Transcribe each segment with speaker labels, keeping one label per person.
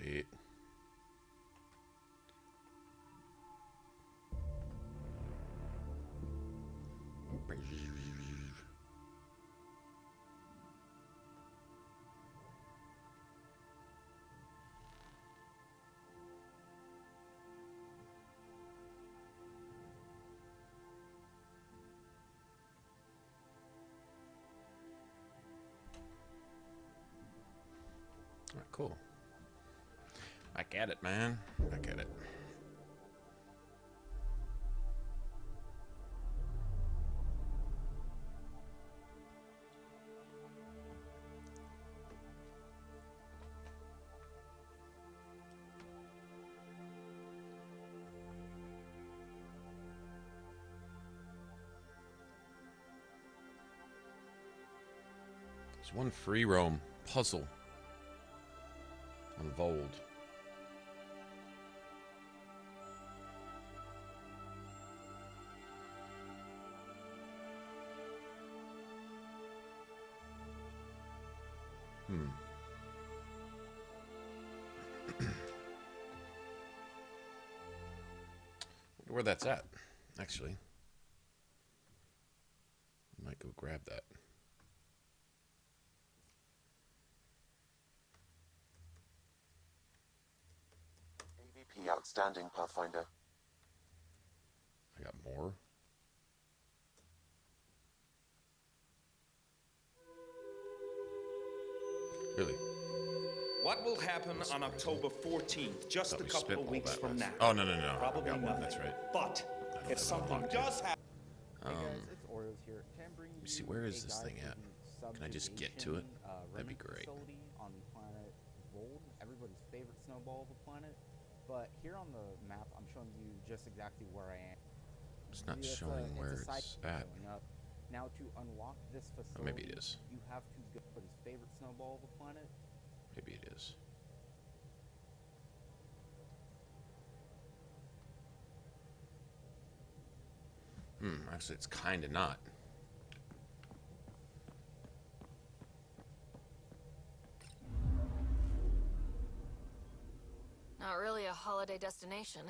Speaker 1: Sweet. All right, cool. Back at it, man. Back at it. There's one free roam puzzle on Vold. Wonder where that's at, actually. Might go grab that.
Speaker 2: AVP outstanding, Pathfinder.
Speaker 1: I got more. Really?
Speaker 3: What will happen on October 14th, just a couple of weeks from now?
Speaker 1: Oh, no, no, no.
Speaker 3: Probably nothing.
Speaker 1: That's right.
Speaker 3: But if something does happen...
Speaker 4: Hey guys, it's Oreos here. Can I bring
Speaker 1: Let me see,
Speaker 4: you
Speaker 1: where is
Speaker 4: a
Speaker 1: this
Speaker 4: guide
Speaker 1: thing
Speaker 4: to
Speaker 1: at?
Speaker 4: the
Speaker 1: Can I just get to it? That'd be
Speaker 4: Remnant
Speaker 1: great.
Speaker 4: Facility on planet Vold, everybody's favorite snowball of a planet. But here on the map, I'm showing you just exactly where I am.
Speaker 1: It's not
Speaker 4: See,
Speaker 1: showing where
Speaker 4: a side
Speaker 1: it's at.
Speaker 4: showing up. Now to unlock this
Speaker 1: Or
Speaker 4: facility,
Speaker 1: maybe it is.
Speaker 4: you have to go for his favorite snowball of a planet.
Speaker 1: Maybe it is. Actually, it's kind of not.
Speaker 5: Not really a holiday destination.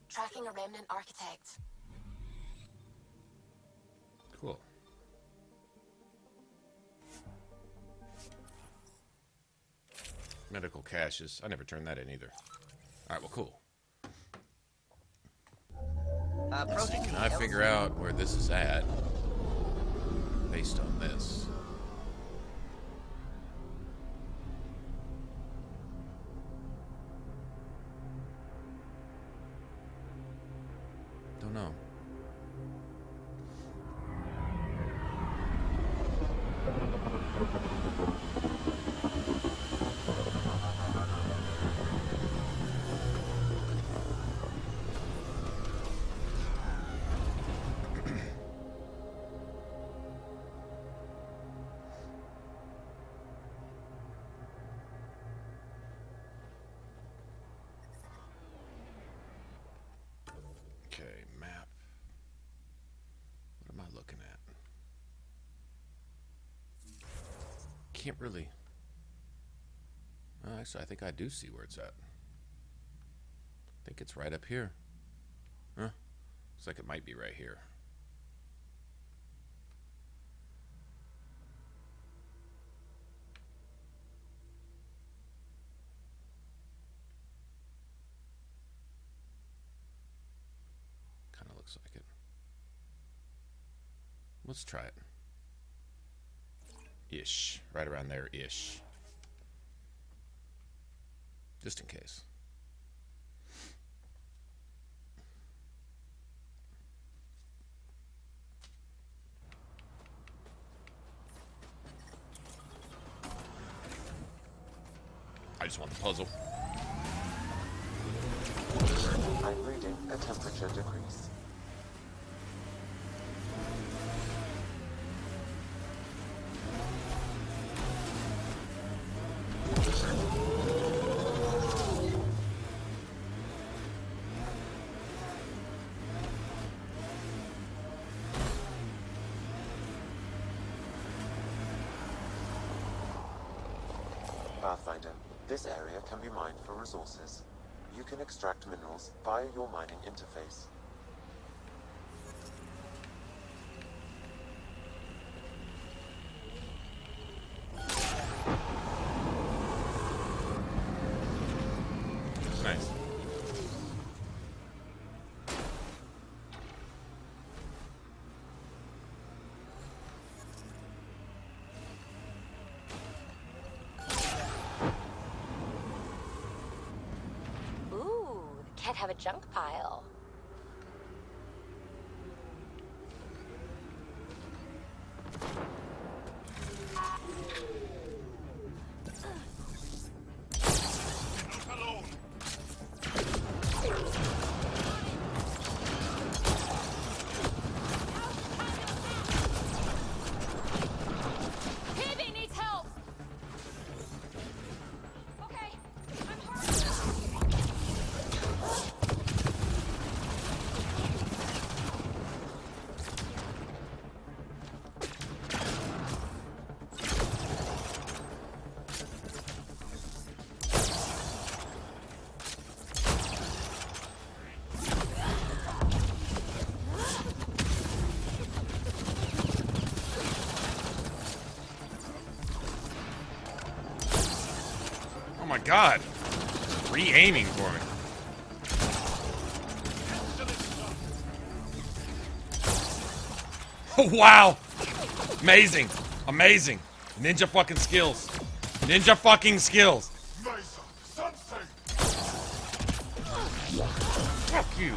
Speaker 6: Tracking a Remnant architect.
Speaker 1: Cool. Medical caches. I never turned that in either. All right, well, cool. Let's see, can I figure out where this is at based on this? Don't know. Okay, map. What am I looking at? Can't really. Actually, I think I do see where it's at. I think it's right up here. Huh? Looks like it might be right here. Kind of looks like it. Let's try it. Ish. Right around there, ish. Just in case. I just want the puzzle.
Speaker 2: I'm reading a temperature decrease. Pathfinder, this area can be mined for resources. You can extract minerals via your mining interface.
Speaker 1: Nice.
Speaker 6: Ooh, can't have a junk pile.
Speaker 5: Hippie needs help! Okay, I'm hurt.
Speaker 1: Oh my god. Re-aiming for me. Oh, wow. Amazing. Amazing. Ninja fucking skills. Ninja fucking skills. Fuck you.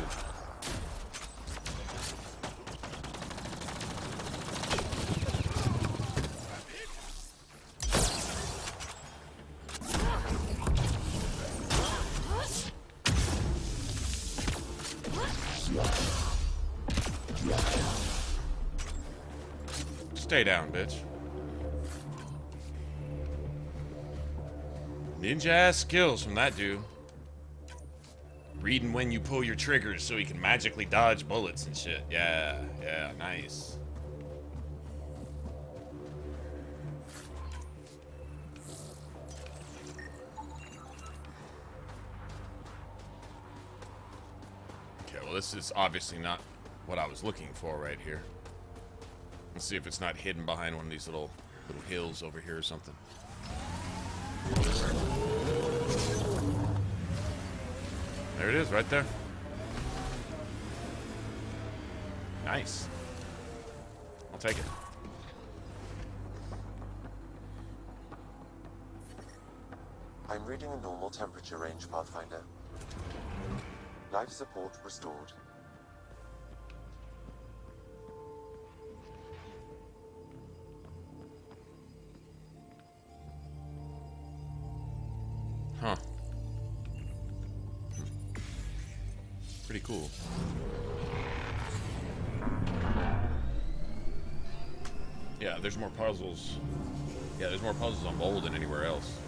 Speaker 1: Stay down, bitch. Ninja ass skills from that dude. Reading when you pull your triggers so he can magically dodge bullets and shit. Yeah, yeah, nice. Okay, well, this is obviously not what I was looking for right here. Let's see if it's not hidden behind one of these little hills over here or something. There it is, right there. Nice. I'll take it.
Speaker 2: I'm reading a normal temperature range, Pathfinder. Life support restored.
Speaker 1: Huh. Pretty cool. Yeah, there's more puzzles. Yeah, there's more puzzles on Bold than anywhere else.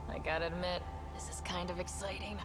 Speaker 5: I gotta admit, this is kind of exciting.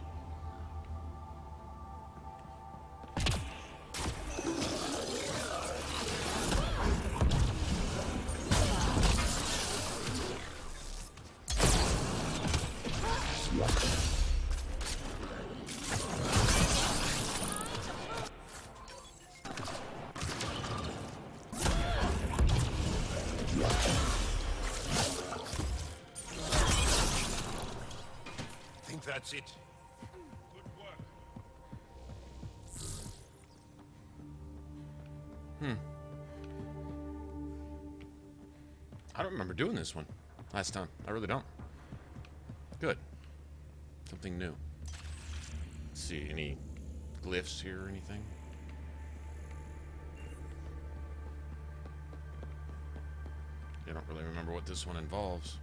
Speaker 3: That's it. Good work.
Speaker 1: I don't remember doing this one last time. I really don't. Good. Something new. Let's see, any glyphs here or anything? I don't really remember what this one involves.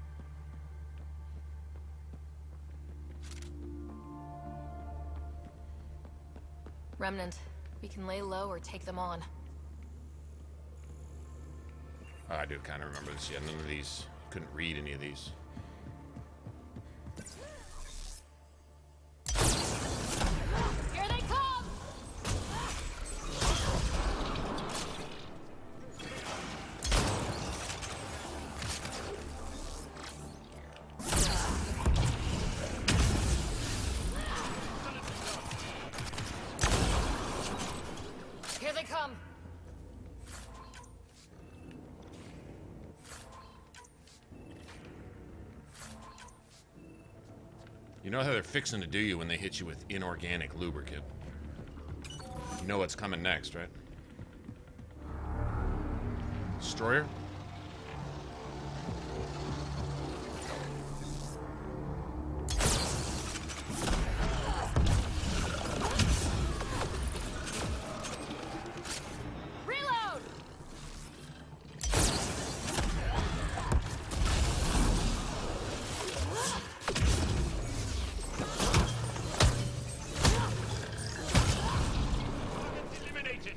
Speaker 5: Remnant. We can lay low or take them on.
Speaker 1: Oh, I do kind of remember this. Yeah, none of these. Couldn't read any of these.
Speaker 5: Here they come!
Speaker 1: You know how they're fixing to do you when they hit you with inorganic lubricant. You know what's coming next, right? Destroyer?
Speaker 5: Reload!
Speaker 7: Eliminated.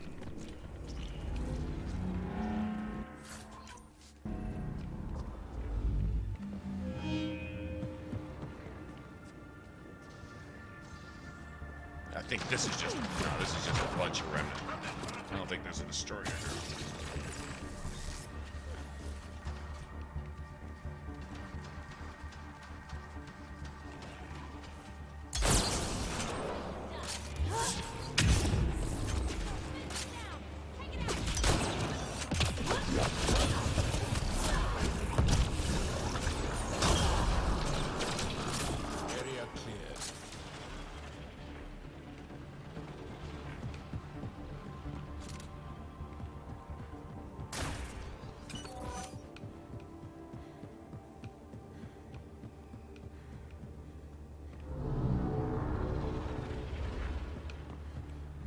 Speaker 1: I think this is just, no, this is just a bunch of remnant. I don't think there's a destroyer here.
Speaker 7: Area cleared.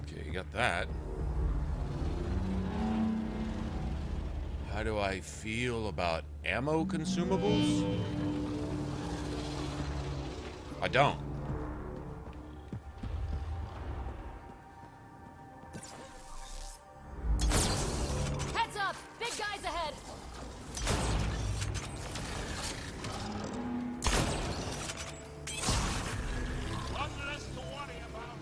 Speaker 1: Okay, you got that. How do I feel about ammo consumables? I don't.
Speaker 5: Heads up! Big guys ahead!
Speaker 7: One less to worry about.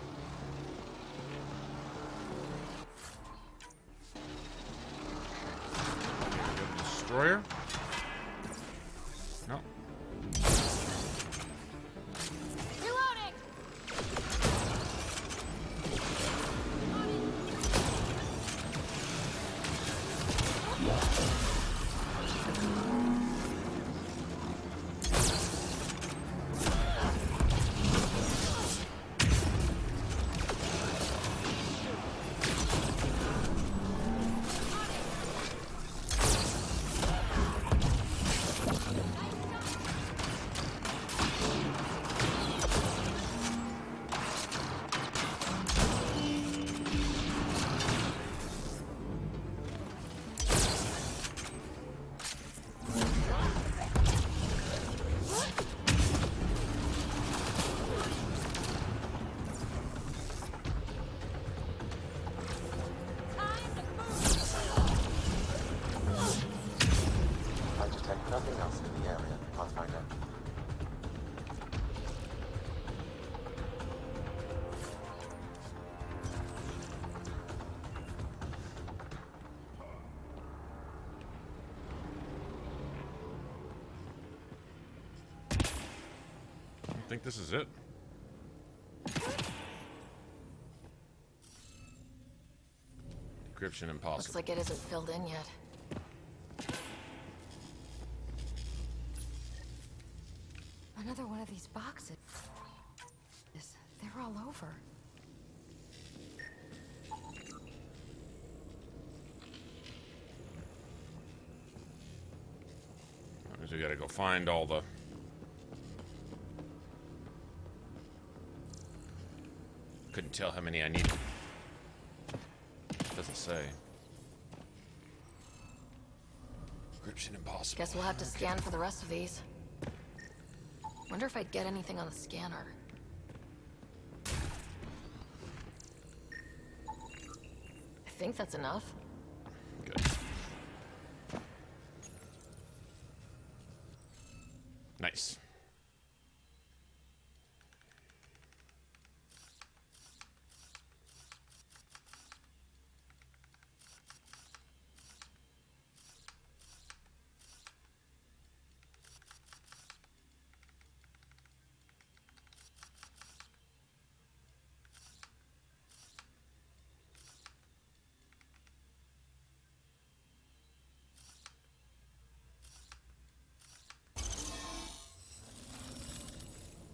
Speaker 1: Destroyer? No.
Speaker 5: Reloading!
Speaker 2: I detect nothing else in the area, Pathfinder.
Speaker 1: I think this is it. Decryption impossible.
Speaker 5: Looks like it isn't filled in yet. Another one of these boxes. They're all over.
Speaker 1: That means we gotta go find all the... Couldn't tell how many I needed. Doesn't say. Decryption impossible.
Speaker 5: Guess we'll have to scan for the rest of these. Wonder if I'd get anything on the scanner. I think that's enough.
Speaker 1: Good. Nice.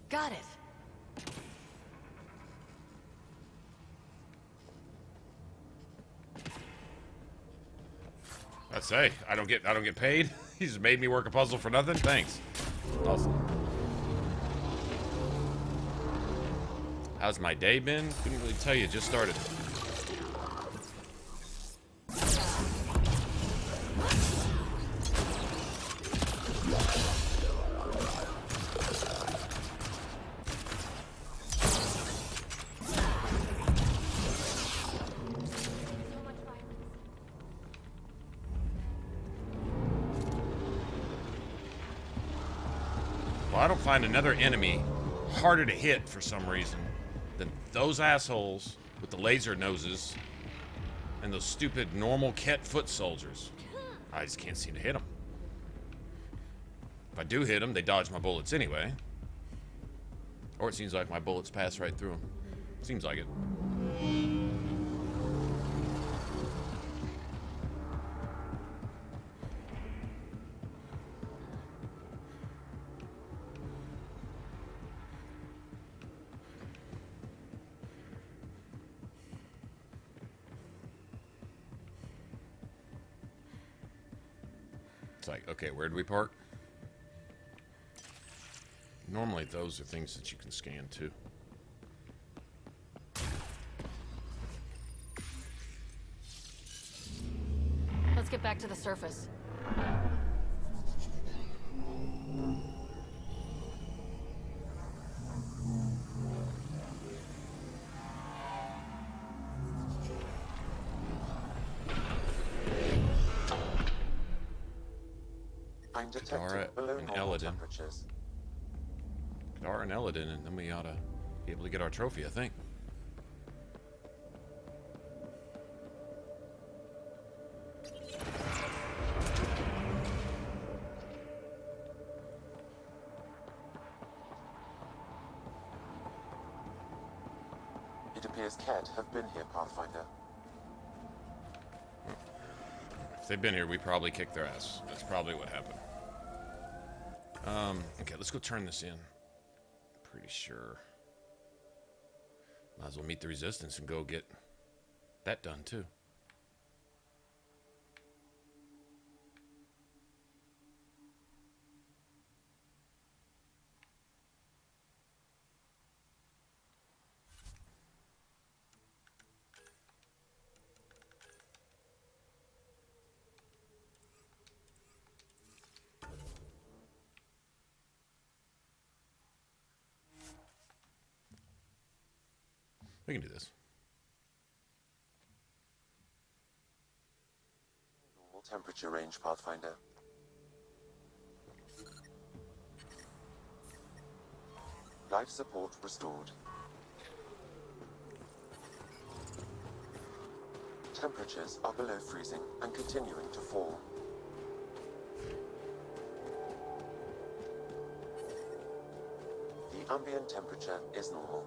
Speaker 5: Got it.
Speaker 1: say, I don't get paid. He just made me work a puzzle for nothing. Thanks. Awesome. How's my day been? Couldn't really tell you. Just started. I don't find another enemy harder to hit for some reason than those assholes with the laser noses and those stupid normal Ket foot soldiers. I just can't seem to hit them. If I do hit them, they dodge my bullets anyway. Or it seems like my bullets pass right through them. Seems like it. It's like, okay, where do we park? Normally those are things that you can scan too.
Speaker 5: Let's get back to the surface.
Speaker 2: I'm detecting
Speaker 1: Kadara
Speaker 2: below
Speaker 1: and
Speaker 2: normal
Speaker 1: Eladin.
Speaker 2: temperatures.
Speaker 1: Kadara and Eladin, and then we ought to be able to get our trophy, I think.
Speaker 2: It appears Ket have been here, Pathfinder.
Speaker 1: If they've been here, we probably kicked their ass. That's probably what happened. Okay, let's go turn this in. Pretty sure. Might as well meet the resistance and go get that done too. We can do this.
Speaker 2: Normal temperature range, Pathfinder. Life support restored. Temperatures are below freezing and continuing to fall. The ambient temperature is normal.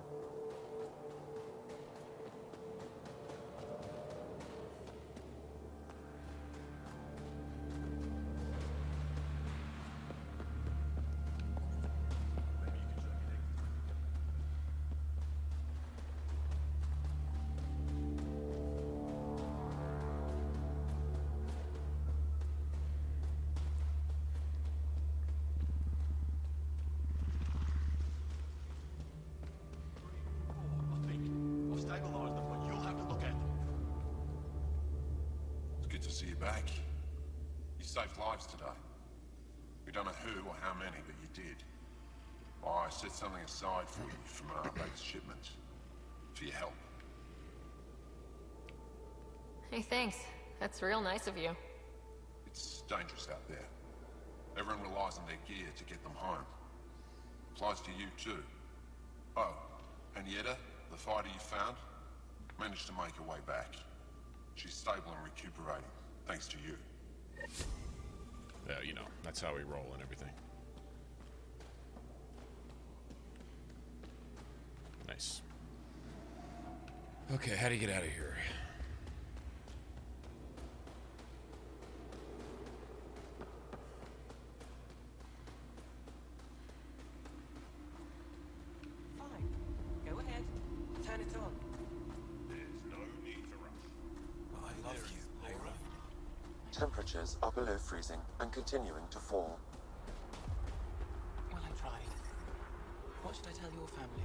Speaker 8: See you back. You saved lives today. We don't know who or how many, but you did. I set something aside for you from our latest shipment. For your help.
Speaker 6: Hey, thanks. That's real nice of you.
Speaker 8: It's dangerous out there. Everyone relies on their gear to get them home. Applies to you too. Oh, and Yetta, the fighter you found, managed to make her way back. She's stable and recuperating, thanks to you.
Speaker 1: Yeah, you know, that's how we roll and everything. Nice. Okay, how do you get out of here?
Speaker 9: Fine. Go ahead. Turn it on.
Speaker 7: There's no need to rush.
Speaker 9: I love you, Hera.
Speaker 2: Temperatures are below freezing and continuing to fall.
Speaker 9: Well, I tried. What should I tell your family?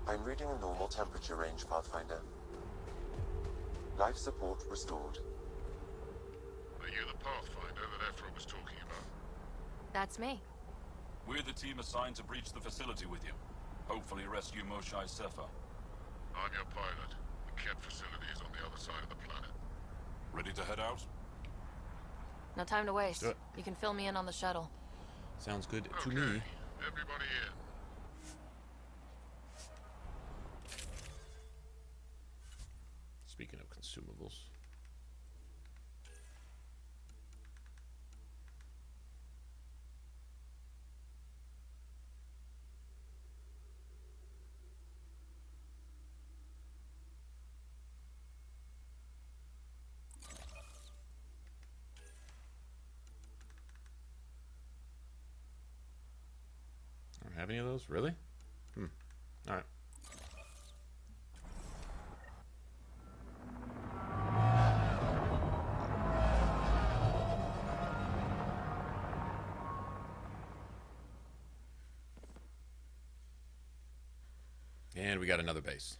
Speaker 2: I'm reading a normal temperature range, Pathfinder. Life support restored.
Speaker 8: Are you the Pathfinder that Ephra was talking about?
Speaker 5: That's me.
Speaker 10: We're the team assigned to breach the facility with you. Hopefully rescue Moshae Sefa.
Speaker 8: I'm your pilot. The Ket facility is on the other side of the planet. Ready to head out?
Speaker 5: No time to waste.
Speaker 1: Do it.
Speaker 5: You can fill me in on the shuttle.
Speaker 1: Sounds good to
Speaker 8: Okay.
Speaker 1: me.
Speaker 8: Everybody in.
Speaker 1: Speaking of consumables. I don't have any of those? Really? Alright. And we got another base.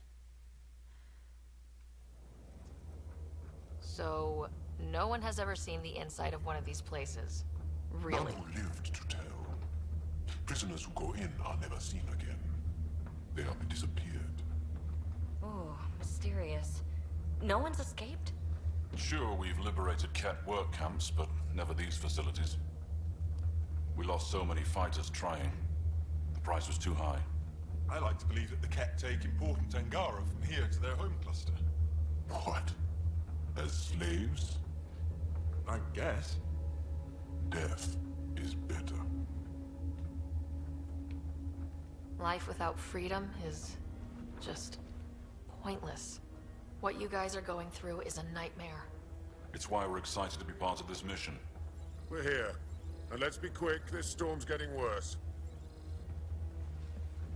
Speaker 5: So, no one has ever seen the inside of one of these places. Really?
Speaker 8: None who lived to tell. Prisoners who go in are never seen again. They have disappeared.
Speaker 5: Ooh, mysterious. No one's escaped?
Speaker 10: Sure, we've liberated Ket work camps, but never these facilities. We lost so many fighters trying. The price was too high.
Speaker 11: I like to believe that the Ket take important Angara from here to their home cluster.
Speaker 8: What? As slaves?
Speaker 11: I guess.
Speaker 8: Death is better.
Speaker 5: Life without freedom is just pointless. What you guys are going through is a nightmare.
Speaker 10: It's why we're excited to be part of this mission.
Speaker 8: We're here. And let's be quick, this storm's getting worse.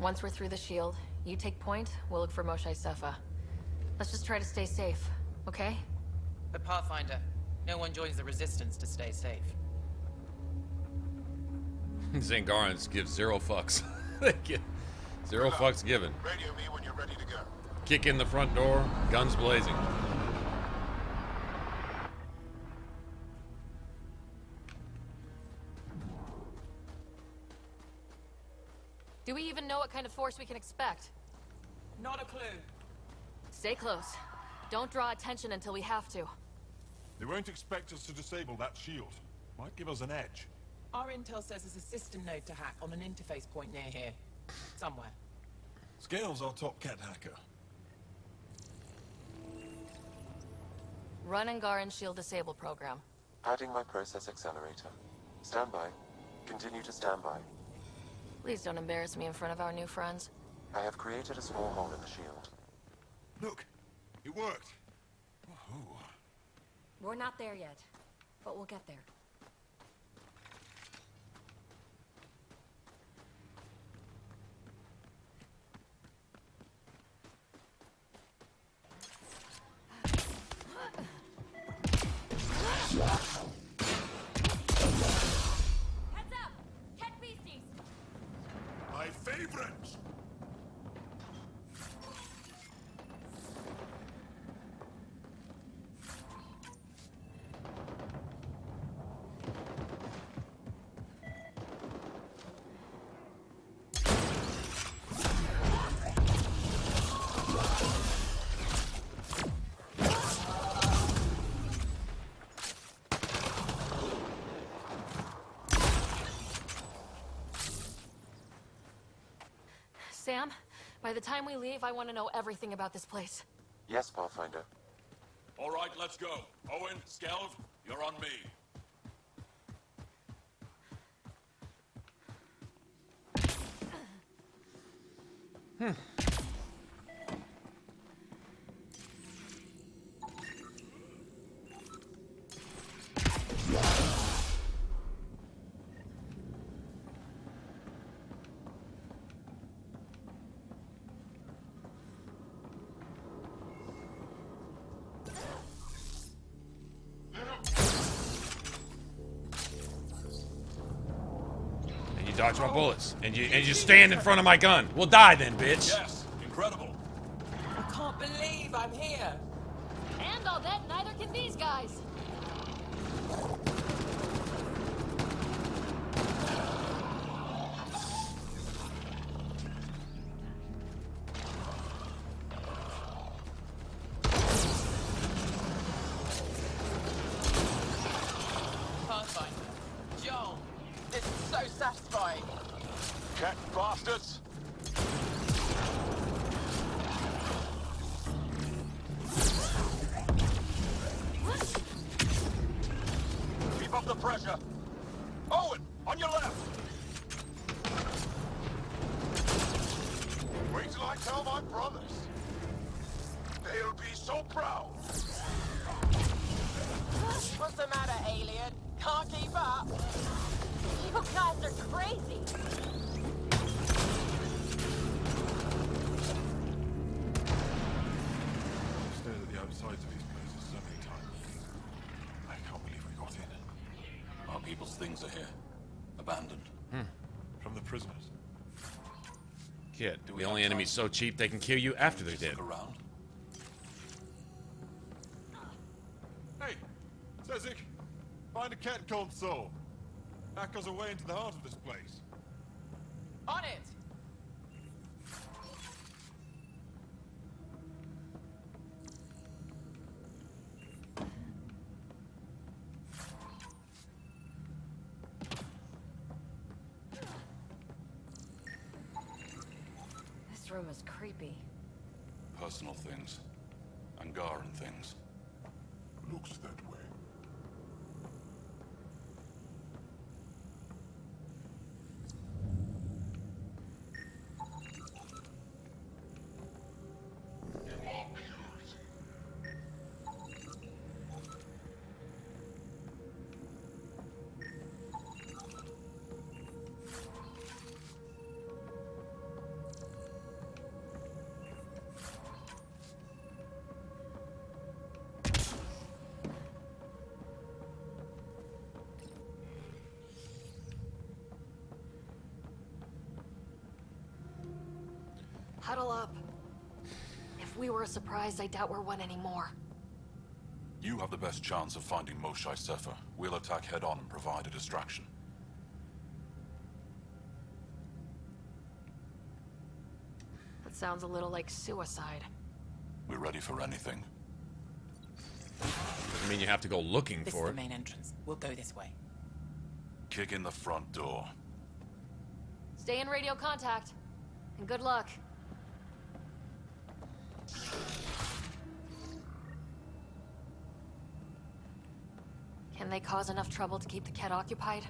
Speaker 5: Once we're through the shield, you take point, we'll look for Moshae Sefa. Let's just try to stay safe, okay?
Speaker 9: But Pathfinder, no one joins the Resistance to stay safe.
Speaker 1: Zangarans give zero fucks. They give zero fucks given.
Speaker 8: Radio me when you're ready to go.
Speaker 1: Kick in the front door, guns blazing.
Speaker 5: Do we even know what kind of force we can expect?
Speaker 9: Not a clue.
Speaker 5: Stay close. Don't draw attention until we have to.
Speaker 11: They won't expect us to disable that shield. Might give us an edge.
Speaker 9: Our intel says there's a system node to hack on an interface point near here. Somewhere.
Speaker 11: Scale's our top Ket hacker.
Speaker 5: Run Angaran shield disable program.
Speaker 2: Adding my process accelerator. Stand by. Continue to stand by.
Speaker 5: Please don't embarrass me in front of our new friends.
Speaker 2: I have created a small hole in the shield.
Speaker 11: Look, it worked. Woohoo.
Speaker 5: We're not there yet, but we'll get there. Heads up! Ket beasties!
Speaker 8: My favorites!
Speaker 5: Sam, by the time we leave, I want to know everything about this place.
Speaker 2: Yes, Pathfinder.
Speaker 10: All right, let's go. Owen, Skelv, you're on me.
Speaker 1: dodge my bullets, and you stand in front of my gun. We'll die then, bitch.
Speaker 10: Yes, incredible.
Speaker 9: I can't believe I'm here.
Speaker 5: And I'll bet neither can these guys.
Speaker 9: Pathfinder, Joel, this is so satisfying.
Speaker 7: Cat bastards! Keep up the pressure! Owen, on your left! Wait till I tell my brothers. They'll be so proud.
Speaker 9: What's the matter, alien? Can't keep up?
Speaker 6: You guys are crazy.
Speaker 11: I've stared at the outsides of these places so many times. I can't believe we got in.
Speaker 10: Our people's things are here. Abandoned.
Speaker 11: From the prisoners.
Speaker 1: Kid, the only enemy's so cheap they can kill you after they're dead.
Speaker 10: Look around.
Speaker 11: Hey, Sezik, find a cat called Soul. Hack us away into the heart of this place.
Speaker 9: On it!
Speaker 6: This room is creepy.
Speaker 10: Personal things. Angaran things.
Speaker 8: Looks that way.
Speaker 5: Huddle up. If we were surprised, I doubt we're one anymore.
Speaker 10: You have the best chance of finding Moshae Sefer. We'll attack head-on and provide a distraction.
Speaker 5: That sounds a little like suicide.
Speaker 10: We're ready for anything.
Speaker 1: Doesn't mean you have to go looking
Speaker 9: This is
Speaker 1: for
Speaker 9: the
Speaker 1: it.
Speaker 9: main entrance. We'll go this way.
Speaker 10: Kick in the front door.
Speaker 5: Stay in radio contact. And good luck. Can they cause enough trouble to keep the Ket occupied?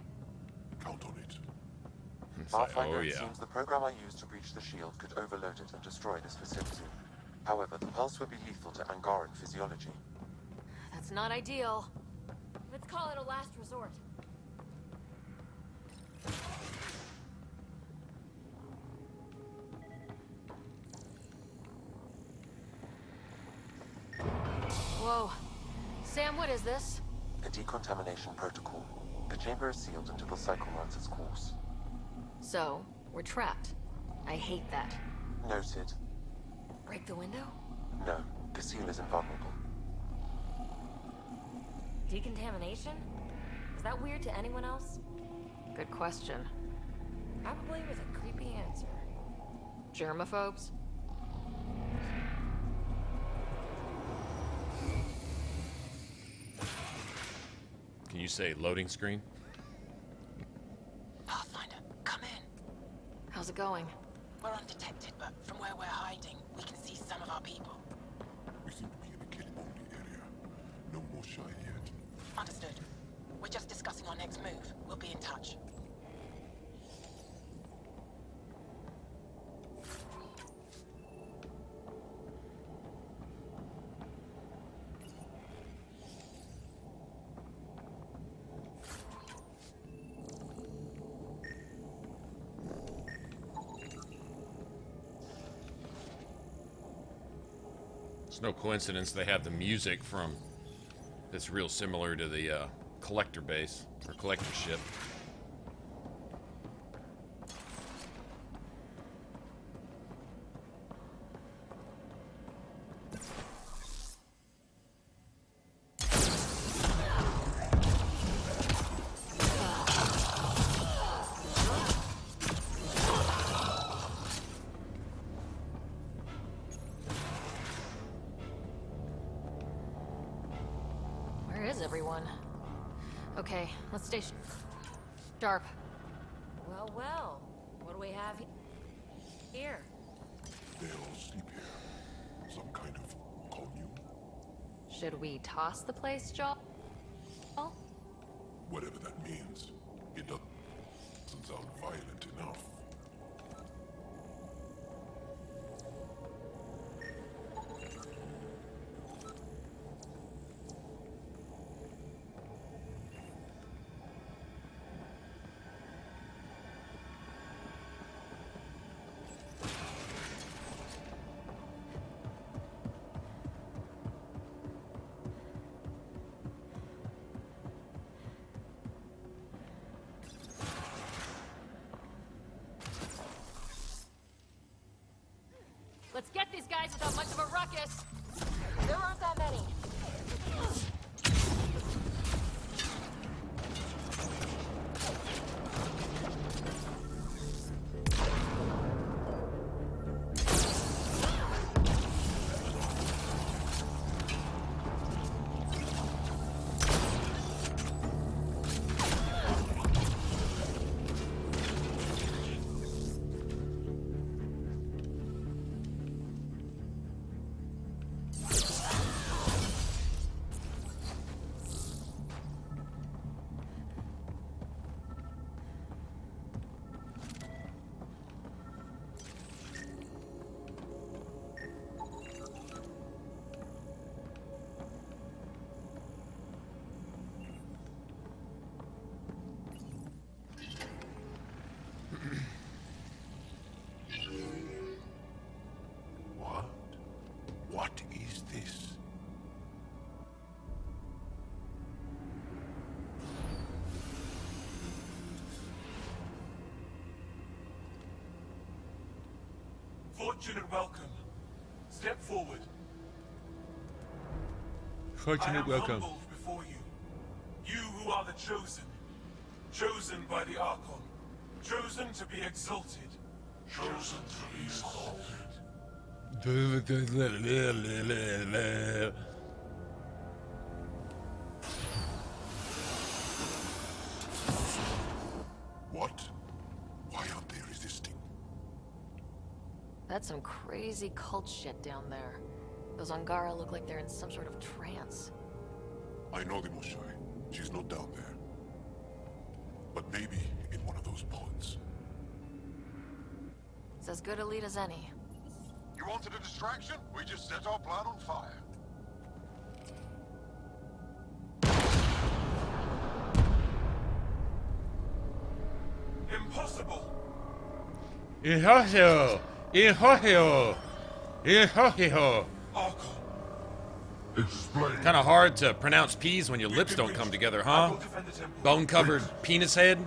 Speaker 8: Count on it.
Speaker 1: It's like,
Speaker 2: Pathfinder,
Speaker 1: oh
Speaker 2: it
Speaker 1: yeah.
Speaker 2: seems the program I used to breach the shield could overload it and destroy this facility. However, the pulse would be lethal to Angaran physiology.
Speaker 5: That's not ideal. Let's call it a last resort. Whoa. Sam, what is this?
Speaker 2: A decontamination protocol. The chamber is sealed until the cycle runs its course.
Speaker 5: So, we're trapped. I hate that.
Speaker 2: Noted.
Speaker 5: Break the window?
Speaker 2: No, the seal is invulnerable.
Speaker 6: Decontamination? Is that weird to anyone else?
Speaker 5: Good question.
Speaker 6: Probably with a creepy answer.
Speaker 5: Germaphobes?
Speaker 1: Can you say loading screen?
Speaker 9: Pathfinder, come in.
Speaker 5: How's it going?
Speaker 9: We're undetected, but from where we're hiding, we can see some of our people.
Speaker 8: We seem to be in a kill-only area. No more shy yet.
Speaker 9: Understood. We're just discussing our next move. We'll be in touch.
Speaker 1: It's no coincidence they have the music from that's real similar to the collector base or collector ship.
Speaker 5: is everyone? Okay, let's stay sharp.
Speaker 6: Well, well. What do we have here?
Speaker 8: They all sleep here. Some kind of commune?
Speaker 5: Should we toss the place, Joel?
Speaker 8: Whatever that means. It doesn't sound violent enough.
Speaker 5: Let's get these guys without much of a ruckus.
Speaker 6: There aren't that many.
Speaker 8: What is this?
Speaker 7: Fortunate welcome. Step forward.
Speaker 1: Fortunate welcome.
Speaker 7: I am humbled before you. You who are the chosen. Chosen by the Archon. Chosen to be exalted. Chosen to be exalted.
Speaker 8: What? Why aren't they resisting?
Speaker 5: That's some crazy cult shit down there. Those Angara look like they're in some sort of trance.
Speaker 8: I know the Moshai. She's not down there. But maybe in one of those pods.
Speaker 5: It's as good a lead as any.
Speaker 7: You wanted a distraction? We just set our plan on fire. Impossible!
Speaker 1: Impossible! Impossible! Impossible!
Speaker 7: Archon.
Speaker 8: Explain.
Speaker 1: Kind of hard to pronounce P's when your lips don't come together, huh? Bone-covered penis head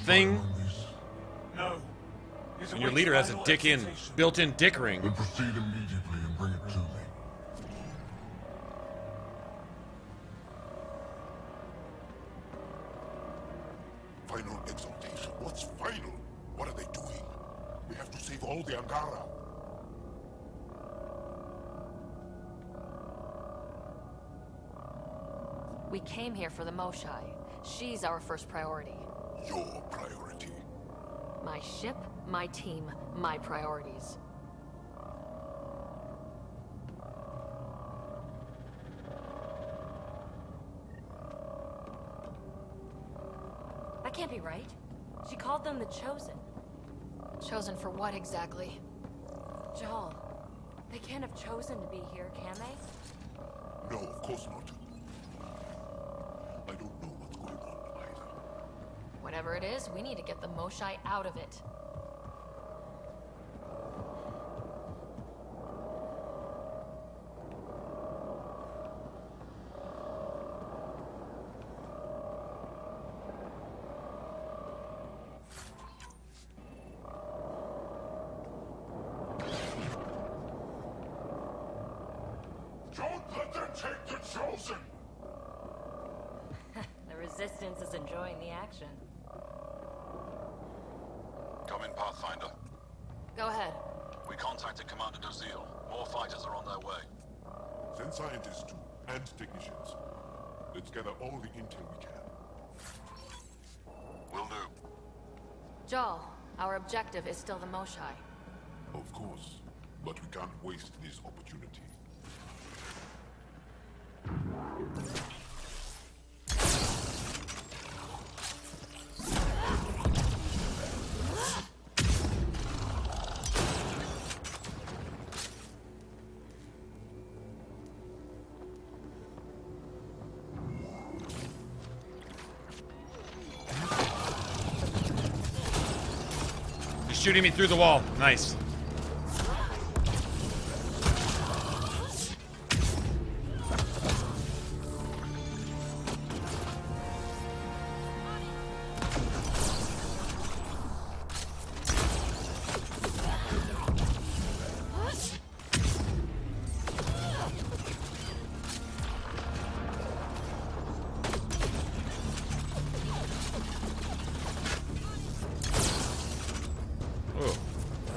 Speaker 1: thing?
Speaker 7: No.
Speaker 1: And your leader has a built-in dick ring.
Speaker 8: Then proceed immediately and bring it to me. Final exaltation? What's final? What are they doing? We have to save all the Angara.
Speaker 5: We came here for the Moshai. She's our first priority.
Speaker 8: Your priority.
Speaker 5: My ship, my team, my priorities.
Speaker 6: That can't be right. She called them the Chosen.
Speaker 5: Chosen for what exactly?
Speaker 6: Joel, they can't have chosen to be here, can they?
Speaker 8: No, of course not. I don't know what's going on either.
Speaker 5: Whatever it is, we need to get the Moshai out of it.
Speaker 7: Don't let them take the Chosen!
Speaker 6: The Resistance is enjoying the action.
Speaker 10: Come in, Pathfinder.
Speaker 5: Go ahead.
Speaker 10: We contacted Commander Dozil. More fighters are on their way.
Speaker 8: Send scientists too, and technicians.
Speaker 11: Let's gather all the intel we can.
Speaker 8: Will do.
Speaker 6: Joel, our objective is still the Moshai.
Speaker 11: Of course, but we can't waste this opportunity.
Speaker 1: He's shooting me through the wall. Nice.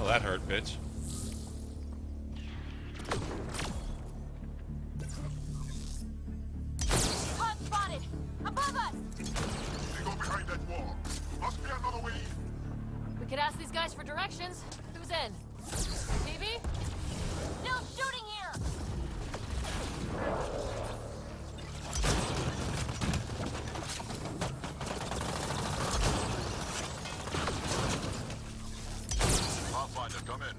Speaker 1: That hurt, bitch.
Speaker 6: Hot spotted! Above us!
Speaker 11: They go behind that wall. Must be another way in.
Speaker 6: We could ask these guys for directions. Who's in? Phoebe? Still shooting here!
Speaker 10: Come in.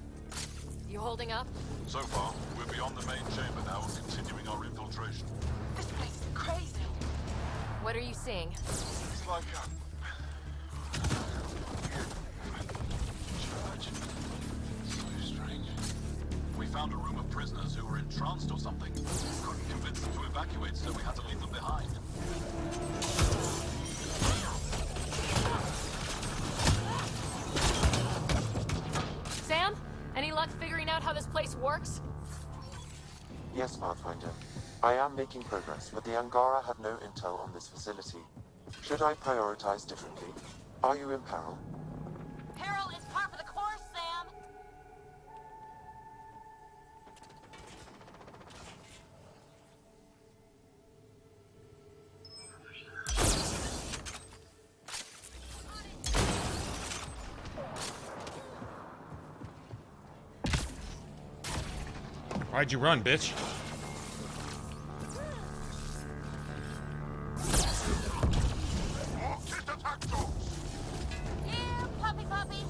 Speaker 6: You holding up?
Speaker 10: So far, we're beyond the main chamber now and continuing our infiltration.
Speaker 6: This place is crazy. What are you seeing?
Speaker 10: It's like a... church. So strange. We found a room of prisoners who were entranced or something. Couldn't convince them to evacuate, so we had to leave them behind.
Speaker 6: Sam? Any luck figuring out how this place works?
Speaker 2: Yes, Pathfinder. I am making progress, but the Angara have no intel on this facility. Should I prioritize differently? Are you in peril?
Speaker 6: Peril is par for the course, Sam!
Speaker 1: Why'd you run, bitch?
Speaker 6: Here, puppy puppy!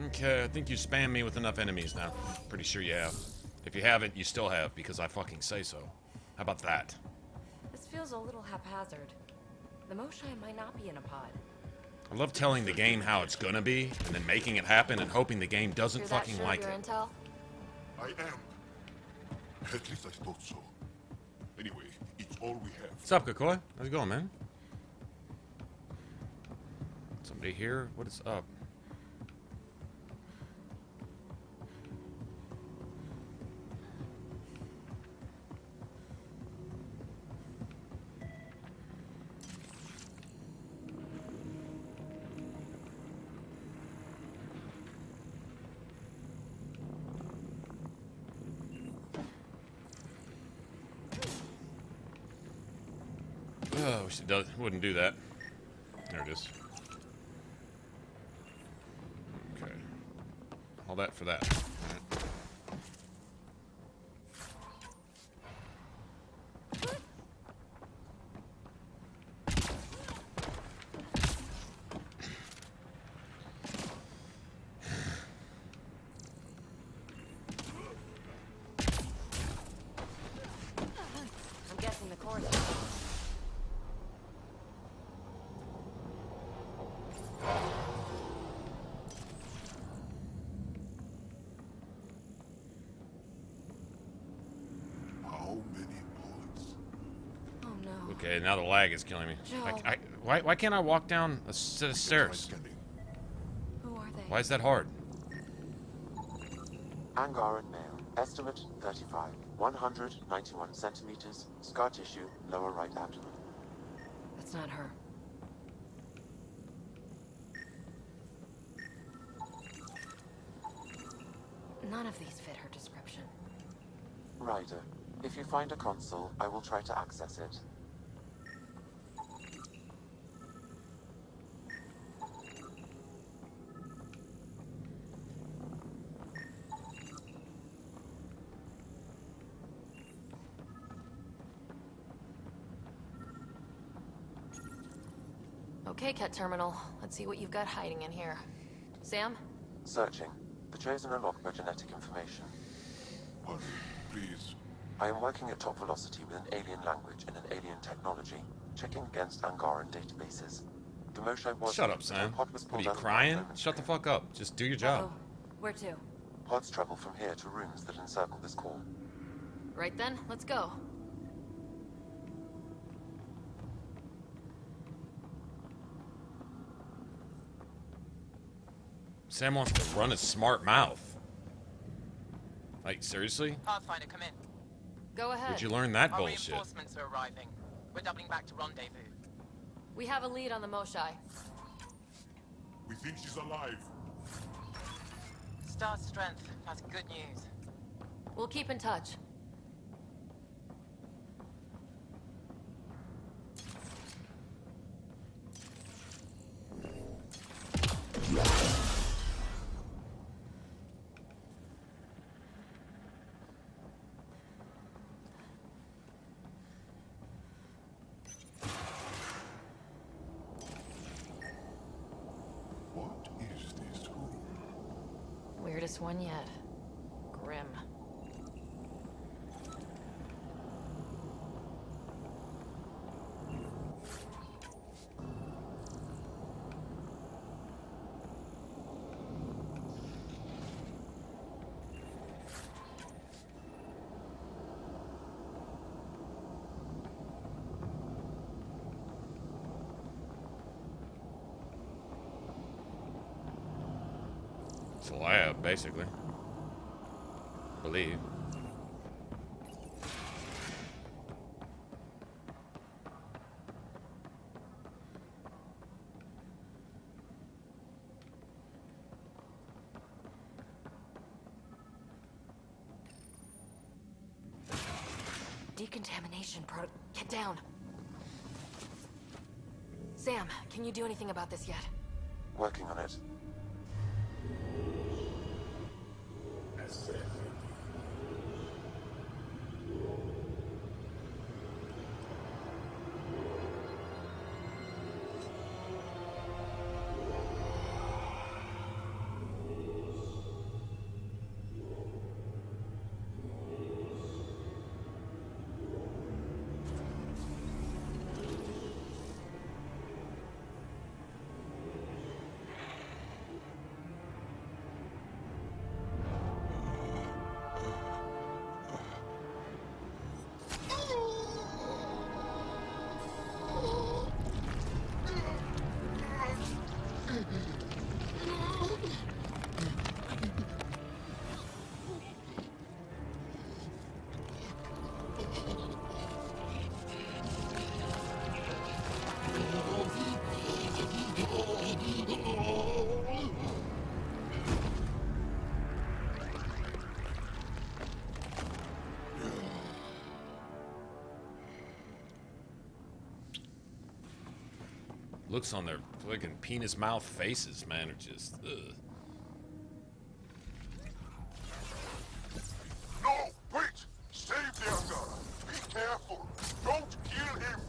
Speaker 1: Okay, I think you spammed me with enough enemies now. Pretty sure you have. If you haven't, you still have, because I fucking say so. How about that?
Speaker 6: This feels a little haphazard. The Moshai might not be in a pod.
Speaker 1: I love telling the game how it's gonna be, and then making it happen and hoping the game doesn't
Speaker 6: You're that
Speaker 1: fucking
Speaker 6: sure
Speaker 1: like
Speaker 6: of your
Speaker 1: it.
Speaker 6: intel?
Speaker 11: I am. At least I thought so. Anyway, it's all we have.
Speaker 1: What's up, Kakoi? How's it going, man? Somebody here? What is up? Oh, wish it wouldn't do that. There it is. Okay. All that for that. All right.
Speaker 6: I'm guessing the course.
Speaker 11: How many bullets?
Speaker 6: Oh no.
Speaker 1: Okay, now the lag is killing me.
Speaker 6: Joe.
Speaker 1: Why can't I walk down a set of stairs?
Speaker 6: Who are they?
Speaker 1: Why is that hard?
Speaker 2: Angaran male, Estimate 35. 191 centimeters. Scar tissue, lower right abdomen.
Speaker 5: That's not her. None of these fit her description.
Speaker 2: Ryder, if you find a console, I will try to access it.
Speaker 5: Okay, Ket Terminal. Let's see what you've got hiding in here. Sam?
Speaker 2: Searching. The Chosen are logged by genetic information.
Speaker 10: What? Please.
Speaker 2: I am working at top velocity with an alien language and an alien technology, checking against Angaran databases. The Moshae was...
Speaker 1: Shut up, Sam.
Speaker 2: Pod was
Speaker 1: What are
Speaker 2: pulled
Speaker 1: you
Speaker 2: out of
Speaker 1: crying?
Speaker 2: the
Speaker 1: Shut the fuck up. Just do your job.
Speaker 5: Where to?
Speaker 2: Pods travel from here to rooms that encircle this core.
Speaker 5: Right then, let's go.
Speaker 1: Sam wants to run his smart mouth. Like, seriously?
Speaker 12: Pathfinder, come in.
Speaker 5: Go ahead.
Speaker 1: Where'd you learn that
Speaker 12: Our
Speaker 1: bullshit?
Speaker 12: reinforcements are arriving. We're doubling back to rendezvous.
Speaker 5: We have a lead on the Moshae.
Speaker 11: We think she's alive.
Speaker 12: Star strength. That's good news.
Speaker 5: We'll keep in touch.
Speaker 10: What is this room?
Speaker 5: Weirdest one yet. Grim.
Speaker 1: It's a lab, basically. I believe.
Speaker 5: Decontamination Get down. Sam, can you do anything about this yet?
Speaker 2: Working on it.
Speaker 1: Looks on their fucking penis mouth faces, man, are just ugh.
Speaker 8: No, wait! Save the Angara! Be careful! Don't kill him!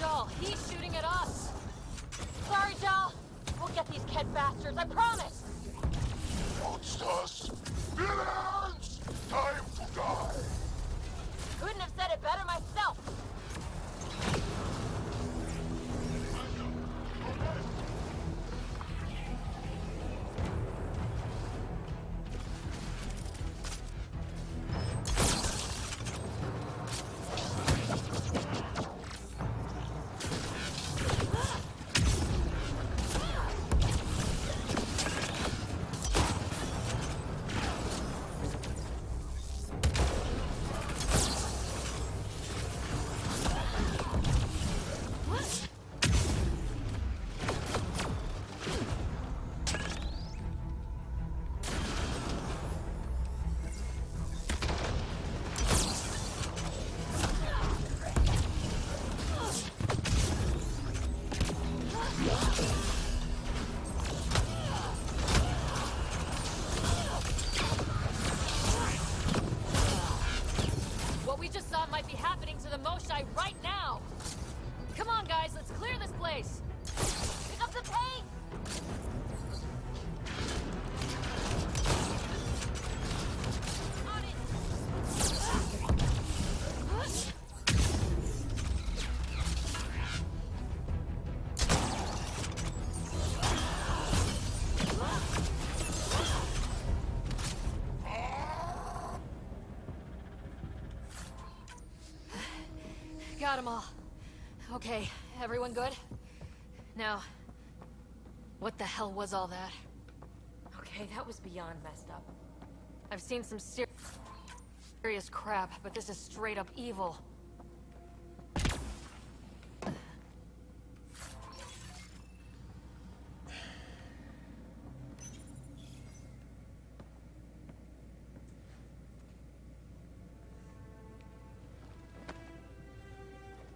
Speaker 6: Joel, he's shooting at us. Sorry, Joel. We'll get these Ket bastards, I promise.
Speaker 8: Monsters! Villains! Time to die!
Speaker 6: Couldn't have said it better myself. got them all. Okay, everyone good? Now, what the hell was all that?
Speaker 5: Okay, that was beyond messed up. I've seen some serious crap, but this is straight up evil.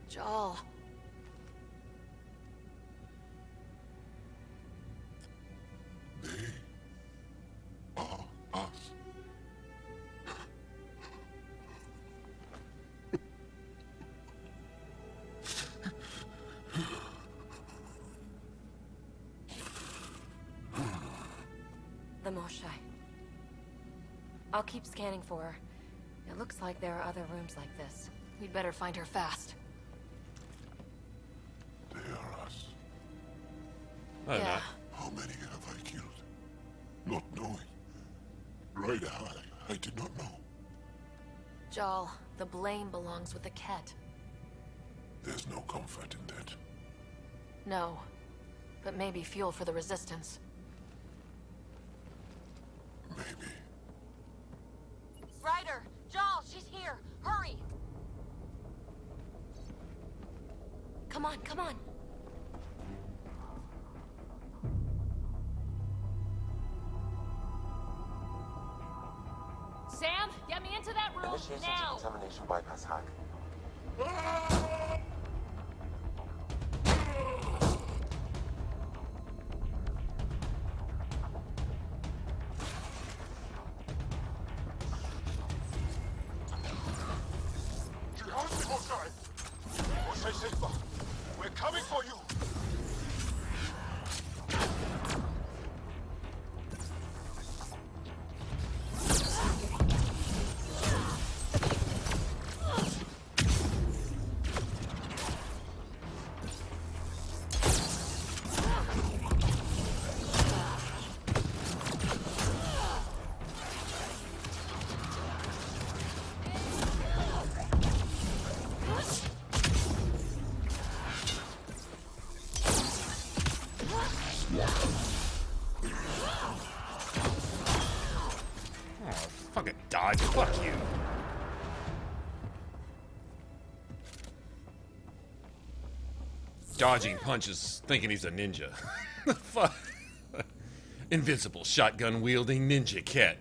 Speaker 5: Joel.
Speaker 8: They are us.
Speaker 5: The Moshe. I'll keep scanning for her. It looks like there are other rooms like this. We'd better find her fast.
Speaker 8: They are us.
Speaker 1: Oh,
Speaker 5: Yeah.
Speaker 1: not.
Speaker 8: How many have I killed? Not knowing. Right, I did not know.
Speaker 5: Joel, the blame belongs with the Ket.
Speaker 8: There's no comfort in that.
Speaker 5: No. But maybe fuel for the Resistance.
Speaker 8: Maybe.
Speaker 6: Ryder! Joel, she's here! Hurry!
Speaker 5: Come on, come on!
Speaker 6: Sam, get me into that room
Speaker 2: Initiating
Speaker 6: now!
Speaker 2: contamination bypass hack.
Speaker 11: We're coming for you!
Speaker 1: Fucking dodge. Fuck you. Dodging punches, thinking he's a ninja. Fuck. Invincible shotgun wielding ninja cat.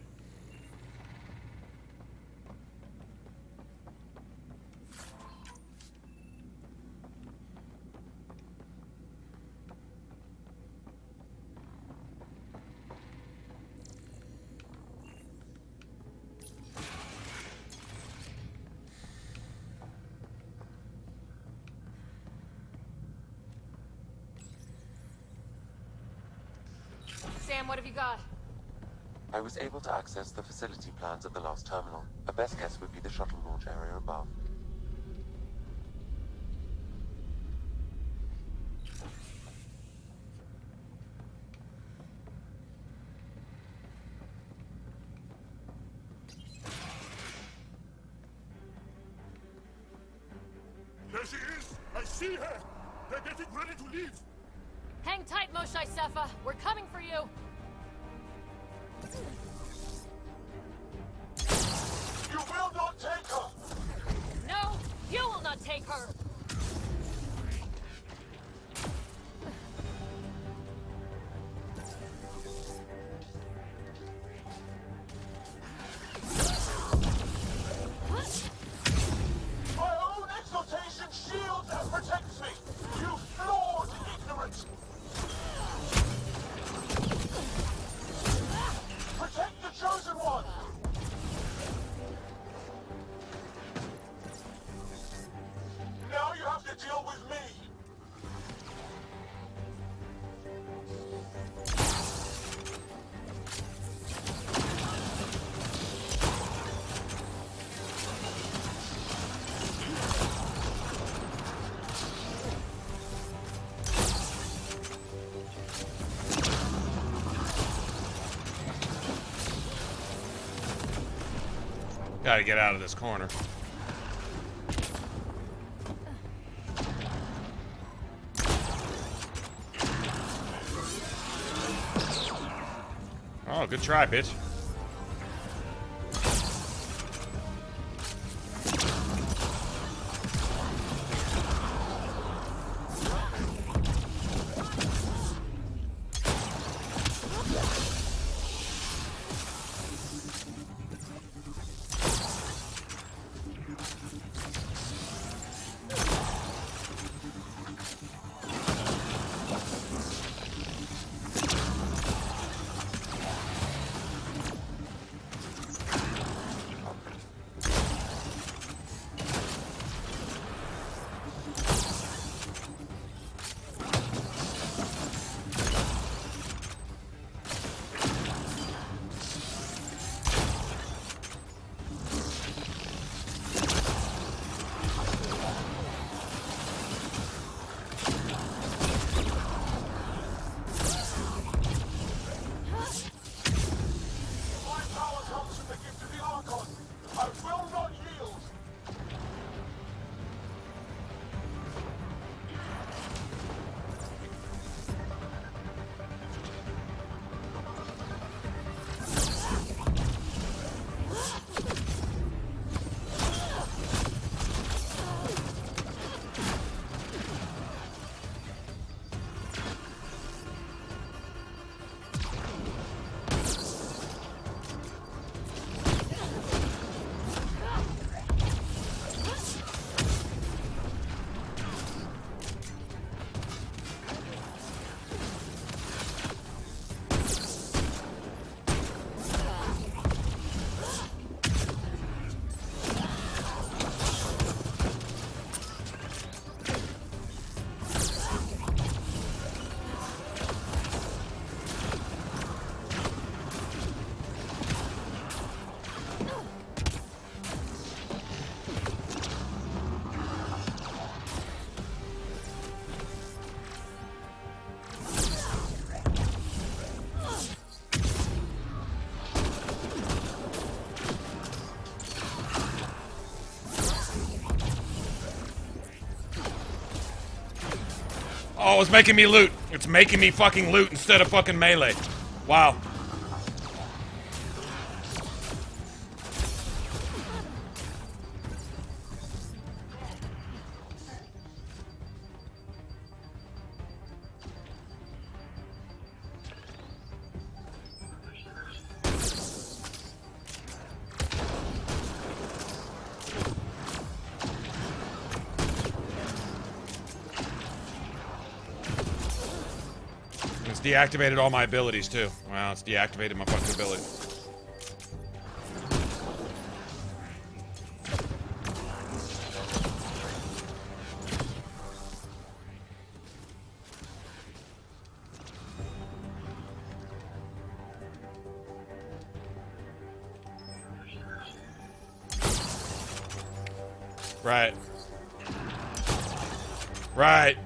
Speaker 6: Sam, what have you got?
Speaker 2: I was able to access the facility plans at the last terminal. A best guess would be the shuttle launch area above.
Speaker 11: There she is! I see her! They're getting ready to leave!
Speaker 6: Hang tight, Moshe Sefa. We're coming for you.
Speaker 11: You will not take her!
Speaker 6: No, you will not take her.
Speaker 11: My own exaltation shields and protects me! You flawed ignorance! Protect the chosen one! Now you have to deal with me!
Speaker 1: Gotta get out of this corner. Oh, good try, bitch. Oh, it's making me loot. It's making me fucking loot instead of fucking melee. Wow. It's deactivated all my abilities too. Wow, it's deactivated my fucking ability. Right. Right.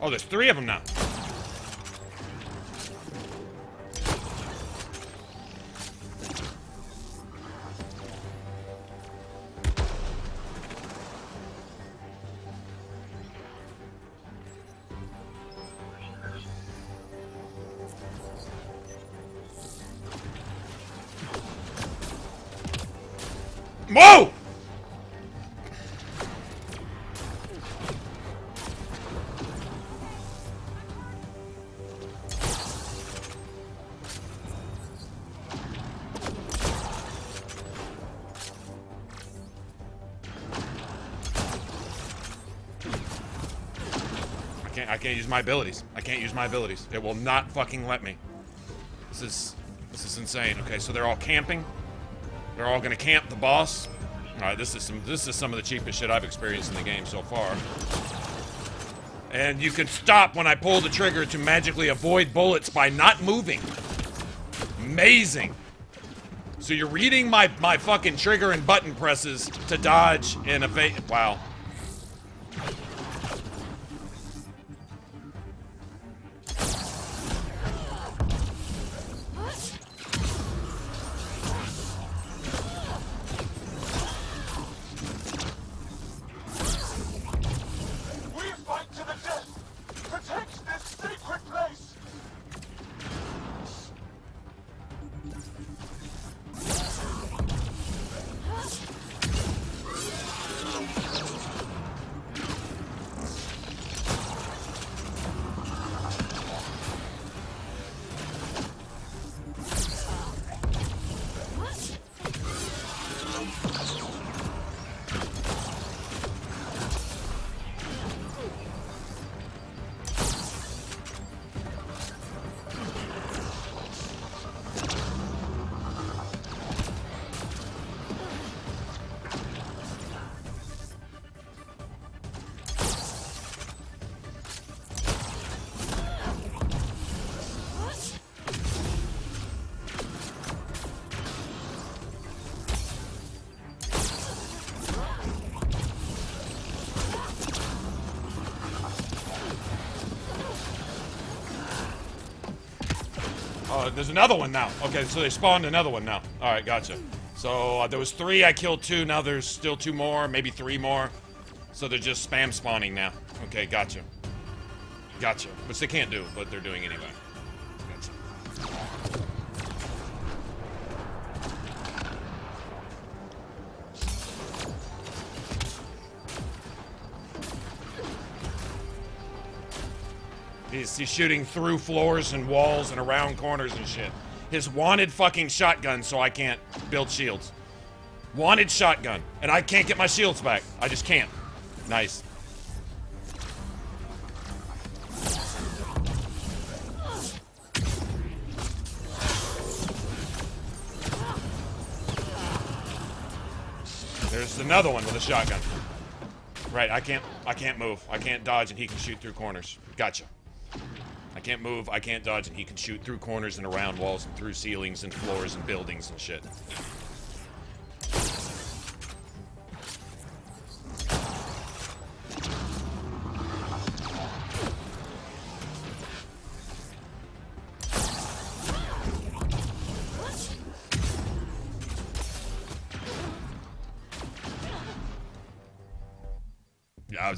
Speaker 1: Oh, there's 3 of them now. Whoa! I can't use my abilities. I can't use my abilities. It will not fucking let me. This is insane. Okay, so they're all camping. They're all gonna camp the boss. All right, this is some of the cheapest shit I've experienced in the game so far. And you can stop when I pull the trigger to magically avoid bullets by not moving. Amazing. So you're reading my fucking trigger and button presses to dodge and evade. Wow. Oh, there's another one now. Okay, so they spawned another one now. All right, gotcha. So there was 3, I killed 2, now there's still 2 more, maybe 3 more. So they're just spam spawning now. Okay, gotcha. Gotcha. Which they can't do, but they're doing anyway. Gotcha. He's shooting through floors and walls and around corners and shit. His wanted fucking shotgun, so I can't build shields. Wanted shotgun. And I can't get my shields back. I just can't. Nice. There's another one with a shotgun. Right, I can't move. I can't dodge and he can shoot through corners. Gotcha. I can't move, I can't dodge, and he can shoot through corners and around walls and through ceilings and floors and buildings and shit. Yeah,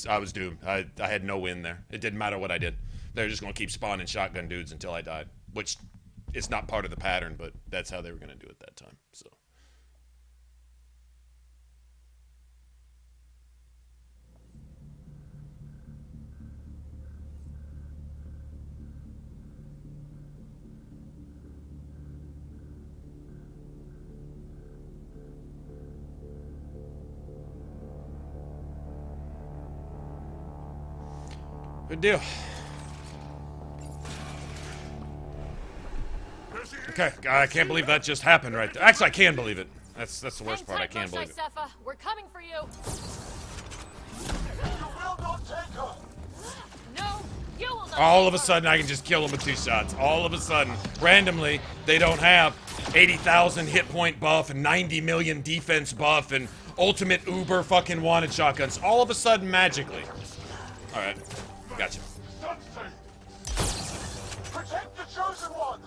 Speaker 1: I was doomed. I had no win there. It didn't matter what I did. They're just going to keep spawning shotgun dudes until I died, which is not part of the pattern, but that's how they were going to do it that time. So. Good deal. Okay, I can't believe that just happened right there. Actually, I can believe it. That's the worst part. I can't believe it.
Speaker 6: We're coming for you.
Speaker 7: You will not take her.
Speaker 6: No, you will not.
Speaker 1: All of a sudden, I can just kill them with 2 shots. All of a sudden, randomly, they don't have 80,000 hit point buff and 90 million defense buff and ultimate uber fucking wanted shotguns. All of a sudden, magically. All right, gotcha.
Speaker 7: Protect the chosen one.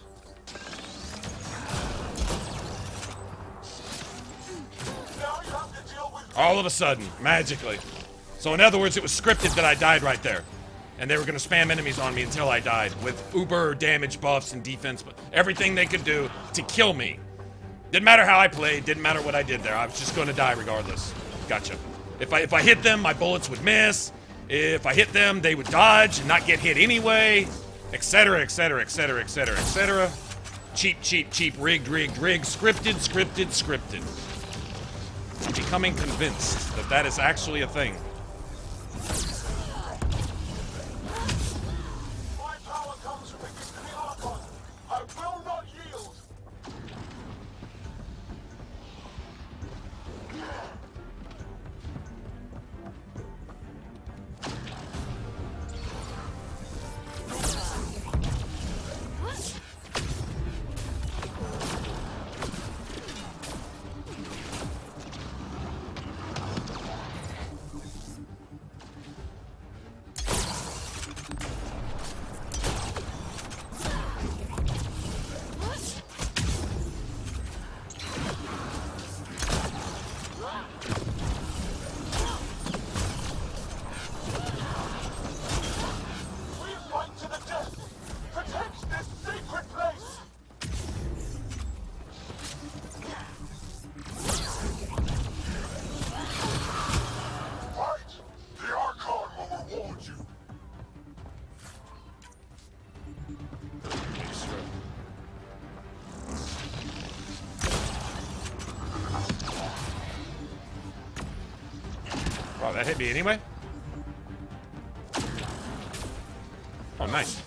Speaker 7: Now you have to deal with.
Speaker 1: All of a sudden, magically. So in other words, it was scripted that I died right there. And they were going to spam enemies on me until I died with uber damage buffs and defense, everything they could do to kill me. Didn't matter how I played, didn't matter what I did there. I was just going to die regardless. Gotcha. If I hit them, my bullets would miss. If I hit them, they would dodge and not get hit anyway, etc., etc., etc., etc., etc. Cheap, rigged, scripted. I'm becoming convinced that that is actually a thing.
Speaker 7: My power comes from the Archon. I will not yield.
Speaker 1: Wow, that hit me anyway? Oh, nice.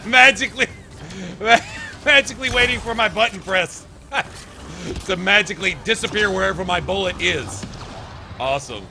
Speaker 1: magically waiting for my button press to magically disappear wherever my bullet is. Awesome.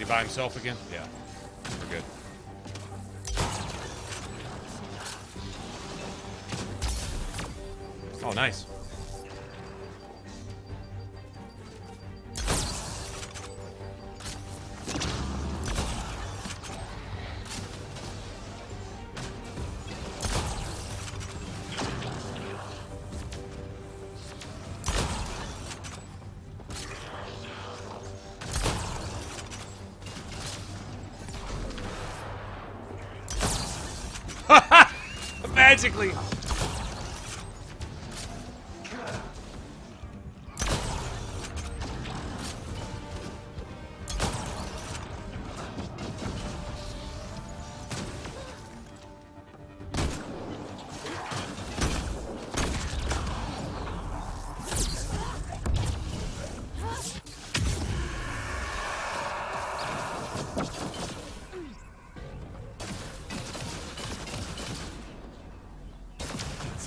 Speaker 1: By himself again? Yeah. We're good. Oh, nice. Magically.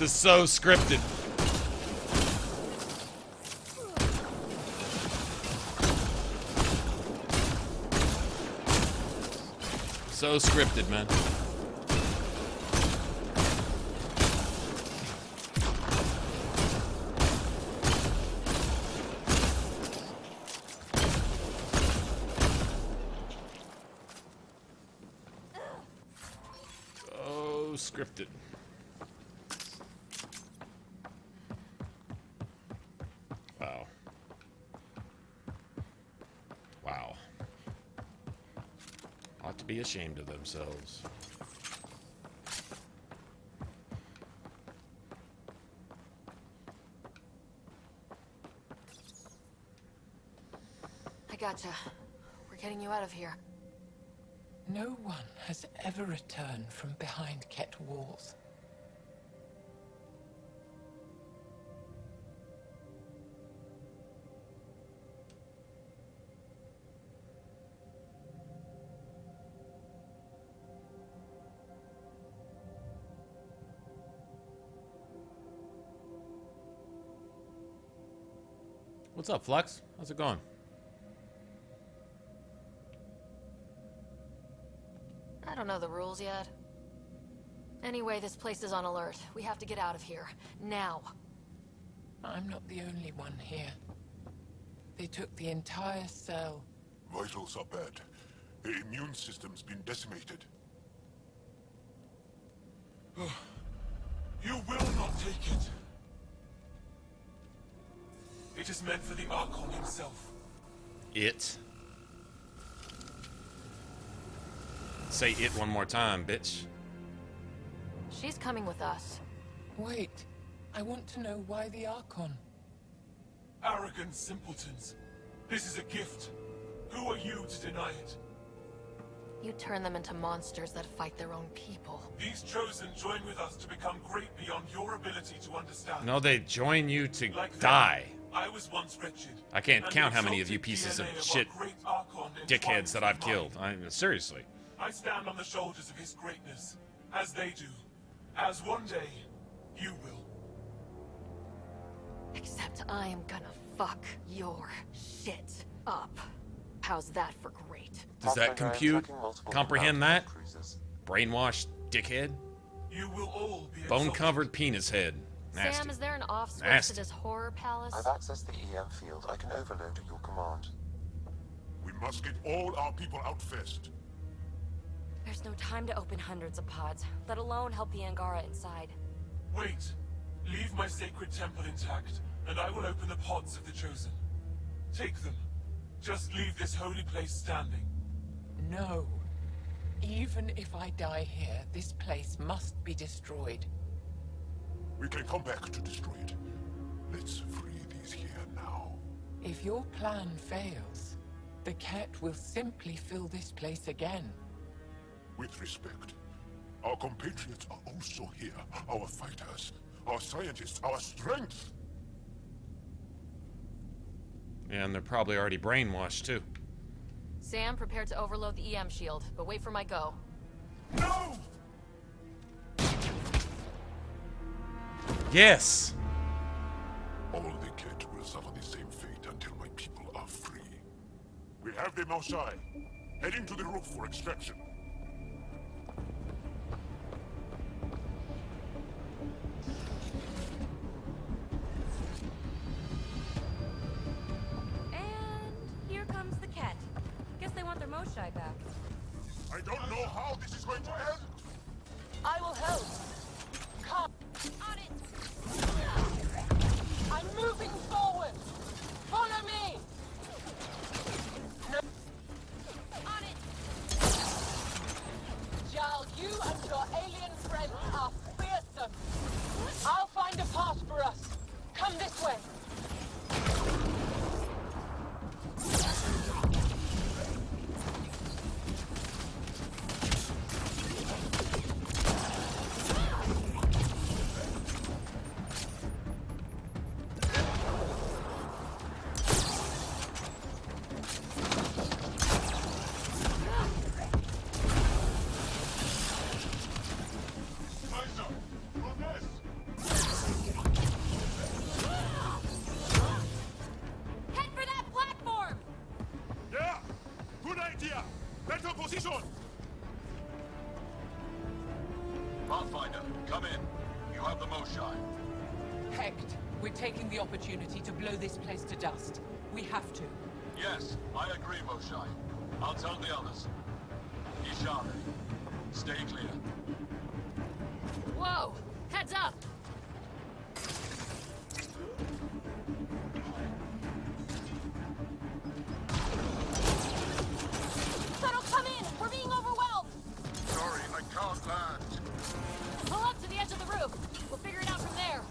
Speaker 1: This is so scripted. So scripted, man. So scripted. Wow. Wow. Ought to be ashamed of themselves.
Speaker 5: I gotcha. We're getting you out of here.
Speaker 13: No one has ever returned from behind Ket walls.
Speaker 1: What's up, Flux? How's it going?
Speaker 5: I don't know the rules yet. Anyway, this place is on alert. We have to get out of here. Now.
Speaker 13: I'm not the only one here. They took the entire cell.
Speaker 8: Vitals are bad. The immune system's been decimated.
Speaker 7: You will not take it. It is meant for the Archon himself.
Speaker 1: It. Say it one more time, bitch.
Speaker 5: She's coming with us.
Speaker 13: Wait. I want to know why the Archon.
Speaker 7: Arrogant simpletons. This is a gift. Who are you to deny it?
Speaker 5: You turn them into monsters that fight their own people.
Speaker 7: These chosen join with us to become great beyond your ability to understand.
Speaker 1: No, they join you to
Speaker 7: Like
Speaker 1: die.
Speaker 7: them, I was once wretched.
Speaker 1: I can't
Speaker 7: and
Speaker 1: count
Speaker 7: the
Speaker 1: how many of you
Speaker 7: exalted
Speaker 1: pieces of
Speaker 7: DNA our
Speaker 1: shit
Speaker 7: great Archon
Speaker 1: dickheads that
Speaker 7: entwines
Speaker 1: I've
Speaker 7: with mine.
Speaker 1: killed. Seriously.
Speaker 7: I stand on the shoulders of his greatness, as they do, as one day you will.
Speaker 5: Except I am gonna fuck your shit up. How's that for great?
Speaker 1: Does that compute? Comprehend that? Brainwashed dickhead?
Speaker 7: You will all be
Speaker 1: Bone-covered penis head. Nasty.
Speaker 5: Sam, is there an off-switch
Speaker 1: Nasty.
Speaker 5: to this horror palace?
Speaker 2: I've accessed the EM field. I can overload at your command.
Speaker 11: We must get all our people out first.
Speaker 6: There's no time to open hundreds of pods, let alone help the Angara inside.
Speaker 7: Wait. Leave my sacred temple intact, and I will open the pods of the Chosen. Take them. Just leave this holy place standing.
Speaker 13: No. Even if I die here, this place must be destroyed.
Speaker 11: We can come back to destroy it. Let's free these here now.
Speaker 13: If your plan fails, the Ket will simply fill this place again.
Speaker 11: With respect, our compatriots are also here. Our fighters, our scientists, our strength.
Speaker 1: Yeah, and they're probably already brainwashed, too.
Speaker 5: Sam, prepare to overload the EM shield, but wait for my go.
Speaker 7: No!
Speaker 1: Yes!
Speaker 11: All the Ket will suffer the same fate until my people are free. We have them outside, heading to the roof for extraction.
Speaker 6: Here comes the Ket. Guess they want their Moshai back.
Speaker 11: I don't know how this is going to end.
Speaker 6: I will help. Come. On it. I'm moving forward. Follow me. No. On it. Jarl, you and your alien friends are fearsome. I'll find a path for us. Come this way.
Speaker 10: Pathfinder, come in. You have the Moshai.
Speaker 13: Hecht, we're taking the opportunity to blow this place to dust. We have to.
Speaker 10: Yes, I agree, Moshai. I'll tell the others. Ashara, stay clear.
Speaker 5: Whoa! Heads up!
Speaker 6: Settle, come in! We're being overwhelmed!
Speaker 10: Sorry, I can't land.
Speaker 5: Pull up to the edge of the roof. We'll figure it out from there.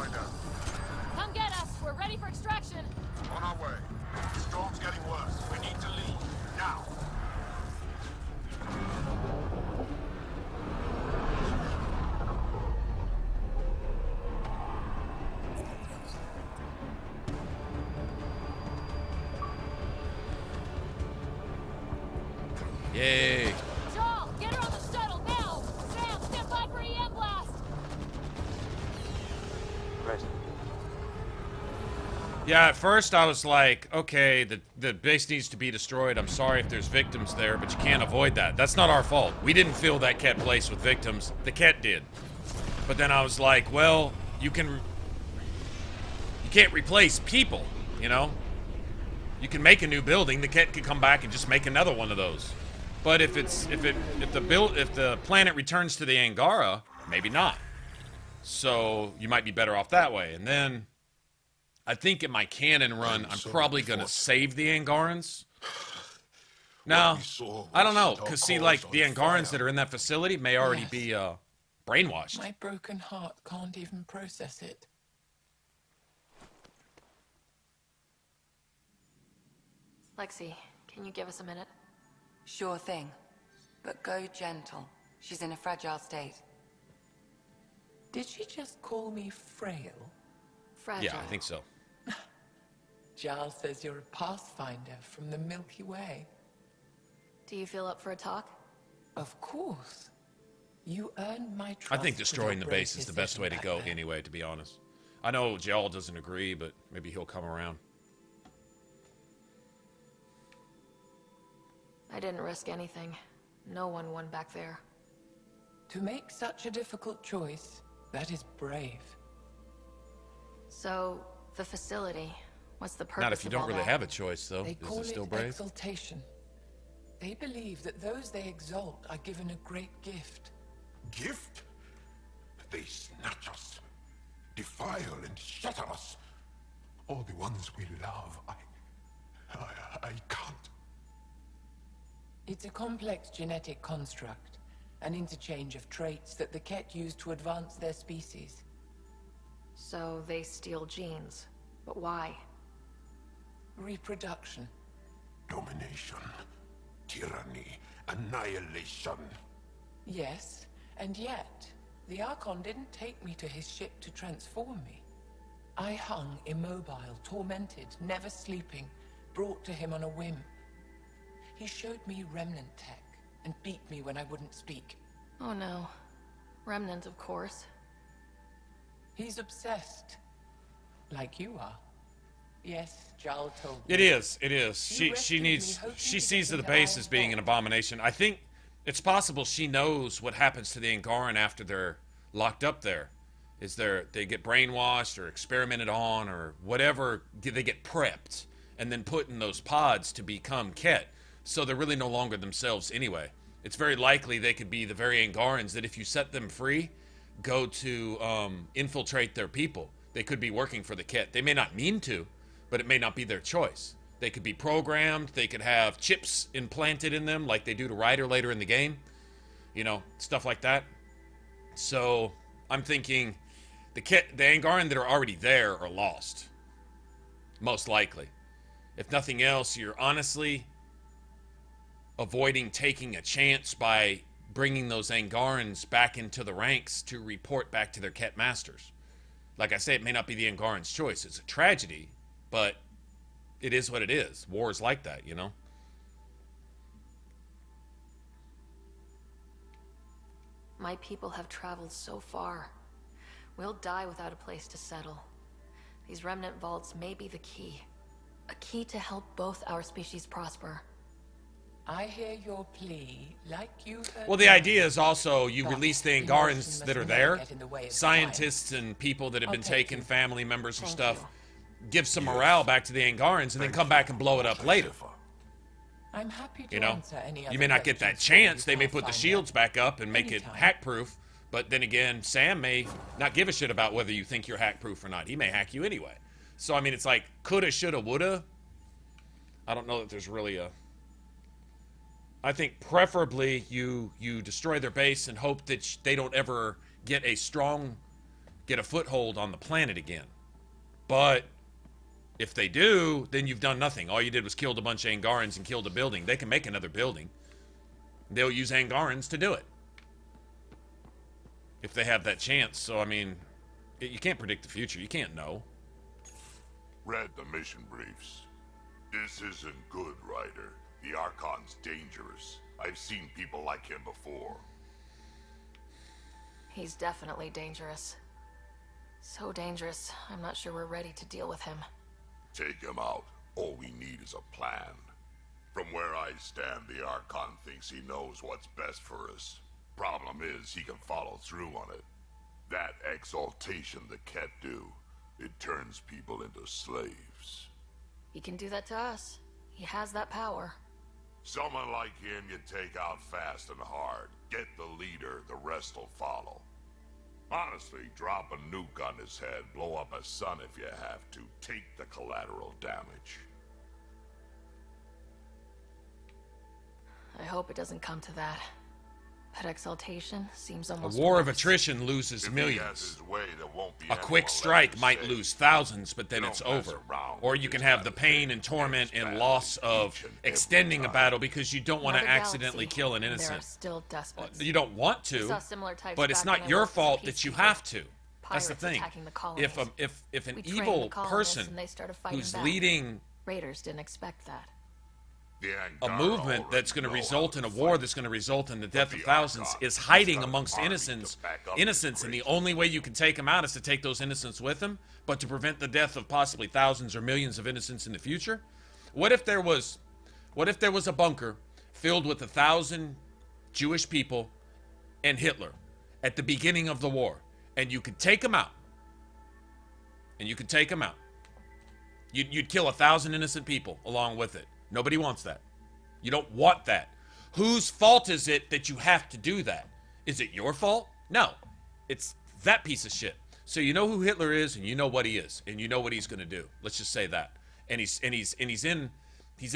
Speaker 11: Pathfinder.
Speaker 6: Come get us. We're ready for extraction.
Speaker 11: On our way. The storm's getting worse. We need to leave. Now.
Speaker 1: Yay.
Speaker 6: Joel, get her on the shuttle now. Sam, stand by for EM blast.
Speaker 2: Ready.
Speaker 1: Yeah, at first I was like, okay, the base needs to be destroyed. I'm sorry if there's victims there, but you can't avoid that. That's not our fault. We didn't fill that Ket place with victims. The Ket did. But then I was like, well, you can't replace people, you know? You can make a new building. The Ket could come back and just make another one of those. But if the planet returns to the Angara, maybe not. So you might be better off that way. And then I think in my canon run, I'm probably going to save the Angarans. No, I don't know. Because see, like, the Angarans that are in that facility may already be brainwashed.
Speaker 13: My broken heart can't even process it.
Speaker 5: Lexi, can you give us a minute?
Speaker 14: Sure thing. But go gentle. She's in a fragile state.
Speaker 13: Did she just call me frail?
Speaker 5: Fragile.
Speaker 1: Yeah, I think so.
Speaker 13: Giles says you're a pathfinder from the Milky Way.
Speaker 5: Do you feel up for a talk?
Speaker 13: Of course. You earned my trust.
Speaker 1: I think destroying the base is the best way to go anyway, to be honest. I know Jal doesn't agree, but maybe he'll come around.
Speaker 5: I didn't risk anything. No one won back there.
Speaker 13: To make such a difficult choice, that is brave.
Speaker 5: So, the facility, what's the purpose
Speaker 1: Not if you
Speaker 5: of
Speaker 1: don't
Speaker 5: all
Speaker 1: really
Speaker 5: that?
Speaker 1: have a choice, though.
Speaker 13: They
Speaker 1: Is
Speaker 13: call
Speaker 1: it still
Speaker 13: it
Speaker 1: brave?
Speaker 13: exaltation. They believe that those they exalt are given a great gift.
Speaker 11: Gift? They snatch us, defile and shatter us. All the ones we love. I can't.
Speaker 13: It's a complex genetic construct, an interchange of traits that the Ket use to advance their species.
Speaker 5: So they steal genes. But why?
Speaker 13: Reproduction.
Speaker 11: Domination, tyranny, annihilation.
Speaker 13: Yes, and yet, the Archon didn't take me to his ship to transform me. I hung immobile, tormented, never sleeping, brought to him on a whim. He showed me Remnant tech and beat me when I wouldn't speak.
Speaker 5: Oh no. Remnant, of course.
Speaker 13: He's obsessed. Like you are. Yes, Jal told me.
Speaker 1: It is. She sees the base as being an abomination. I think it's possible she knows what happens to the Angaran after they're locked up there. They get brainwashed or experimented on or whatever. They get prepped and then put in those pods to become Ket. So they're really no longer themselves anyway. It's very likely they could be the very Angarans that if you set them free, go to infiltrate their people. They could be working for the Ket. They may not mean to, but it may not be their choice. They could be programmed. They could have chips implanted in them like they do to Ryder later in the game. You know, stuff like that. So I'm thinking the Angaran that are already there are lost. Most likely. If nothing else, you're honestly avoiding taking a chance by bringing those Angarans back into the ranks to report back to their Ket masters. Like I say, it may not be the Angaran's choice. It's a tragedy, but it is what it is. War is like that, you know?
Speaker 5: My people have traveled so far. We'll die without a place to settle. These remnant vaults may be the key. A key to help both our species prosper.
Speaker 13: I hear your plea, like you heard.
Speaker 1: Well, the idea is also you release the Angarans that are there, scientists and people that have been taken, family members and stuff, give some morale back to the Angarans, and then come back and blow it up later.
Speaker 13: I'm happy to
Speaker 1: You know,
Speaker 13: answer any other
Speaker 1: you may not get that
Speaker 13: questions
Speaker 1: chance.
Speaker 13: for you,
Speaker 1: They may put the
Speaker 13: Pathfinder.
Speaker 1: shields back up and make it
Speaker 13: Anytime.
Speaker 1: hack-proof, but then again, Sam may not give a shit about whether you think you're hack-proof or not. He may hack you anyway. So, I mean, it's like coulda, shoulda, woulda. I don't know that there's really a... I think preferably you destroy their base and hope that they don't ever get a strong get a foothold on the planet again. But if they do, then you've done nothing. All you did was killed a bunch of Angarans and killed a building. They can make another building. They'll use Angarans to do it. If they have that chance. So, I mean, you can't predict the future. You can't know.
Speaker 15: Read the mission briefs. This isn't good, Ryder. The Archon's dangerous. I've seen people like him before.
Speaker 5: He's definitely dangerous. So dangerous, I'm not sure we're ready to deal with him.
Speaker 15: Take him out. All we need is a plan. From where I stand, the Archon thinks he knows what's best for us. Problem is, he can follow through on it. That exaltation the Ket do, it turns people into slaves.
Speaker 5: He can do that to us. He has that power.
Speaker 15: Someone like him you take out fast and hard. Get the leader, the rest will follow. Honestly, drop a nuke on his head, blow up a sun if you have to. Take the collateral damage.
Speaker 5: I hope it doesn't come to that. But exaltation seems almost
Speaker 1: A war of
Speaker 5: worse.
Speaker 1: attrition loses
Speaker 15: If
Speaker 1: millions.
Speaker 15: he has his way, there won't be
Speaker 1: A quick
Speaker 15: anyone
Speaker 1: strike
Speaker 15: left to
Speaker 1: might
Speaker 15: save.
Speaker 1: lose thousands, but then
Speaker 15: Don't
Speaker 1: it's
Speaker 15: mess
Speaker 1: over.
Speaker 15: around
Speaker 1: Or
Speaker 15: with
Speaker 1: you can
Speaker 15: this
Speaker 1: have
Speaker 15: kind
Speaker 1: the
Speaker 15: of
Speaker 1: pain
Speaker 15: thing.
Speaker 1: and torment
Speaker 15: It's
Speaker 1: and
Speaker 15: bad
Speaker 1: loss
Speaker 15: each
Speaker 1: of
Speaker 15: and every
Speaker 1: extending a
Speaker 15: time.
Speaker 1: battle because you don't want to
Speaker 5: Another
Speaker 1: accidentally
Speaker 5: galaxy,
Speaker 1: kill an
Speaker 5: and there
Speaker 1: innocent.
Speaker 5: are still despots.
Speaker 1: You don't want
Speaker 5: We
Speaker 1: to,
Speaker 5: saw similar types
Speaker 1: but it's
Speaker 5: back when
Speaker 1: not
Speaker 5: I
Speaker 1: your
Speaker 5: worked as a
Speaker 1: fault that you
Speaker 5: peacekeeper.
Speaker 1: have to. That's the
Speaker 5: Pirates
Speaker 1: thing.
Speaker 5: attacking the colonies.
Speaker 1: If an
Speaker 5: We trained
Speaker 1: evil
Speaker 5: the colonists
Speaker 1: person
Speaker 5: and they started fighting
Speaker 1: who's
Speaker 5: back.
Speaker 1: leading
Speaker 5: Raiders didn't expect that.
Speaker 1: a movement that's going to result in a war that's going to result in the death of thousands is hiding amongst innocents, and the only way you can take them out is to take those innocents with them. But to prevent the death of possibly thousands or millions of innocents in the future, what if there was a bunker filled with 1,000 Jewish people and Hitler at the beginning of the war, and you could take them out, You'd kill 1,000 innocent people along with it. Nobody wants that. You don't want that. Whose fault is it that you have to do that? Is it your fault? No. It's that piece of shit. So you know who Hitler is, and you know what he is, and you know what he's going to do. Let's just say that. And he's in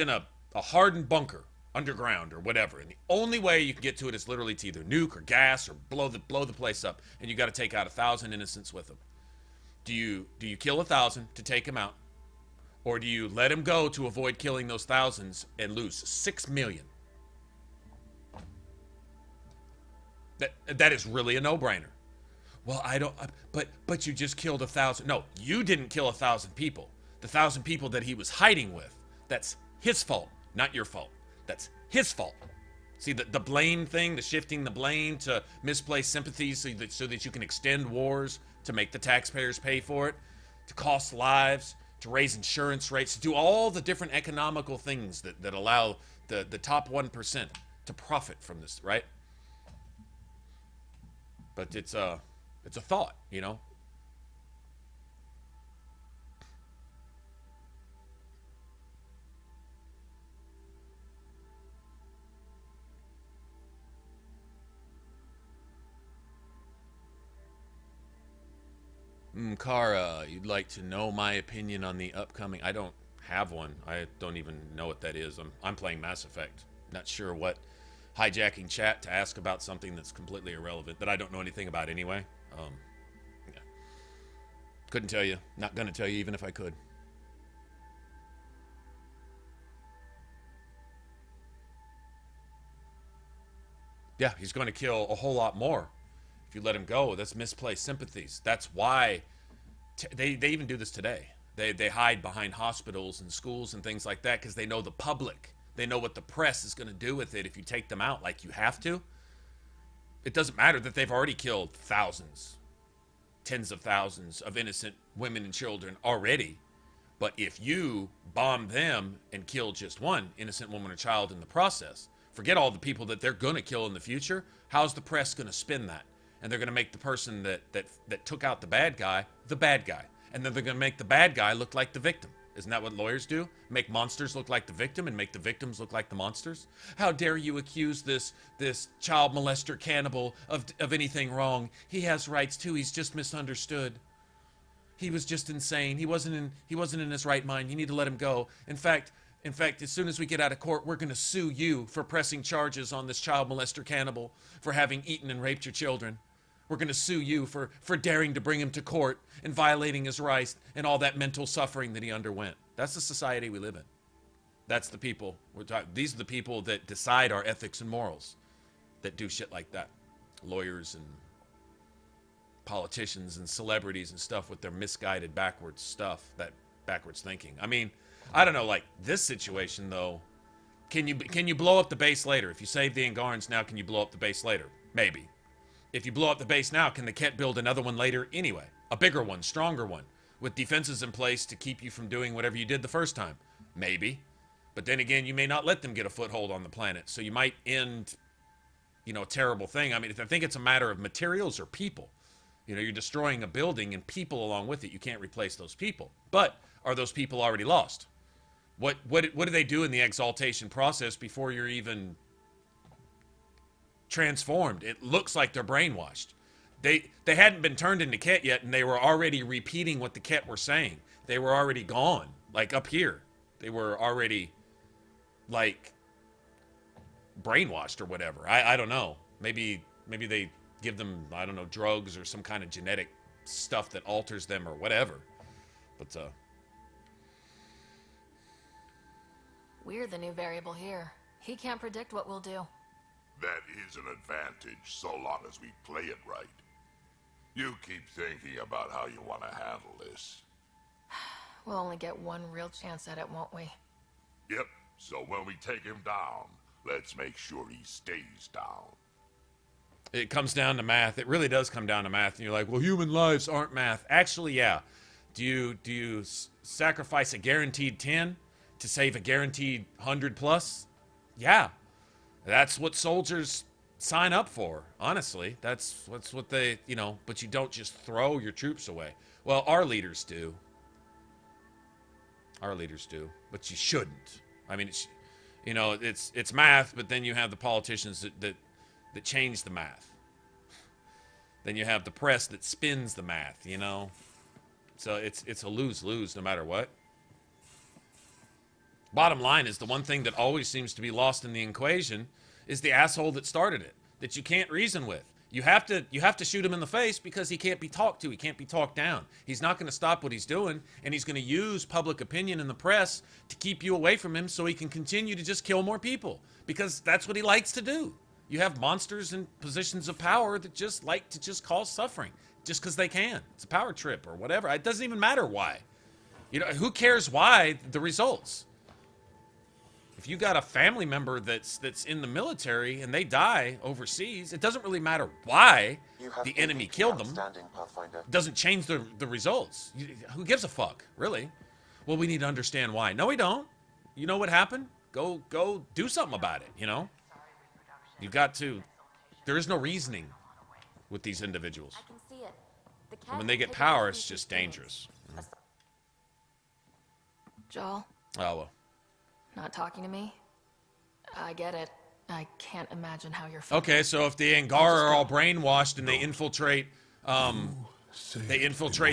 Speaker 1: a hardened bunker underground or whatever. And the only way you can get to it is literally to either nuke or gas or blow the place up. And you got to take out 1,000 innocents with him. Do you kill 1,000 to take him out? Or do you let him go to avoid killing those thousands and lose 6 million? That is really a no-brainer. Well, I don't. But you just killed 1,000. No, you didn't kill 1,000 people. The 1,000 people that he was hiding with. That's his fault, not your fault. That's his fault. See the blame thing, the shifting the blame to misplaced sympathies, so that you can extend wars to make the taxpayers pay for it, to cost lives, to raise insurance rates, to do all the different economical things that allow the top 1% to profit from this, right? But it's a thought, you know? Kara, you'd like to know my opinion on the upcoming... I don't have one. I don't even know what that is. I'm playing Mass Effect. Not sure what hijacking chat to ask about something that's completely irrelevant that I don't know anything about anyway. Yeah. Couldn't tell you. Not going to tell you even if I could. Yeah, he's going to kill a whole lot more if you let him go. That's misplaced sympathies. That's why they even do this today. They hide behind hospitals and schools and things like that because they know the public. They know what the press is going to do with it if you take them out like you have to. It doesn't matter that they've already killed thousands, tens of thousands of innocent women and children already. But if you bomb them and kill just one innocent woman or child in the process, forget all the people that they're going to kill in the future. How's the press going to spin that? And they're going to make the person that took out the bad guy. And then they're going to make the bad guy look like the victim. Isn't that what lawyers do? Make monsters look like the victim and make the victims look like the monsters? How dare you accuse this child molester cannibal of anything wrong? He has rights too. He's just misunderstood. He was just insane. He wasn't in his right mind. You need to let him go. In fact, as soon as we get out of court, we're going to sue you for pressing charges on this child molester cannibal for having eaten and raped your children. We're going to sue you for daring to bring him to court and violating his rights and all that mental suffering that he underwent. That's the society we live in. That's the people we're talking. These are the people that decide our ethics and morals, that do shit like that. Lawyers and politicians and celebrities and stuff with their misguided backwards stuff, that backwards thinking. I mean, I don't know, like this situation though, can you blow up the base later? If you save the Angarans now, can you blow up the base later? Maybe. If you blow up the base now, can the Ket build another one later anyway? A bigger one, stronger one, with defenses in place to keep you from doing whatever you did the first time? Maybe. But then again, you may not let them get a foothold on the planet, so you might end, you know, a terrible thing. I mean, I think it's a matter of materials or people. You know, you're destroying a building and people along with it. You can't replace those people. But are those people already lost? What do they do in the exaltation process before you're even transformed? It looks like they're brainwashed. They hadn't been turned into Ket yet, and they were already repeating what the Ket were saying. They were already gone, like up here. They were already, like, brainwashed or whatever. I don't know. Maybe they give them, I don't know, drugs or some kind of genetic stuff that alters them or whatever. But,
Speaker 5: We're the new variable here. He can't predict what we'll do.
Speaker 15: That is an advantage, so long as we play it right. You keep thinking about how you want to handle this.
Speaker 5: We'll only get one real chance at it, won't we?
Speaker 15: Yep, so when we take him down, let's make sure he stays down.
Speaker 1: it comes down to math. It really does come down to math. And you're like, well, human lives aren't math. Actually, yeah. Do you sacrifice a guaranteed 10 to save a guaranteed 100 plus? Yeah. That's what soldiers sign up for, honestly. That's what they, but you don't just throw your troops away. Well, our leaders do. Our leaders do, but you shouldn't. I mean, it's math, but then you have the politicians that change the math. Then you have the press that spins the math, So it's a lose-lose no matter what. Bottom line is the one thing that always seems to be lost in the equation is the asshole that started it, that you can't reason with. You have to shoot him in the face because he can't be talked to. He can't be talked down. He's not going to stop what he's doing, and he's going to use public opinion in the press to keep you away from him so he can continue to just kill more people, because that's what he likes to do. You have monsters in positions of power that just like to just cause suffering just because they can. It's a power trip or whatever. It doesn't even matter why. Who cares why? The results. If you got a family member that's in the military and they die overseas, it doesn't really matter why the enemy killed them. It doesn't change the results. Who gives a fuck, really? Well, we need to understand why. No, we don't. You know what happened? Go do something about it, You've got to. There is no reasoning with these individuals.
Speaker 5: I can see it.
Speaker 1: And when they get power, it's just dangerous.
Speaker 5: Joel?
Speaker 1: Oh, well.
Speaker 5: Not talking to me? I get it. I can't imagine how you're feeling.
Speaker 1: Okay, so if the Angara are all brainwashed and they infiltrate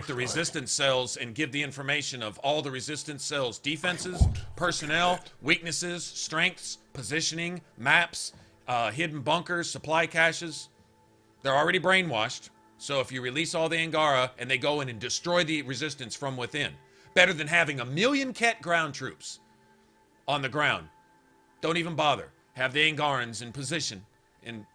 Speaker 1: the resistance cells and give the information of all the resistance cells' defenses, personnel, weaknesses, strengths, positioning, maps, hidden bunkers, supply caches, they're already brainwashed. So if you release all the Angara and they go in and destroy the resistance from within, better than having 1 million Ket ground troops on the ground. Don't even bother. Have the Angarans in position, in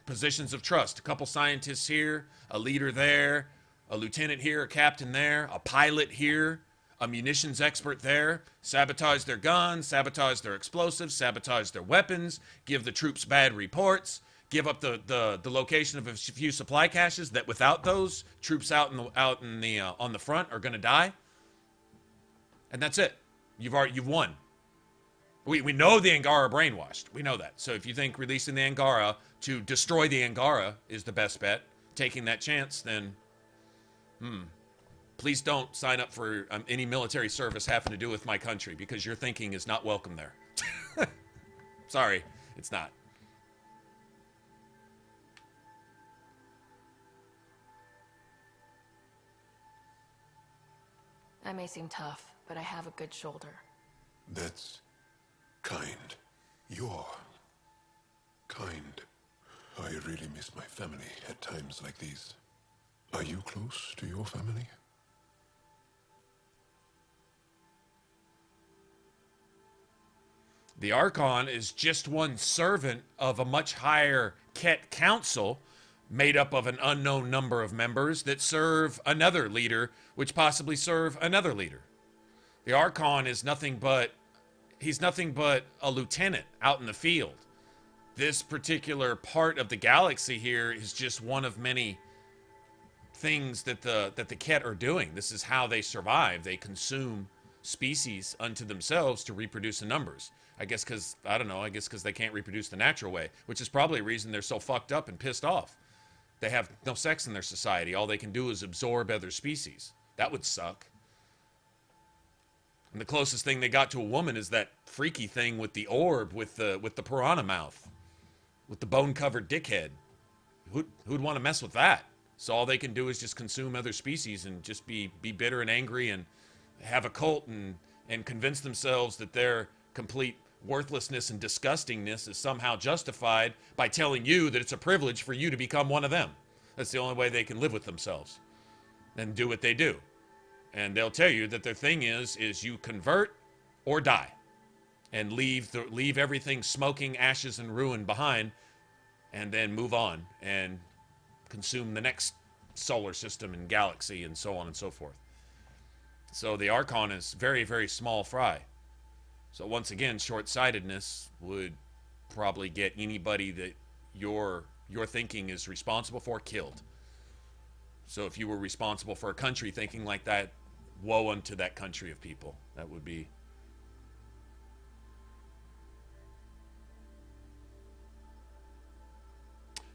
Speaker 1: positions of trust. A couple scientists here, a leader there, a lieutenant here, a captain there, a pilot here, a munitions expert there. Sabotage their guns, sabotage their explosives, sabotage their weapons, give the troops bad reports, give up the location of a few supply caches that without those, troops out on the front are going to die. And that's it. You've won. We know the Angara are brainwashed. We know that. So if you think releasing the Angara to destroy the Angara is the best bet, taking that chance, then please don't sign up for any military service having to do with my country, because your thinking is not welcome there. Sorry, it's not.
Speaker 5: I may seem tough, but I have a good shoulder.
Speaker 11: That's kind. You're kind. I really miss my family at times like these. Are you close to your family?
Speaker 1: The Archon is just one servant of a much higher Ket council made up of an unknown number of members that serve another leader, which possibly serve another leader. The Archon is nothing but, he's nothing but a lieutenant out in the field. This particular part of the galaxy here is just one of many things that the Ket are doing. This is how they survive. They consume species unto themselves to reproduce in numbers. I guess because, I don't know, I guess because they can't reproduce the natural way, which is probably a reason they're so fucked up and pissed off. They have no sex in their society. All they can do is absorb other species. That would suck. And the closest thing they got to a woman is that freaky thing with the orb, with the piranha mouth, with the bone-covered dickhead. Who'd want to mess with that? So all they can do is just consume other species and just be bitter and angry and have a cult and convince themselves that their complete worthlessness and disgustingness is somehow justified by telling you that it's a privilege for you to become one of them. That's the only way they can live with themselves and do what they do. And they'll tell you that their thing is you convert or die and leave everything smoking, ashes, and ruin behind, and then move on and consume the next solar system and galaxy and so on and so forth. So the Archon is very, very small fry. So once again, short-sightedness would probably get anybody that your thinking is responsible for killed. So if you were responsible for a country thinking like that, woe unto that country of people. That would be...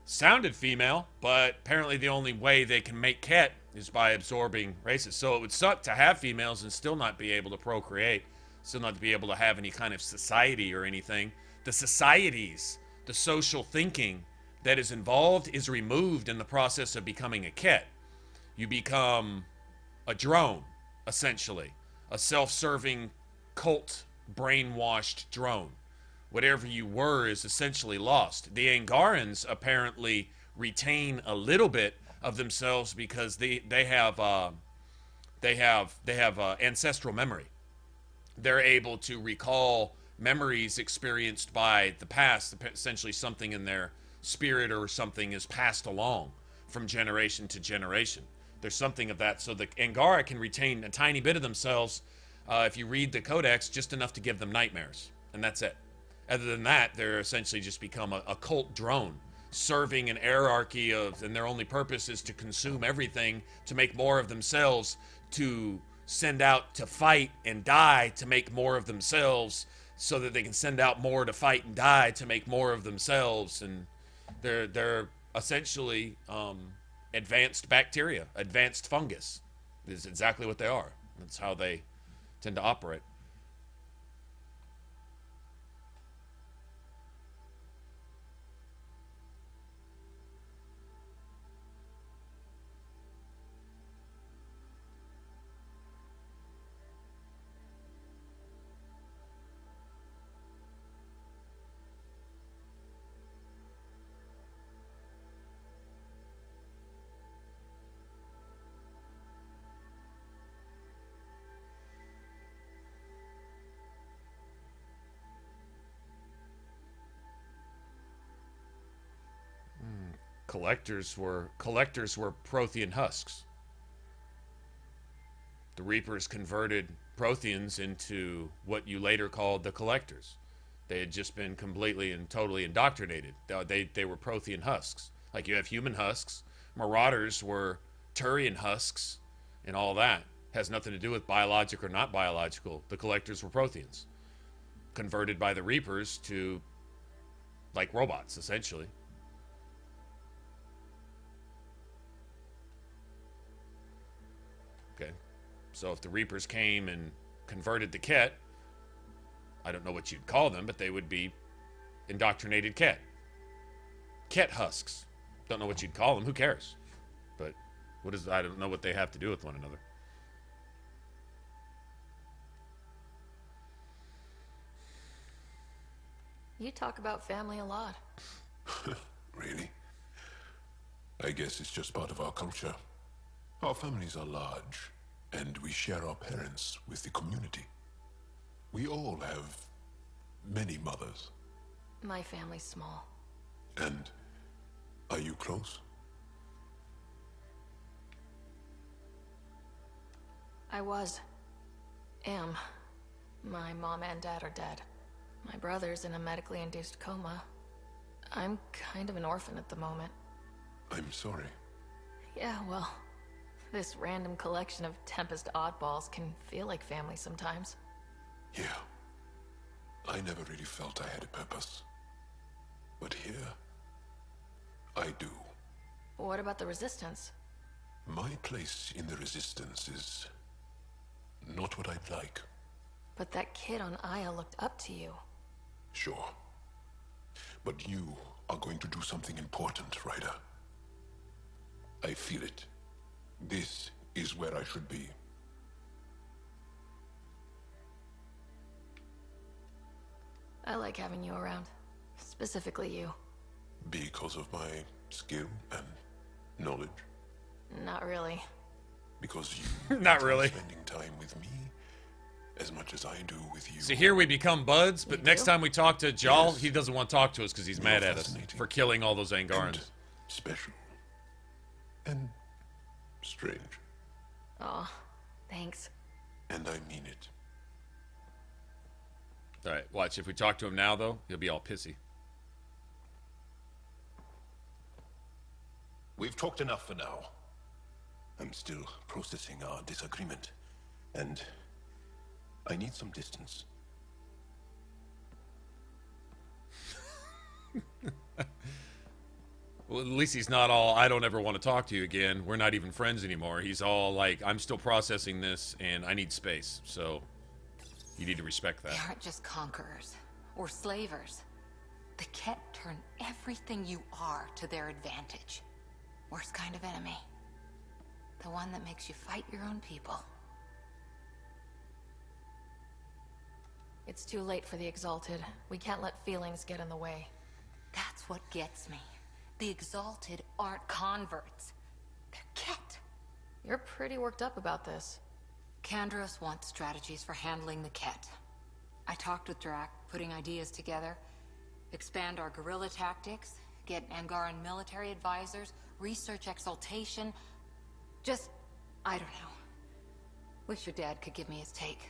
Speaker 1: Sounded female, but apparently the only way they can make Ket is by absorbing races. So it would suck to have females and still not be able to procreate, still not to be able to have any kind of society or anything. The societies, the social thinking that is involved is removed in the process of becoming a Ket. You become a drone, essentially. A self-serving, cult, brainwashed drone. Whatever you were is essentially lost. The Angarans apparently retain a little bit of themselves because they have ancestral memory. They're able to recall memories experienced by the past. Essentially, something in their spirit or something is passed along from generation to generation. There's something of that. So the Angara can retain a tiny bit of themselves. If you read the Codex, just enough to give them nightmares, and that's it. Other than that, they're essentially just become a cult drone, serving an hierarchy of, and their only purpose is to consume everything, to make more of themselves, to send out to fight and die to make more of themselves, so that they can send out more to fight and die to make more of themselves. And they're essentially advanced bacteria, advanced fungus is exactly what they are. That's how they tend to operate. Collectors were Prothean husks. The Reapers converted Protheans into what you later called the Collectors. They had just been completely and totally indoctrinated. They were Prothean husks. Like you have human husks. Marauders were Turian husks and all that. Has nothing to do with biologic or not biological. The Collectors were Protheans. Converted by the Reapers to like robots, essentially. Okay, so if the Reapers came and converted the Ket, I don't know what you'd call them, but they would be indoctrinated Ket. Ket husks. Don't know what you'd call them. Who cares? But I don't know what they have to do with one another.
Speaker 5: You talk about family a lot.
Speaker 11: Really? I guess it's just part of our culture. Our families are large, and we share our parents with the community. We all have many mothers.
Speaker 5: My family's small.
Speaker 11: And are you close?
Speaker 5: I am. My mom and dad are dead. My brother's in a medically induced coma. I'm kind of an orphan at the moment.
Speaker 11: I'm sorry.
Speaker 5: Yeah, well, this random collection of Tempest oddballs can feel like family sometimes.
Speaker 11: Yeah. I never really felt I had a purpose. But here, I do.
Speaker 5: What about the Resistance?
Speaker 11: My place in the Resistance is not what I'd like.
Speaker 5: But that kid on Aya looked up to you.
Speaker 11: Sure. But you are going to do something important, Ryder. I feel it. This is where I should be.
Speaker 5: I like having you around. Specifically you.
Speaker 11: Because of my skill and knowledge?
Speaker 5: Not really.
Speaker 11: Because you
Speaker 1: Not really.
Speaker 11: Spending time with me as much as I do with you.
Speaker 1: See, here we become buds, but next time we talk to Jal, he doesn't want to talk to us because he's mad at us for killing all those Angarans.
Speaker 11: And special. And strange.
Speaker 5: Aw, thanks.
Speaker 11: And I mean it.
Speaker 1: Alright, watch. If we talk to him now, though, he'll be all pissy.
Speaker 16: We've talked enough for now. I'm still processing our disagreement, and I need some distance.
Speaker 1: Well, at least he's not all, I don't ever want to talk to you again. We're not even friends anymore. He's all like, I'm still processing this, and I need space. So, you need to respect that.
Speaker 14: They aren't just conquerors or slavers. The Ket turn everything you are to their advantage. Worst kind of enemy. The one that makes you fight your own people.
Speaker 5: It's too late for the Exalted. We can't let feelings get in the way.
Speaker 14: That's what gets me. The Exalted aren't converts. They're Ket.
Speaker 5: You're pretty worked up about this.
Speaker 14: Kandros wants strategies for handling the Ket. I talked with Drac, putting ideas together. Expand our guerrilla tactics, get Angaran military advisors, research exaltation. Just, I don't know. Wish your dad could give me his take.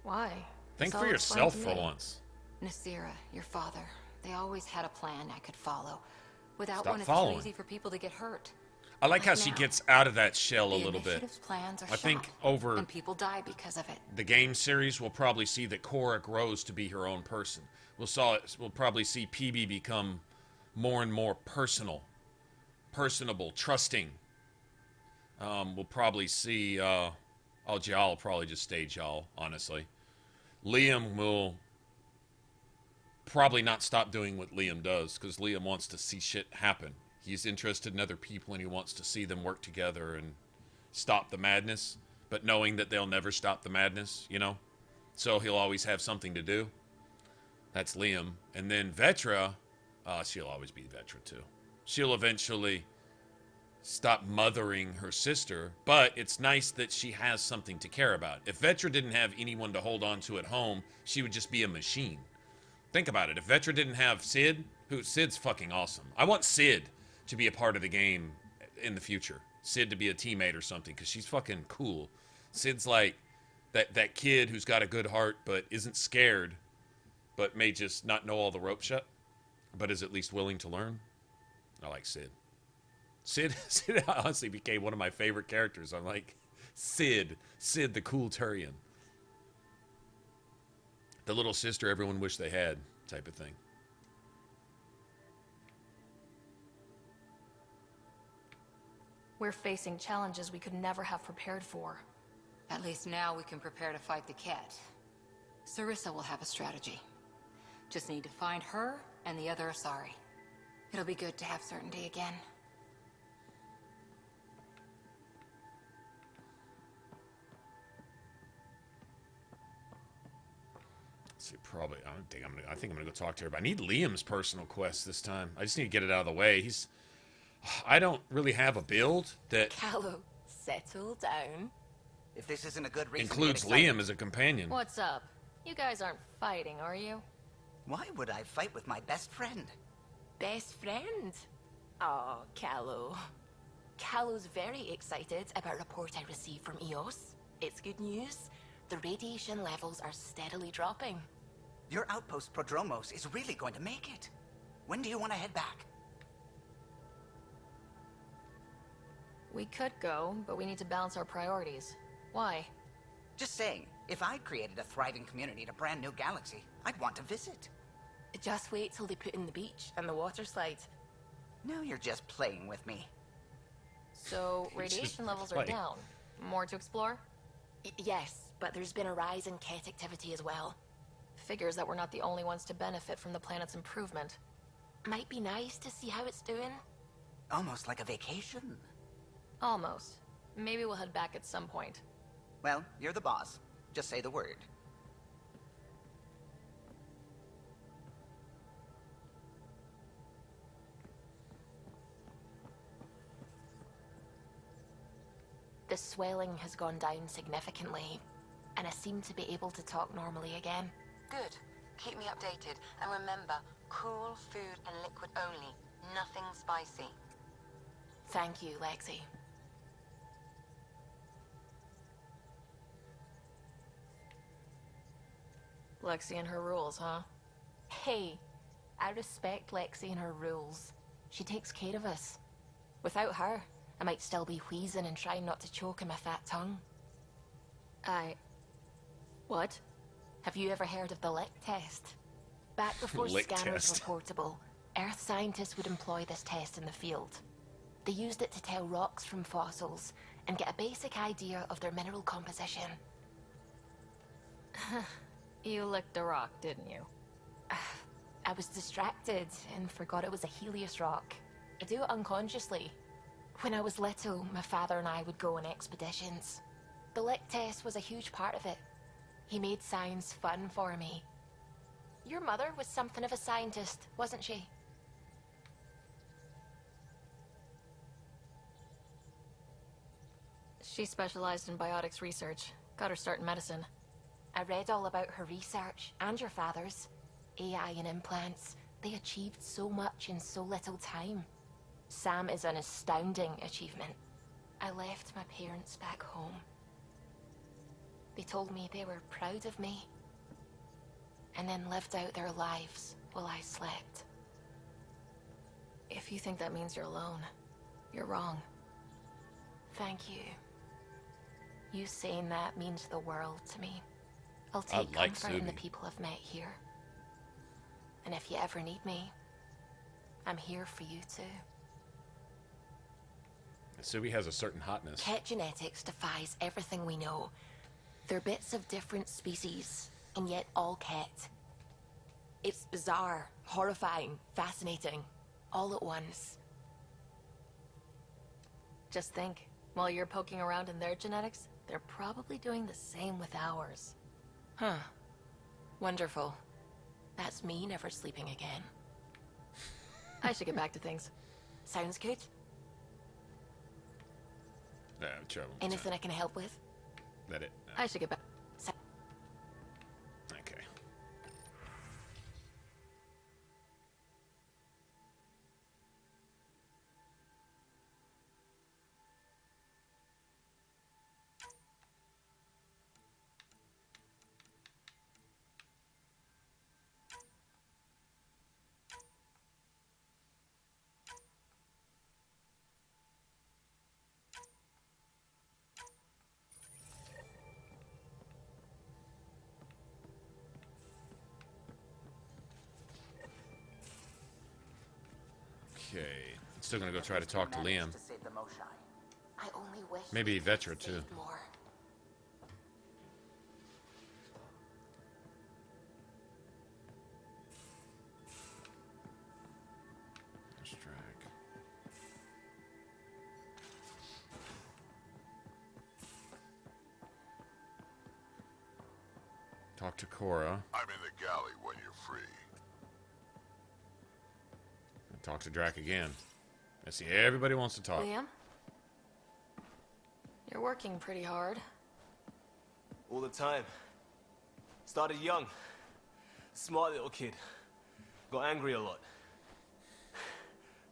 Speaker 5: Why?
Speaker 1: Think for yourself for once.
Speaker 14: Nasira, your father, they always had a plan I could follow. Without
Speaker 1: Stop
Speaker 14: one, it's
Speaker 1: following.
Speaker 14: too easy for people to get hurt.
Speaker 1: I like how she gets out of that shell a little bit.
Speaker 14: Plans are
Speaker 1: I think
Speaker 14: shot,
Speaker 1: over
Speaker 14: and people die because of it.
Speaker 1: the game series, we'll probably see that Korra grows to be her own person. We'll probably see PB become more and more personable, trusting. We'll probably see, Jal will probably just stay Jal, honestly. Liam will probably not stop doing what Liam does, because Liam wants to see shit happen. He's interested in other people, and he wants to see them work together and stop the madness, but knowing that they'll never stop the madness, you know? So he'll always have something to do. That's Liam. And then Vetra, she'll always be Vetra, too. She'll eventually stop mothering her sister, but it's nice that she has something to care about. If Vetra didn't have anyone to hold on to at home, she would just be a machine. Think about it. If Vetra didn't have Sid, Sid's fucking awesome. I want Sid to be a part of the game in the future. Sid to be a teammate or something, because she's fucking cool. Sid's like that kid who's got a good heart, but isn't scared, but may just not know all the ropes yet, but is at least willing to learn. I like Sid. Sid honestly became one of my favorite characters. I'm like, Sid the cool Turian. The little sister everyone wished they had type of thing.
Speaker 5: We're facing challenges we could never have prepared for.
Speaker 14: At least now we can prepare to fight the Ket. Sarissa will have a strategy. Just need to find her and the other Asari. It'll be good to have certainty again.
Speaker 1: see, probably. I think I'm gonna go talk to her. But I need Liam's personal quest this time. I just need to get it out of the way. I don't really have a build that
Speaker 17: Callow, settle down.
Speaker 18: If this isn't a good reason
Speaker 1: includes
Speaker 18: to get excited.
Speaker 1: Liam as a companion.
Speaker 5: What's up? You guys aren't fighting, are you?
Speaker 18: Why would I fight with my best friend?
Speaker 17: Best friend? Oh, Callow. Callow's very excited about a report I received from EOS. It's good news. The radiation levels are steadily dropping.
Speaker 18: Your outpost Prodromos is really going to make it. When do you want to head back?
Speaker 5: We could go, but we need to balance our priorities. Why?
Speaker 18: Just saying, if I'd created a thriving community in a brand new galaxy, I'd want to visit.
Speaker 17: Just wait till they put in the beach and the water slide.
Speaker 18: Now you're just playing with me.
Speaker 5: So, radiation levels are down. More to explore?
Speaker 17: Yes, but there's been a rise in Ket activity as well.
Speaker 5: Figures that we're not the only ones to benefit from the planet's improvement.
Speaker 17: Might be nice to see how it's doing.
Speaker 18: Almost like a vacation.
Speaker 5: Almost. Maybe we'll head back at some point.
Speaker 18: Well, you're the boss. Just say the word.
Speaker 17: The swelling has gone down significantly, and I seem to be able to talk normally again.
Speaker 14: Good. Keep me updated. And remember, cool food and liquid only. Nothing spicy.
Speaker 17: Thank you, Lexi.
Speaker 5: Lexi and her rules, huh?
Speaker 17: Hey, I respect Lexi and her rules. She takes care of us. Without her, I might still be wheezing and trying not to choke on my fat tongue.
Speaker 5: What?
Speaker 17: Have you ever heard of the Lick test? Back before scanners were portable, Earth scientists would employ this test in the field. They used it to tell rocks from fossils and get a basic idea of their mineral composition.
Speaker 5: You licked a rock, didn't you?
Speaker 17: I was distracted and forgot it was a Helios rock. I do it unconsciously. When I was little, my father and I would go on expeditions. The Lick test was a huge part of it. He made science fun for me. Your mother was something of a scientist, wasn't she?
Speaker 5: She specialized in biotics research. Got her start in medicine.
Speaker 17: I read all about her research, and your father's. AI and implants. They achieved so much in so little time. Sam is an astounding achievement. I left my parents back home. They told me they were proud of me, and then lived out their lives while I slept.
Speaker 5: If you think that means you're alone, you're wrong.
Speaker 17: Thank you. You saying that means the world to me. I'll take comfort in the people I've met here. And if you ever need me, I'm here for you too.
Speaker 1: Subi has a certain hotness.
Speaker 17: Ket genetics defies everything we know. They're bits of different species, and yet all Ket. It's bizarre, horrifying, fascinating, all at once.
Speaker 5: Just think, while you're poking around in their genetics, they're probably doing the same with ours.
Speaker 17: Huh. Wonderful. That's me never sleeping again.
Speaker 5: I should get back to things.
Speaker 17: Sounds good.
Speaker 1: Trouble.
Speaker 17: Anything I can help with?
Speaker 1: That it.
Speaker 5: I should get back.
Speaker 1: Okay. Okay. I'm still gonna go try to talk to Liam.
Speaker 17: I only wish
Speaker 1: Maybe Vetra too.
Speaker 17: more.
Speaker 1: Talk to Cora.
Speaker 15: I'm in the galley when you're free.
Speaker 1: Talk to Drac again. I see everybody wants to talk.
Speaker 5: Liam? You're working pretty hard.
Speaker 19: All the time. Started young. Smart little kid. Got angry a lot.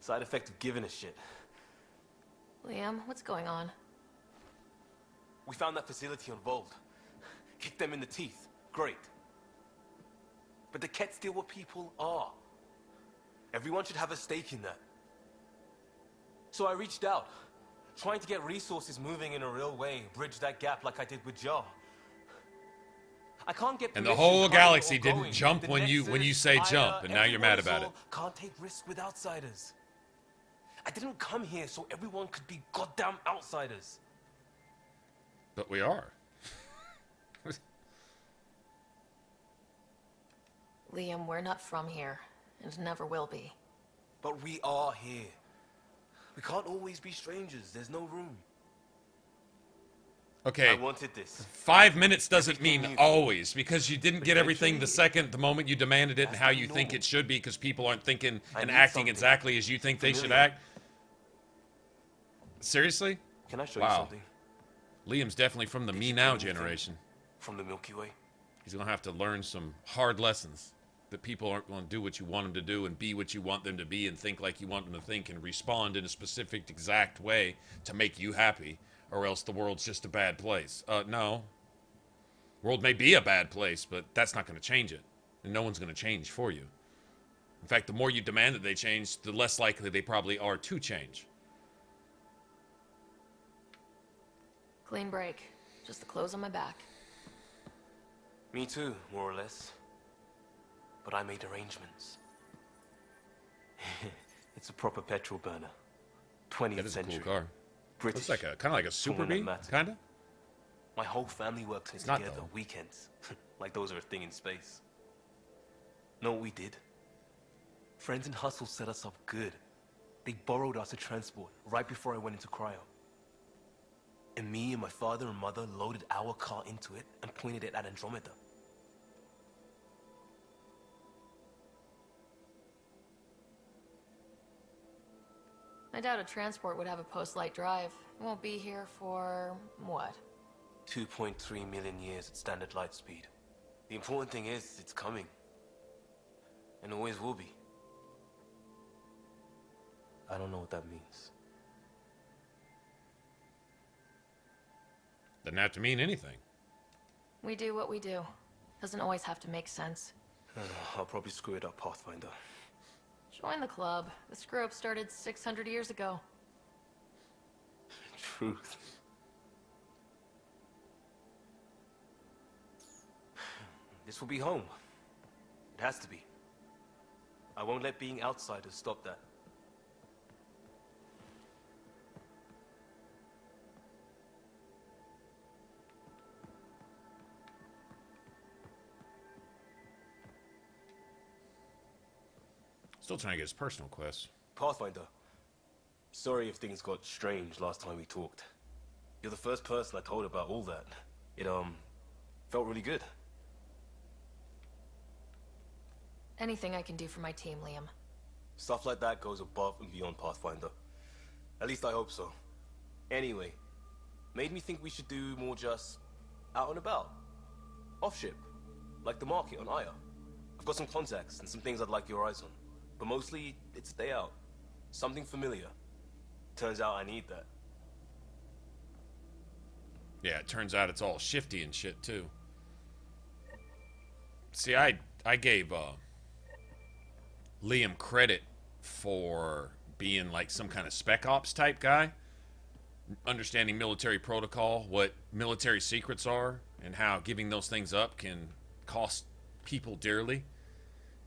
Speaker 19: Side effect of giving a shit.
Speaker 5: Liam, what's going on?
Speaker 19: We found that facility on Vold. Kicked them in the teeth. Great. But the Ket's still what people are. Everyone should have a stake in that. So I reached out, trying to get resources moving in a real way, bridge that gap like I did with Jar. I can't get.
Speaker 1: And the whole galaxy didn't jump when you say jump, and now you're mad about it.
Speaker 19: Can't take risks with outsiders. I didn't come here so everyone could be goddamn outsiders.
Speaker 1: But we are.
Speaker 5: Liam, we're not from here, and never will be.
Speaker 19: But we are here. We can't always be strangers. There's no room.
Speaker 1: Okay.
Speaker 19: I wanted this.
Speaker 1: 5 minutes doesn't mean always, because you didn't get everything the moment you demanded it and how you think it should be, because people aren't thinking and acting exactly as you think they should act. Seriously?
Speaker 19: Can I show you something?
Speaker 1: Liam's definitely from the me now generation.
Speaker 19: From the Milky Way.
Speaker 1: He's gonna have to learn some hard lessons. That people aren't going to do what you want them to do and be what you want them to be and think like you want them to think and respond in a specific, exact way to make you happy, or else the world's just a bad place. No. World may be a bad place, but that's not going to change it. And no one's going to change for you. In fact, the more you demand that they change, the less likely they probably are to change.
Speaker 5: Clean break. Just the clothes on my back.
Speaker 19: Me too, more or less. But I made arrangements. It's a proper petrol burner. 20th century.
Speaker 1: A cool car.
Speaker 19: British.
Speaker 1: It's like a kind of like a Super Bee, kind of.
Speaker 19: My whole family works together weekends, like those are a thing in space. Know what we did? Friends in Hustle set us up good. They borrowed us a transport right before I went into cryo. And me and my father and mother loaded our car into it and pointed it at Andromeda.
Speaker 5: I doubt a transport would have a post-light drive. It won't be here for, what?
Speaker 19: 2.3 million years at standard light speed. The important thing is, it's coming. And always will be. I don't know what that means.
Speaker 1: Doesn't have to mean anything.
Speaker 5: We do what we do. Doesn't always have to make sense.
Speaker 19: I'll probably screw it up, Pathfinder.
Speaker 5: Join the club. The screw-up started 600 years ago.
Speaker 19: Truth. This will be home. It has to be. I won't let being outsiders stop that.
Speaker 1: Still trying to get his personal quest.
Speaker 19: Pathfinder. Sorry if things got strange last time we talked. You're the first person I told about all that. It, felt really good.
Speaker 5: Anything I can do for my team, Liam.
Speaker 19: Stuff like that goes above and beyond Pathfinder. At least I hope so. Anyway, made me think we should do more just out and about. Off-ship. Like the market on Aya. I've got some contacts and some things I'd like your eyes on. But mostly, it's stay out. Something familiar. Turns out I need that.
Speaker 1: Yeah, it turns out it's all shifty and shit, too. See, I gave Liam credit for being like some kind of spec ops type guy. Understanding military protocol, what military secrets are, and how giving those things up can cost people dearly.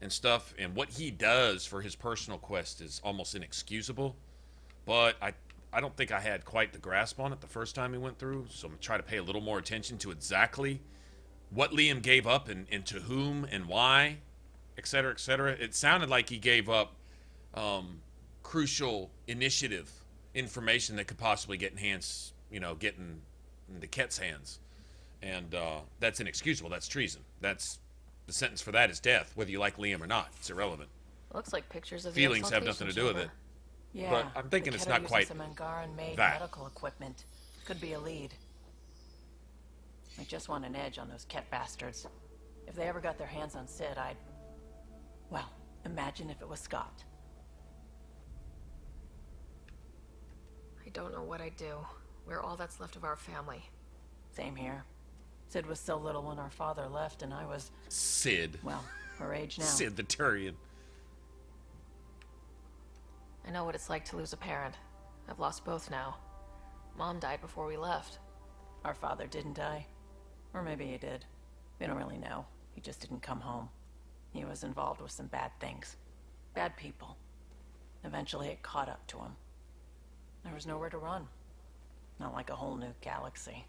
Speaker 1: And stuff, and what he does for his personal quest is almost inexcusable. But I don't think I had quite the grasp on it the first time he went through, so I'm going to try to pay a little more attention to exactly what Liam gave up and to whom and why, etc., etc. It sounded like he gave up crucial initiative information that could possibly get in hands, get in the Ket's hands. And that's inexcusable. That's treason. That's the sentence for that is death, whether you like Liam or not. It's irrelevant.
Speaker 5: Looks like pictures of
Speaker 1: Feelings
Speaker 5: the
Speaker 1: have nothing to do with it.
Speaker 9: Yeah,
Speaker 1: But I'm thinking
Speaker 9: the
Speaker 1: it's
Speaker 9: kiddo
Speaker 1: not quite
Speaker 9: uses some Angaran-made
Speaker 1: that.
Speaker 9: medical equipment. Could be a lead. I just want an edge on those Ket bastards. If they ever got their hands on Sid, I'd... Well, imagine if it was Scott.
Speaker 5: I don't know what I'd do. We're all that's left of our family.
Speaker 9: Same here. Sid was so little when our father left, and I was...
Speaker 1: Sid.
Speaker 9: Well, her age now.
Speaker 1: Sid the Turian.
Speaker 5: I know what it's like to lose a parent. I've lost both now. Mom died before we left.
Speaker 9: Our father didn't die. Or maybe he did. We don't really know. He just didn't come home. He was involved with some bad things. Bad people. Eventually it caught up to him. There was nowhere to run. Not like a whole new galaxy.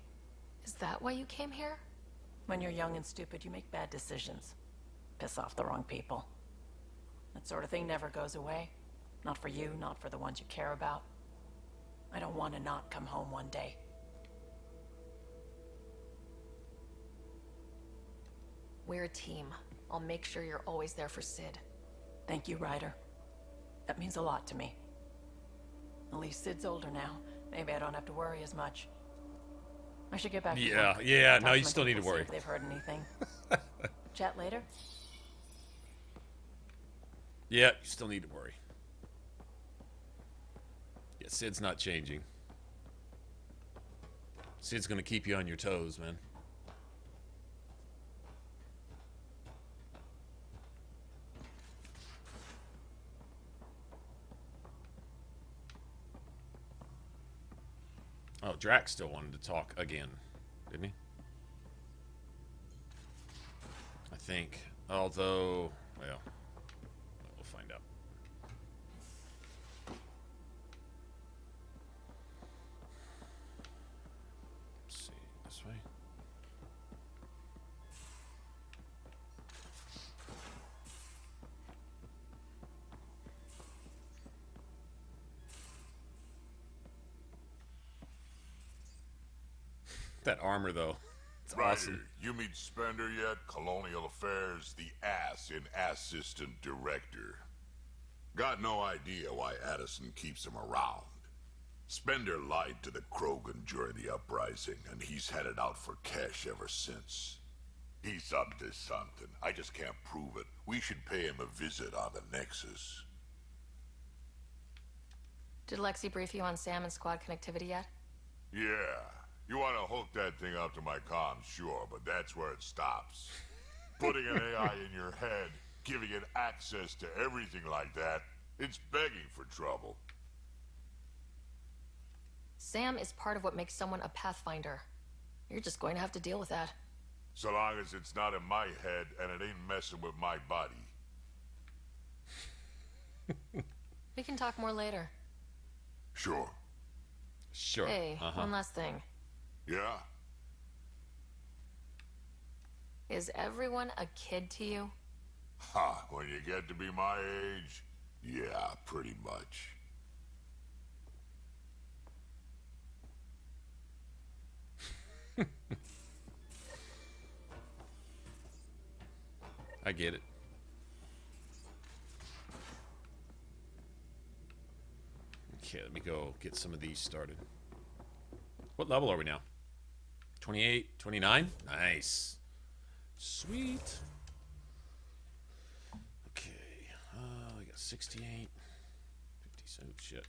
Speaker 5: Is that why you came here?
Speaker 9: When you're young and stupid, you make bad decisions. Piss off the wrong people. That sort of thing never goes away. Not for you, not for the ones you care about. I don't want to not come home one day.
Speaker 5: We're a team. I'll make sure you're always there for Sid.
Speaker 9: Thank you, Ryder. That means a lot to me. At least Sid's older now. Maybe I don't have to worry as much. I should get back to work.
Speaker 1: Yeah,
Speaker 9: Talk
Speaker 1: no,
Speaker 9: to
Speaker 1: you
Speaker 9: my
Speaker 1: still need to
Speaker 9: people, see
Speaker 1: worry.
Speaker 9: if they've heard anything. Chat later?
Speaker 1: Yeah, you still need to worry. Yeah, Sid's not changing. Sid's gonna keep you on your toes, man. Oh, Drax still wanted to talk again, didn't he? I think. Although, well, we'll find out. Let's see, this way. That armor, though. It's awesome.
Speaker 15: You meet Spender yet? Colonial Affairs, the ass in Assistant Director. Got no idea why Addison keeps him around. Spender lied to the Krogan during the uprising, and he's headed out for cash ever since. He's up to something. I just can't prove it. We should pay him a visit on the Nexus.
Speaker 5: Did Lexi brief you on Sam and squad connectivity yet?
Speaker 15: Yeah. You want to hook that thing up to my comms, sure, but that's where it stops. Putting an AI in your head, giving it access to everything like that, it's begging for trouble.
Speaker 5: Sam is part of what makes someone a Pathfinder. You're just going to have to deal with that.
Speaker 15: So long as it's not in my head and it ain't messing with my body.
Speaker 5: We can talk more later.
Speaker 15: Sure.
Speaker 1: Sure.
Speaker 5: Hey, one last thing.
Speaker 15: Yeah?
Speaker 5: Is everyone a kid to you?
Speaker 15: Ha, when you get to be my age, yeah, pretty much.
Speaker 1: I get it. Okay, let me go get some of these started. What level are we now? 28, 29? Nice. Sweet. Okay. We got 68. 50, so shit.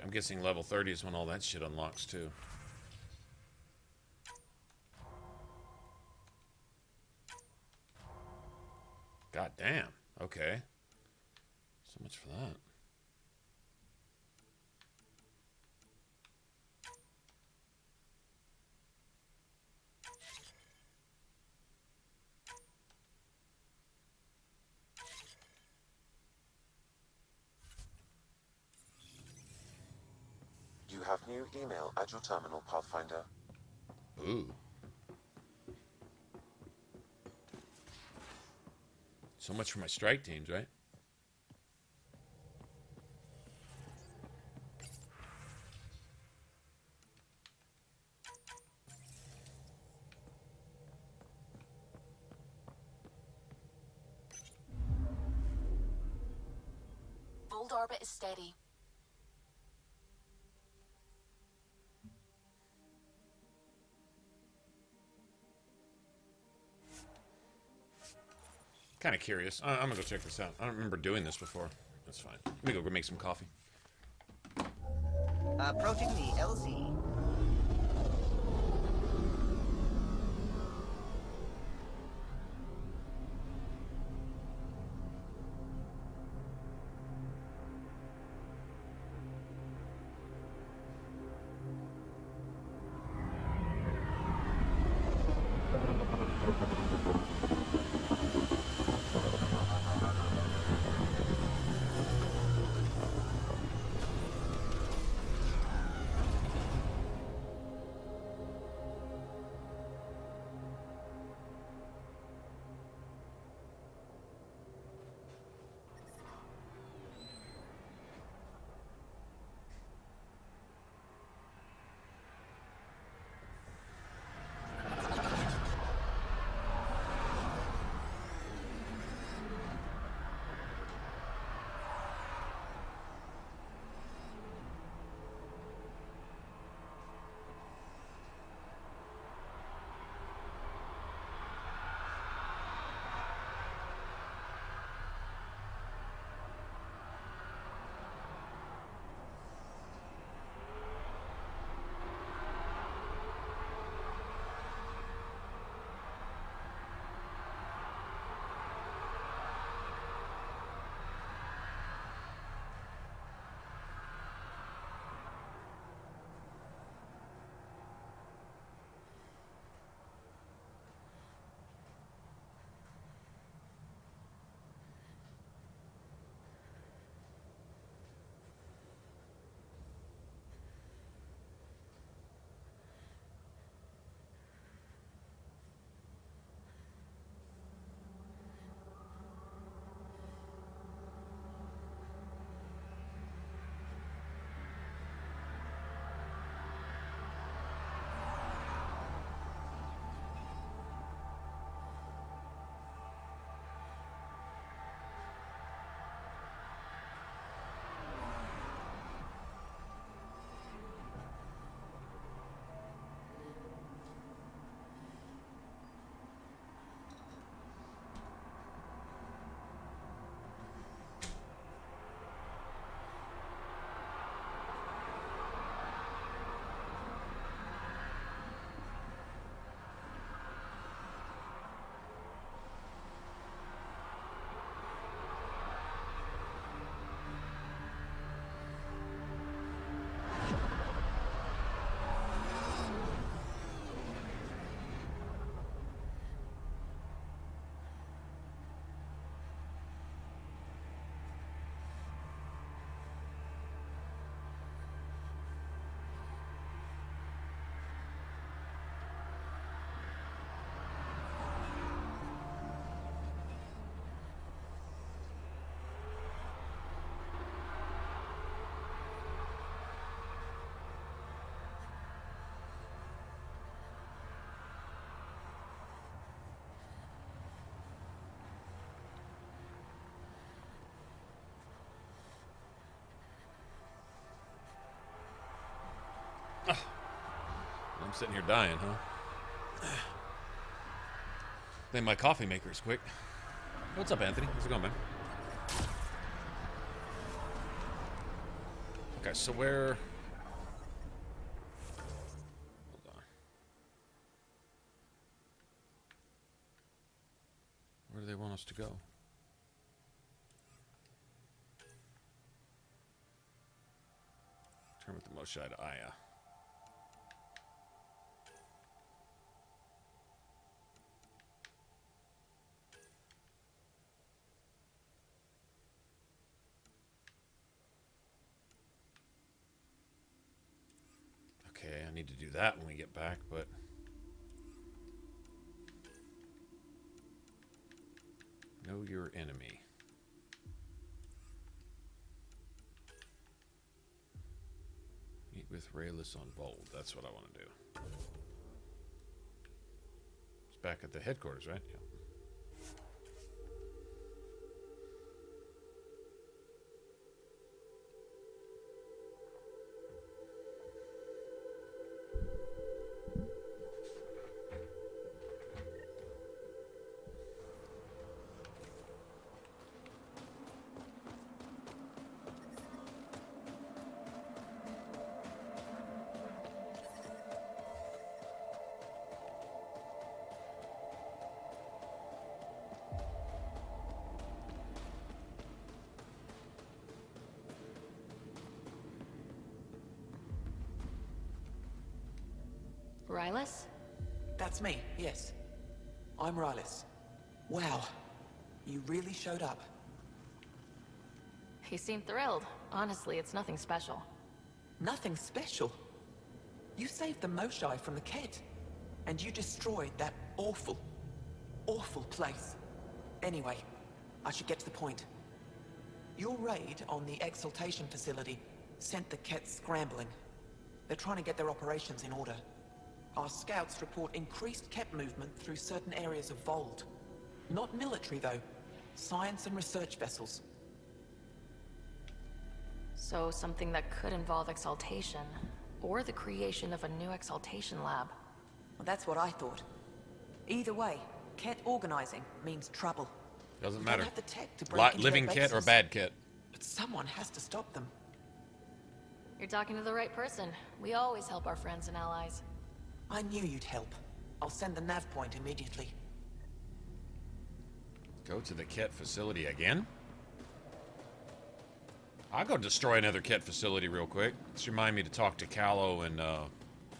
Speaker 1: I'm guessing level 30 is when all that shit unlocks too. God damn. Okay. So much for that.
Speaker 2: You have new email at your terminal, Pathfinder.
Speaker 1: Ooh. So much for my strike teams, right?
Speaker 17: Bold orbit is steady.
Speaker 1: Kind of curious. I'm gonna go check this out. I don't remember doing this before. That's fine. Let me go make some coffee.
Speaker 18: Approaching the LZ.
Speaker 1: I'm sitting here dying, huh? Think my coffee maker is quick. What's up, Anthony? How's it going, man? Okay, so where... Hold on. Where do they want us to go? Turn with the Moshai to Aya. Okay, I need to do that when we get back, but... Know your enemy. Meet with Rayless on Bold. That's what I want to do. It's back at the headquarters, right? Yeah.
Speaker 5: Rylus?
Speaker 13: That's me, yes. I'm Rylus. Wow. You really showed up.
Speaker 5: He seemed thrilled. Honestly, it's nothing special.
Speaker 13: Nothing special? You saved the Moshai from the Ket. And you destroyed that awful, awful place. Anyway, I should get to the point. Your raid on the Exaltation facility sent the Ket scrambling. They're trying to get their operations in order. Our scouts report increased Ket movement through certain areas of Vold. Not military, though. Science and research vessels.
Speaker 5: So something that could involve Exaltation, or the creation of a new Exaltation lab.
Speaker 13: Well, that's what I thought. Either way, Ket organizing means trouble.
Speaker 1: Doesn't
Speaker 13: We
Speaker 1: matter.
Speaker 13: don't have the tech to break into
Speaker 1: Living
Speaker 13: their
Speaker 1: Ket or
Speaker 13: bases.
Speaker 1: bad Ket.
Speaker 13: But someone has to stop them.
Speaker 5: You're talking to the right person. We always help our friends and allies.
Speaker 13: I knew you'd help. I'll send the nav point immediately.
Speaker 1: Go to the Ket facility again? I'll go destroy another Ket facility real quick. Just remind me to talk to Callow and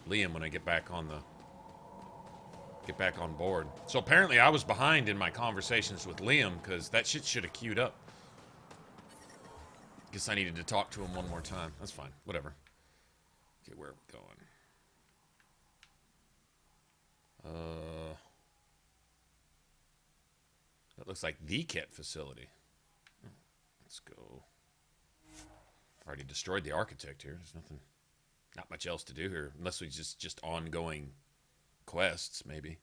Speaker 1: Liam when I get back on board. So apparently I was behind in my conversations with Liam because that shit should have queued up. Guess I needed to talk to him one more time. That's fine. Whatever. Okay, where are we going? That looks like the Ket facility. Let's go. Already destroyed the architect here. There's not much else to do here, unless we just ongoing quests, maybe.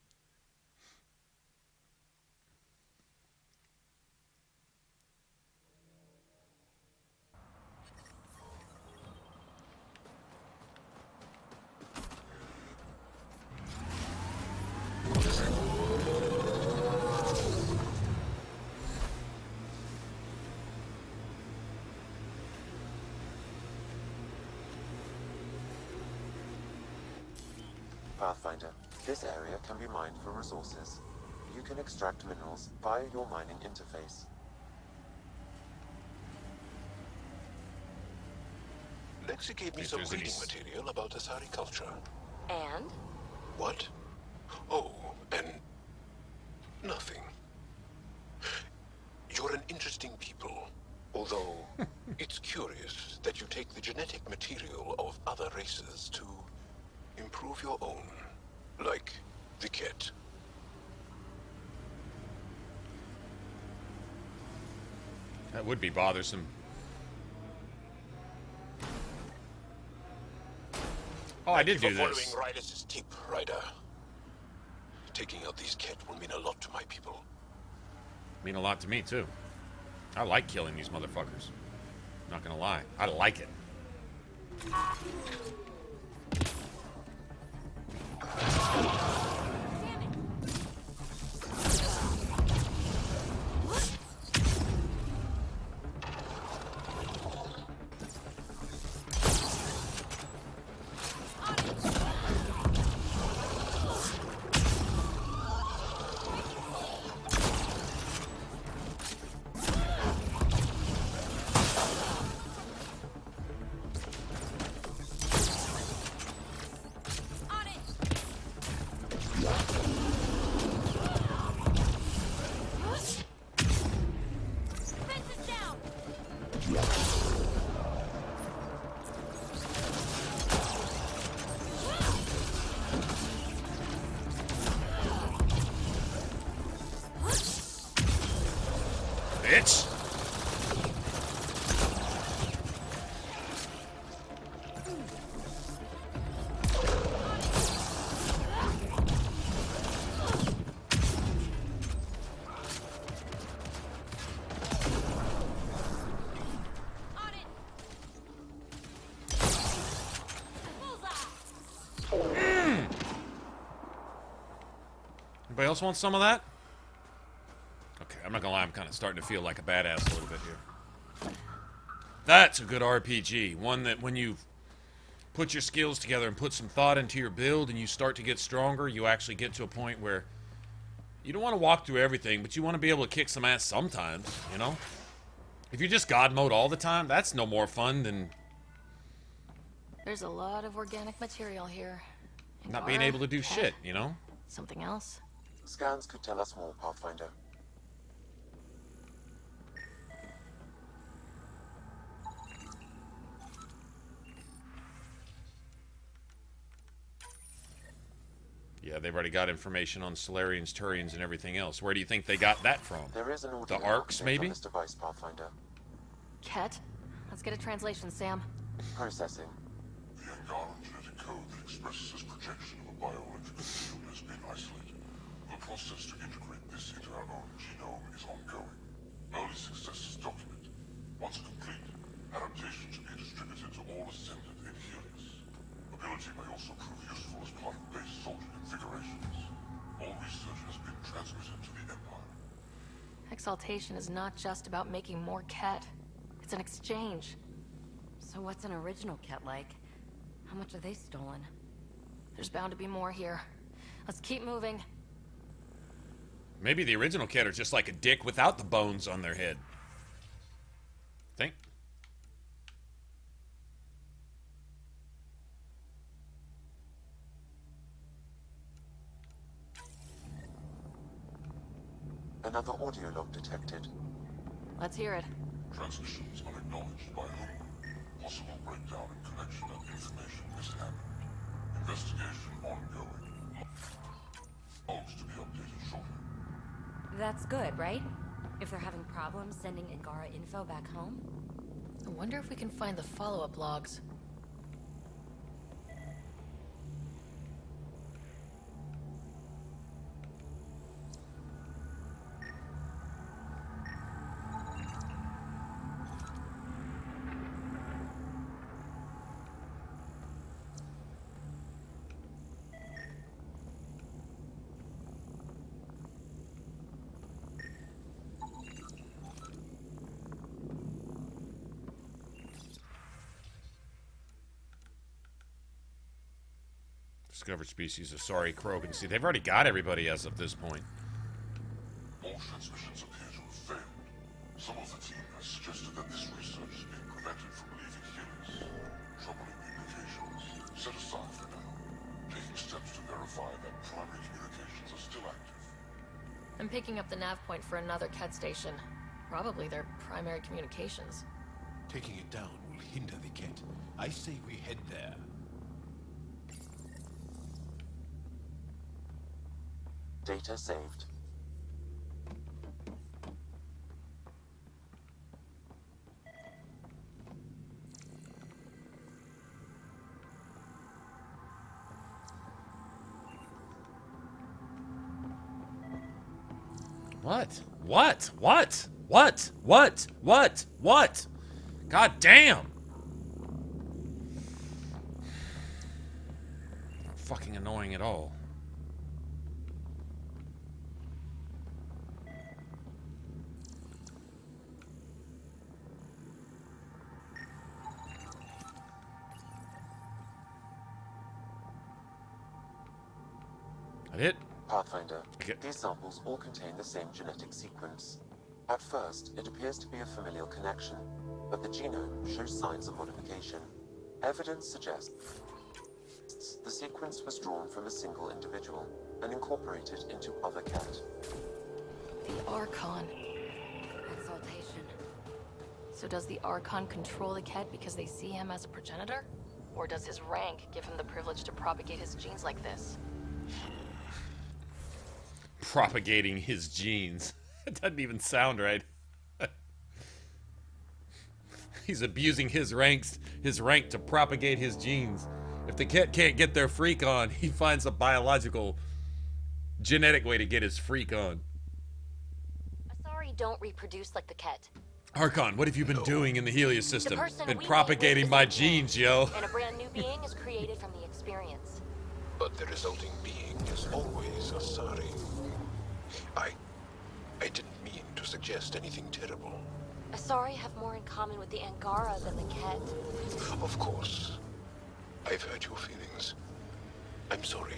Speaker 2: Pathfinder, this area can be mined for resources. You can extract minerals via your mining interface.
Speaker 11: Lexi gave me
Speaker 1: If
Speaker 11: some
Speaker 1: there's
Speaker 11: reading
Speaker 1: any
Speaker 11: material about Asari culture.
Speaker 17: And?
Speaker 11: What? Oh, and nothing. You're an interesting people. Although, it's curious that you take the genetic material of other races to improve your own. Like the Ket.
Speaker 1: That would be bothersome. Oh, I did do
Speaker 11: Thank you
Speaker 1: this.
Speaker 11: for following Rylus' tip, Ryder. Taking out these Ket will mean a lot to my people.
Speaker 1: Mean a lot to me too. I like killing these motherfuckers. Not gonna lie, I like it. bitch! Anybody else want some of that? Okay, I'm not gonna lie, I'm kind of starting to feel like a badass a little bit here. That's a good RPG. One that when you put your skills together and put some thought into your build and you start to get stronger, you actually get to a point where you don't want to walk through everything, but you want to be able to kick some ass sometimes, you know? If you're just God mode all the time, that's no more fun than...
Speaker 5: There's a lot of organic material here.
Speaker 1: not being able to do shit, you know?
Speaker 5: Something else?
Speaker 2: Scans could tell us more, Pathfinder.
Speaker 1: Yeah, they've already got information on Solarians, Turians, and everything else. Where do you think they got that from?
Speaker 2: There is an audio
Speaker 1: the Arcs,
Speaker 2: update
Speaker 1: maybe?
Speaker 2: on this device, Pathfinder.
Speaker 5: Ket? Let's get a translation, Sam.
Speaker 2: Processing.
Speaker 8: The Angaran genetic code that expresses this projection of a bioelectrical field has been isolated. The process to integrate this into our own genome is ongoing. Early successes documented. Once complete, adaptation should be distributed to all ascendant adherents. Ability may also prove useful as part of base soldier configurations. All research has been transmitted to the Empire.
Speaker 5: Exaltation is not just about making more Ket. It's an exchange.
Speaker 17: So what's an original Ket like? How much are they stolen?
Speaker 5: There's bound to be more here. Let's keep moving.
Speaker 1: Maybe the original Ket are just like a dick without the bones on their head. Think?
Speaker 2: Another audio log detected.
Speaker 5: Let's hear it.
Speaker 8: Transmissions unacknowledged by whom? Possible breakdown in connection and information mishandled. Investigation ongoing. Logs to be updated shortly.
Speaker 17: That's good, right? If they're having problems sending Angara info back home?
Speaker 5: I wonder if we can find the follow-up logs.
Speaker 1: Discovered species of sorry Krogan. See, they've already got everybody as of this point.
Speaker 8: All transmissions appear to have failed. Some of the team has suggested that this research is being prevented from leaving Helios. Troubling implications. Set aside for now. Taking steps to verify that primary communications are still active.
Speaker 5: I'm picking up the nav point for another Ket station. Probably their primary communications.
Speaker 16: Taking it down will hinder the Ket. I say we head there.
Speaker 2: Data saved.
Speaker 1: What? What? God damn! Not fucking annoying at all. That it?
Speaker 2: Pathfinder, these samples all contain the same genetic sequence. At first, it appears to be a familial connection, but the genome shows signs of modification. Evidence suggests the sequence was drawn from a single individual and incorporated into other Ket.
Speaker 5: The Archon.
Speaker 17: Exaltation.
Speaker 5: So does the Archon control the Ket because they see him as a progenitor? Or does his rank give him the privilege to propagate his genes like this?
Speaker 1: Propagating his genes. It doesn't even sound right. He's abusing his rank to propagate his genes. If the cat can't get their freak on, he finds a biological, genetic way to get his freak on.
Speaker 17: Asari don't reproduce like the Ket.
Speaker 1: Archon, what have you been doing in the Helios system? Been
Speaker 17: we
Speaker 1: propagating my genes, yo.
Speaker 17: And a brand new being is created from the experience.
Speaker 16: But the resulting being is always Asari. I didn't mean to suggest anything terrible.
Speaker 17: Asari have more in common with the Angara than the Ket.
Speaker 16: Of course. I've hurt your feelings. I'm sorry.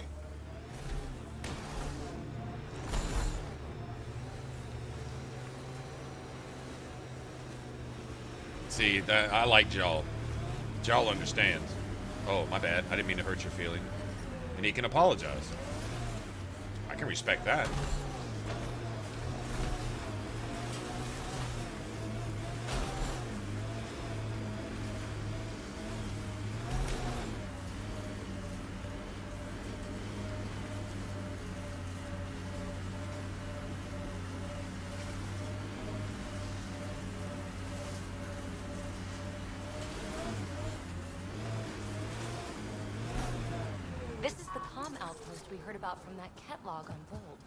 Speaker 1: See, I like Jaal. Jaal understands. Oh, my bad. I didn't mean to hurt your feeling. And he can apologize. I can respect that.
Speaker 17: This is the comm outpost we heard about from that Ket log on Vold.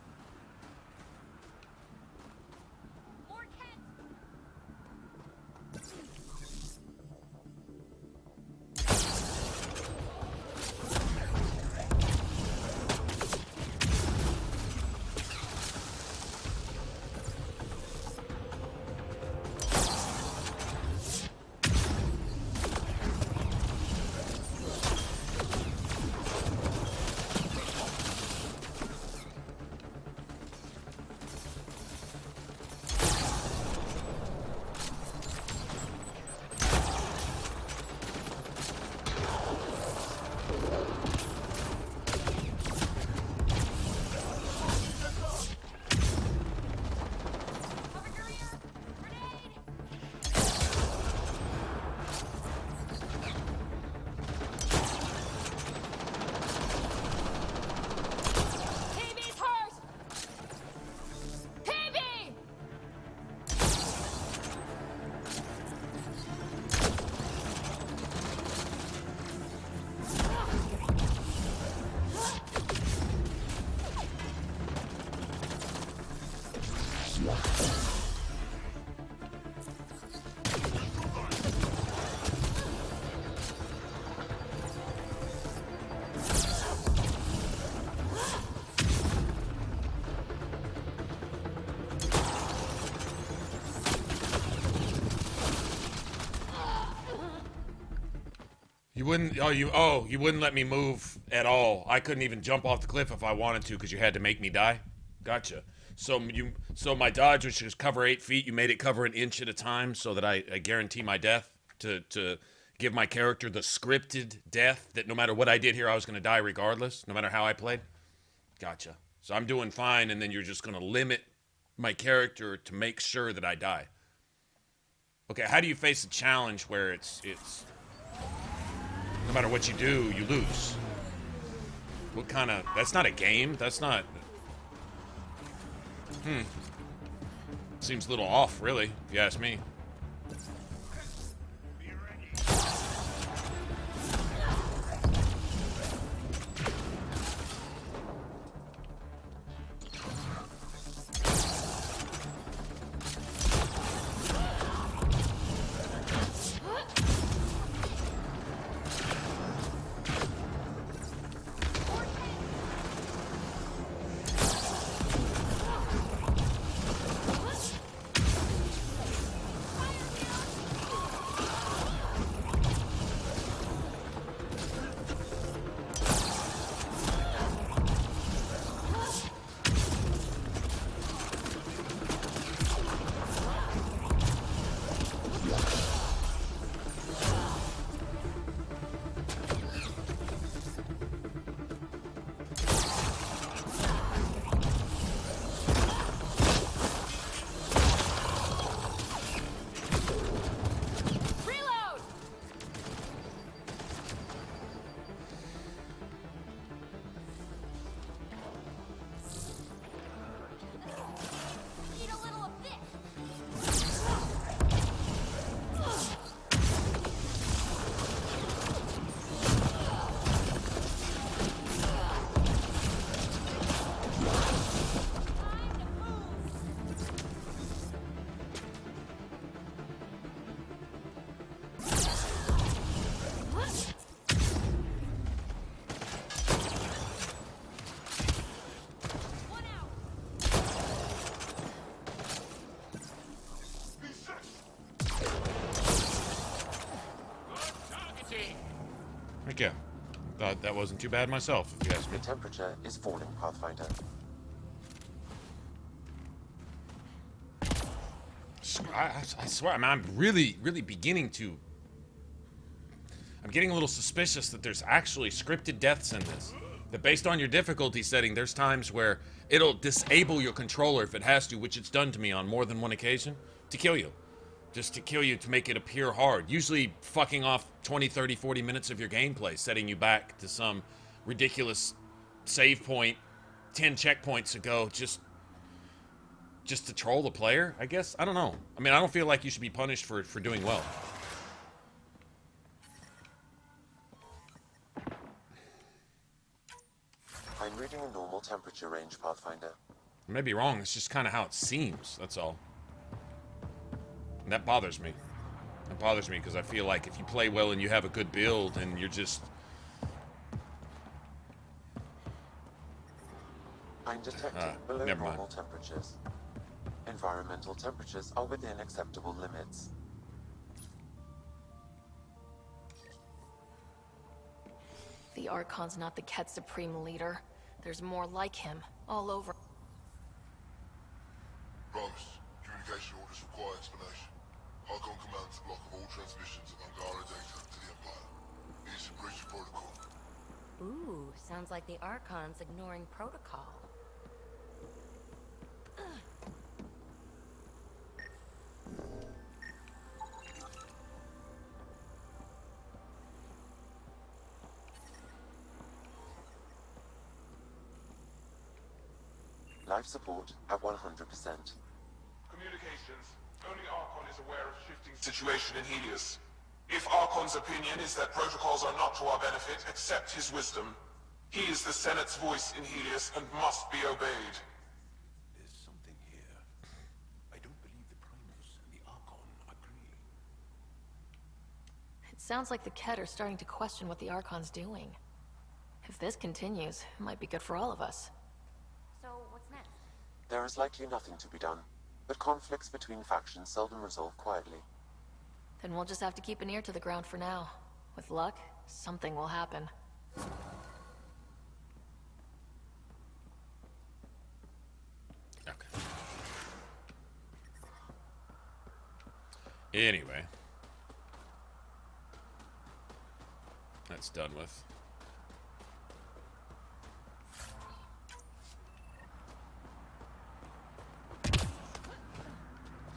Speaker 1: You wouldn't, you wouldn't let me move at all. I couldn't even jump off the cliff if I wanted to because you had to make me die? Gotcha. So my dodge, which is cover 8 feet, you made it cover an inch at a time so that I guarantee my death to give my character the scripted death that no matter what I did here, I was going to die regardless, no matter how I played? Gotcha. So I'm doing fine, and then you're just going to limit my character to make sure that I die. Okay, how do you face a challenge where it's no matter what you do, you lose? What kind of... That's not a game. That's not... Seems a little off, really, if you ask me. Heck yeah. Thought that wasn't too bad myself, if you ask me.
Speaker 2: The temperature is falling, Pathfinder.
Speaker 1: I swear, I'm really beginning to... I'm getting a little suspicious that there's actually scripted deaths in this. That based on your difficulty setting, there's times where it'll disable your controller if it has to, which it's done to me on more than one occasion, to kill you. Just to kill you, to make it appear hard. Usually fucking off 20, 30, 40 minutes of your gameplay, setting you back to some ridiculous save point 10 checkpoints ago, just to troll the player, I guess? I don't know. I mean, I don't feel like you should be punished for doing well.
Speaker 2: I'm reading a normal temperature range, Pathfinder.
Speaker 1: I may be wrong, it's just kind of how it seems, that's all. And that bothers me. That bothers me because I feel like if you play well and you have a good build and you're just...
Speaker 2: I'm detecting below normal temperatures. Environmental temperatures are within acceptable limits.
Speaker 5: The Archon's not the Ket Supreme leader. There's more like him, all over.
Speaker 8: Promise. Communication orders require explanation. Archon commands a block of all transmissions of Angara data to the Empire. It is a breach of protocol.
Speaker 20: Ooh, sounds like the Archon's ignoring protocol.
Speaker 2: Life support at 100%.
Speaker 7: Communications. Only Archon is aware of shifting situation in Helios. If Archon's opinion is that protocols are not to our benefit, accept his wisdom. He is the Senate's voice in Helios and must be obeyed.
Speaker 16: There's something here. I don't believe the Primus and the Archon agree.
Speaker 5: It sounds like the Ket are starting to question what the Archon's doing. If this continues, it might be good for all of us.
Speaker 20: So, what's next?
Speaker 2: There is likely nothing to be done, but conflicts between factions seldom resolve quietly.
Speaker 5: Then we'll just have to keep an ear to the ground for now. With luck, something will happen.
Speaker 1: Okay. Anyway. That's done with.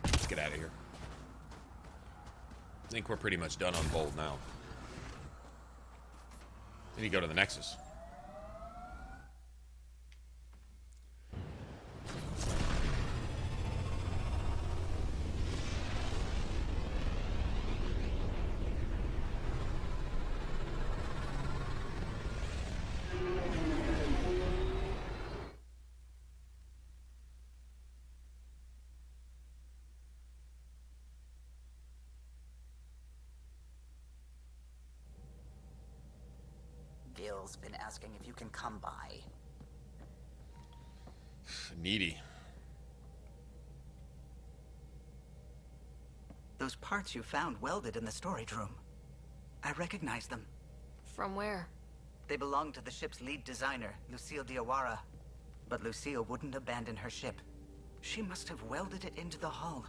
Speaker 1: Let's get out of here. I think we're pretty much done on Bold now. Then you go to the Nexus.
Speaker 18: Bill's been asking if you can come by.
Speaker 1: Needy.
Speaker 18: Those parts you found welded in the storage room. I recognize them.
Speaker 5: From where?
Speaker 18: They belong to the ship's lead designer, Lucille Diawara. But Lucille wouldn't abandon her ship. She must have welded it into the hull.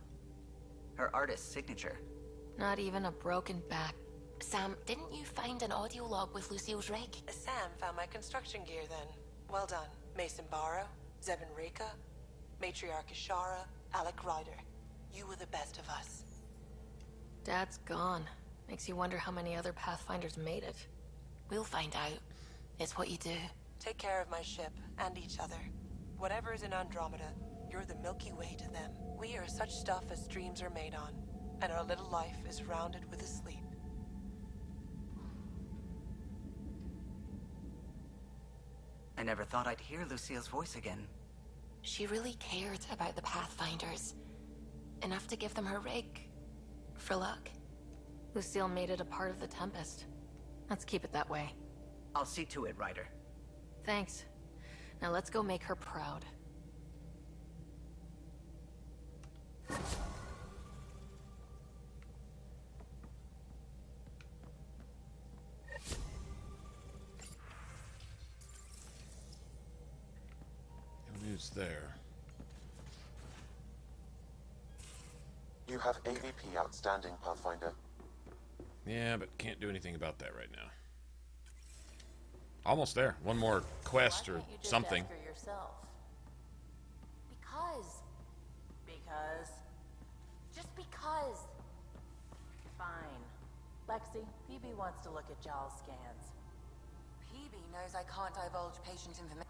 Speaker 18: Her artist's signature.
Speaker 5: Not even a broken back.
Speaker 17: Sam, didn't you find an audio log with Lucille's rig?
Speaker 21: Sam found my construction gear then. Well done. Mason Barrow, Zevin Reka, Matriarch Ashara, Alec Ryder. You were the best of us.
Speaker 5: Dad's gone. Makes you wonder how many other Pathfinders made it.
Speaker 17: We'll find out. It's what you do.
Speaker 21: Take care of my ship and each other. Whatever is in Andromeda, you're the Milky Way to them. We are such stuff as dreams are made on, and our little life is rounded with a sleep.
Speaker 18: I never thought I'd hear Lucille's voice again.
Speaker 17: She really cared about the Pathfinders. Enough to give them her rig. For luck.
Speaker 5: Lucille made it a part of the Tempest. Let's keep it that way.
Speaker 18: I'll see to it, Ryder.
Speaker 5: Thanks. Now let's go make her proud.
Speaker 1: was there.
Speaker 2: You have AVP outstanding, Pathfinder.
Speaker 1: Yeah, but can't do anything about that right now. Almost there. One more quest or something.
Speaker 9: Ask her yourself. Because. Just because. Fine. Lexi, PB wants to look at Jaal's scans.
Speaker 14: PB knows I can't divulge patient information.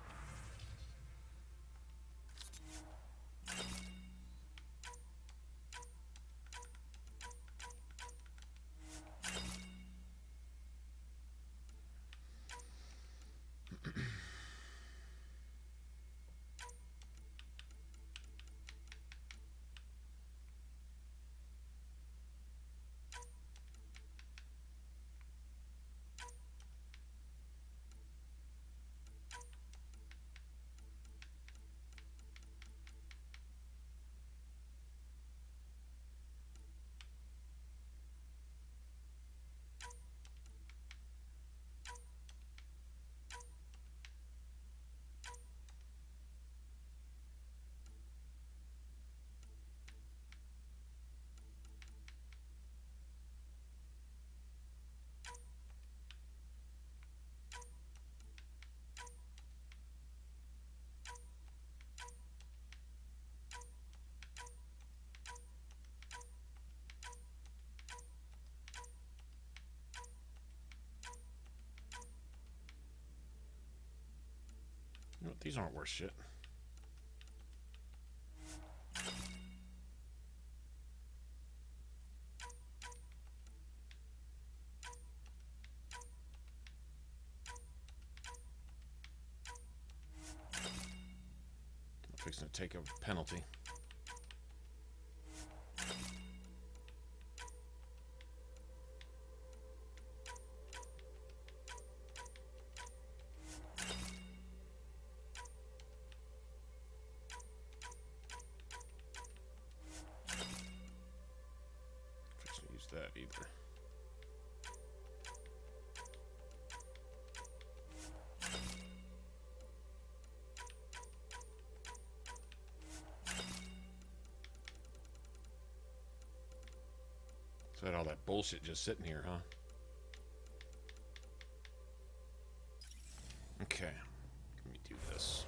Speaker 1: You know what, these aren't worth shit. I'm fixing to take a penalty. That either. So that all that bullshit just sitting here, huh? Okay, let me do this.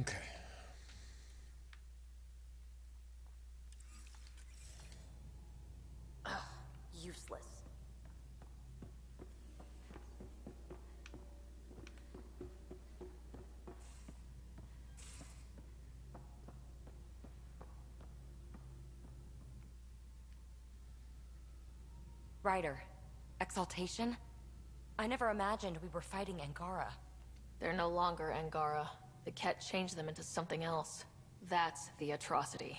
Speaker 1: Okay.
Speaker 17: Ugh, useless. Ryder, Exaltation? I never imagined we were fighting Angara.
Speaker 5: They're no longer Angara. The Ket changed them into something else. That's the atrocity.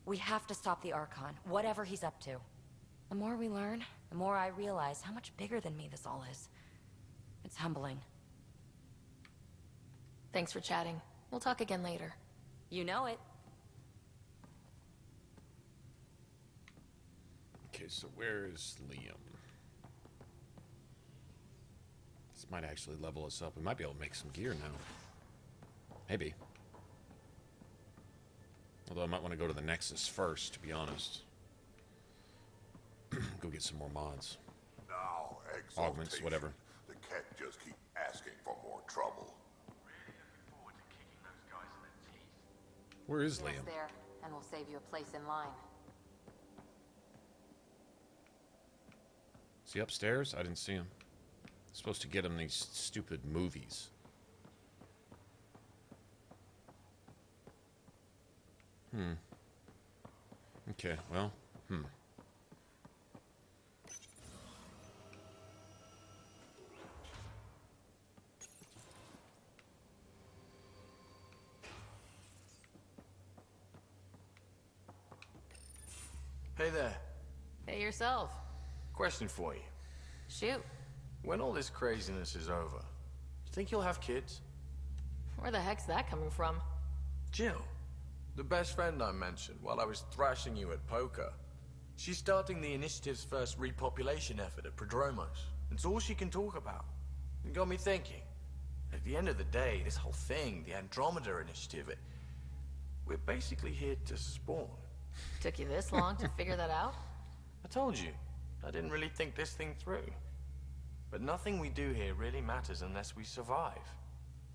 Speaker 17: We have to stop the Archon, whatever he's up to. The more we learn, the more I realize how much bigger than me this all is. It's humbling.
Speaker 5: Thanks for chatting. We'll talk again later.
Speaker 17: You know it.
Speaker 1: Okay, so where is Liam? This might actually level us up. We might be able to make some gear now. Maybe. Although I might want to go to the Nexus first, to be honest. Go get some more mods.
Speaker 15: Now,
Speaker 1: Augments, whatever.
Speaker 15: The Ket just keep asking for more trouble.
Speaker 1: Where is
Speaker 14: Yes,
Speaker 1: Liam?
Speaker 14: there, and we'll save you a place in line.
Speaker 1: Is he upstairs? I didn't see him. I'm supposed to get him these stupid movies. Okay, well,
Speaker 4: Hey there.
Speaker 5: Hey yourself.
Speaker 4: Question for you.
Speaker 5: Shoot.
Speaker 4: When all this craziness is over, you think you'll have kids?
Speaker 5: Where the heck's that coming from?
Speaker 4: Jill, the best friend I mentioned while I was thrashing you at poker. She's starting the initiative's first repopulation effort at Prodromos. It's all she can talk about. It got me thinking. At the end of the day, this whole thing, the Andromeda initiative, we're basically here to spawn.
Speaker 5: Took you this long to figure that out?
Speaker 4: I told you, I didn't really think this thing through. But nothing we do here really matters unless we survive.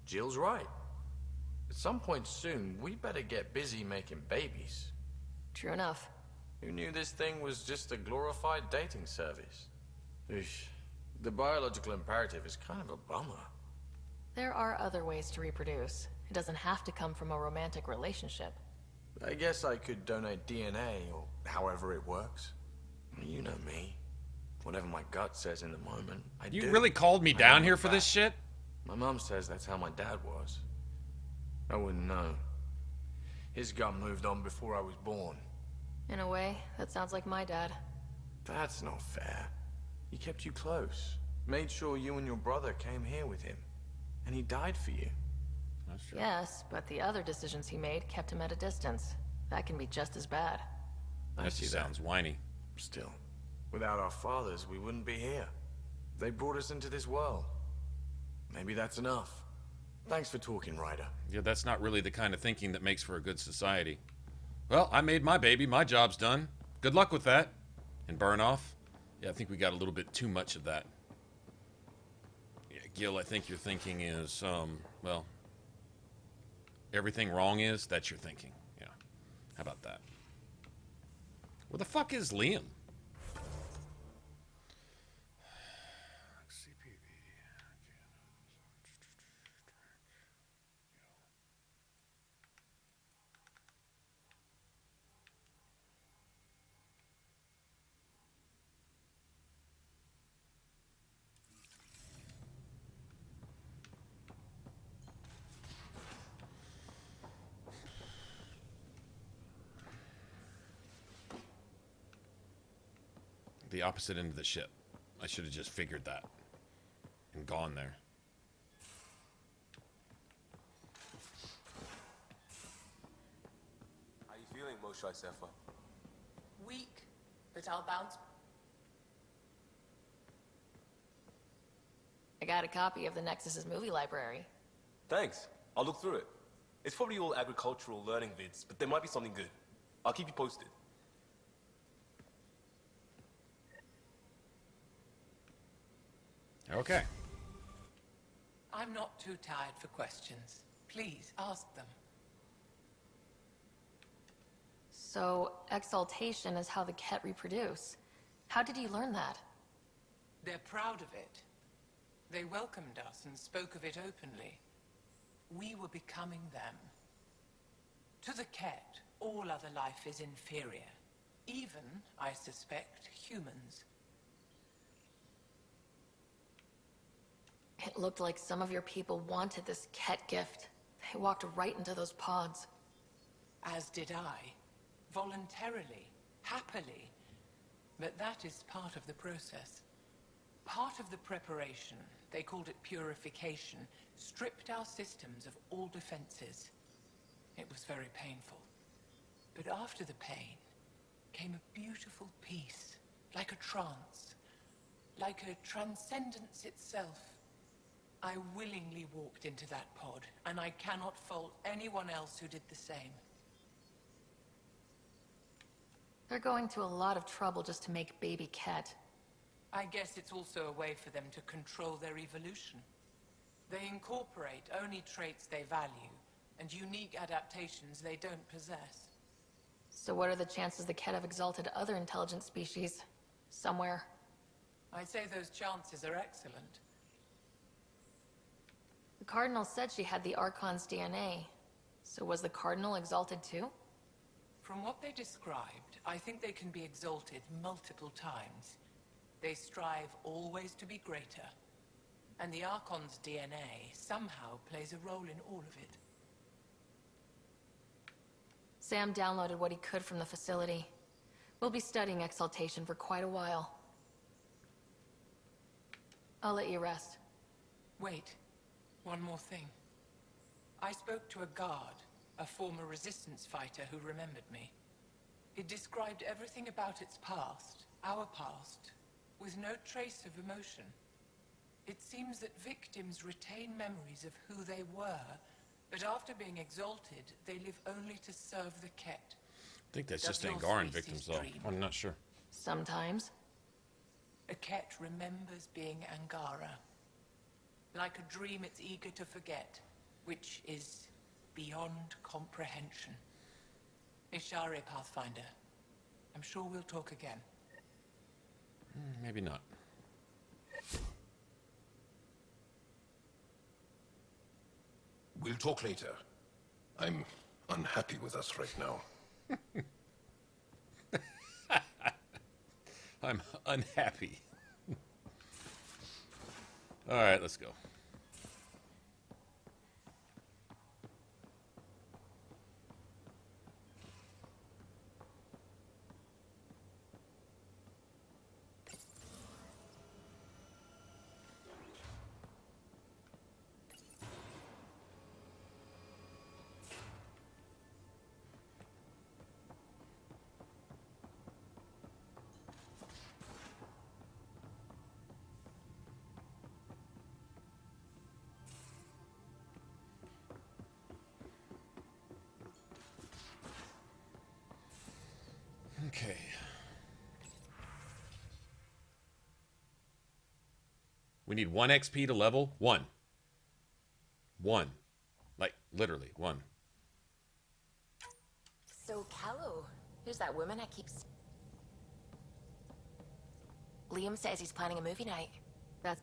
Speaker 4: Jill's right. At some point soon, we better get busy making babies.
Speaker 5: True enough.
Speaker 4: Who knew this thing was just a glorified dating service? Eesh. The biological imperative is kind of a bummer.
Speaker 5: There are other ways to reproduce. It doesn't have to come from a romantic relationship.
Speaker 4: I guess I could donate DNA, or however it works. You know me. Whatever my gut says in the moment, I do.
Speaker 1: You really called me down here for this shit?
Speaker 4: My mom says that's how my dad was. I wouldn't know. His gut moved on before I was born.
Speaker 5: In a way, that sounds like my dad.
Speaker 4: That's not fair. He kept you close. Made sure you and your brother came here with him. And he died for you.
Speaker 1: That's true.
Speaker 5: Yes, but the other decisions he made kept him at a distance. That can be just as bad.
Speaker 1: That sounds whiny.
Speaker 4: Still, without our fathers, we wouldn't be here. They brought us into this world. Maybe that's enough. Thanks for talking, Ryder.
Speaker 1: Yeah, that's not really the kind of thinking that makes for a good society. Well, I made my baby. My job's done. Good luck with that. And burn off. Yeah, I think we got a little bit too much of that. Yeah, Gil, I think your thinking is, well, everything wrong is, that's your thinking. Yeah. How about that? Where the fuck is Liam? The opposite end of the ship. I should have just figured that and gone there.
Speaker 19: How you feeling, Moshai Sefa?
Speaker 13: Weak, but I'll bounce.
Speaker 5: I got a copy of the Nexus's movie library.
Speaker 19: Thanks. I'll look through it. It's probably all agricultural learning vids, but there might be something good. I'll keep you posted.
Speaker 1: Okay.
Speaker 13: I'm not too tired for questions. Please, ask them.
Speaker 5: So, exaltation is how the Ket reproduce. How did you learn that?
Speaker 13: They're proud of it. They welcomed us and spoke of it openly. We were becoming them. To the Ket, all other life is inferior. Even, I suspect, humans.
Speaker 5: It looked like some of your people wanted this Ket gift. They walked right into those pods.
Speaker 13: As did I. Voluntarily. Happily. But that is part of the process. Part of the preparation, they called it purification, stripped our systems of all defenses. It was very painful. But after the pain came a beautiful peace, like a trance, like a transcendence itself. I willingly walked into that pod, and I cannot fault anyone else who did the same.
Speaker 5: They're going to a lot of trouble just to make baby Ket.
Speaker 13: I guess it's also a way for them to control their evolution. They incorporate only traits they value, and unique adaptations they don't possess.
Speaker 5: So what are the chances the Ket have exalted other intelligent species? Somewhere.
Speaker 13: I'd say those chances are excellent.
Speaker 5: The Cardinal said she had the Archon's DNA. So was the Cardinal exalted too?
Speaker 13: From what they described, I think they can be exalted multiple times. They strive always to be greater. And the Archon's DNA somehow plays a role in all of it.
Speaker 5: Sam downloaded what he could from the facility. We'll be studying exaltation for quite a while. I'll let you rest.
Speaker 13: Wait. One more thing. I spoke to a guard, a former resistance fighter who remembered me. It described everything about its past, our past, with no trace of emotion. It seems that victims retain memories of who they were, but after being exalted, they live only to serve the Ket.
Speaker 1: I think that's just Angaran victims, though. I'm not sure.
Speaker 5: Sometimes.
Speaker 13: A Ket remembers being Angara. Like a dream it's eager to forget, which is beyond comprehension. Ishari, Pathfinder. I'm sure we'll talk again.
Speaker 1: Maybe not.
Speaker 16: We'll talk later. I'm unhappy with us right now.
Speaker 1: I'm unhappy. All right, let's go. Okay. We need 1 XP to level 1. 1. Like, literally, 1.
Speaker 17: So, Callow, who's that woman I keep... Liam says he's planning a movie night. That's...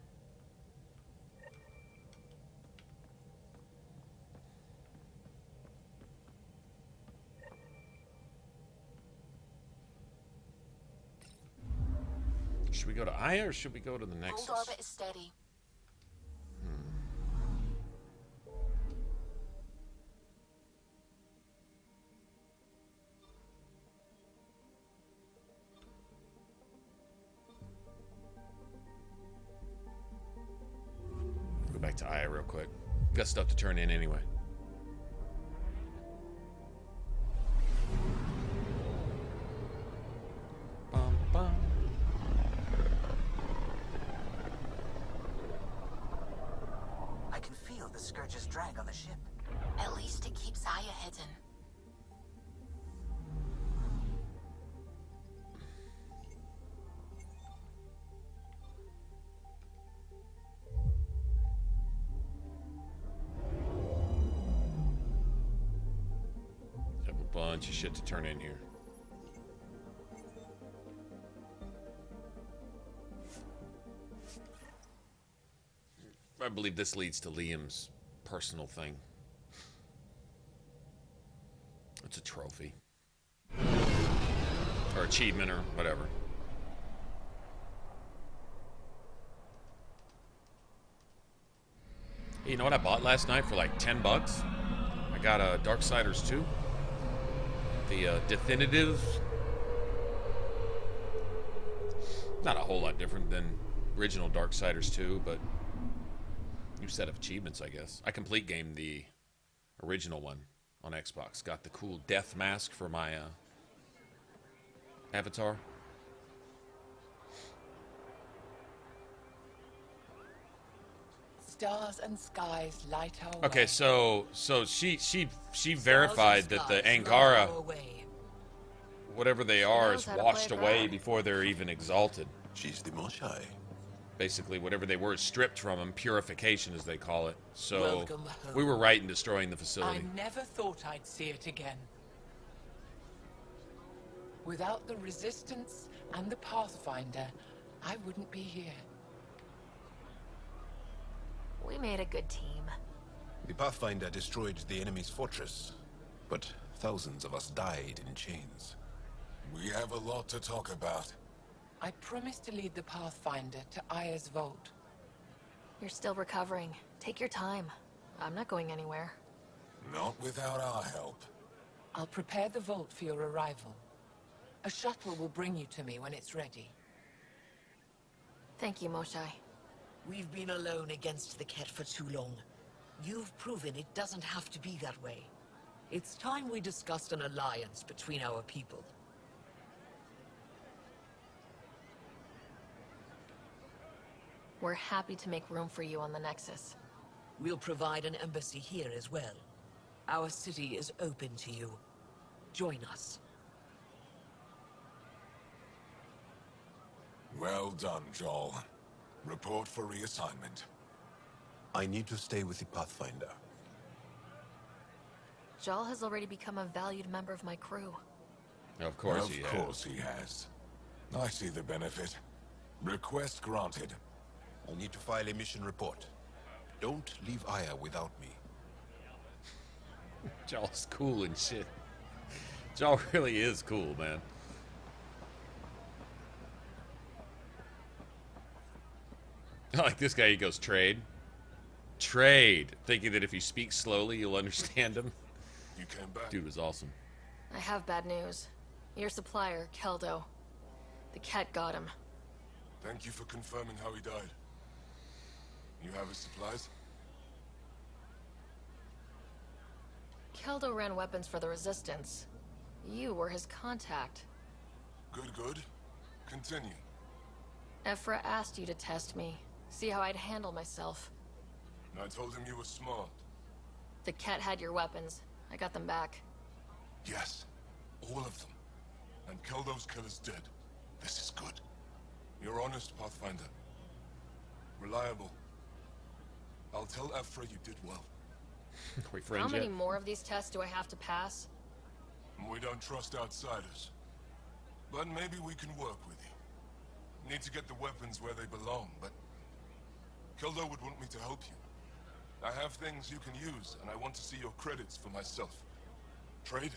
Speaker 1: Should we go to Aya or should we go to the Nexus?
Speaker 17: Hold orbit is steady.
Speaker 1: Go back to Aya real quick. Got stuff to turn in anyway. Bum, bum.
Speaker 18: I can feel the Scourge's drag on the ship.
Speaker 17: At least it keeps Aya hidden.
Speaker 1: Have a bunch of shit to turn in here. I believe this leads to Liam's personal thing. It's a trophy. Or achievement or whatever. Hey, you know what I bought last night for like 10 bucks? I got a Darksiders 2. The definitive. Not a whole lot different than original Darksiders 2, but new set of achievements, I guess. I complete gamed the original one on Xbox. Got the cool death mask for my avatar.
Speaker 13: Stars and skies light our way.
Speaker 1: Okay, so she verified that the Angara, whatever they are, is washed away before they're even exalted.
Speaker 16: She's the Moshai.
Speaker 1: Basically, whatever they were is stripped from them. Purification, as they call it. So
Speaker 13: Welcome home.
Speaker 1: we were right in destroying the facility.
Speaker 13: I never thought I'd see it again. Without the Resistance and the Pathfinder, I wouldn't be here.
Speaker 17: We made a good team.
Speaker 16: The Pathfinder destroyed the enemy's fortress, but thousands of us died in chains.
Speaker 8: We have a lot to talk about.
Speaker 13: I promised to lead the Pathfinder to Aya's vault.
Speaker 17: You're still recovering. Take your time. I'm not going anywhere.
Speaker 8: Not without our help.
Speaker 13: I'll prepare the vault for your arrival. A shuttle will bring you to me when it's ready.
Speaker 5: Thank you, Moshai.
Speaker 3: We've been alone against the Ket for too long. You've proven it doesn't have to be that way. It's time we discussed an alliance between our people.
Speaker 5: We're happy to make room for you on the Nexus.
Speaker 3: We'll provide an embassy here as well. Our city is open to you. Join us.
Speaker 11: Well done, Joel. Report for reassignment.
Speaker 16: I need to stay with the Pathfinder.
Speaker 5: Jal has already become a valued member of my crew.
Speaker 1: Of course he has.
Speaker 11: Of course he has. I see the benefit. Request granted.
Speaker 16: I need to file a mission report. Don't leave Aya without me.
Speaker 1: Jal's cool and shit. Jal really is cool, man. I like this guy. He goes, trade. Trade. Thinking that if you speak slowly, you'll understand him.
Speaker 11: You came back.
Speaker 1: Dude was awesome.
Speaker 5: I have bad news. Your supplier, Keldo. The Ket got him.
Speaker 11: Thank you for confirming how he died. You have his supplies?
Speaker 5: Keldo ran weapons for the Resistance. You were his contact.
Speaker 11: Good, good. Continue.
Speaker 5: Ephra asked you to test me. See how I'd handle myself.
Speaker 11: And I told him you were smart.
Speaker 5: The Ket had your weapons. I got them back.
Speaker 11: Yes. All of them. And Keldo's killer's dead. This is good. You're honest, Pathfinder. Reliable. I'll tell Ephra you did well.
Speaker 5: How many more of these tests do I have to pass?
Speaker 11: We don't trust outsiders. But maybe we can work with you. Need to get the weapons where they belong, but Keldo would want me to help you. I have things you can use, and I want to see your credits for myself. Trade?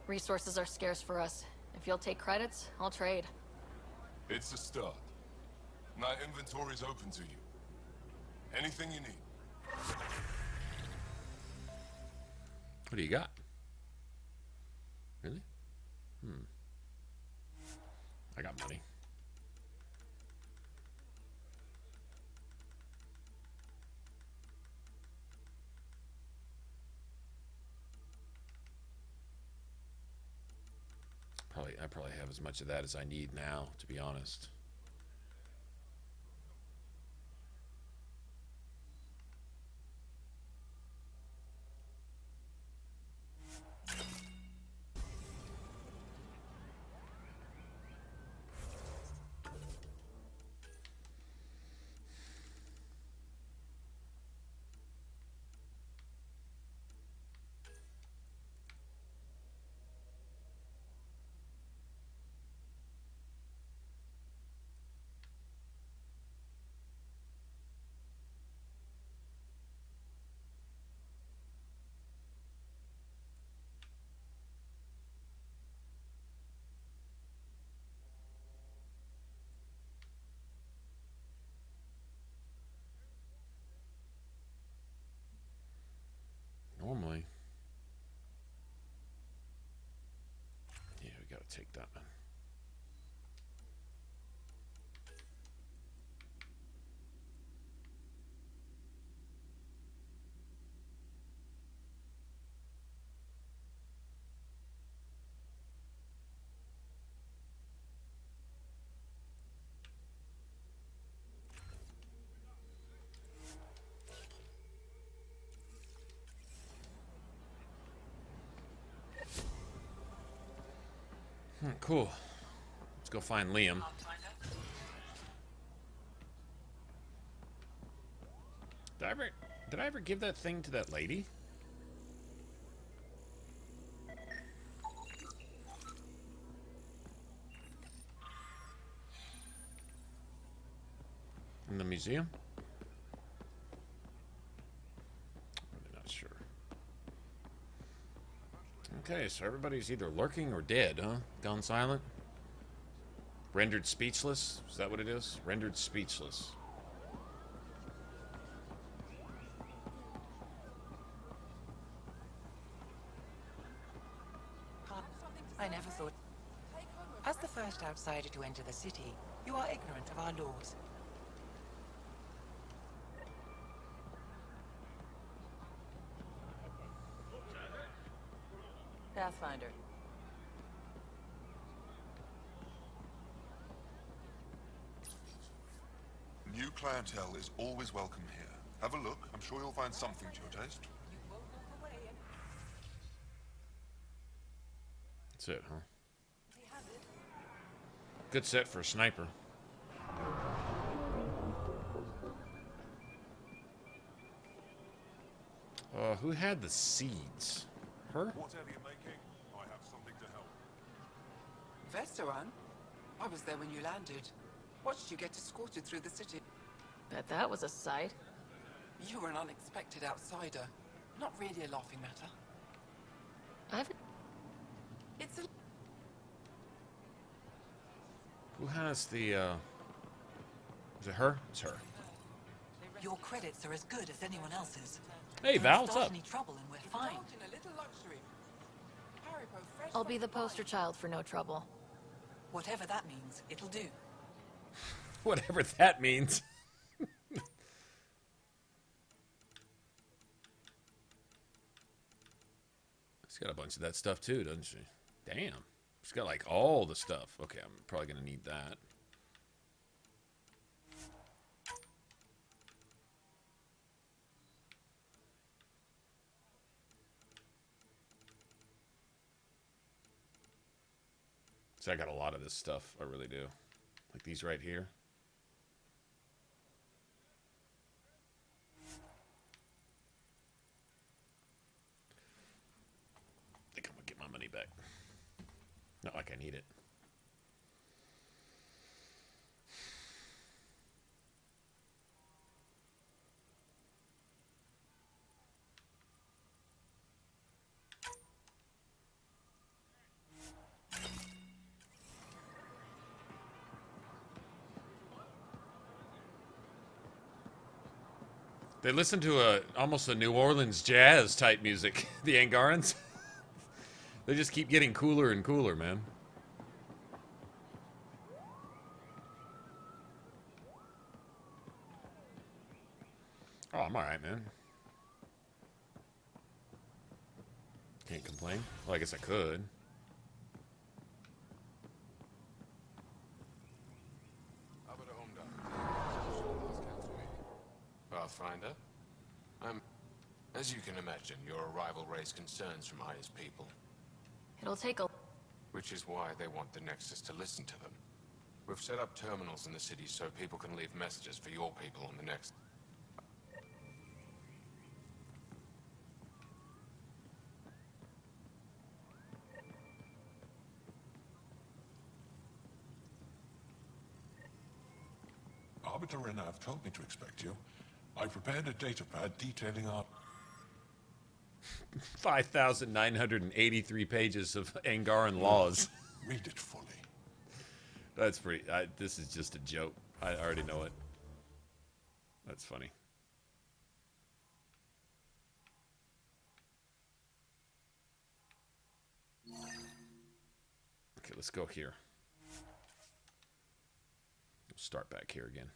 Speaker 5: Resources are scarce for us. If you'll take credits, I'll trade.
Speaker 11: It's a start. My inventory's open to you. Anything you need.
Speaker 1: What do you got? Really? I got money. I probably have as much of that as I need now, to be honest. Normally. Yeah, we gotta take that one. Cool. Let's go find Liam. Did I ever give that thing to that lady? In the museum? Really not sure. Okay, so everybody's either lurking or dead, huh? Gone silent? Rendered speechless? Is that what it is? Rendered speechless.
Speaker 12: I never thought... As the first outsider to enter the city, you are ignorant of our laws.
Speaker 9: Pathfinder.
Speaker 8: New clientele is always welcome here. Have a look. I'm sure you'll find something to your taste.
Speaker 1: That's it, huh? Good set for a sniper. Who had the seeds? Her?
Speaker 7: Whatever you're making, I have something to help.
Speaker 12: Veteran? I was there when you landed. Watched you get escorted through the city.
Speaker 5: Bet that was a sight.
Speaker 12: You were an unexpected outsider. Not really a laughing matter. It's a...
Speaker 1: Who has the, Is it her? It's her.
Speaker 12: Your credits are as good as anyone else's.
Speaker 1: Hey, Val, what's up?
Speaker 12: Any trouble and we're fine.
Speaker 5: I'll be the poster child for no trouble.
Speaker 12: Whatever that means, it'll do.
Speaker 1: Whatever that means. She's got a bunch of that stuff too, doesn't she? Damn. She's got like all the stuff. Okay, I'm probably gonna need that. So I got a lot of this stuff. I really do. Like these right here. I think I'm gonna get my money back. Not like I need it. They listen to almost a New Orleans jazz type music, the Angarans. They just keep getting cooler and cooler, man. Oh, I'm alright, man. Can't complain. Well, I guess I could.
Speaker 22: Pathfinder, as you can imagine, your arrival raised concerns from Aya's people.
Speaker 5: It'll take a...
Speaker 22: Which is why they want the Nexus to listen to them. We've set up terminals in the city so people can leave messages for your people on the next...
Speaker 11: Arbiter Renav told me to expect you. I prepared a datapad detailing our...
Speaker 1: 5,983 pages of Angaran laws.
Speaker 11: Read it fully.
Speaker 1: That's pretty... this is just a joke. I already know it. That's funny. Okay, let's go here. We'll start back here again.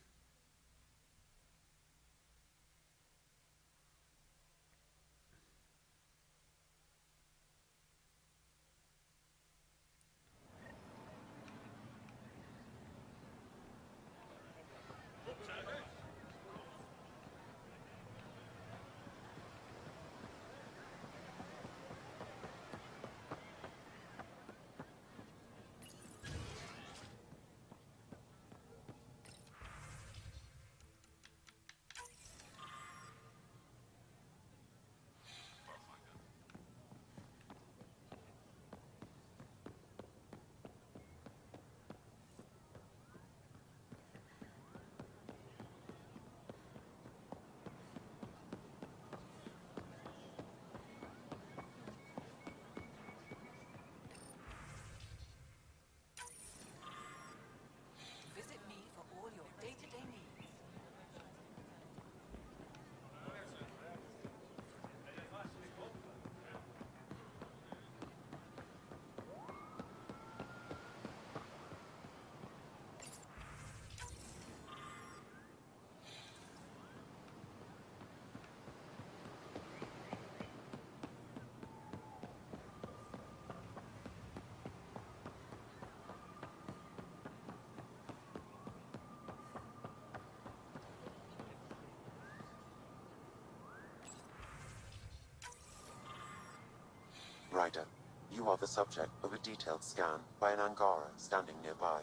Speaker 2: Ryder, you are the subject of a detailed scan by an Angara standing nearby.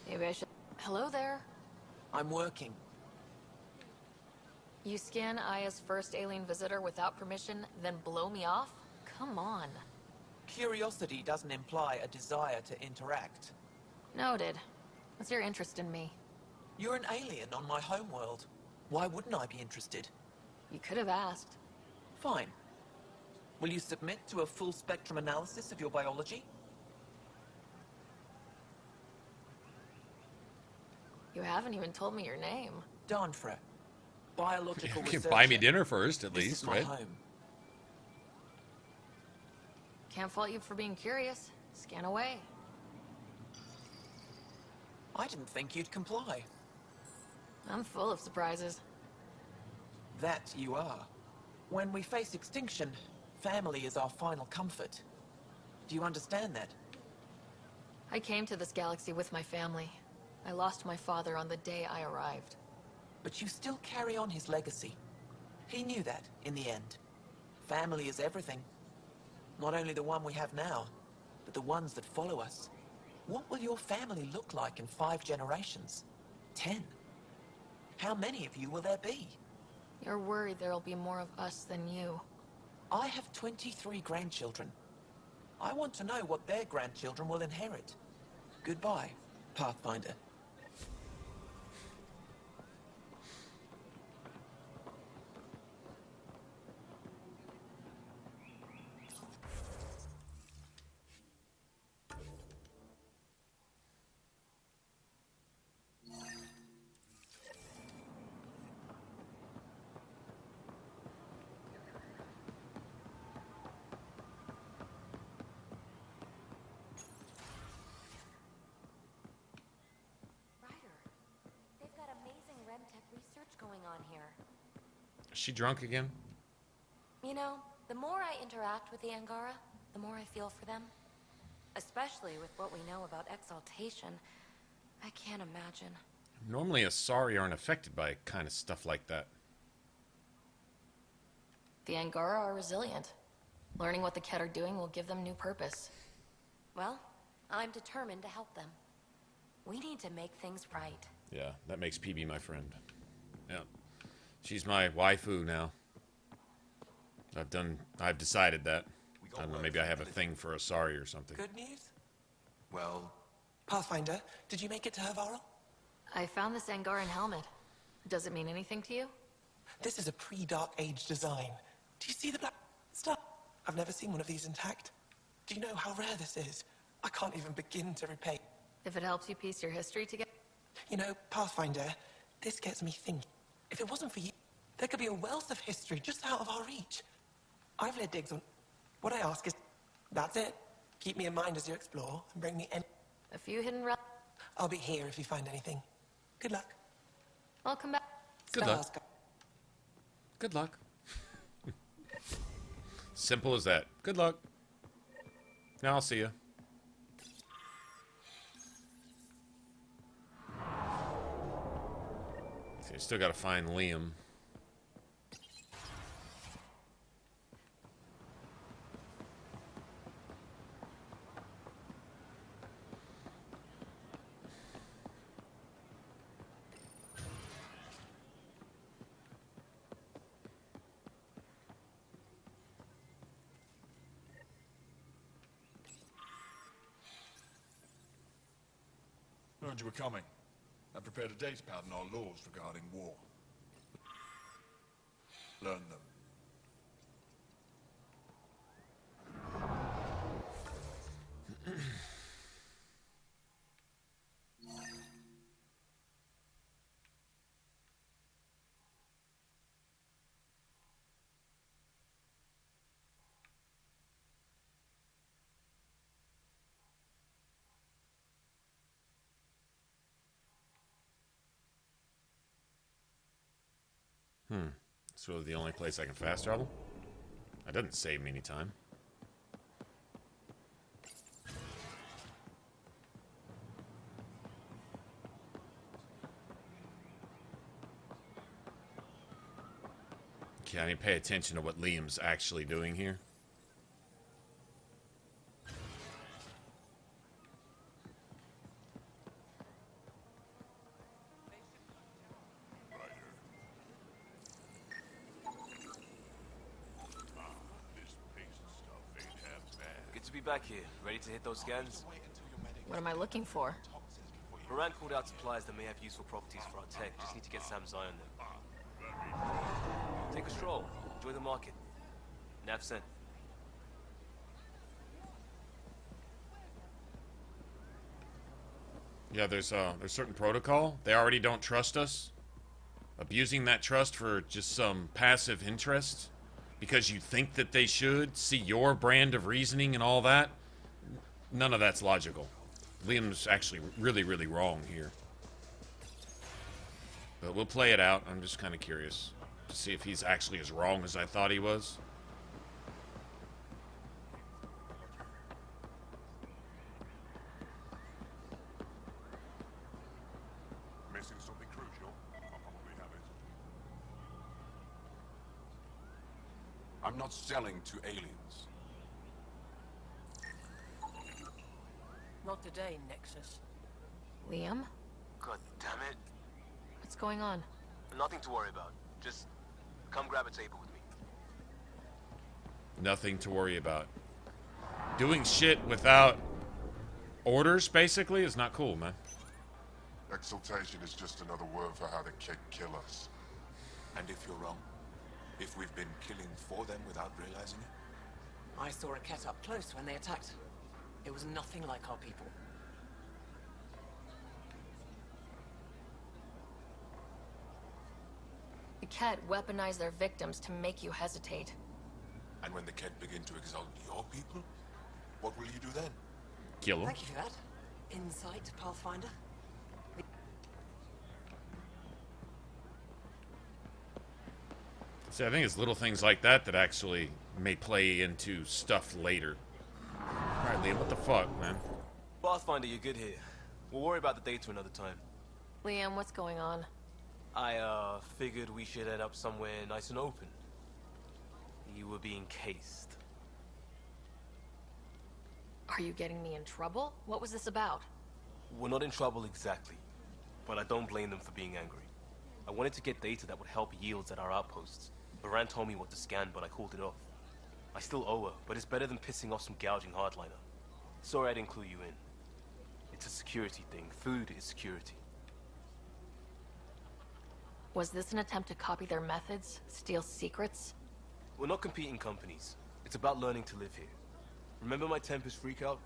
Speaker 5: Maybe I should... Hello there.
Speaker 12: I'm working.
Speaker 5: You scan Aya's first alien visitor without permission, then blow me off? Come on.
Speaker 12: Curiosity doesn't imply a desire to interact.
Speaker 5: Noted. What's your interest in me?
Speaker 12: You're an alien on my homeworld. Why wouldn't I be interested?
Speaker 5: You could have asked.
Speaker 12: Fine. Will you submit to a full spectrum analysis of your biology?
Speaker 5: You haven't even told me your name.
Speaker 12: Danfra. Biological
Speaker 1: You can
Speaker 12: researcher.
Speaker 1: buy me dinner first, at
Speaker 12: This
Speaker 1: least,
Speaker 12: is my
Speaker 1: right?
Speaker 12: home.
Speaker 5: Can't fault you for being curious. Scan away.
Speaker 12: I didn't think you'd comply.
Speaker 5: I'm full of surprises.
Speaker 12: That you are. When we face extinction, family is our final comfort. Do you understand that?
Speaker 5: I came to this galaxy with my family. I lost my father on the day I arrived.
Speaker 12: But you still carry on his legacy. He knew that, in the end. Family is everything. Not only the one we have now, but the ones that follow us. What will your family look like in 5 generations? 10? How many of you will there be?
Speaker 5: You're worried there'll be more of us than you.
Speaker 12: I have 23 grandchildren. I want to know what their grandchildren will inherit. Goodbye, Pathfinder.
Speaker 17: Going on here.
Speaker 1: Is she drunk again?
Speaker 17: You know, the more I interact with the Angara, the more I feel for them. Especially with what we know about exaltation. I can't imagine.
Speaker 1: Normally, Asari aren't affected by kind of stuff like that.
Speaker 5: The Angara are resilient. Learning what the Ket are doing will give them new purpose.
Speaker 17: Well, I'm determined to help them. We need to make things right.
Speaker 1: Yeah, that makes PB my friend. Yeah. She's my waifu now. I've decided that. I don't know, maybe I have a thing for Asari or something.
Speaker 12: Good news? Well, Pathfinder, did you make it to Havarl?
Speaker 5: I found this Angaran helmet. Does it mean anything to you?
Speaker 12: This is a pre-Dark Age design. Do you see the black stuff? I've never seen one of these intact. Do you know how rare this is? I can't even begin to repay.
Speaker 5: If it helps you piece your history together.
Speaker 12: You know, Pathfinder, this gets me thinking. If it wasn't for you, there could be a wealth of history just out of our reach. I've led digs on... What I ask is... That's it. Keep me in mind as you explore, and bring me any...
Speaker 5: A few hidden
Speaker 12: I'll be here if you find anything. Good luck.
Speaker 5: I'll come back.
Speaker 1: Good luck. Good luck. Simple as that. Good luck. Now I'll see you. See, I still gotta find Liam.
Speaker 6: Heard you were coming. I prepared a datapad on our laws regarding war. Learn them.
Speaker 1: It's really the only place I can fast travel? That doesn't save me any time. Okay, I need to pay attention to what Liam's actually doing here.
Speaker 19: back here, ready to hit those scans?
Speaker 5: What am I looking for?
Speaker 19: Moran called out supplies that may have useful properties for our tech. Just need to get Sam's eye on them. Take a stroll. Enjoy the market. Nav sent.
Speaker 1: Yeah, there's certain protocol. They already don't trust us. Abusing that trust for just some passive interest because you think that they should see your brand of reasoning and all that. None of that's logical. Liam's actually really, really wrong here. But we'll play it out. I'm just kind of curious to see if he's actually as wrong as I thought he was.
Speaker 8: Missing something crucial? I'll probably have it. I'm not selling to aliens.
Speaker 9: Not today, Nexus.
Speaker 5: Liam?
Speaker 19: God damn it.
Speaker 5: What's going on?
Speaker 19: Nothing to worry about. Just come grab a table with me.
Speaker 1: Nothing to worry about. Doing shit without orders, basically, is not cool, man.
Speaker 8: Exaltation is just another word for how the kid kill us.
Speaker 16: And if you're wrong? If we've been killing for them without realizing it?
Speaker 3: I saw a cat up close when they attacked. It was nothing like our people.
Speaker 5: The cat weaponized their victims to make you hesitate.
Speaker 16: And when the Kett begin to exalt your people, what will you do then?
Speaker 1: Kill them.
Speaker 3: Thank you for that. Insight, Pathfinder.
Speaker 1: See, I think it's little things like that that actually may play into stuff later. Alright, Liam, what the fuck, man?
Speaker 19: Pathfinder, you're good here. We'll worry about the data another time.
Speaker 5: Liam, what's going on?
Speaker 19: I, figured we should head up somewhere nice and open. You were being cased.
Speaker 5: Are you getting me in trouble? What was this about?
Speaker 19: We're not in trouble exactly, but I don't blame them for being angry. I wanted to get data that would help yields at our outposts. Moran told me what to scan, but I called it off. I still owe her, but it's better than pissing off some gouging hardliner. Sorry I didn't clue you in. It's a security thing. Food is security.
Speaker 5: Was this an attempt to copy their methods? Steal secrets?
Speaker 19: We're not competing companies. It's about learning to live here. Remember my Tempest freakout?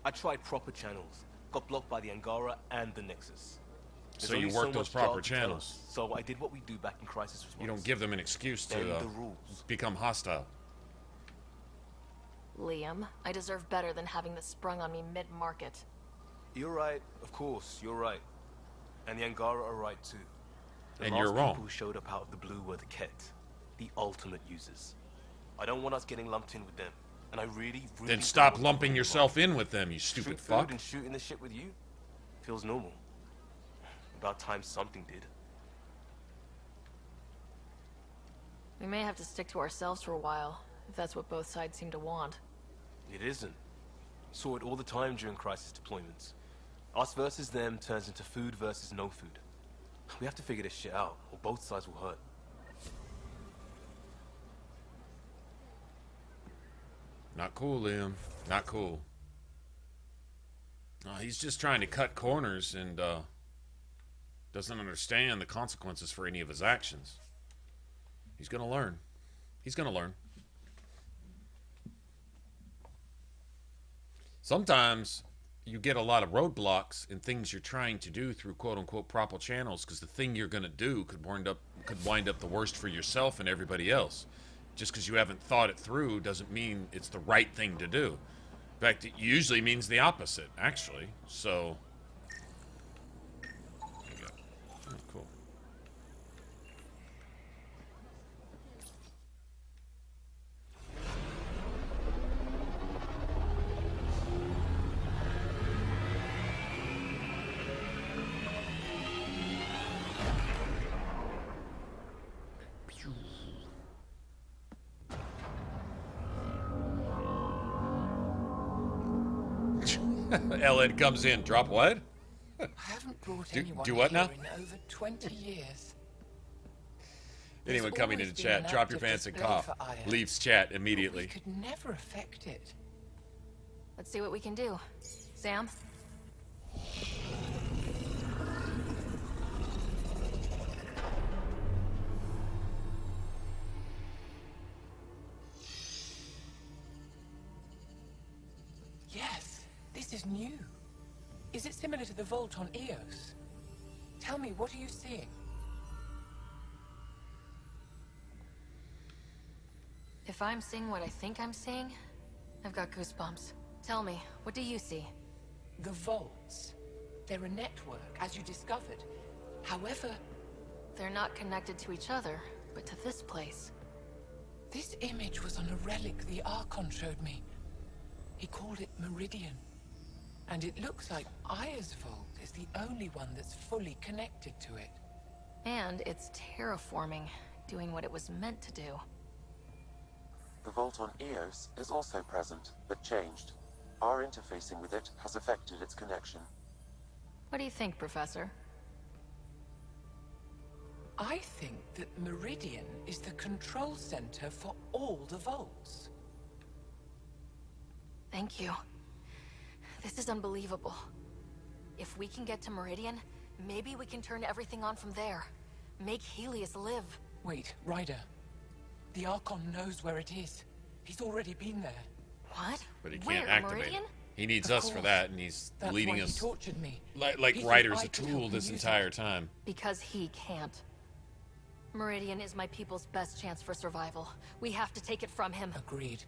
Speaker 19: I tried proper channels. Got blocked by the Angara and the Nexus. There's
Speaker 1: So you
Speaker 19: only
Speaker 1: work
Speaker 19: so
Speaker 1: those
Speaker 19: much
Speaker 1: proper
Speaker 19: job to tell
Speaker 1: channels.
Speaker 19: us. So I did what we do back in Crisis Response.
Speaker 1: You don't give them an excuse
Speaker 19: Bend
Speaker 1: to
Speaker 19: the rules.
Speaker 1: become hostile.
Speaker 5: Liam, I deserve better than having this sprung on me mid-market.
Speaker 19: You're right, of course, you're right. And the Angara are right too. The
Speaker 1: And
Speaker 19: last
Speaker 1: you're wrong.
Speaker 19: people who showed up out of the blue were the Kett, the ultimate users. I don't want us getting lumped in with them. And I really
Speaker 1: Then
Speaker 19: don't
Speaker 1: stop
Speaker 19: want to
Speaker 1: lumping
Speaker 19: be
Speaker 1: yourself
Speaker 19: involved.
Speaker 1: in with them, you stupid
Speaker 19: Street
Speaker 1: fuck.
Speaker 19: food and shooting the shit with you feels normal. About time something did.
Speaker 5: We may have to stick to ourselves for a while, if that's what both sides seem to want.
Speaker 19: It isn't. Saw it all the time during crisis deployments. Us versus them turns into food versus no food. We have to figure this shit out, or both sides will hurt.
Speaker 1: Not cool, Liam. Not cool. He's just trying to cut corners and doesn't understand the consequences for any of his actions. He's gonna learn. He's gonna learn. Sometimes you get a lot of roadblocks in things you're trying to do through quote-unquote proper channels because the thing you're gonna do could wind up the worst for yourself and everybody else. Just because you haven't thought it through doesn't mean it's the right thing to do. In fact, it usually means the opposite, actually. So, oh, cool. Ellen comes in. Drop what?
Speaker 13: I haven't brought
Speaker 1: Do
Speaker 13: anyone
Speaker 1: what
Speaker 13: here
Speaker 1: now?
Speaker 13: in over 20 years.
Speaker 1: Anyone
Speaker 13: There's
Speaker 1: coming
Speaker 13: always
Speaker 1: into
Speaker 13: been
Speaker 1: chat,
Speaker 13: an
Speaker 1: drop your
Speaker 13: active
Speaker 1: pants and
Speaker 13: display
Speaker 1: cough.
Speaker 13: for Aya,
Speaker 1: Leaves chat
Speaker 13: but
Speaker 1: immediately.
Speaker 13: we could never affect it.
Speaker 5: Let's see what we can do. Sam?
Speaker 13: Yes, this is new. Is it similar to the vault on Eos? Tell me, what are you seeing?
Speaker 5: If I'm seeing what I think I'm seeing, I've got goosebumps. Tell me, what do you see?
Speaker 13: The vaults. They're a network, as you discovered. However...
Speaker 5: They're not connected to each other, but to this place.
Speaker 13: This image was on a relic the Archon showed me. He called it Meridian. And it looks like Aya's vault is the only one that's fully connected to it.
Speaker 5: And it's terraforming, doing what it was meant to do.
Speaker 2: The vault on Eos is also present, but changed. Our interfacing with it has affected its connection.
Speaker 5: What do you think, Professor?
Speaker 13: I think that Meridian is the control center for all the vaults.
Speaker 5: Thank you. This is unbelievable. If we can get to Meridian, maybe we can turn everything on from there. Make Helios live.
Speaker 13: Wait, Ryder. The Archon knows where it is. He's already been there.
Speaker 5: What?
Speaker 1: But he
Speaker 5: Where,
Speaker 1: can't activate
Speaker 5: Meridian?
Speaker 1: it. He needs
Speaker 13: Of
Speaker 1: us for
Speaker 13: course.
Speaker 1: that, and he's
Speaker 13: That's
Speaker 1: leading
Speaker 13: why
Speaker 1: us
Speaker 13: he tortured me.
Speaker 1: like
Speaker 13: He thought
Speaker 1: Ryder's
Speaker 13: I
Speaker 1: a
Speaker 13: could
Speaker 1: tool
Speaker 13: help
Speaker 1: this
Speaker 13: him use
Speaker 1: entire
Speaker 13: it.
Speaker 1: time.
Speaker 5: Because he can't. Meridian is my people's best chance for survival. We have to take it from him.
Speaker 13: Agreed.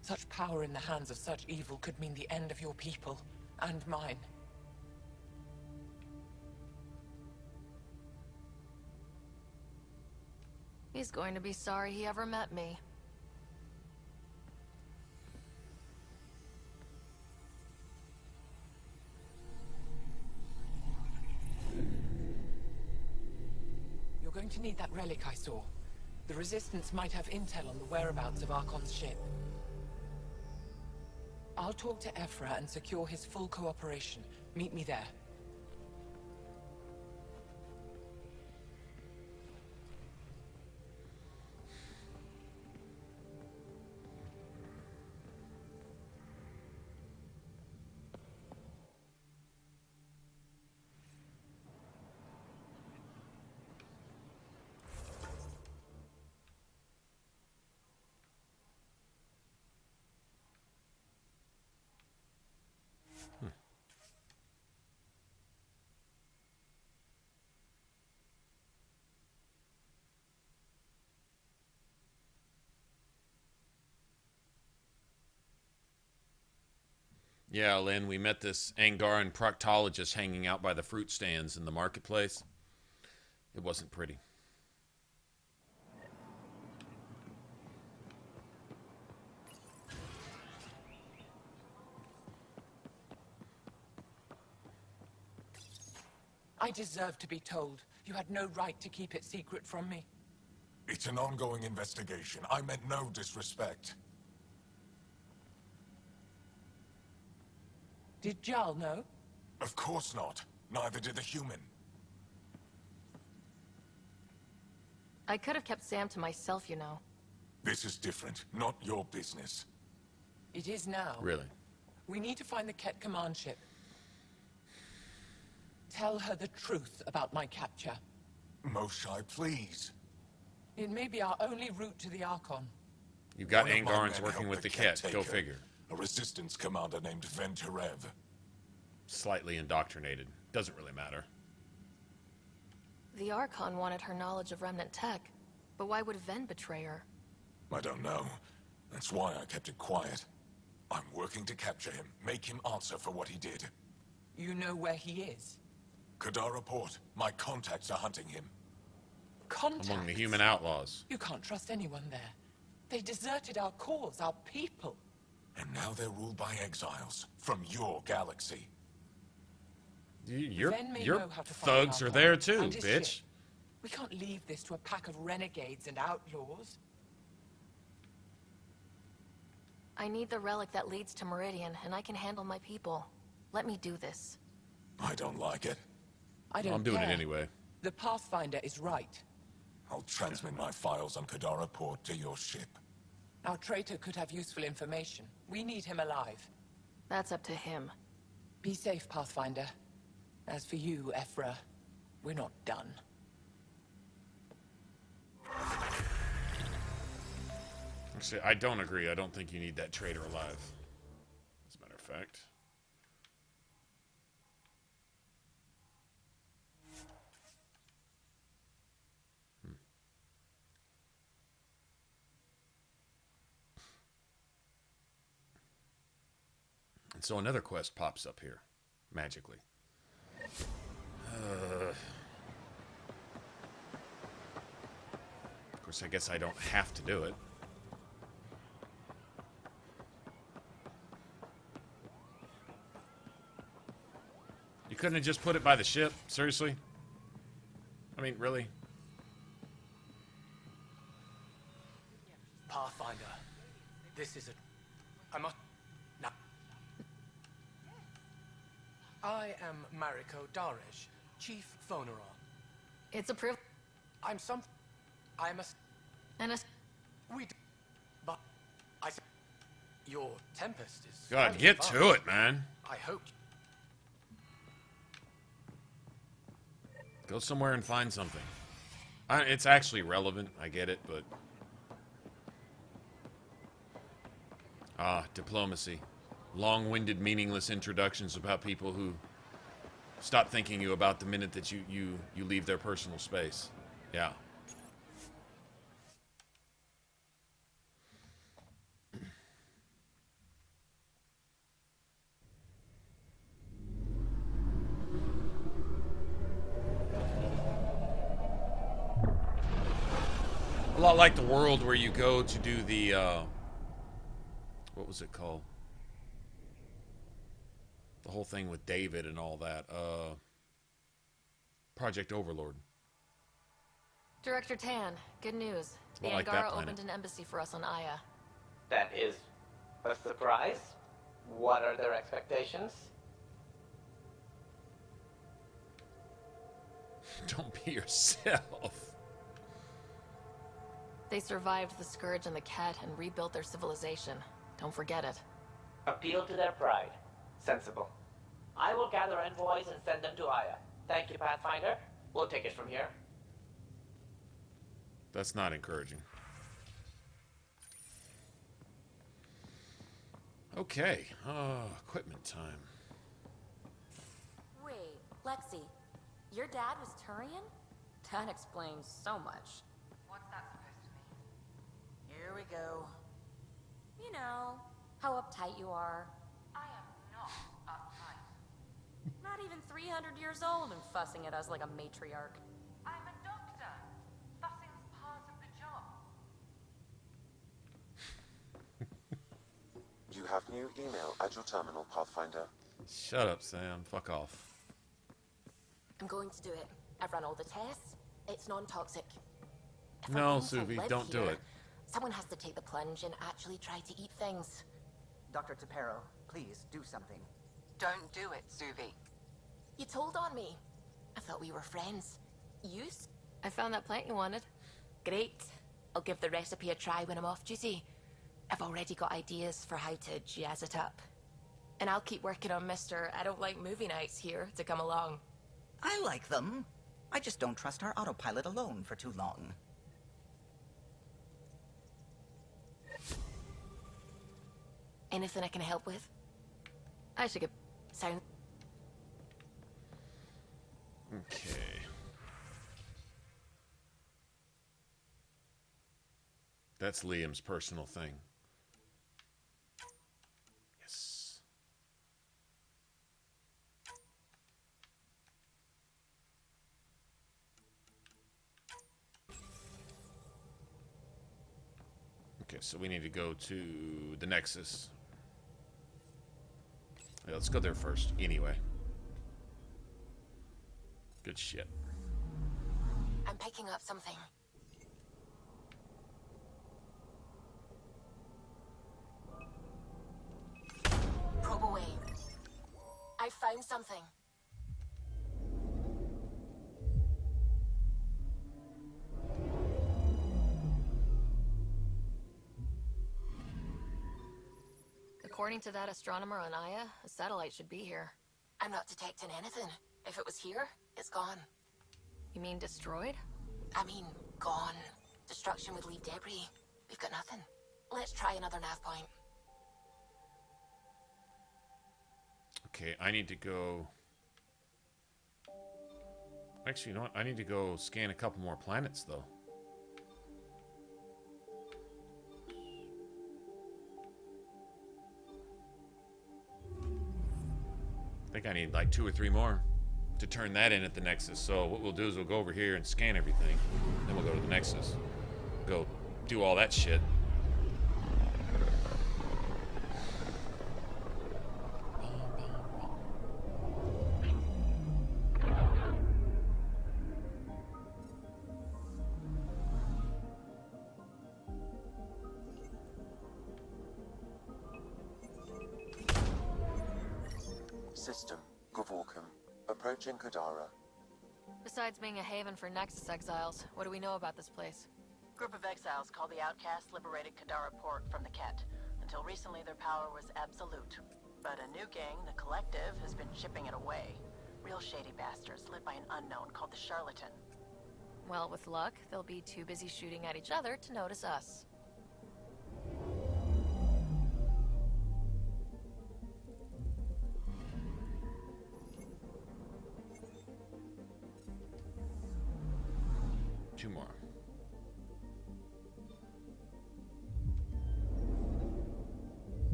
Speaker 13: Such power in the hands of such evil could mean the end of your people, and mine.
Speaker 5: He's going to be sorry he ever met me.
Speaker 13: You're going to need that relic I saw. The Resistance might have intel on the whereabouts of Archon's ship. I'll talk to Ephra and secure his full cooperation. Meet me there.
Speaker 1: Yeah, Lynn, we met this Angaran proctologist hanging out by the fruit stands in the marketplace. It wasn't pretty.
Speaker 13: I deserve to be told. You had no right to keep it secret from me.
Speaker 11: It's an ongoing investigation. I meant no disrespect.
Speaker 13: Did Jarl know?
Speaker 11: Of course not. Neither did the human.
Speaker 5: I could have kept Sam to myself, you know.
Speaker 11: This is different. Not your business.
Speaker 13: It is now.
Speaker 1: Really?
Speaker 13: We need to find the Ket command ship. Tell her the truth about my capture.
Speaker 11: Moshai, please.
Speaker 13: It may be our only route to the Archon.
Speaker 1: You've got
Speaker 11: One of my
Speaker 1: Angarans
Speaker 11: men
Speaker 1: working
Speaker 11: helped
Speaker 1: with the
Speaker 11: Ket
Speaker 1: Ket. Go
Speaker 11: take her.
Speaker 1: figure.
Speaker 11: A resistance commander named Venturev.
Speaker 1: Slightly indoctrinated. Doesn't really matter.
Speaker 5: The Archon wanted her knowledge of Remnant tech, but why would Ven betray her?
Speaker 11: I don't know. That's why I kept it quiet. I'm working to capture him, make him answer for what he did.
Speaker 13: You know where he is?
Speaker 11: Kadara Port. My contacts are hunting him.
Speaker 13: Contacts?
Speaker 1: Among the human outlaws.
Speaker 13: You can't trust anyone there. They deserted our cause, our people.
Speaker 11: And now they're ruled by exiles from your galaxy.
Speaker 1: Your
Speaker 13: Ven may
Speaker 1: your
Speaker 13: know how to find
Speaker 1: thugs
Speaker 13: the
Speaker 1: are
Speaker 13: Archon
Speaker 1: there too,
Speaker 13: and his
Speaker 1: bitch.
Speaker 13: ship. We can't leave this to a pack of renegades and outlaws.
Speaker 5: I need the relic that leads to Meridian, and I can handle my people. Let me do this.
Speaker 11: I don't like it.
Speaker 13: I don't
Speaker 1: I'm doing
Speaker 13: care.
Speaker 1: it anyway.
Speaker 13: The Pathfinder is right.
Speaker 11: I'll transmit my files on Kadara Port to your ship.
Speaker 13: Our traitor could have useful information. We need him alive.
Speaker 9: That's up to him.
Speaker 13: Be safe, Pathfinder. As for you, Ephra, we're not done.
Speaker 1: Actually, I don't agree. I don't think you need that traitor alive. As a matter of fact. And so another quest pops up here, magically. Of course, I guess I don't have to do it. You couldn't have just put it by the ship? Seriously? I mean, really?
Speaker 19: Pathfinder, this is a... I must... No. I am Mariko Daresh, Chief Phoneron.
Speaker 9: It's a privilege.
Speaker 19: I'm a...
Speaker 9: And a...
Speaker 19: We... But... Your Tempest is...
Speaker 1: God, get to it, man.
Speaker 19: I hope...
Speaker 1: Go somewhere and find something. It's actually relevant, I get it, but... Diplomacy. Long-winded, meaningless introductions about people who stop thinking you about the minute that you leave their personal space. Yeah. A lot like the world where you go to do the, what was it called? The whole thing with David and all that. Project Overlord.
Speaker 9: Director Tan, good news. The
Speaker 1: Well, like that
Speaker 9: Angara
Speaker 1: planet.
Speaker 9: opened an embassy for us on Aya.
Speaker 10: That is a surprise. What are their expectations?
Speaker 1: Don't be yourself.
Speaker 9: They survived the Scourge and the Cat and rebuilt their civilization. Don't forget it.
Speaker 10: Appeal to their pride. Sensible. I will gather envoys and send them to Aya. Thank you, Pathfinder. We'll take it from here.
Speaker 1: That's not encouraging. Okay. Equipment time.
Speaker 20: Wait, Lexi, your dad was Turian? That explains so much. What's that supposed to mean? Here we go. You know, how uptight you are. I am not uptight. Not even 300 years old and fussing at us like a matriarch. I'm a doctor. Fussing's part of the job.
Speaker 2: You have new email at your terminal, Pathfinder.
Speaker 1: Shut up, Sam. Fuck off.
Speaker 17: I'm going to do it. I've run all the tests. It's non-toxic. If
Speaker 1: No,
Speaker 17: we're going to
Speaker 1: Suvi,
Speaker 17: live
Speaker 1: don't do
Speaker 17: here,
Speaker 1: it.
Speaker 17: Someone has to take the plunge and actually try to eat things.
Speaker 18: Dr. Tapero, please do something.
Speaker 20: Don't do it, Suvi.
Speaker 17: You told on me. I thought we were friends.
Speaker 9: I found that plant you wanted.
Speaker 17: Great. I'll give the recipe a try when I'm off duty. I've already got ideas for how to jazz it up. And I'll keep working on Mr. I don't like movie nights here to come along.
Speaker 18: I like them. I just don't trust our autopilot alone for too long.
Speaker 17: Anything I can help with?
Speaker 9: I should get...
Speaker 17: Sound...
Speaker 1: Okay. That's Liam's personal thing. Yes. Okay, so we need to go to the Nexus. Yeah, let's go there first, anyway. Good shit.
Speaker 17: I'm picking up something. Probe away. I found something.
Speaker 9: The
Speaker 5: According to that astronomer on Aya, a satellite should be here.
Speaker 17: I'm not detecting anything. If it was here, it's gone.
Speaker 5: You mean destroyed?
Speaker 17: I mean, gone. Destruction would leave debris. We've got nothing. Let's try another nav point.
Speaker 1: Okay, I need to go... Actually, you know what? I need to go scan a couple more planets, though. I think I need like 2 or 3 more to turn that in at the Nexus. So what we'll do is we'll go over here and scan everything. Then we'll go to the Nexus. Go do all that shit.
Speaker 2: System, Gavorkum. Approaching Kadara.
Speaker 5: Besides being a haven for Nexus exiles, what do we know about this place?
Speaker 9: Group of exiles called the Outcasts liberated Kadara port from the Ket. Until recently, their power was absolute. But a new gang, the Collective, has been chipping it away. Real shady bastards led by an unknown called the Charlatan.
Speaker 5: Well, with luck, they'll be too busy shooting at each other to notice us.
Speaker 1: Two more.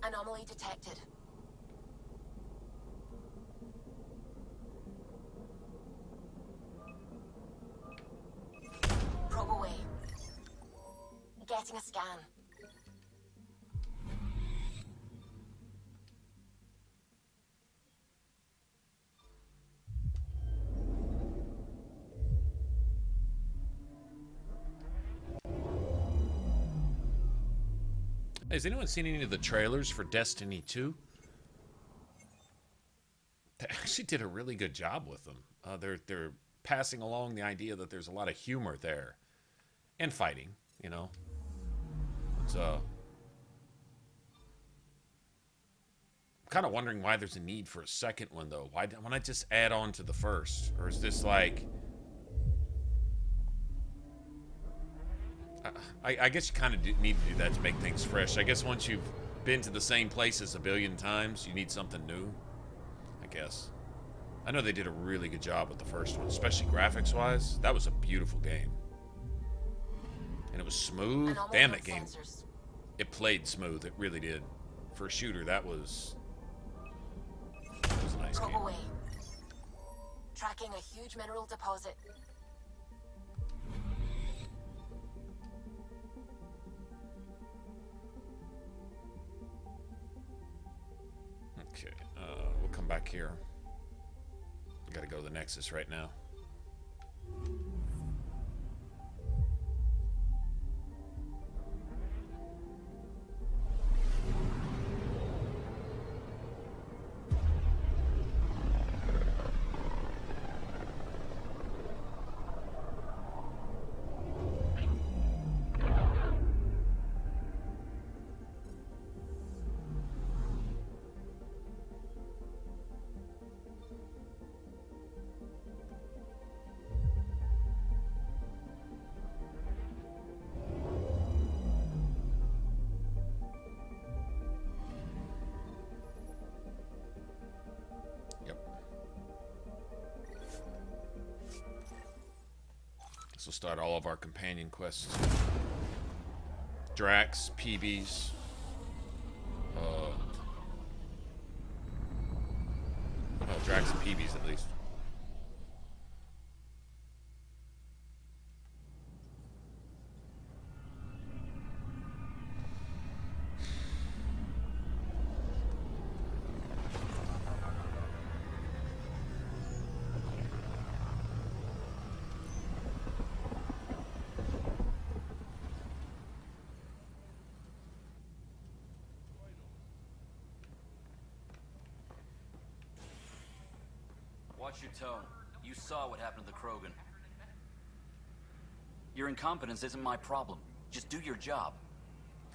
Speaker 17: Anomaly detected. Probe away. Getting a scan.
Speaker 1: Has anyone seen any of the trailers for Destiny 2? They actually did a really good job with them. They're passing along the idea that there's a lot of humor there. And fighting, you know. It's, I'm kind of wondering why there's a need for a second one, though. Why not just add on to the first? Or is this like... I guess you kind of need to do that to make things fresh. I guess once you've been to the same places a billion times, you need something new. I guess. I know they did a really good job with the first one, especially graphics-wise. That was a beautiful game. And it was smooth. Damn, that game. It played smooth. It really did. For a shooter, that was a nice game.
Speaker 17: Away. Tracking a huge mineral deposit.
Speaker 1: Okay, we'll come back here. Gotta go to the Nexus right now. This will start all of our companion quests. Drax, PBs. Drax and PBs at least.
Speaker 15: Watch your tone. You saw what happened to the Krogan. Your incompetence isn't my problem. Just do your job.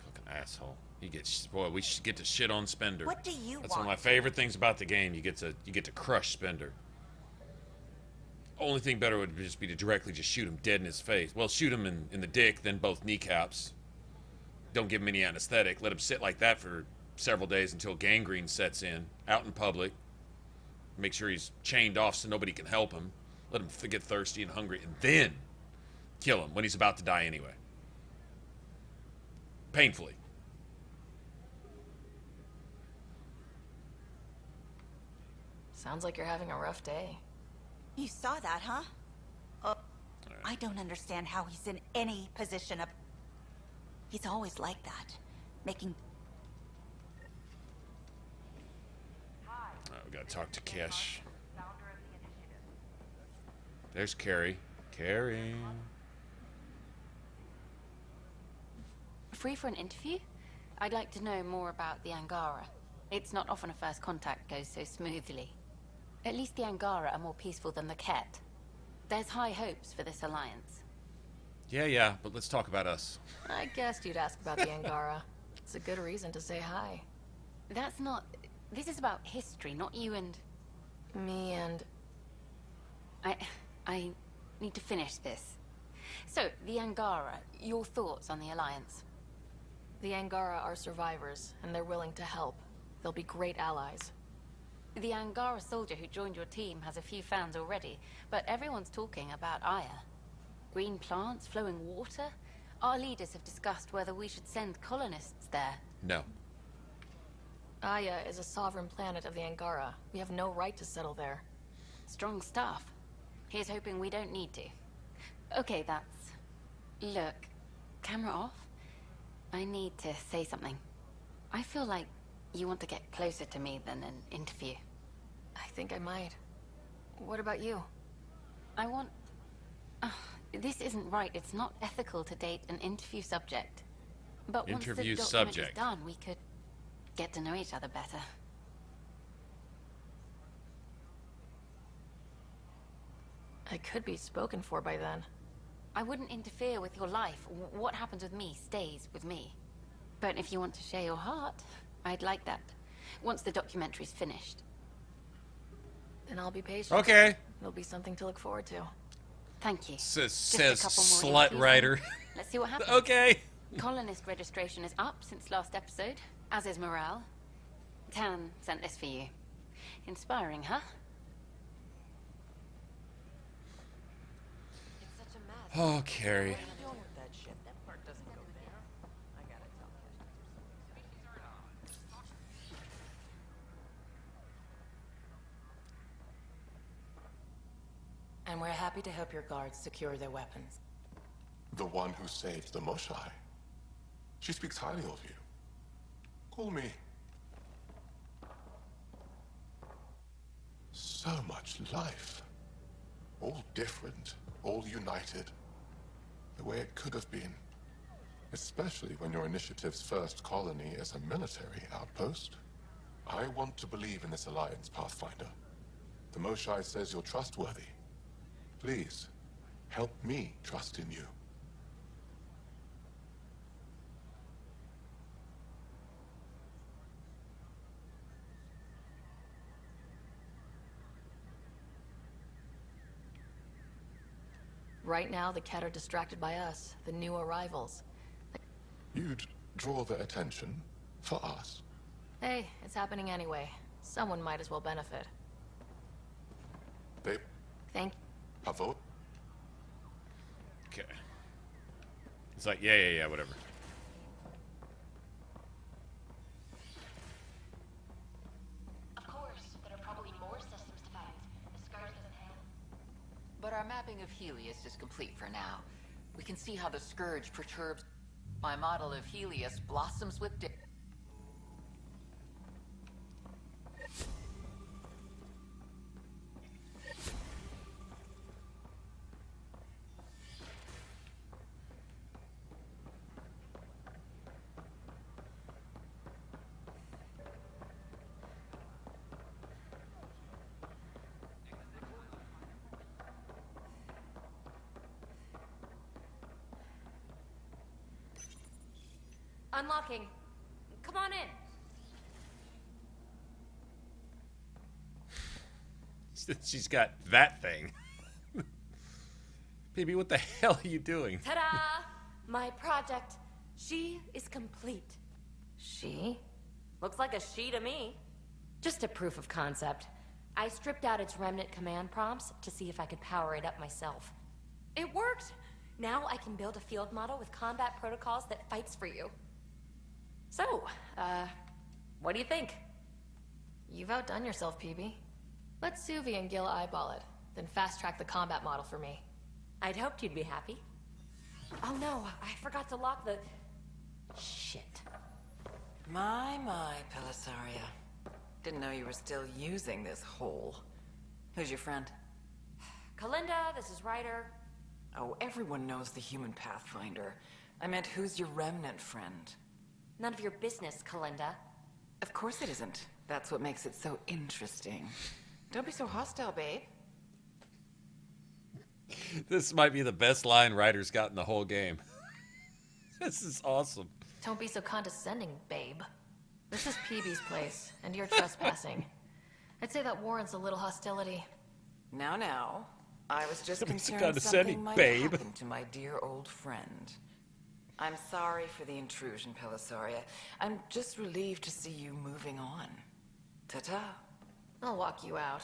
Speaker 1: Fucking asshole. He gets, boy, we should get to shit on Spender.
Speaker 21: What do you
Speaker 1: That's
Speaker 21: want?
Speaker 1: one of my favorite things about the game. You get to crush Spender. Only thing better would just be to directly just shoot him dead in his face. Well, shoot him in the dick, then both kneecaps. Don't give him any anesthetic. Let him sit like that for several days until gangrene sets in, out in public. Make sure he's chained off so nobody can help him. Let him get thirsty and hungry, and then kill him when he's about to die anyway. Painfully.
Speaker 17: Sounds like you're having a rough day.
Speaker 21: You saw that, huh? I don't understand how he's in any position of... He's always like that. Making...
Speaker 1: Oh, we gotta talk to Kesh. There's Carrie. Carrie.
Speaker 23: Free for an interview? I'd like to know more about the Angara. It's not often a first contact goes so smoothly. At least the Angara are more peaceful than the Ket. There's high hopes for this alliance.
Speaker 1: Yeah, but let's talk about us.
Speaker 17: I guessed you'd ask about the Angara. It's a good reason to say hi.
Speaker 23: That's not... This is about history, not you and...
Speaker 17: Me and...
Speaker 23: I need to finish this. So, the Angara, your thoughts on the alliance?
Speaker 17: The Angara are survivors, and they're willing to help. They'll be great allies.
Speaker 23: The Angara soldier who joined your team has a few fans already, but everyone's talking about Aya. Green plants, flowing water? Our leaders have discussed whether we should send colonists there.
Speaker 1: No.
Speaker 17: Aya is a sovereign planet of the Angara. We have no right to settle there.
Speaker 23: Strong stuff. Here's hoping we don't need to. Okay, that's... Look, camera off. I need to say something. I feel like you want to get closer to me than an interview.
Speaker 17: I think I might. What about you?
Speaker 23: I want... this isn't right. It's not ethical to date an interview subject. But once the document is done, we could get to know each other better.
Speaker 17: I could be spoken for by then.
Speaker 23: I wouldn't interfere with your life. What happens with me stays with me. But if you want to share your heart, I'd like that. Once the documentary's finished.
Speaker 17: Then I'll be patient.
Speaker 1: Okay.
Speaker 17: It'll be something to look forward to.
Speaker 23: Thank you.
Speaker 1: Says
Speaker 23: slut
Speaker 1: writer.
Speaker 23: Let's see what happens.
Speaker 1: Okay.
Speaker 23: Colonist registration is up since last episode, as is morale. Tan sent this for you. Inspiring, huh?
Speaker 1: Oh, Carrie.
Speaker 9: And we're happy to help your guards secure their weapons.
Speaker 11: The one who saved the Moshai. She speaks highly of you. Call me. So much life. All different, all united. The way it could have been. Especially when your initiative's first colony is a military outpost. I want to believe in this alliance, Pathfinder. The Moshai says you're trustworthy. Please, help me trust in you.
Speaker 17: Right now, the Ket are distracted by us, the new arrivals.
Speaker 11: You'd draw their attention for us.
Speaker 17: Hey, it's happening anyway. Someone might as well benefit.
Speaker 11: They...
Speaker 17: Thank...
Speaker 11: A vote?
Speaker 1: Okay. It's like, yeah, whatever.
Speaker 17: Of course, there are probably more systems to find. The Scourge doesn't have...
Speaker 24: But our mapping of Helios is complete for now. We can see how the Scourge perturbs... My model of Helios blossoms with...
Speaker 20: Unlocking. Come on in.
Speaker 1: She's got that thing. Baby, what the hell are you doing?
Speaker 20: Ta-da! My project. She is complete. She? Looks like a she to me. Just a proof of concept. I stripped out its Remnant command prompts to see if I could power it up myself. It worked! Now I can build a field model with combat protocols that fights for you. So, what do you think?
Speaker 5: You've outdone yourself, PB. Let Suvi and Gil eyeball it, then fast-track the combat model for me.
Speaker 20: I'd hoped you'd be happy. Oh no, I forgot to lock the... Shit.
Speaker 9: My, Pellissaria. Didn't know you were still using this hole. Who's your friend?
Speaker 20: Kalinda, this is Ryder.
Speaker 9: Oh, everyone knows the human Pathfinder. I meant, who's your Remnant friend?
Speaker 20: None of your business, Kalinda.
Speaker 9: Of course it isn't. That's what makes it so interesting. Don't be so hostile, babe.
Speaker 1: This might be the best line Ryder's got in the whole game. This is awesome.
Speaker 5: Don't be so condescending, babe. This is PB's place, and you're trespassing. I'd say that warrants a little hostility.
Speaker 9: Now. I was just
Speaker 1: Don't be so
Speaker 9: concerned
Speaker 1: condescending,
Speaker 9: something might
Speaker 1: babe.
Speaker 9: happen to my dear old friend. I'm sorry for the intrusion, Pellissaria. I'm just relieved to see you moving on. Ta-ta.
Speaker 5: I'll walk you out.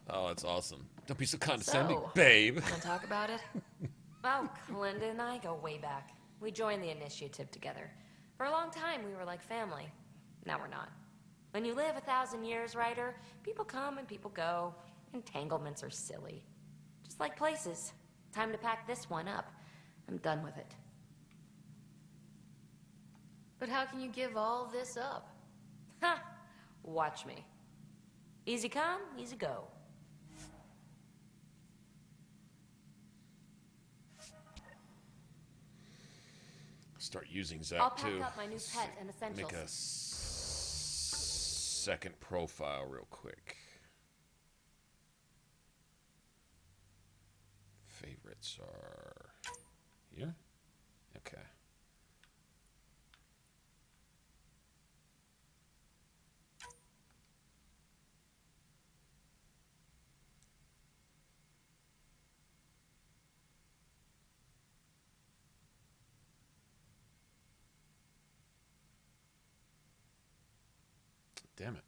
Speaker 1: Oh, that's awesome. Don't be so condescending,
Speaker 5: So,
Speaker 1: babe.
Speaker 5: Wanna talk about it?
Speaker 20: Oh, Kalinda and I go way back. We joined the initiative together. For a long time, we were like family. Now we're not. When you live 1,000 years, Ryder, people come and people go. Entanglements are silly. Just like places. Time to pack this one up. I'm done with it.
Speaker 5: But how can you give all this up?
Speaker 20: Ha! Watch me. Easy come, easy go.
Speaker 1: Start using Zach
Speaker 20: I'll pack
Speaker 1: too.
Speaker 20: up my new pet and essentials.
Speaker 1: Make a second profile real quick. Favorites are here. Okay. Damn it.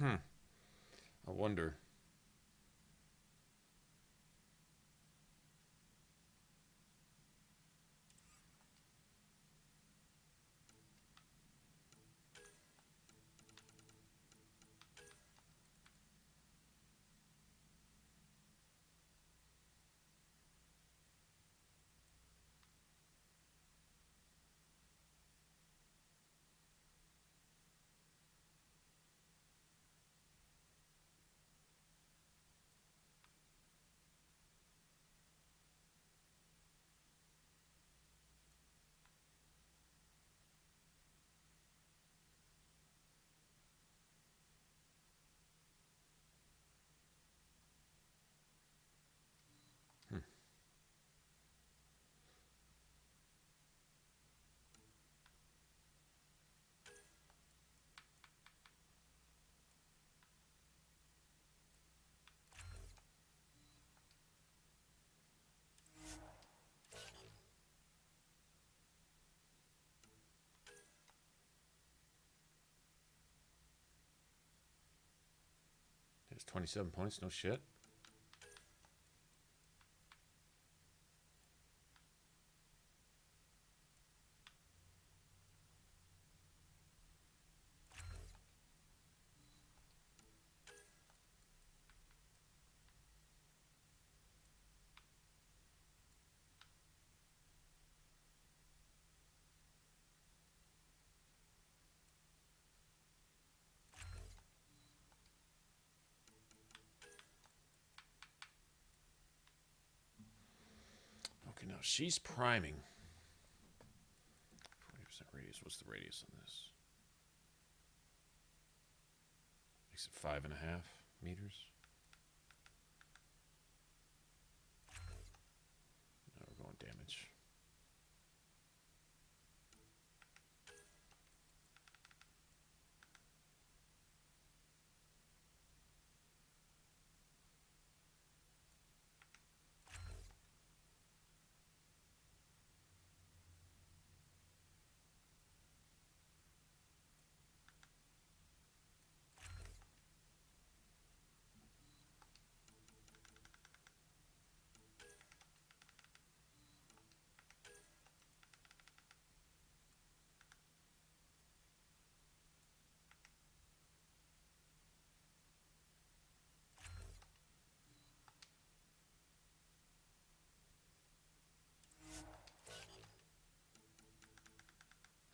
Speaker 1: I wonder. There's 27 points, no shit. Okay, now she's priming. 40% radius? What's the radius on this? Makes it 5.5 meters. Now we're going damage.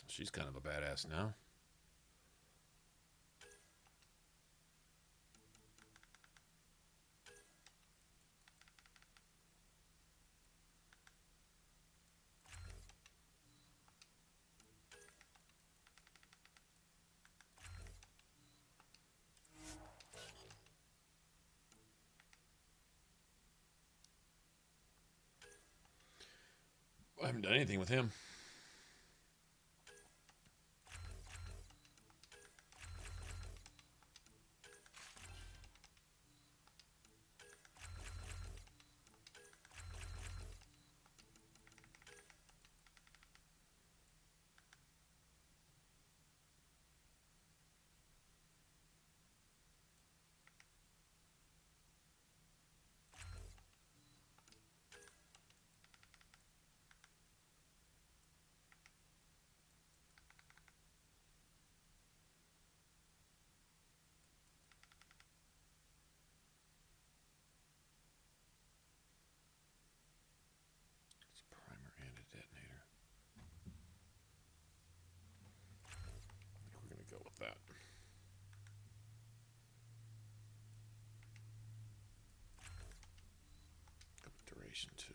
Speaker 1: She's kind of a badass now. I haven't done anything with him. That. Duration 2.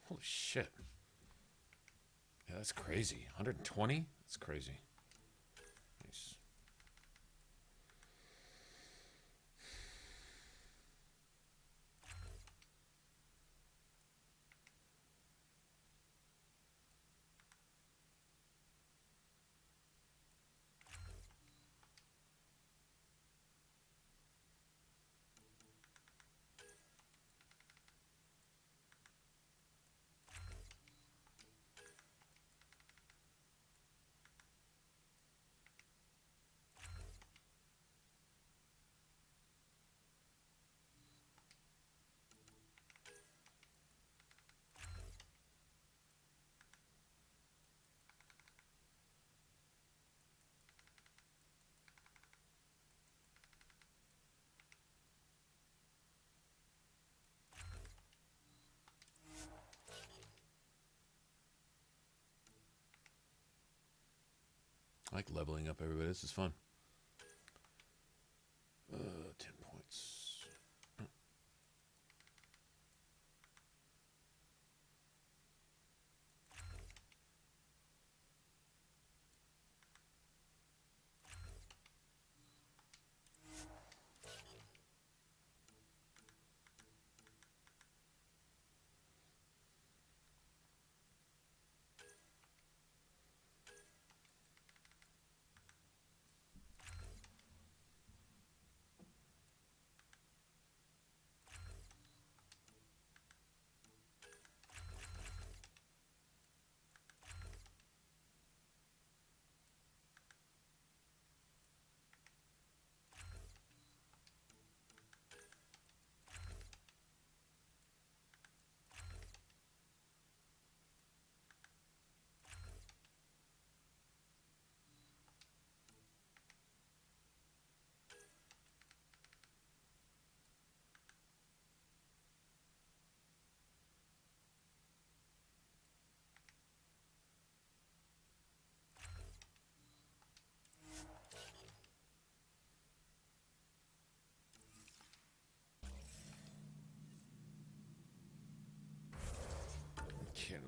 Speaker 1: Holy shit. Yeah, that's crazy. 120? That's crazy. Nice. I like leveling up everybody. This is fun. 10 points.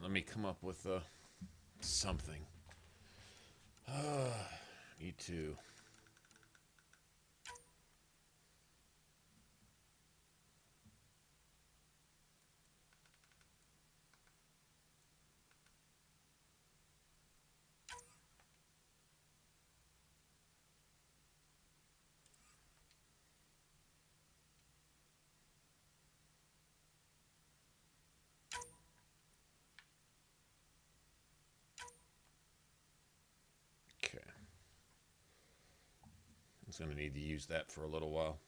Speaker 1: let me come up with something. Need to. I was going to need to use that for a little while.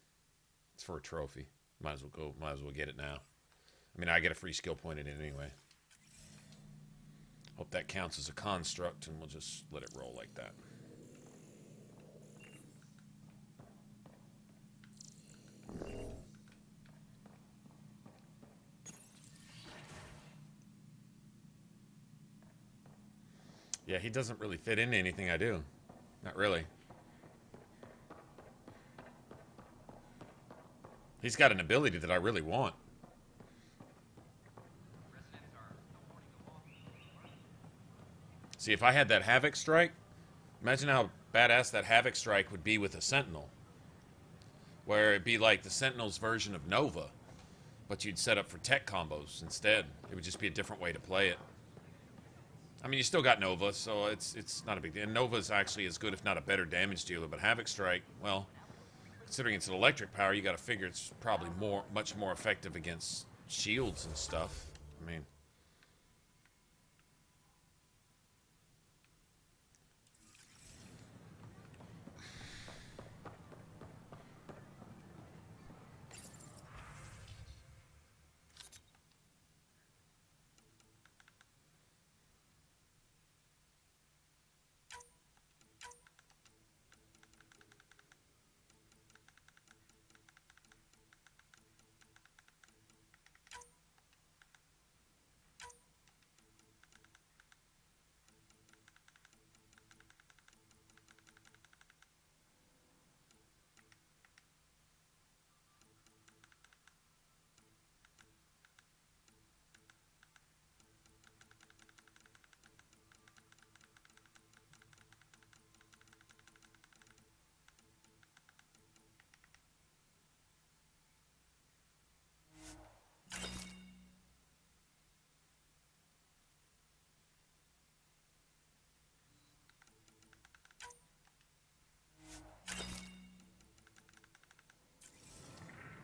Speaker 1: It's for a trophy. Might as well get it now. I mean, I get a free skill point in it anyway. Hope that counts as a construct, and we'll just let it roll like that. Yeah, he doesn't really fit into anything I do. Not really. He's got an ability that I really want. See, if I had that Havoc Strike, imagine how badass that Havoc Strike would be with a Sentinel. Where it'd be like the Sentinel's version of Nova, but you'd set up for tech combos instead. It would just be a different way to play it. I mean, you still got Nova, so it's not a big deal. And Nova's actually as good, if not a better damage dealer, but Havoc Strike, well, considering it's an electric power, you got to figure it's probably much more effective against shields and stuff. I mean,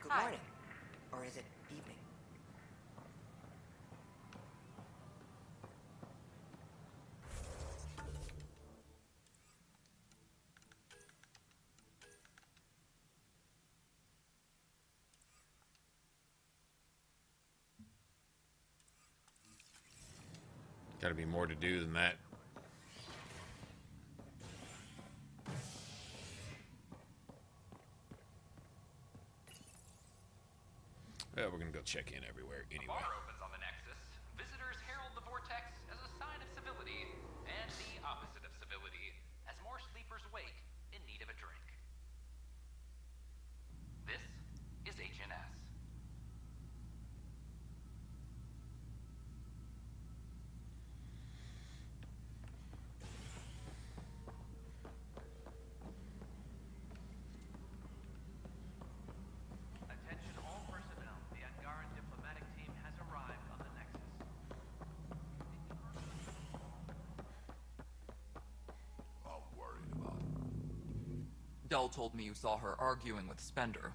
Speaker 18: Good morning. Or is it evening?
Speaker 1: got to be more to do than that. Well, we're gonna go check in everywhere anyway.
Speaker 4: A bar opens on the Nexus. Visitors herald the vortex as a sign of civility, and the opposite of civility, as more sleepers wake in need of a drink. This is HNS. Attention all personnel. The Angaran diplomatic team has arrived on the Nexus.
Speaker 6: I'm worried about it.
Speaker 7: Dell told me you saw her arguing with Spender.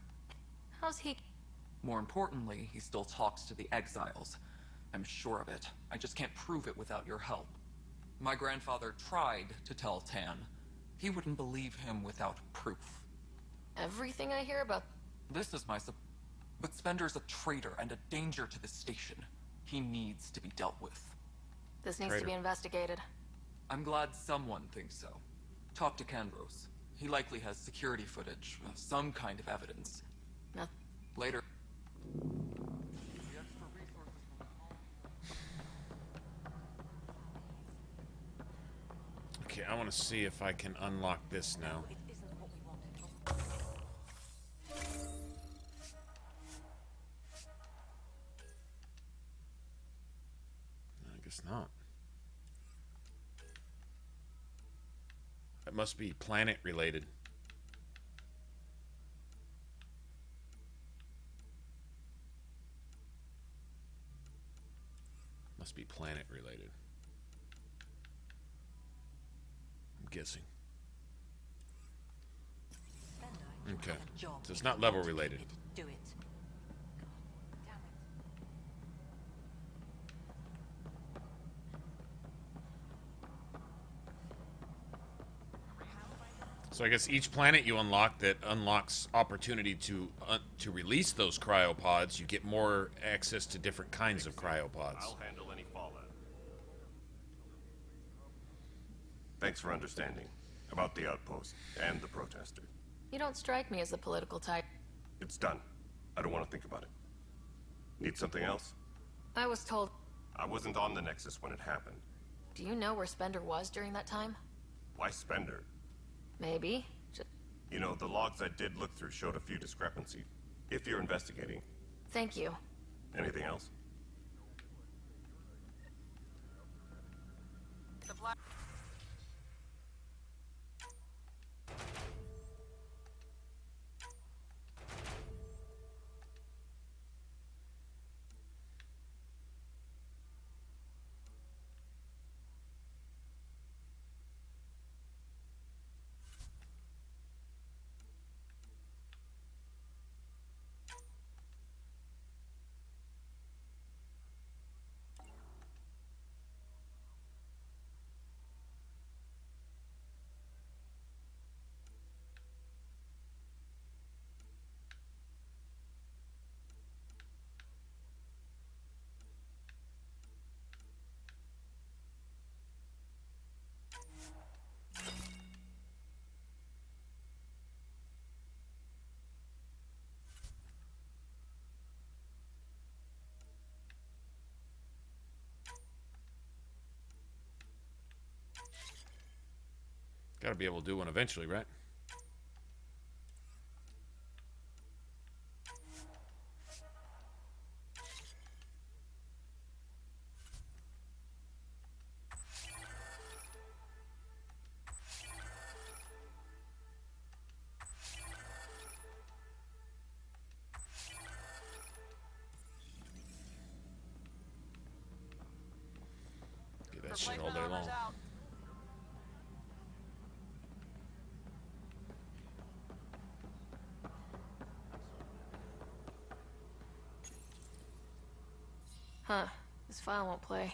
Speaker 5: How's he?
Speaker 7: More importantly, he still talks to the exiles. I'm sure of it. I just can't prove it without your help. My grandfather tried to tell Tan. He wouldn't believe him without proof.
Speaker 5: Everything I hear about...
Speaker 7: This is my but Spender's a traitor and a danger to the station. He needs to be dealt with.
Speaker 5: This needs to be investigated.
Speaker 7: I'm glad someone thinks so. Talk to Kandros. He likely has security footage, some kind of evidence.
Speaker 5: No.
Speaker 7: Later.
Speaker 1: Okay, I want to see if I can unlock this now. I guess guess not. That must be planet related. Must be planet related. I'm guessing. Okay. So it's not level related.
Speaker 21: Do it.
Speaker 1: So I guess each planet you unlock that unlocks opportunity to release those cryopods, you get more access to different kinds of cryopods.
Speaker 8: I'll handle any fallout. Thanks for understanding about the outpost and the protester.
Speaker 5: You don't strike me as the political type.
Speaker 8: It's done. I don't want to think about it. Need something else?
Speaker 5: I was told...
Speaker 8: I wasn't on the Nexus when it happened.
Speaker 5: Do you know where Spender was during that time?
Speaker 8: Why Spender?
Speaker 5: Maybe.
Speaker 8: You know, the logs I did look through showed a few discrepancies. If you're investigating.
Speaker 5: Thank you.
Speaker 8: Anything else?
Speaker 1: Gotta be able to do one eventually, right? Do that shit all day long.
Speaker 5: Huh. This file won't play.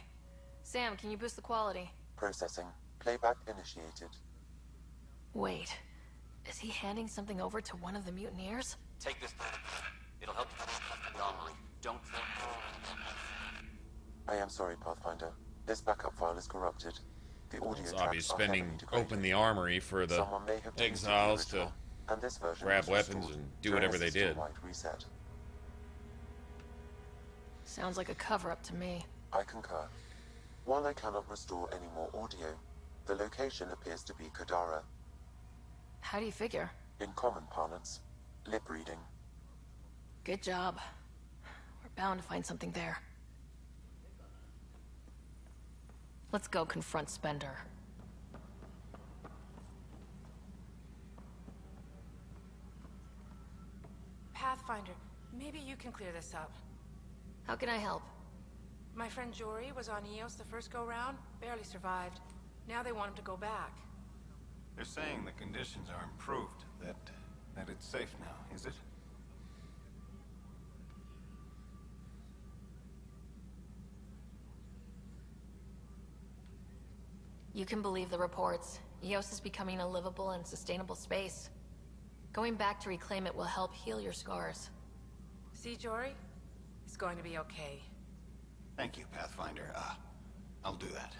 Speaker 5: Sam, can you boost the quality?
Speaker 2: Processing. Playback initiated.
Speaker 5: Wait. Is he handing something over to one of the mutineers?
Speaker 15: Take this. It'll help you armory. Don't...
Speaker 2: I am sorry, Pathfinder. This backup file is corrupted. The audio
Speaker 1: It's
Speaker 2: tracks
Speaker 1: obvious
Speaker 2: are
Speaker 1: spending
Speaker 2: heavily degraded.
Speaker 1: open the armory for the
Speaker 2: Someone may have deleted the
Speaker 1: exiles to
Speaker 2: original, and this version
Speaker 1: grab
Speaker 2: was
Speaker 1: weapons
Speaker 2: restored
Speaker 1: and do
Speaker 2: during a
Speaker 1: whatever they did.
Speaker 2: system-wide reset.
Speaker 5: Sounds like a cover-up to me.
Speaker 2: I concur. While I cannot restore any more audio, the location appears to be Kadara.
Speaker 5: How do you figure?
Speaker 2: In common parlance, lip reading.
Speaker 5: Good job. We're bound to find something there. Let's go confront Spender.
Speaker 12: Pathfinder, maybe you can clear this up.
Speaker 5: How can I help?
Speaker 12: My friend Jory was on Eos the first go-round, barely survived. Now they want him to go back.
Speaker 14: They're saying the conditions are improved, that it's safe now, is it?
Speaker 5: You can believe the reports. Eos is becoming a livable and sustainable space. Going back to reclaim it will help heal your scars.
Speaker 12: See, Jory? It's going to be okay.
Speaker 14: Thank you, Pathfinder. I'll do that.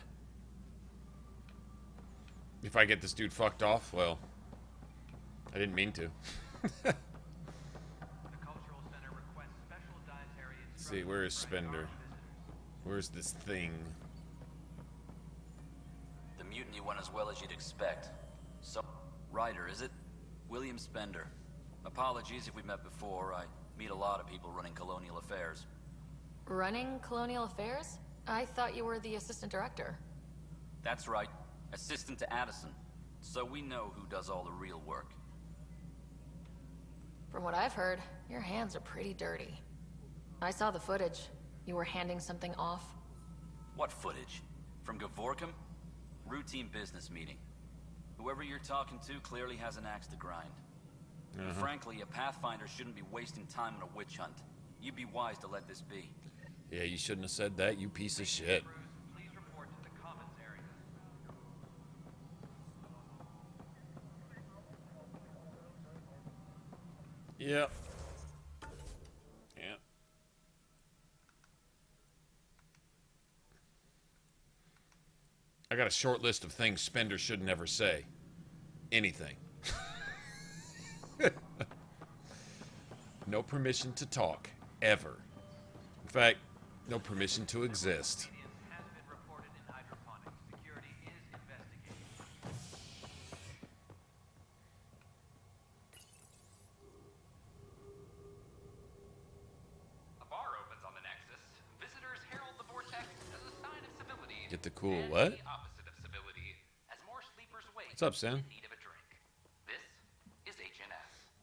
Speaker 1: If I get this dude fucked off, well, I didn't mean to. Let's see, where is Spender? Where's this thing?
Speaker 15: The mutiny went as well as you'd expect. So, Ryder, is it? William Spender. Apologies if we met before. I meet a lot of people running colonial affairs.
Speaker 5: Running colonial affairs? I thought you were the assistant director.
Speaker 15: That's right. Assistant to Addison. So we know who does all the real work.
Speaker 5: From what I've heard, your hands are pretty dirty. I saw the footage. You were handing something off.
Speaker 15: What footage? From Gavorkum? Routine business meeting. Whoever you're talking to clearly has an axe to grind. And frankly, a Pathfinder shouldn't be wasting time on a witch hunt. You'd be wise to let this be.
Speaker 1: Yeah, you shouldn't have said that, you piece of shit.
Speaker 4: Please report to the commons area.
Speaker 1: Yep. Yeah. I got a short list of things Spender should never say. Anything. No permission to talk, ever. In fact, no permission to exist.
Speaker 4: Has been reported in hydroponics. Security is investigating. A bar opens on the Nexus. Visitors herald the vortex as a sign of civility.
Speaker 1: Get the cool
Speaker 4: and
Speaker 1: what?
Speaker 4: The opposite of civility, as more sleepers wake
Speaker 1: What's up, Sam?
Speaker 4: in need of a drink. This is HNS.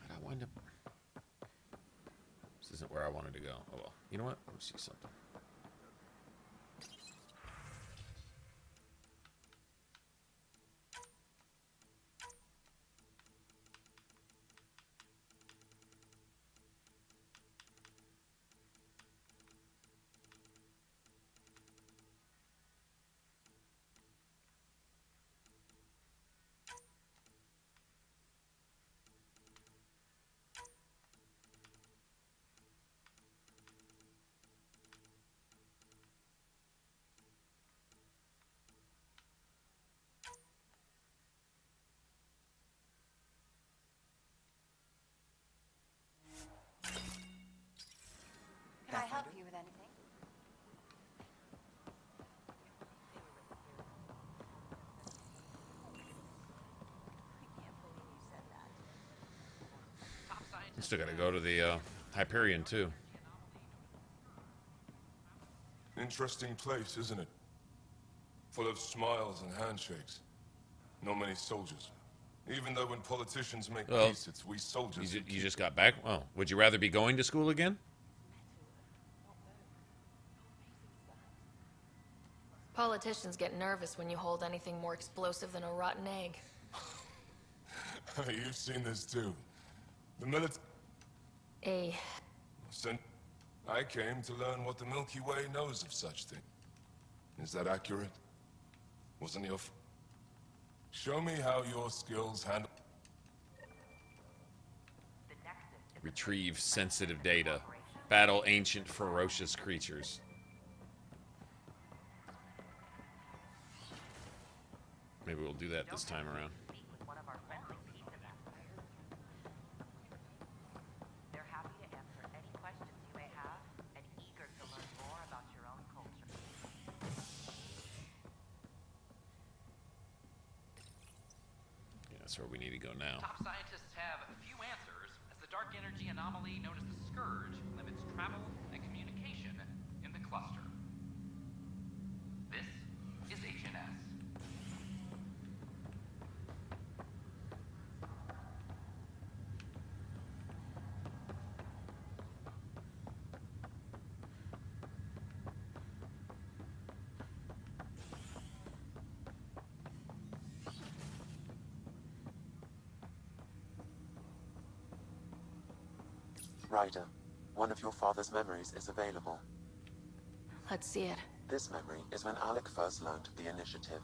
Speaker 1: How'd I wind up? This isn't where I wanted to go. Oh well. You know what? Let me see something.
Speaker 20: Can I help you with anything?
Speaker 1: I still gotta go to the Hyperion too.
Speaker 11: Interesting place, isn't it? Full of smiles and handshakes. Not many soldiers. Even though when politicians make
Speaker 1: Well,
Speaker 11: peace, it's we soldiers.
Speaker 1: You just got back? Oh, would you rather be going to school again?
Speaker 5: Politicians get nervous when you hold anything more explosive than a rotten egg.
Speaker 11: You've seen this too. The military. I came to learn what the Milky Way knows of such things. Is that accurate? Wasn't your... Show me how your skills handle...
Speaker 1: Retrieve sensitive data. Battle ancient ferocious creatures. Maybe we'll do that this time around.
Speaker 3: They're happy to answer any questions you may have and eager to learn more about your own culture.
Speaker 1: Yeah, that's where we need to go now.
Speaker 4: Top scientists have a few answers, as the dark energy anomaly known as the Scourge limits travel and communication in the cluster. This is HNS.
Speaker 2: Ryder, one of your father's memories is available.
Speaker 5: Let's see it.
Speaker 2: This memory is when Alec first learned of the initiative.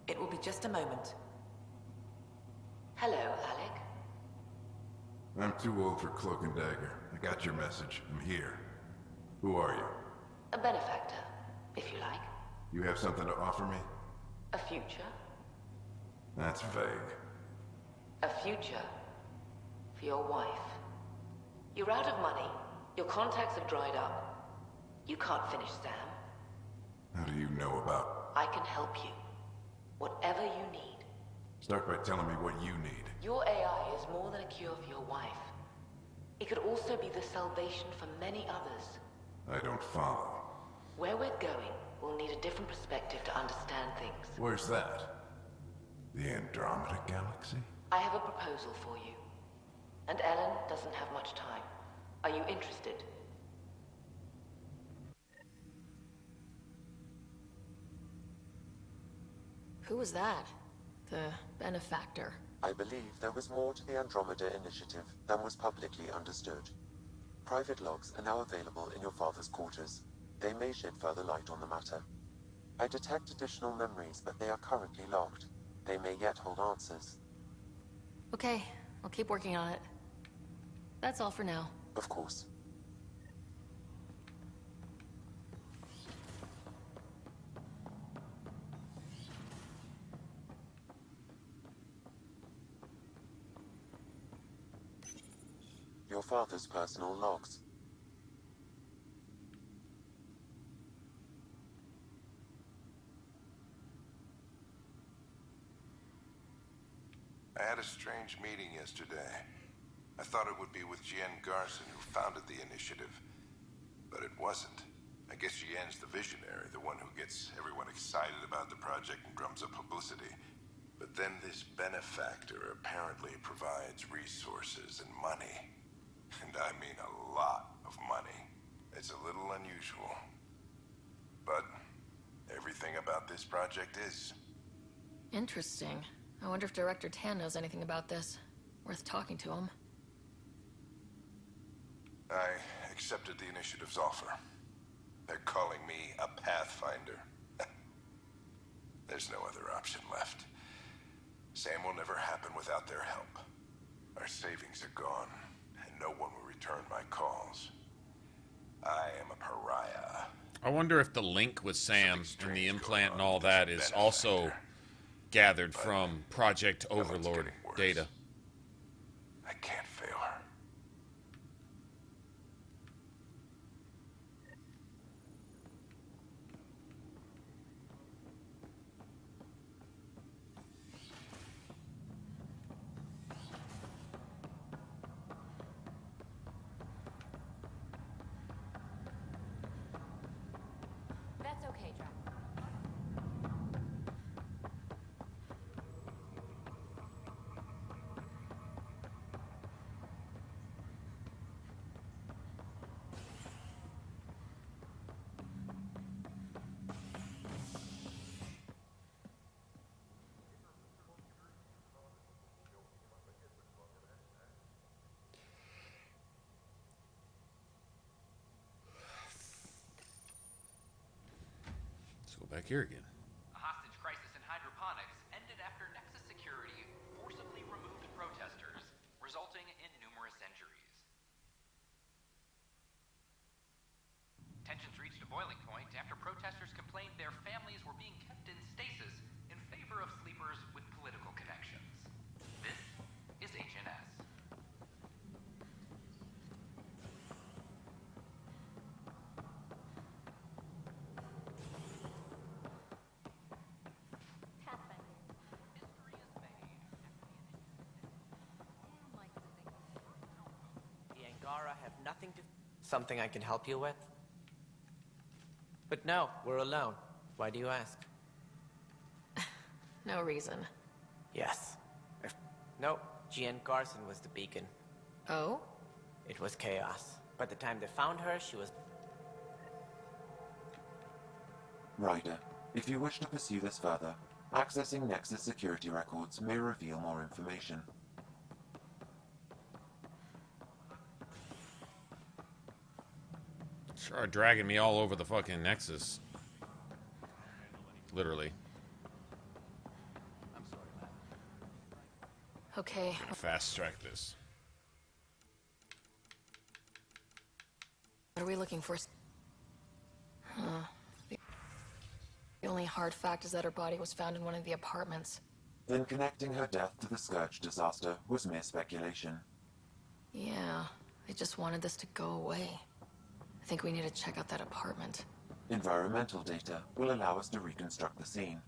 Speaker 13: It will be just a moment.
Speaker 3: Hello, Alec.
Speaker 16: I'm too old for cloak and dagger. I got your message. I'm here. Who are you?
Speaker 3: A benefactor, if you like.
Speaker 16: You have something to offer me?
Speaker 3: A future.
Speaker 16: That's vague.
Speaker 3: A future for your wife. You're out of money,
Speaker 13: Your contacts have dried up. You can't finish Sam.
Speaker 16: How do you know about?
Speaker 13: I can help you. Whatever you need.
Speaker 16: Start by telling me what you need.
Speaker 13: Your AI is more than a cure for your wife. It could also be the salvation for many others.
Speaker 16: I don't follow.
Speaker 13: Where we're going, we'll need a different perspective to understand things.
Speaker 16: Where's that? The Andromeda Galaxy?
Speaker 13: I have a proposal for you. And Ellen doesn't have much time. Are you interested?
Speaker 5: Who was that? The benefactor.
Speaker 2: I believe there was more to the Andromeda initiative than was publicly understood. Private logs are now available in your father's quarters. They may shed further light on the matter. I detect additional memories, but they are currently locked. They may yet hold answers.
Speaker 5: Okay, I'll keep working on it. That's all for now.
Speaker 2: Of course. Your father's personal logs.
Speaker 16: I had a strange meeting yesterday. I thought it would be with Jien Garson, who founded the initiative. But it wasn't. I guess Jien's the visionary, the one who gets everyone excited about the project and drums up publicity. But then this benefactor apparently provides resources and money. And I mean a lot of money. It's a little unusual. But everything about this project is.
Speaker 5: Interesting. I wonder if Director Tan knows anything about this. Worth talking to him.
Speaker 16: I accepted the initiative's offer. They're calling me a Pathfinder. There's no other option left. Sam will never happen without their help. Our savings are gone, and no one will return my calls. I am a pariah.
Speaker 1: I wonder if the link with Sam and the implant and all that is also gathered from Project Overlord data.
Speaker 16: I can't fail her.
Speaker 17: That's okay, John.
Speaker 1: Let's go back here again.
Speaker 4: A hostage crisis in hydroponics ended after Nexus security forcibly removed protesters, resulting in numerous injuries. Tensions reached a boiling point after protesters complained their families were being kept in stasis in favor of sleepers with political connections. This is HNS.
Speaker 10: The Angara have nothing to... Something I can help you with? But no, we're alone. Why do you ask?
Speaker 5: No reason.
Speaker 10: Yes. No, Jien Garson was the beacon.
Speaker 5: Oh?
Speaker 10: It was chaos. By the time they found her, she was...
Speaker 2: Ryder, if you wish to pursue this further, accessing Nexus security records may reveal more information.
Speaker 1: Sure are dragging me all over the fucking Nexus. Literally.
Speaker 5: Okay.
Speaker 1: Fast track this.
Speaker 5: What are we looking for? Huh. The only hard fact is that her body was found in one of the apartments.
Speaker 2: Then connecting her death to the Scourge disaster was mere speculation.
Speaker 5: Yeah, They just wanted this to go away. I think we need to check out that apartment.
Speaker 2: Environmental data will allow us to reconstruct the scene.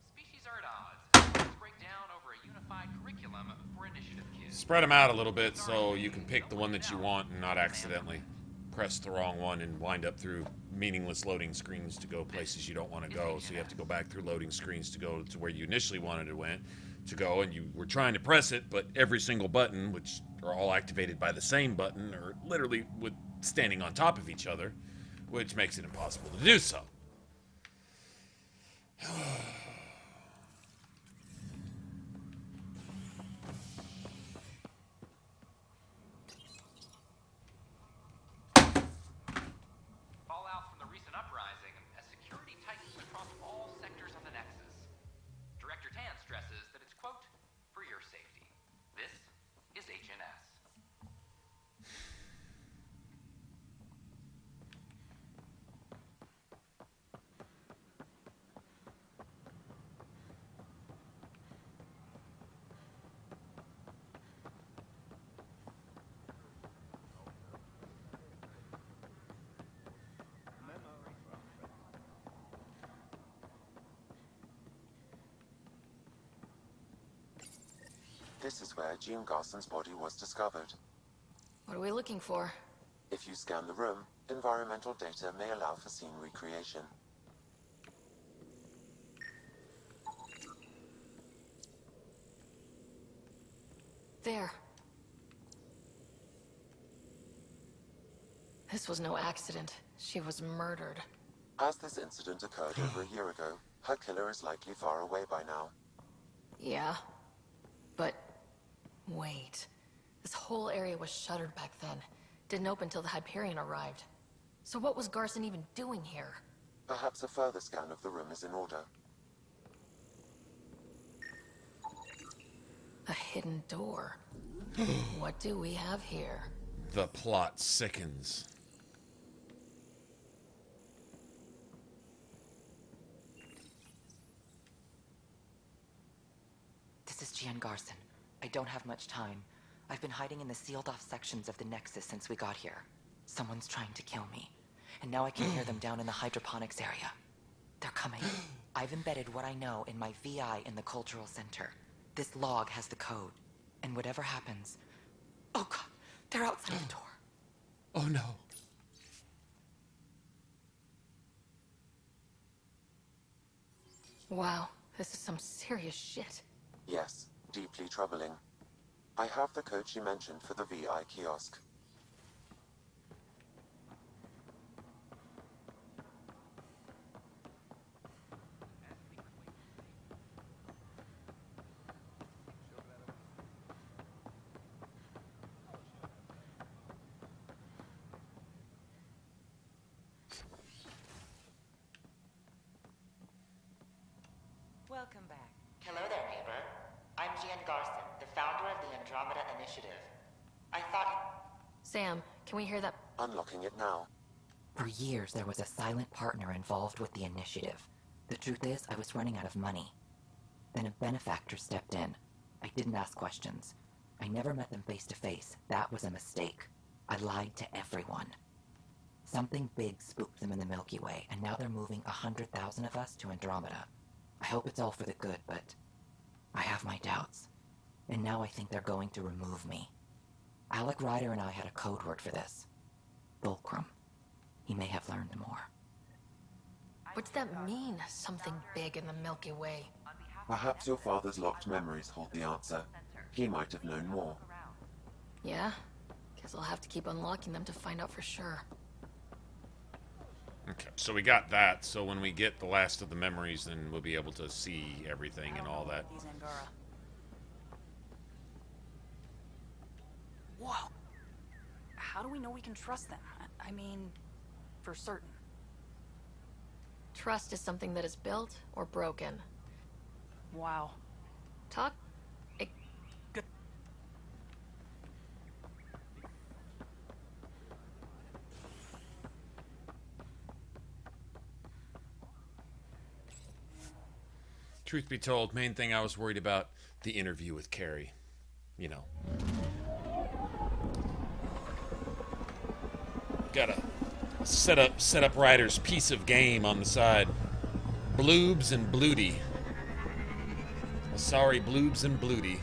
Speaker 4: Species are at odds. Let's break down over a unified curriculum for initiative kids.
Speaker 1: Spread them out a little bit so you can pick the one that you want and not accidentally press the wrong one and wind up through meaningless loading screens to go places you don't want to go. So you have to go back through loading screens to go to where you initially wanted to go, and you were trying to press it, but every single button, which are all activated by the same button, are literally standing on top of each other, which makes it impossible to do so.
Speaker 4: Fallout from the recent uprising as security tightens across all sectors of the Nexus. Director Tan stresses that it's, quote, for your safety. This is HNS.
Speaker 2: This is where Jean Garson's body was discovered.
Speaker 5: What are we looking for?
Speaker 2: If you scan the room, environmental data may allow for scene recreation.
Speaker 5: There. This was no accident. She was murdered.
Speaker 2: As this incident occurred over a year ago, her killer is likely far away by now.
Speaker 5: Yeah. But... wait. This whole area was shuttered back then. Didn't open till the Hyperion arrived. So what was Garson even doing here?
Speaker 2: Perhaps a further scan of the room is in order.
Speaker 5: A hidden door. What do we have here?
Speaker 1: The plot sickens.
Speaker 13: This is Jean Garson. I don't have much time. I've been hiding in the sealed-off sections of the Nexus since we got here. Someone's trying to kill me. And now I can hear them down in the hydroponics area. They're coming. I've embedded what I know in my VI in the Cultural Center. This log has the code. And whatever happens... Oh god, they're outside the door.
Speaker 1: Oh no.
Speaker 5: Wow, this is some serious shit.
Speaker 2: Yes, deeply troubling. I have the code she mentioned for the VI kiosk.
Speaker 13: Welcome back. Hello there, neighbor. I'm Jean Garson, the founder of the Andromeda Initiative. I thought...
Speaker 5: Sam, can we hear that?
Speaker 2: Unlocking it now.
Speaker 13: For years, there was a silent partner involved with the initiative. The truth is, I was running out of money. Then a benefactor stepped in. I didn't ask questions. I never met them face to face. That was a mistake. I lied to everyone. Something big spooked them in the Milky Way, and now they're moving 100,000 of us to Andromeda. I hope it's all for the good, but I have my doubts. And now I think they're going to remove me. Alec Ryder and I had a code word for this. Fulcrum. He may have learned more.
Speaker 5: What's that mean, something big in the Milky Way?
Speaker 2: Perhaps your father's locked memories hold the answer. He might have known more.
Speaker 5: Yeah? Guess I'll have to keep unlocking them to find out for sure.
Speaker 1: Okay, so we got that. So when we get the last of the memories, then we'll be able to see everything and all that.
Speaker 19: Whoa. How do we know we can trust them? I mean, for certain.
Speaker 5: Trust is something that is built or broken.
Speaker 19: Wow.
Speaker 5: Talk...
Speaker 1: Truth be told, main thing I was worried about, the interview with Carrie. You know. Got a set up writer's piece of game on the side. Bloobs and Bloody. Sorry, Bloobs and Bloody.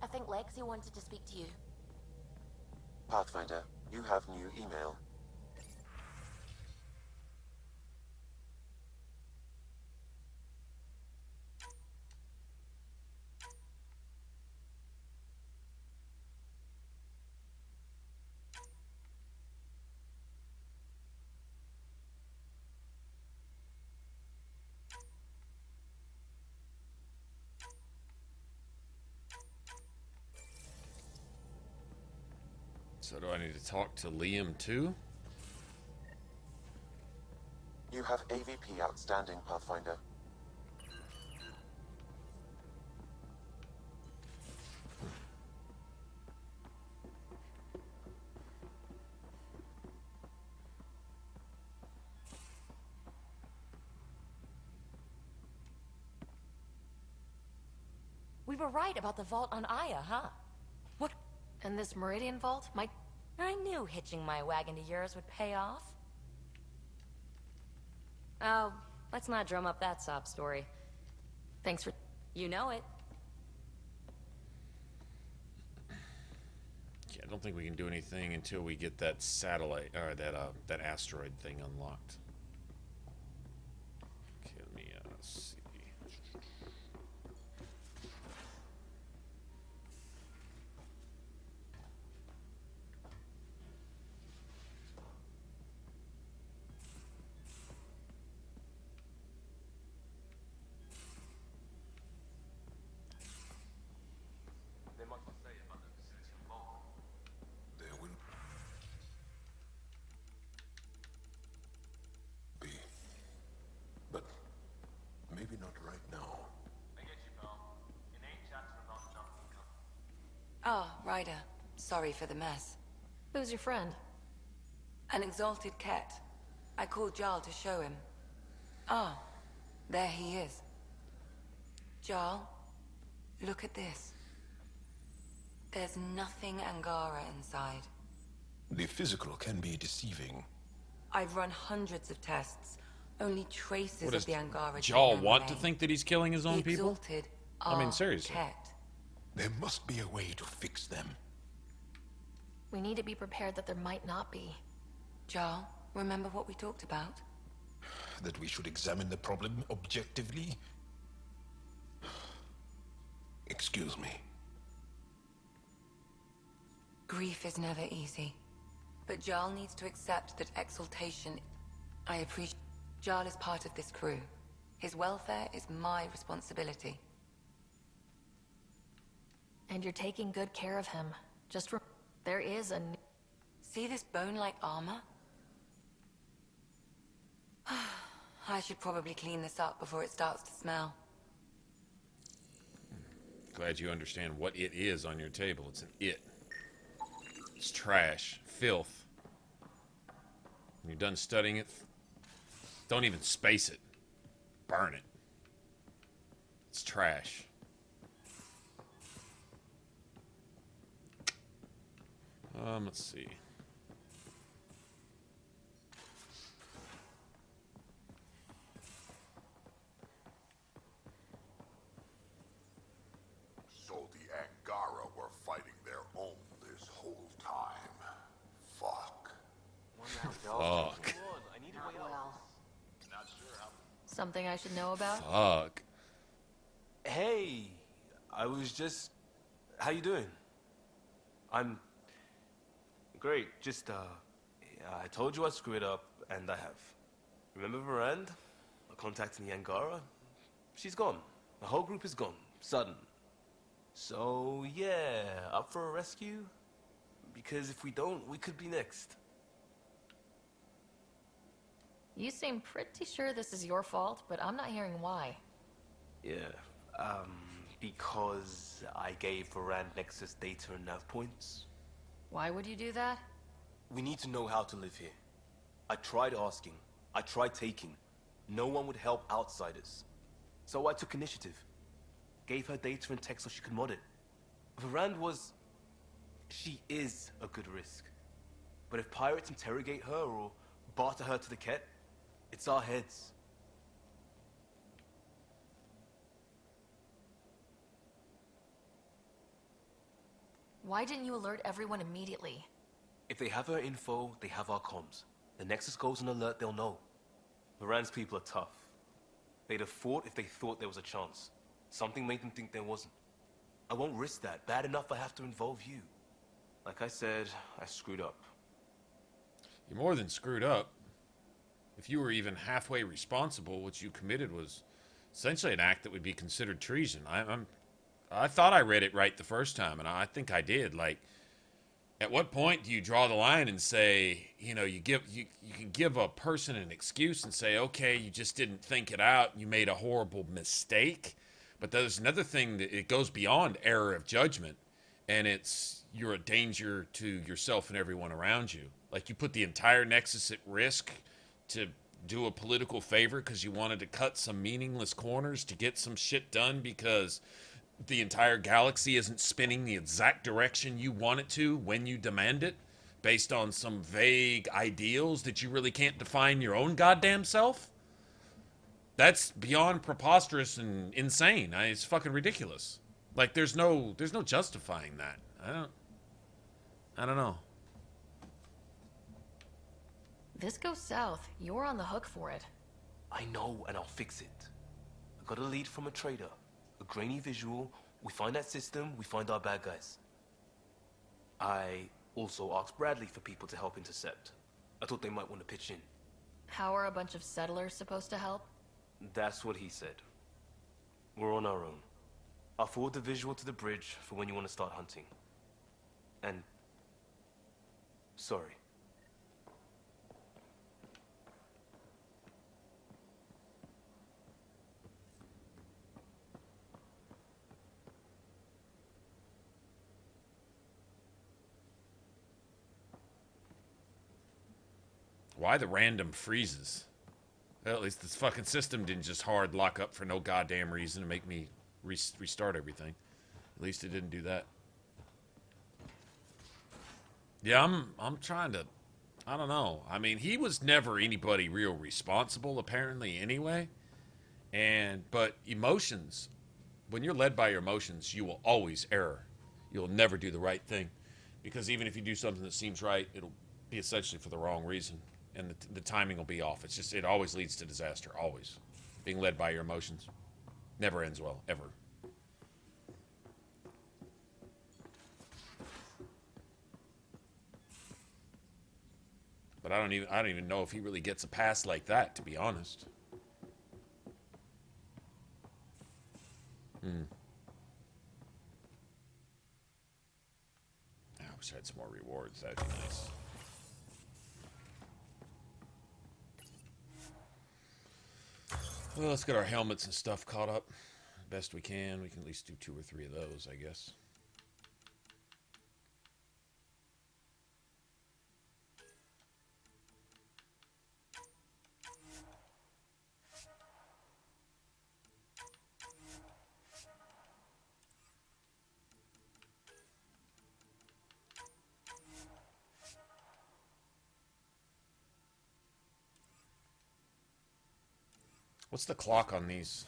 Speaker 17: I think Lexi wanted to speak to you.
Speaker 2: Pathfinder, you have new email.
Speaker 1: So do I need to talk to Liam too?
Speaker 2: You have AVP outstanding, Pathfinder.
Speaker 20: We were right about the vault on Aya, huh?
Speaker 5: What? And this Meridian vault might...
Speaker 20: I knew hitching my wagon to yours would pay off. Oh, let's not drum up that sob story.
Speaker 5: Thanks for...
Speaker 20: You know it.
Speaker 1: Yeah, I don't think we can do anything until we get that satellite, or that asteroid thing unlocked. Okay, let me see.
Speaker 11: Maybe not right now.
Speaker 9: I get you, pal. Inane chats about jumping.
Speaker 22: Ah, Ryder. Sorry for the mess.
Speaker 5: Who's your friend?
Speaker 22: An exalted cat. I called Jarl to show him. Ah, there he is. Jarl, look at this. There's nothing Angara inside.
Speaker 11: The physical can be deceiving.
Speaker 22: I've run hundreds of tests. Only traces
Speaker 1: What
Speaker 22: of
Speaker 1: does
Speaker 22: the Angara
Speaker 1: Jarl
Speaker 22: genome
Speaker 1: want to
Speaker 22: remain.
Speaker 1: think that he's killing his own
Speaker 22: The
Speaker 1: people?
Speaker 22: exalted
Speaker 1: I mean,
Speaker 22: are
Speaker 1: seriously.
Speaker 22: Ket.
Speaker 11: There must be a way to fix them.
Speaker 5: We need to be prepared that there might not be.
Speaker 22: Jarl, remember what we talked about?
Speaker 11: That we should examine the problem objectively? Excuse me.
Speaker 22: Grief is never easy. But Jarl needs to accept that exaltation... I appreciate... Jarl is part of this crew. His welfare is my responsibility.
Speaker 5: And you're taking good care of him. Just there is a...
Speaker 22: See this bone-like armor? I should probably clean this up before it starts to smell.
Speaker 1: Glad you understand what it is on your table. It's an it. It's trash. Filth. When you're done studying it, don't even space it. Burn it. It's trash. Let's see.
Speaker 16: So the Angara were fighting their own this whole time. Fuck.
Speaker 1: Fuck.
Speaker 5: Something I should know about?
Speaker 1: Fuck.
Speaker 9: Hey, I was just... How you doing? I'm... Great, just, I told you I'd screw it up, and I have. Remember Varand? Contacting the Angara? She's gone. The whole group is gone. Sudden. So, yeah, up for a rescue? Because if we don't, we could be next.
Speaker 5: You seem pretty sure this is your fault, but I'm not hearing why.
Speaker 9: Yeah, Because I gave Varand Nexus data and nav points.
Speaker 5: Why would you do that?
Speaker 9: We need to know how to live here. I tried asking. I tried taking. No one would help outsiders. So I took initiative. Gave her data and tech so she could mod it. Varand was... She is a good risk. But if pirates interrogate her or barter her to the Ket, it's our heads.
Speaker 5: Why didn't you alert everyone immediately?
Speaker 9: If they have her info, they have our comms. The Nexus goes on alert, they'll know. Varand's people are tough. They'd have fought if they thought there was a chance. Something made them think there wasn't. I won't risk that. Bad enough I have to involve you. Like I said, I screwed up.
Speaker 1: You more than screwed up. If you were even halfway responsible, what you committed was essentially an act that would be considered treason. I thought I read it right the first time, and I think I did. Like, at what point do you draw the line and say, you know, you can give a person an excuse and say, okay, you just didn't think it out, you made a horrible mistake. But there's another thing that it goes beyond error of judgment, and it's you're a danger to yourself and everyone around you. Like, you put the entire Nexus at risk to do a political favor because you wanted to cut some meaningless corners to get some shit done because the entire galaxy isn't spinning the exact direction you want it to when you demand it, based on some vague ideals that you really can't define your own goddamn self. That's beyond preposterous and insane. It's fucking ridiculous. Like, there's no justifying that. I don't know.
Speaker 5: This goes south. You're on the hook for it.
Speaker 9: I know, and I'll fix it. I got a lead from a trader. A grainy visual. We find that system, we find our bad guys. I also asked Bradley for people to help intercept. I thought they might want to pitch in.
Speaker 5: How are a bunch of settlers supposed to help?
Speaker 9: That's what he said. We're on our own. I'll forward the visual to the bridge for when you want to start hunting. And... sorry.
Speaker 1: Why the random freezes? Well, at least this fucking system didn't just hard lock up for no goddamn reason to make me restart everything. At least it didn't do that. Yeah, I'm trying to... I don't know. I mean, he was never anybody real responsible, apparently, anyway. But emotions... When you're led by your emotions, you will always err. You'll never do the right thing. Because even if you do something that seems right, it'll be essentially for the wrong reason. And the timing will be off. It's just, it always leads to disaster, always. Being led by your emotions. Never ends well, ever. But I don't even know if he really gets a pass like that, to be honest. I wish I had some more rewards. That'd be nice. Well, let's get our helmets and stuff caught up. Best we can. We can at least do 2 or 3 of those, I guess. What's the clock on these?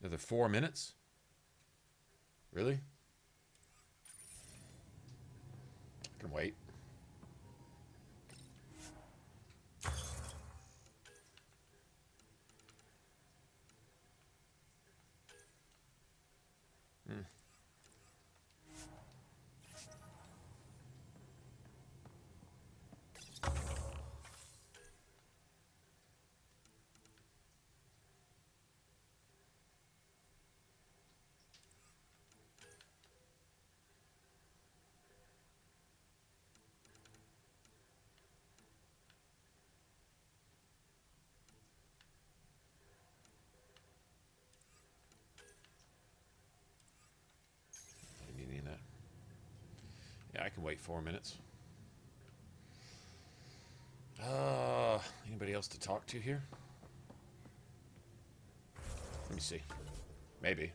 Speaker 1: Are there 4 minutes? Really? I can wait. Yeah, I can wait 4 minutes. Anybody else to talk to here? Let me see. Maybe.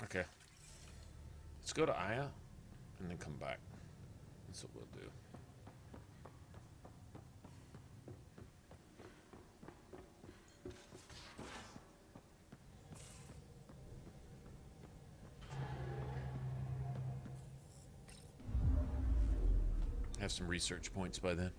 Speaker 1: Okay. Let's go to Aya and then come back. That's what we'll do. Have some research points by then.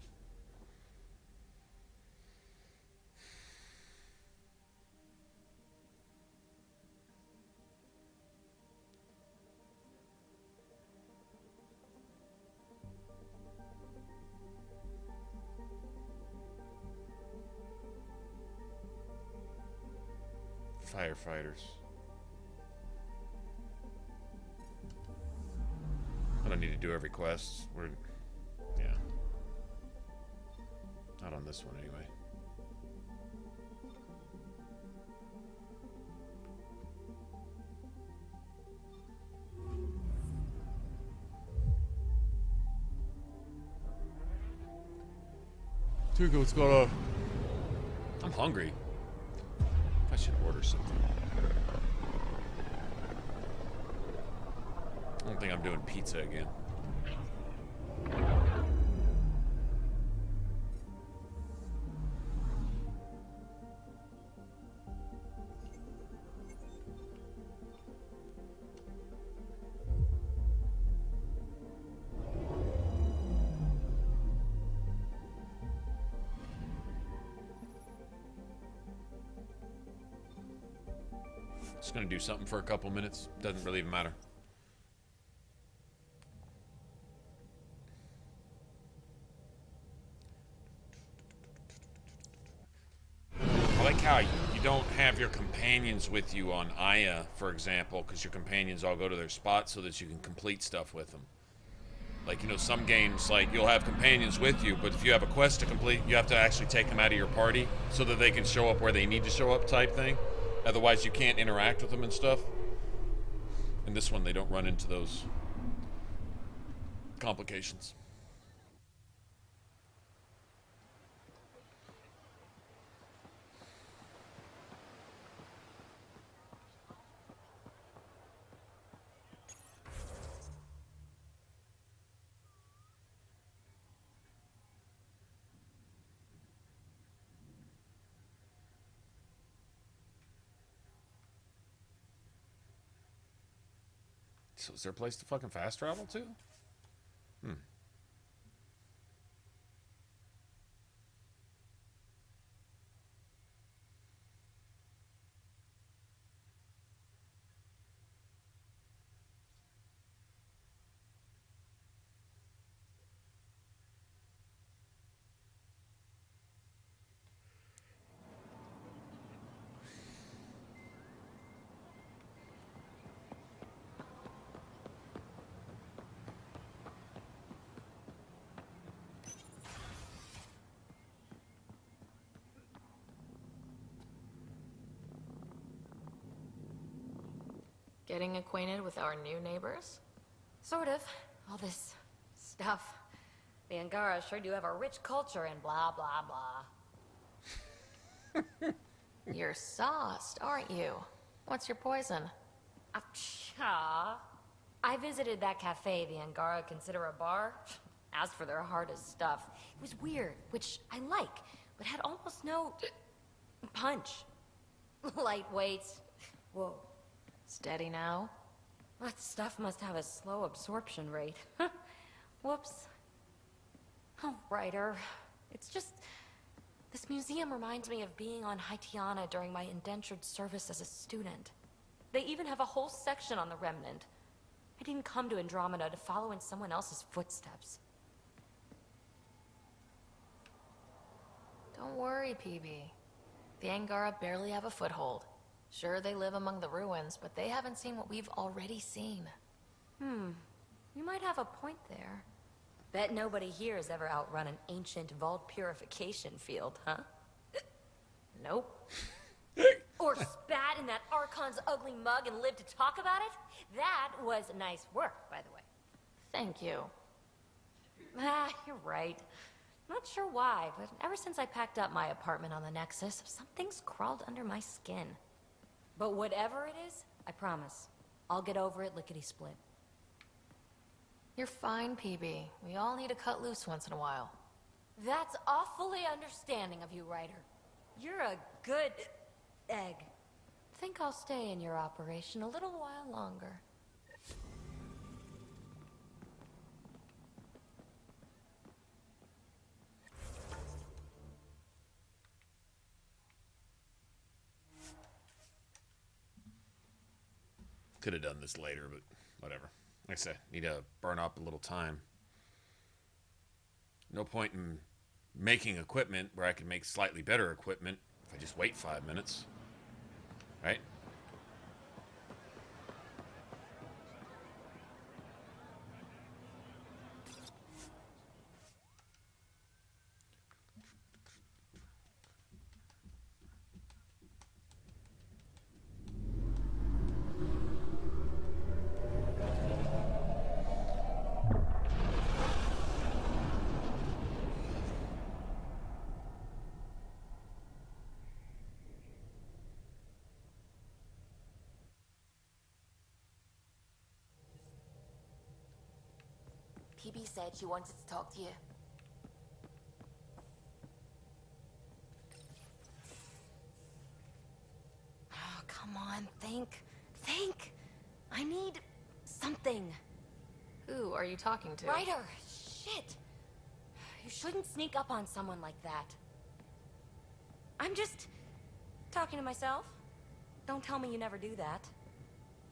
Speaker 1: Firefighters. I don't need to do every quest. We're, yeah. Not on this one anyway. Tuka, what's going on? I'm hungry. I should order something. I don't think I'm doing pizza again. Just gonna do something for a couple minutes. Doesn't really even matter. I like how you don't have your companions with you on Aya, for example, because your companions all go to their spots so that you can complete stuff with them. Like, you know, some games, like, you'll have companions with you, but if you have a quest to complete, you have to actually take them out of your party so that they can show up where they need to show up type thing. Otherwise, you can't interact with them and stuff. In this one, they don't run into those complications. So is there a place to fucking fast travel to?
Speaker 5: Getting acquainted with our new neighbors?
Speaker 17: Sort of. All this stuff. The Angara sure do have a rich culture and blah, blah, blah.
Speaker 5: You're sauced, aren't you? What's your poison?
Speaker 17: I visited that cafe the Angara consider a bar. Asked for their hardest stuff. It was weird, which I like, but had almost no punch. Lightweight. Whoa.
Speaker 5: Steady now?
Speaker 17: That stuff must have a slow absorption rate. Whoops. Oh, writer. It's just... This museum reminds me of being on Haitiana during my indentured service as a student.
Speaker 20: They even have a whole section on the Remnant. I didn't come to Andromeda to follow in someone else's footsteps.
Speaker 5: Don't worry, PB. The Angara barely have a foothold. Sure, they live among the ruins, but they haven't seen what we've already seen.
Speaker 20: You might have a point there. Bet nobody here has ever outrun an ancient vault purification field, huh? Nope. Or spat in that Archon's ugly mug and lived to talk about it? That was nice work, by the way.
Speaker 5: Thank you.
Speaker 20: You're right. Not sure why, but ever since I packed up my apartment on the Nexus, something's crawled under my skin. But whatever it is, I promise, I'll get over it lickety-split.
Speaker 5: You're fine, PB. We all need to cut loose once in a while.
Speaker 20: That's awfully understanding of you, Ryder. You're a good egg. Think I'll stay in your operation a little while longer.
Speaker 1: Could have done this later, but whatever. Like I said, need to burn up a little time. No point in making equipment where I can make slightly better equipment if I just wait 5 minutes. Right?
Speaker 17: PB said she wanted to talk to you.
Speaker 20: Oh, come on, think. Think! I need something.
Speaker 5: Who are you talking to?
Speaker 20: Ryder! Shit! You shouldn't sneak up on someone like that. I'm just talking to myself. Don't tell me you never do that.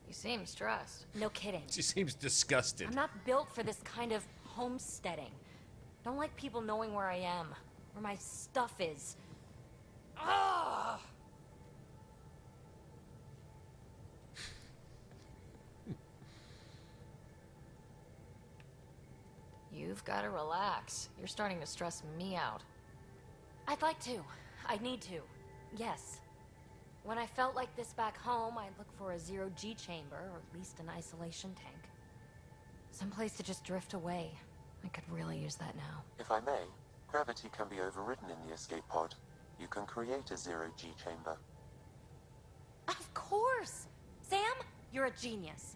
Speaker 5: You seem stressed.
Speaker 20: No kidding.
Speaker 1: She seems disgusted.
Speaker 20: I'm not built for this kind of homesteading. Don't like people knowing where I am, where my stuff is. Ugh!
Speaker 5: You've got to relax. You're starting to stress me out.
Speaker 20: I'd like to. I need to. Yes. When I felt like this back home, I'd look for a zero-G chamber, or at least an isolation tank. Someplace to just drift away. I could really use that now.
Speaker 2: If I may, gravity can be overridden in the escape pod. You can create a zero-G chamber.
Speaker 20: Of course! Sam, you're a genius.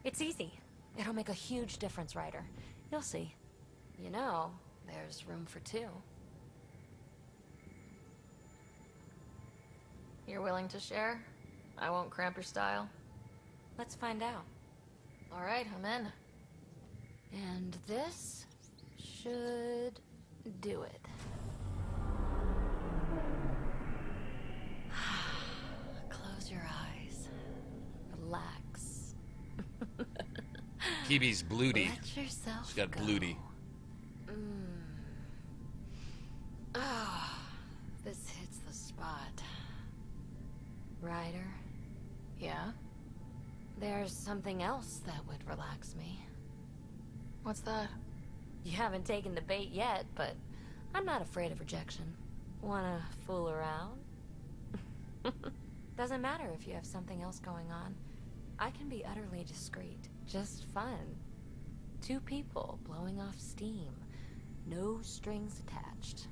Speaker 20: It's easy. It'll make a huge difference, Ryder. You'll see.
Speaker 5: You know, there's room for two. You're willing to share? I won't cramp your style.
Speaker 20: Let's find out.
Speaker 5: All right, I'm in.
Speaker 20: And this should do it. Close your eyes. Relax.
Speaker 1: Kibi's bloody.
Speaker 20: Let yourself
Speaker 1: She's got
Speaker 20: go.
Speaker 1: bloody.
Speaker 20: Ah, this hits the spot. Ryder?
Speaker 5: Yeah?
Speaker 20: There's something else that would relax me.
Speaker 5: What's that?
Speaker 20: You haven't taken the bait yet, but I'm not afraid of rejection. Wanna fool around? Doesn't matter if you have something else going on. I can be utterly discreet. Just fun. Two people blowing off steam. No strings attached.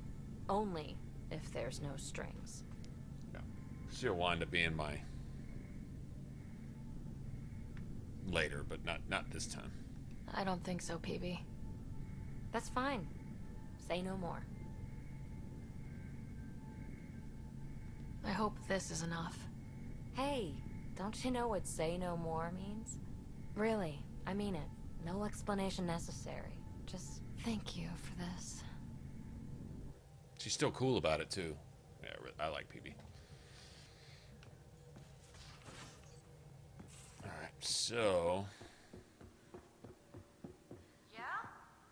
Speaker 20: Only if there's no strings.
Speaker 1: Yeah. She'll wind up being my later, but not this time.
Speaker 5: I don't think so, PB.
Speaker 20: That's fine. Say no more.
Speaker 5: I hope this is enough.
Speaker 20: Hey, don't you know what say no more means? Really, I mean it. No explanation necessary. Just thank you for this.
Speaker 1: She's still cool about it, too. Yeah, I like PB. So.
Speaker 3: Yeah?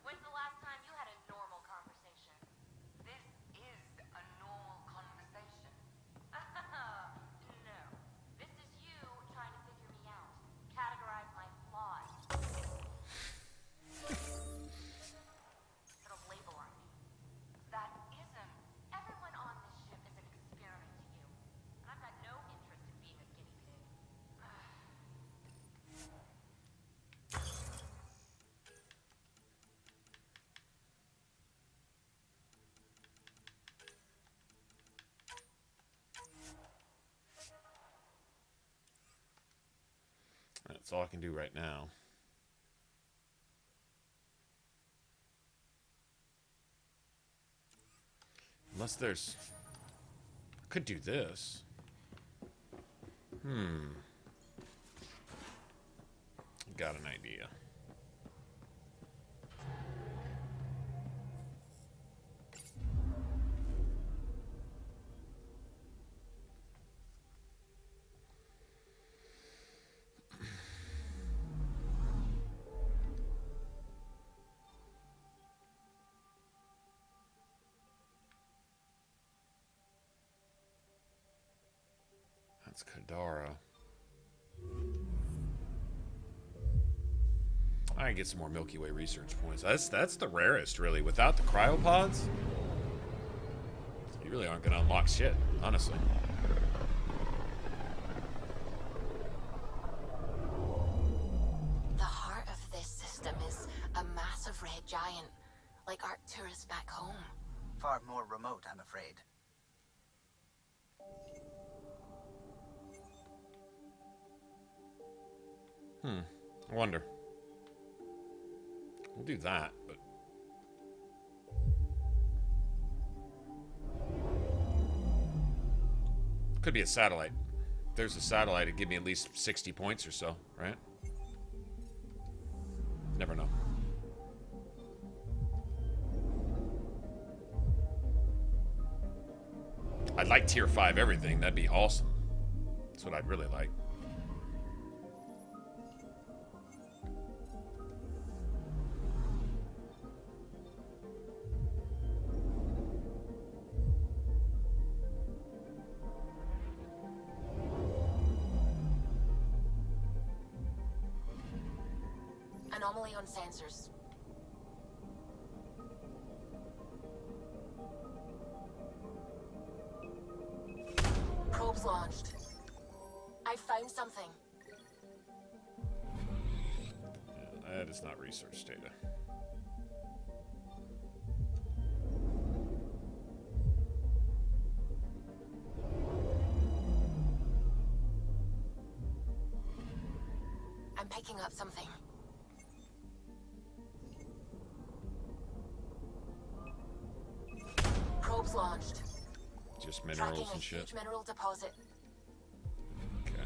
Speaker 3: When's the last time you had a normal conversation? This is a normal conversation. No. This is you trying to figure me out. Categorize my flaws. Put a label on me. That isn't. Everyone on this ship is an experiment to you. And I've got no interest in being a guinea pig.
Speaker 1: That's all I can do right now. Unless there's... I could do this. Got an idea. That's Kadara. I can get some more Milky Way research points. That's the rarest, really. Without the cryopods, you really aren't going to unlock shit, honestly.
Speaker 17: The heart of this system is a massive red giant, like Arcturus back home.
Speaker 6: Far more remote, I'm afraid.
Speaker 1: I wonder. We'll do that, but... Could be a satellite. If there's a satellite, it'd give me at least 60 points or so, right? Never know. I'd like tier 5 everything. That'd be awesome. That's what I'd really like.
Speaker 17: Anomaly on sensors. Probes launched. I found something.
Speaker 1: Yeah, that is not research data.
Speaker 17: I'm picking up something. Probes launched.
Speaker 1: Just minerals
Speaker 17: Tracking
Speaker 1: and
Speaker 17: a
Speaker 1: shit.
Speaker 17: huge mineral deposit.
Speaker 1: Okay.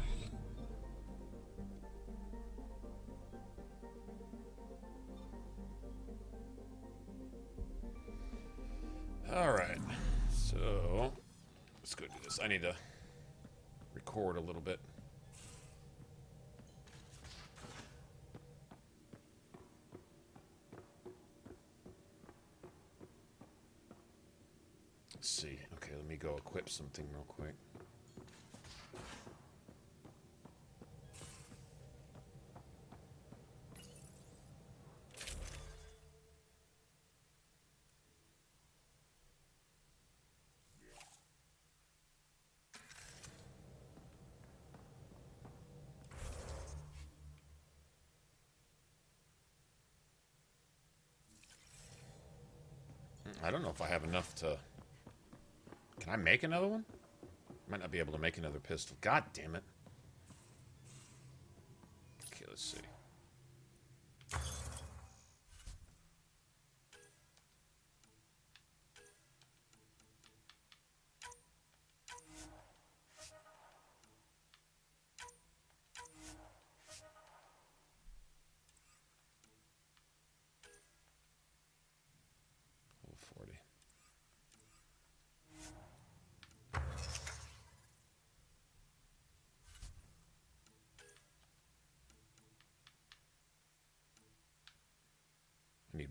Speaker 1: All right. So let's go do this. I need to record a little bit. Let's see. Okay, let me go equip something real quick. I don't know if I have enough to... Can I make another one? Might not be able to make another pistol. God damn it. Okay, let's see.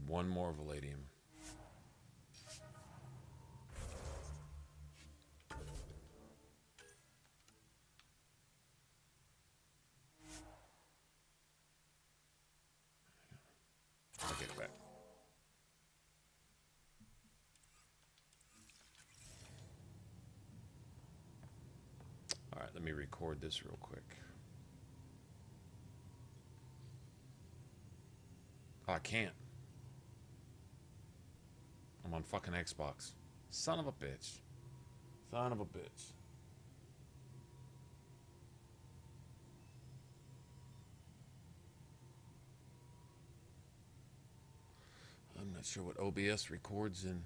Speaker 1: one more Palladium. I'll get it back. All right, let me record this real quick. Oh, I can't. I'm on fucking Xbox. Son of a bitch. Son of a bitch. I'm not sure what OBS records in.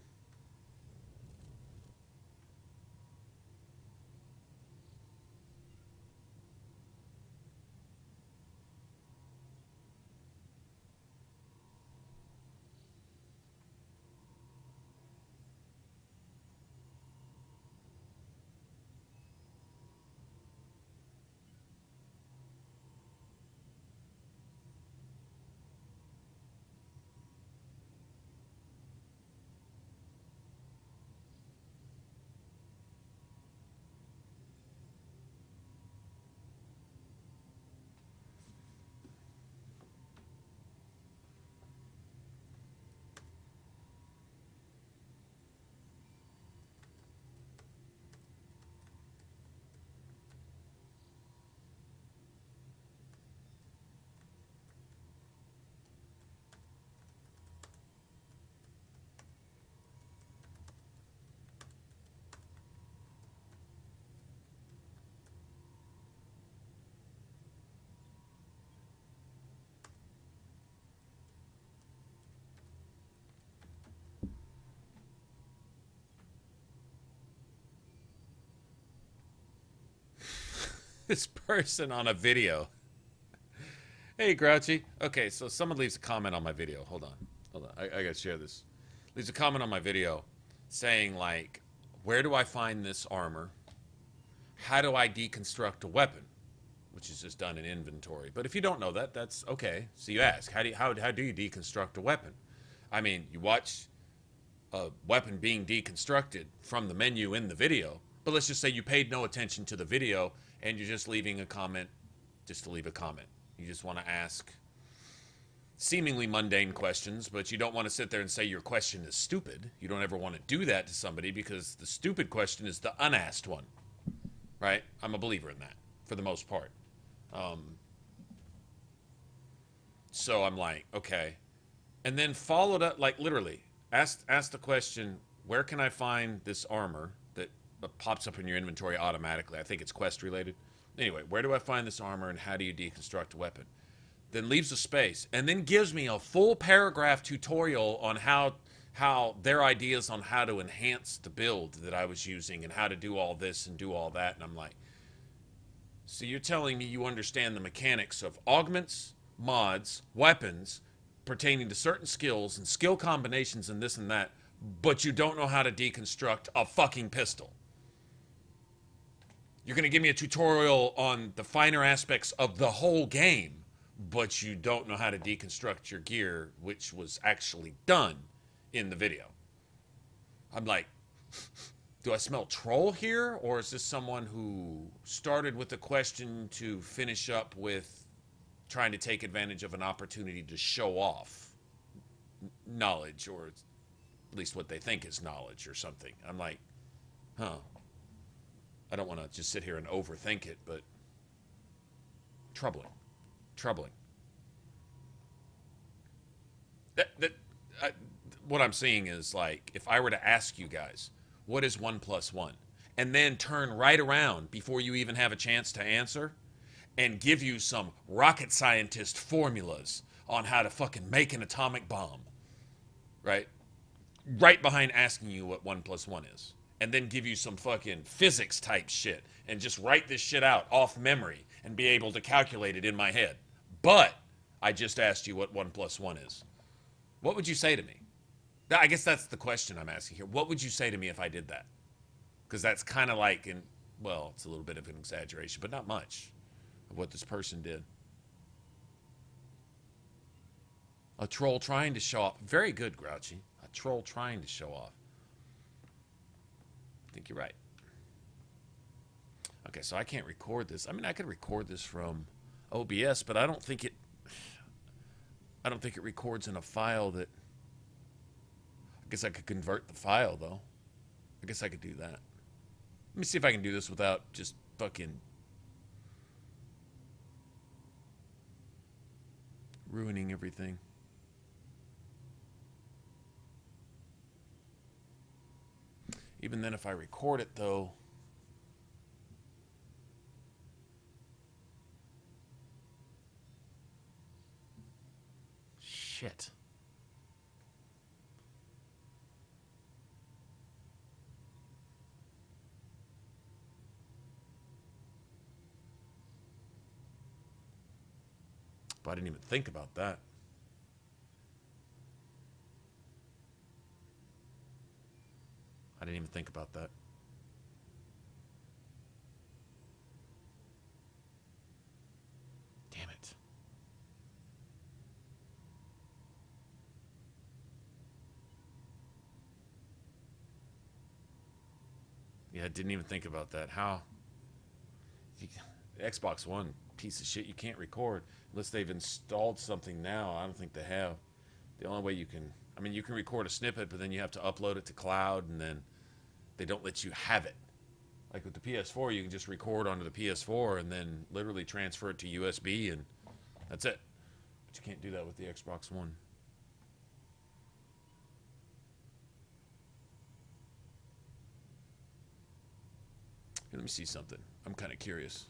Speaker 1: This person on a video. Hey, Grouchy. Okay, so someone leaves a comment on my video. Hold on. Hold on. I gotta share this. Leaves a comment on my video saying, like, where do I find this armor? How do I deconstruct a weapon? Which is just done in inventory. But if you don't know that, that's okay. So you ask, how do you deconstruct a weapon? I mean, you watch a weapon being deconstructed from the menu in the video, but let's just say you paid no attention to the video and you're just leaving a comment just to leave a comment. You just want to ask seemingly mundane questions, but you don't want to sit there and say your question is stupid. You don't ever want to do that to somebody because the stupid question is the unasked one, right? I'm a believer in that for the most part. So I'm like, okay. And then followed up, like literally, asked the question, where can I find this armor that pops up in your inventory automatically? I think it's quest related. Anyway, where do I find this armor and how do you deconstruct a weapon? Then leaves a space and then gives me a full paragraph tutorial on how their ideas on how to enhance the build that I was using and how to do all this and do all that. And I'm like, so you're telling me you understand the mechanics of augments, mods, weapons pertaining to certain skills and skill combinations and this and that, but you don't know how to deconstruct a fucking pistol. You're going to give me a tutorial on the finer aspects of the whole game, but you don't know how to deconstruct your gear, which was actually done in the video. I'm like, do I smell troll here? Or is this someone who started with a question to finish up with trying to take advantage of an opportunity to show off knowledge, or at least what they think is knowledge or something? I'm like, huh. I don't want to just sit here and overthink it, but troubling. Troubling. What I'm seeing is, like, if I were to ask you guys, what is 1 + 1? And then turn right around before you even have a chance to answer and give you some rocket scientist formulas on how to fucking make an atomic bomb, right? Right behind asking you what 1 + 1 is. And then give you some fucking physics type shit and just write this shit out off memory and be able to calculate it in my head. But I just asked you what 1 + 1 is. What would you say to me? I guess that's the question I'm asking here. What would you say to me if I did that? Because that's kind of like, well, it's a little bit of an exaggeration, but not much of what this person did. A troll trying to show off. Very good, Grouchy. A troll trying to show off. I think you're right. Okay, so I can't record this. I mean, I could record this from OBS, but I don't think it records in a file that... I guess I could convert the file, though. I guess I could do that. Let me see if I can do this without just fucking ruining everything. Even then, if I record it, though... Shit. But I didn't even think about that. I didn't even think about that. Damn it. Yeah, I didn't even think about that. How? The Xbox One, piece of shit, you can't record unless they've installed something now. I don't think they have. The only way you can... I mean, you can record a snippet, but then you have to upload it to cloud, and then they don't let you have it. Like with the PS4, you can just record onto the PS4 and then literally transfer it to USB, and that's it. But you can't do that with the Xbox One. Here, let me see something. I'm kind of curious.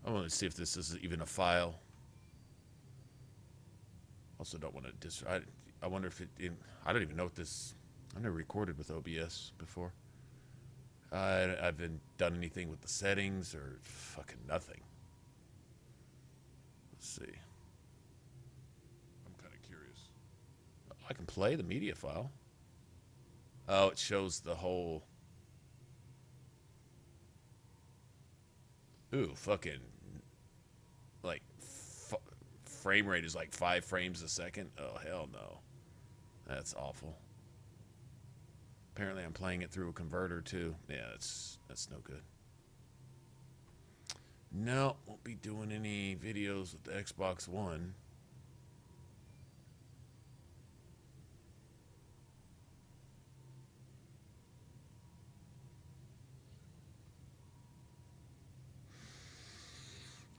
Speaker 1: I want to see if this is even a file. Also don't want to I wonder if I don't even know what this... I've never recorded with OBS before. I've been done anything with the settings or fucking nothing. Let's see. I'm kind of curious. I can play the media file. Oh, it shows the whole... Ooh, fucking... Like... frame rate is like 5 frames a second. Oh, hell no. That's awful. Apparently I'm playing it through a converter too. Yeah, that's no good. No, won't be doing any videos with the Xbox One.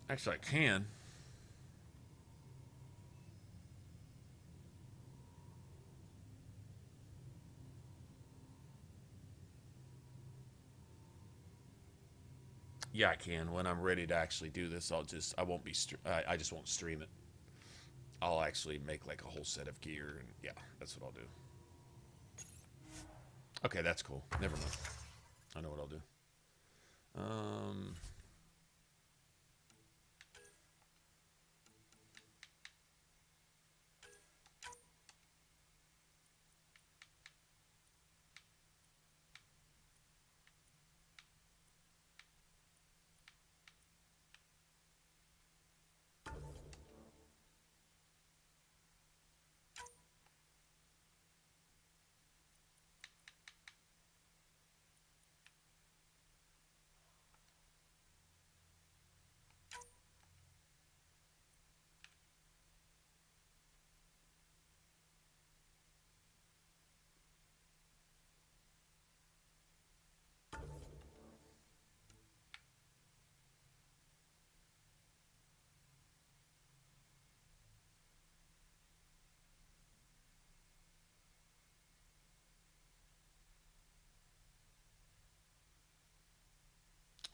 Speaker 1: Actually, I can. Yeah, I can. When I'm ready to actually do this, I just won't stream it. I'll actually make like a whole set of gear, and yeah, that's what I'll do. Okay, that's cool. Never mind. I know what I'll do.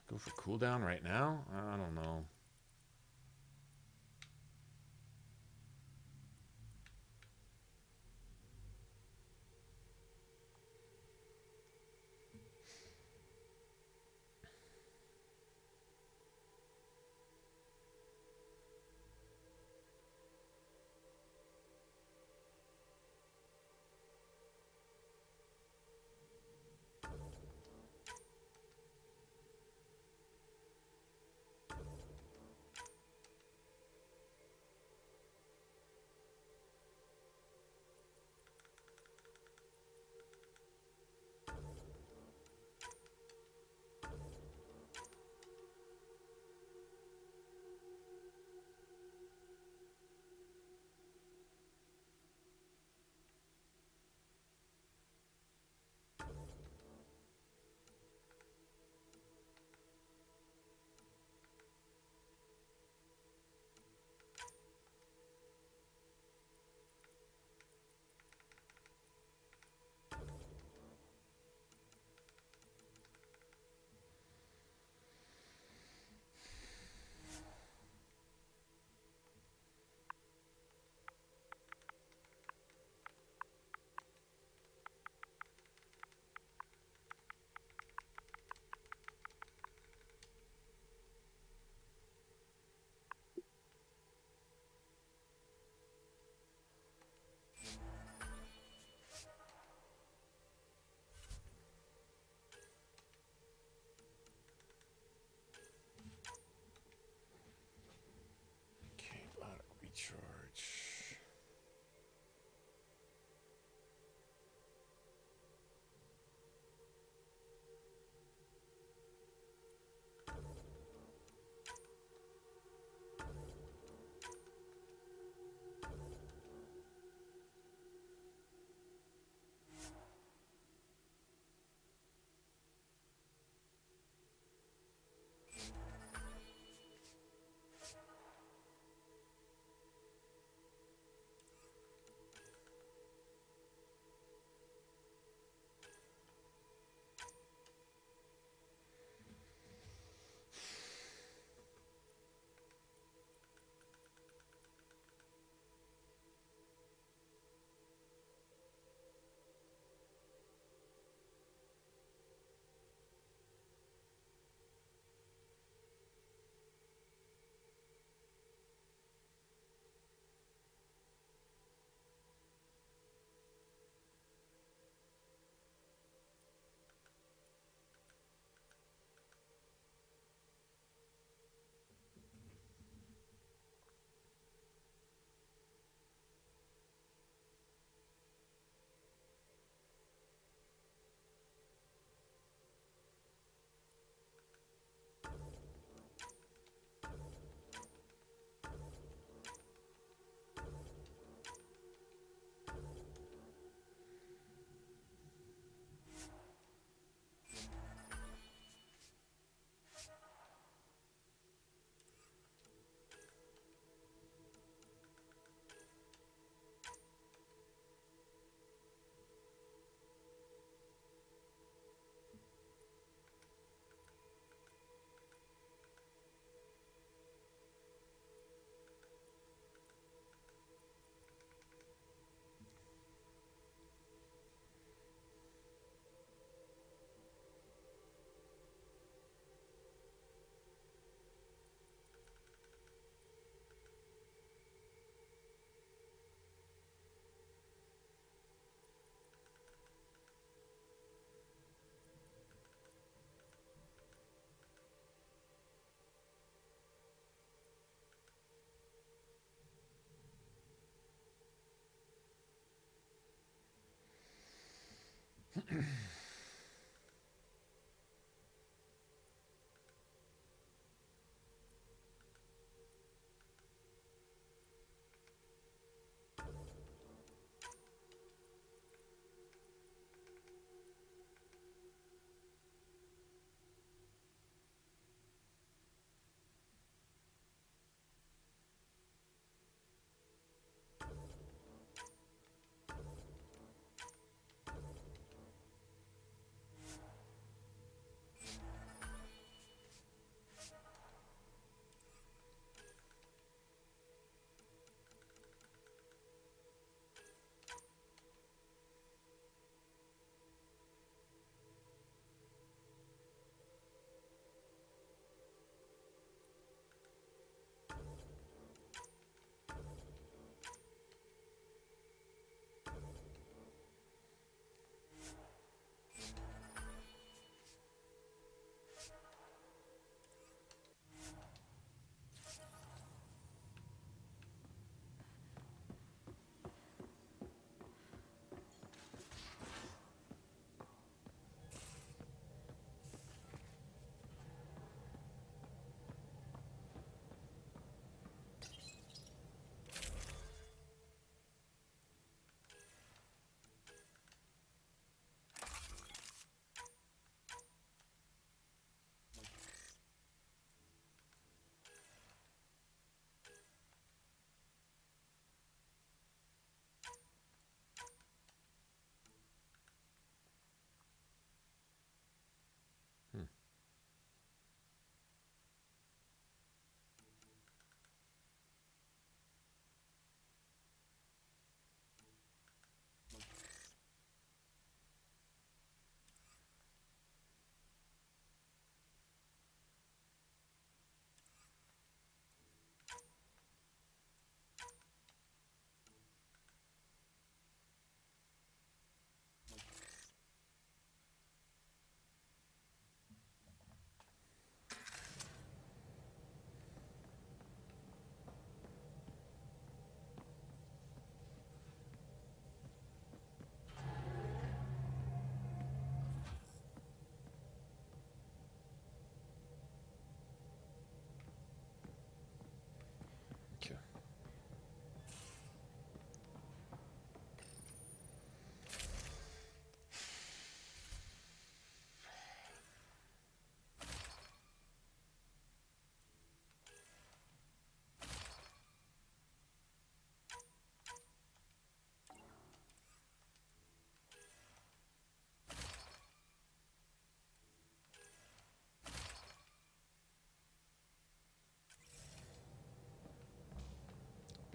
Speaker 1: Go for cooldown right now? I don't know.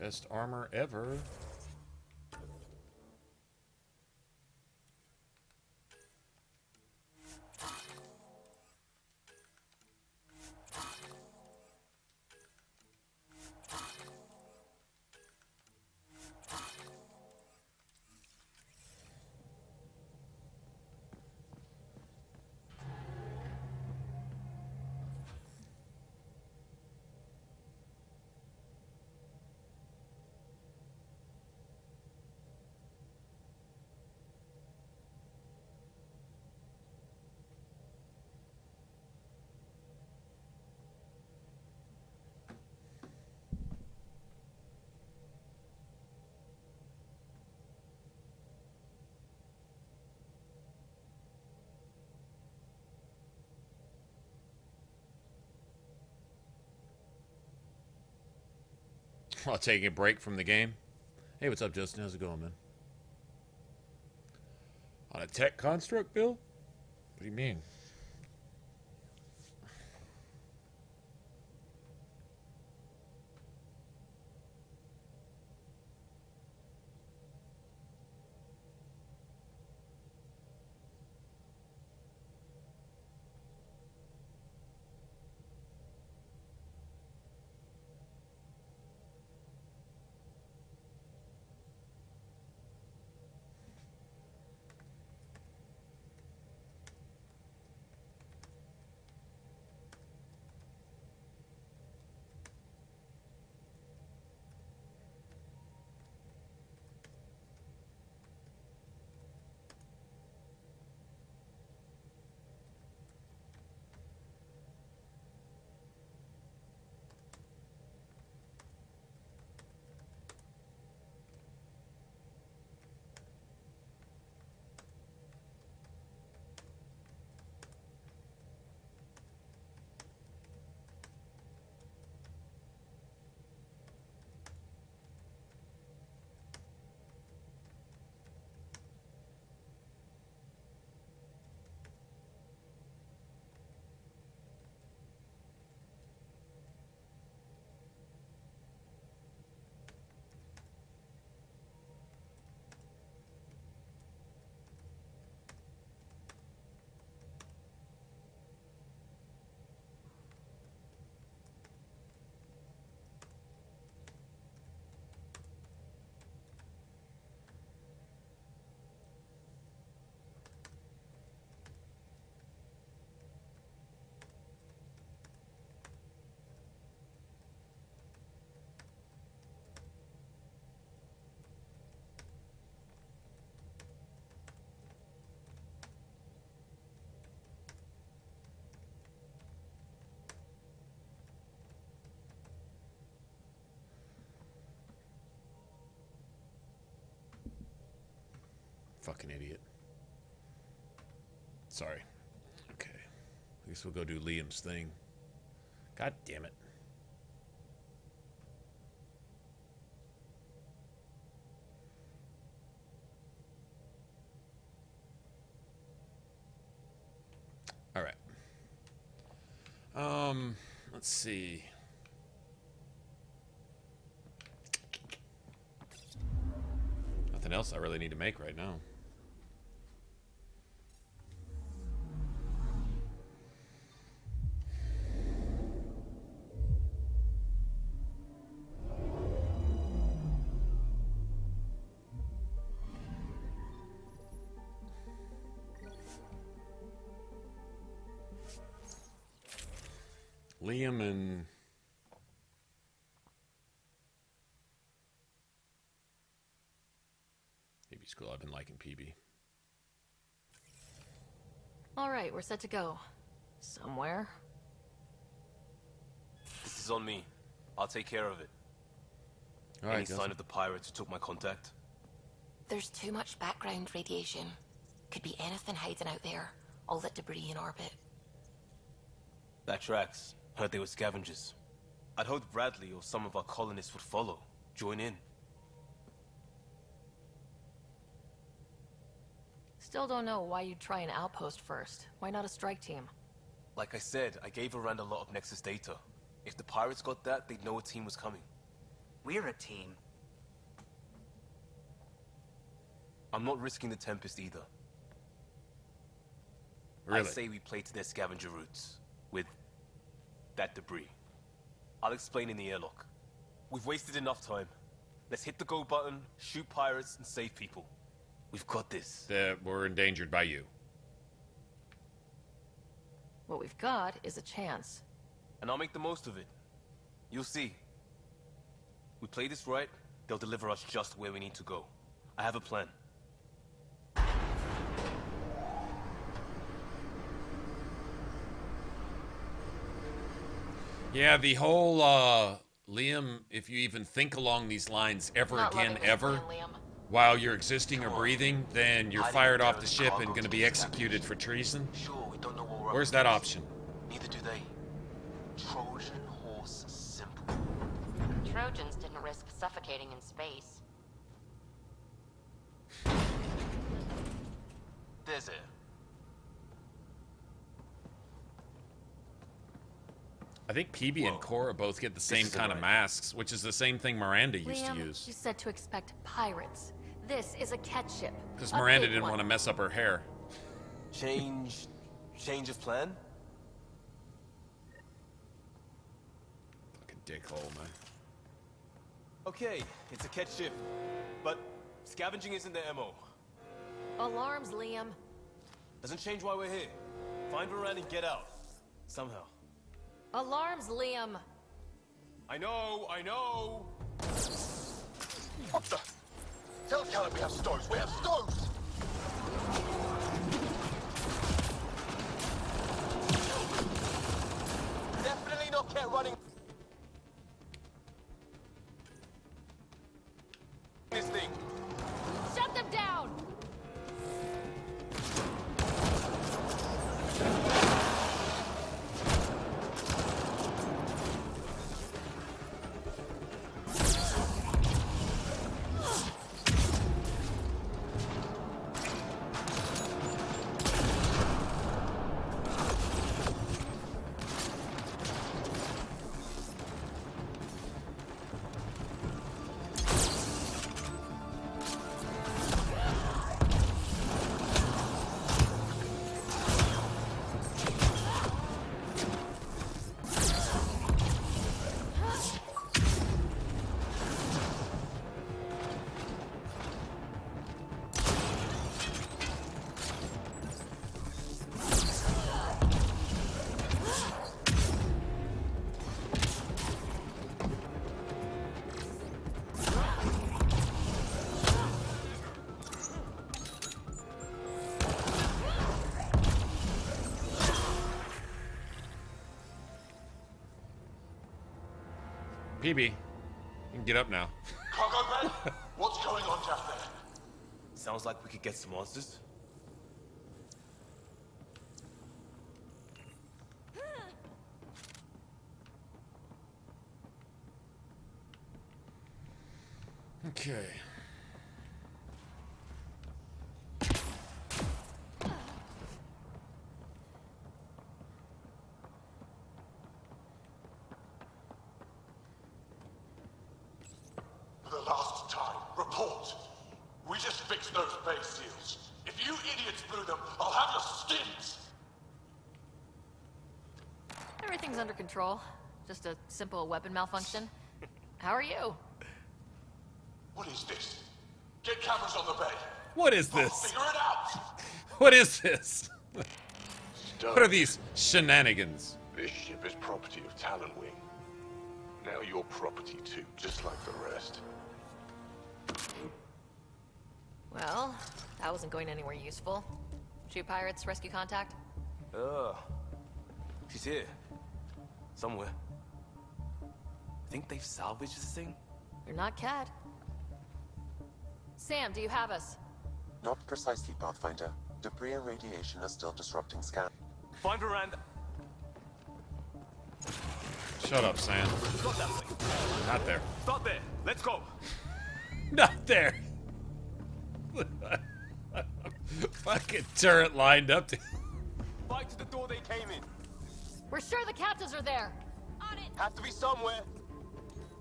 Speaker 1: Best armor ever. While taking a break from the game. Hey, what's up, Justin? How's it going, man? On a tech construct, Bill? What do you mean? Fucking idiot. Sorry. Okay. I guess we'll go do Liam's thing. God damn it. All right. Let's see. Nothing else I really need to make right now. Liam and PB's cool. I've been liking PB.
Speaker 5: All right, we're set to go. Somewhere.
Speaker 9: This is on me. I'll take care of it.
Speaker 1: All right,
Speaker 9: Any sign of the pirates who took my contact?
Speaker 17: There's too much background radiation. Could be anything hiding out there. All that debris in orbit.
Speaker 9: That tracks. Heard they were scavengers. I'd hoped Bradley or some of our colonists would follow. Join in.
Speaker 5: Still don't know why you'd try an outpost first. Why not a strike team?
Speaker 9: Like I said, I gave Arand a lot of Nexus data. If the pirates got that, they'd know a team was coming.
Speaker 6: We're a team.
Speaker 9: I'm not risking the Tempest either.
Speaker 1: Really?
Speaker 9: I say we play to their scavenger routes. With that debris. I'll explain in the airlock. We've wasted enough time. Let's hit the go button, shoot pirates, and save people. We've got this.
Speaker 1: We're endangered by you.
Speaker 5: What we've got is a chance.
Speaker 9: And I'll make the most of it. You'll see. We play this right, they'll deliver us just where we need to go. I have a plan.
Speaker 1: Yeah, the whole, Liam, if you even think along these lines ever
Speaker 17: Not
Speaker 1: again,
Speaker 17: loving this
Speaker 1: ever,
Speaker 17: plan, Liam.
Speaker 1: while you're existing or breathing, then you're fired off the ship and gonna be executed for treason?
Speaker 9: Sure, we don't know what we're
Speaker 1: Where's that option?
Speaker 9: Neither do they. Trojan horse simple.
Speaker 20: Trojans didn't risk suffocating in space.
Speaker 9: There's it.
Speaker 1: I think PB and Cora both get the same kind of masks, which is the same thing Miranda used
Speaker 5: Liam,
Speaker 1: to use.
Speaker 5: you said to expect pirates. This is a catch ship.
Speaker 1: Because
Speaker 5: A
Speaker 1: Miranda
Speaker 5: big
Speaker 1: didn't
Speaker 5: one.
Speaker 1: want to mess up her hair.
Speaker 9: Change of plan?
Speaker 1: Fucking dickhole, man.
Speaker 9: Okay, it's a catch ship. But scavenging isn't their MO.
Speaker 5: Alarms, Liam.
Speaker 9: Doesn't change why we're here. Find Varane and get out. Somehow.
Speaker 5: Alarms, Liam.
Speaker 9: I know!
Speaker 7: What the? Tell Callan we have stoves! We have stoves!
Speaker 9: Definitely not kept running this thing.
Speaker 5: Shut them down!
Speaker 1: PB, you can get up now.
Speaker 7: Cargo bay? What's going on down there?
Speaker 9: Sounds like we could get some monsters.
Speaker 1: Okay.
Speaker 7: For the last time, report. We just fixed those bay seals. If you idiots blew them, I'll have your skins!
Speaker 5: Everything's under control. Just a simple weapon malfunction. How are you?
Speaker 7: What is this? Get cameras on the bay.
Speaker 1: What is
Speaker 7: I'll
Speaker 1: this?
Speaker 7: figure it out!
Speaker 1: What is this? What are these shenanigans?
Speaker 7: This ship is property of Talonwing. Now you're property too, just like the rest.
Speaker 5: Well, that wasn't going anywhere useful. Shoot pirates, rescue contact?
Speaker 9: She's here. Somewhere. Think they've salvaged this thing?
Speaker 5: You're not Cat. Sam, do you have us?
Speaker 2: Not precisely, Pathfinder. Debris and radiation are still disrupting scan.
Speaker 9: Find Miranda.
Speaker 1: Shut up, Sam.
Speaker 9: Got that thing.
Speaker 1: Not there.
Speaker 9: Stop there. Let's go.
Speaker 1: Not there. Fucking turret lined up to...
Speaker 9: Fight to the door they came in.
Speaker 5: We're sure the captives are there.
Speaker 9: On it. Has to be somewhere.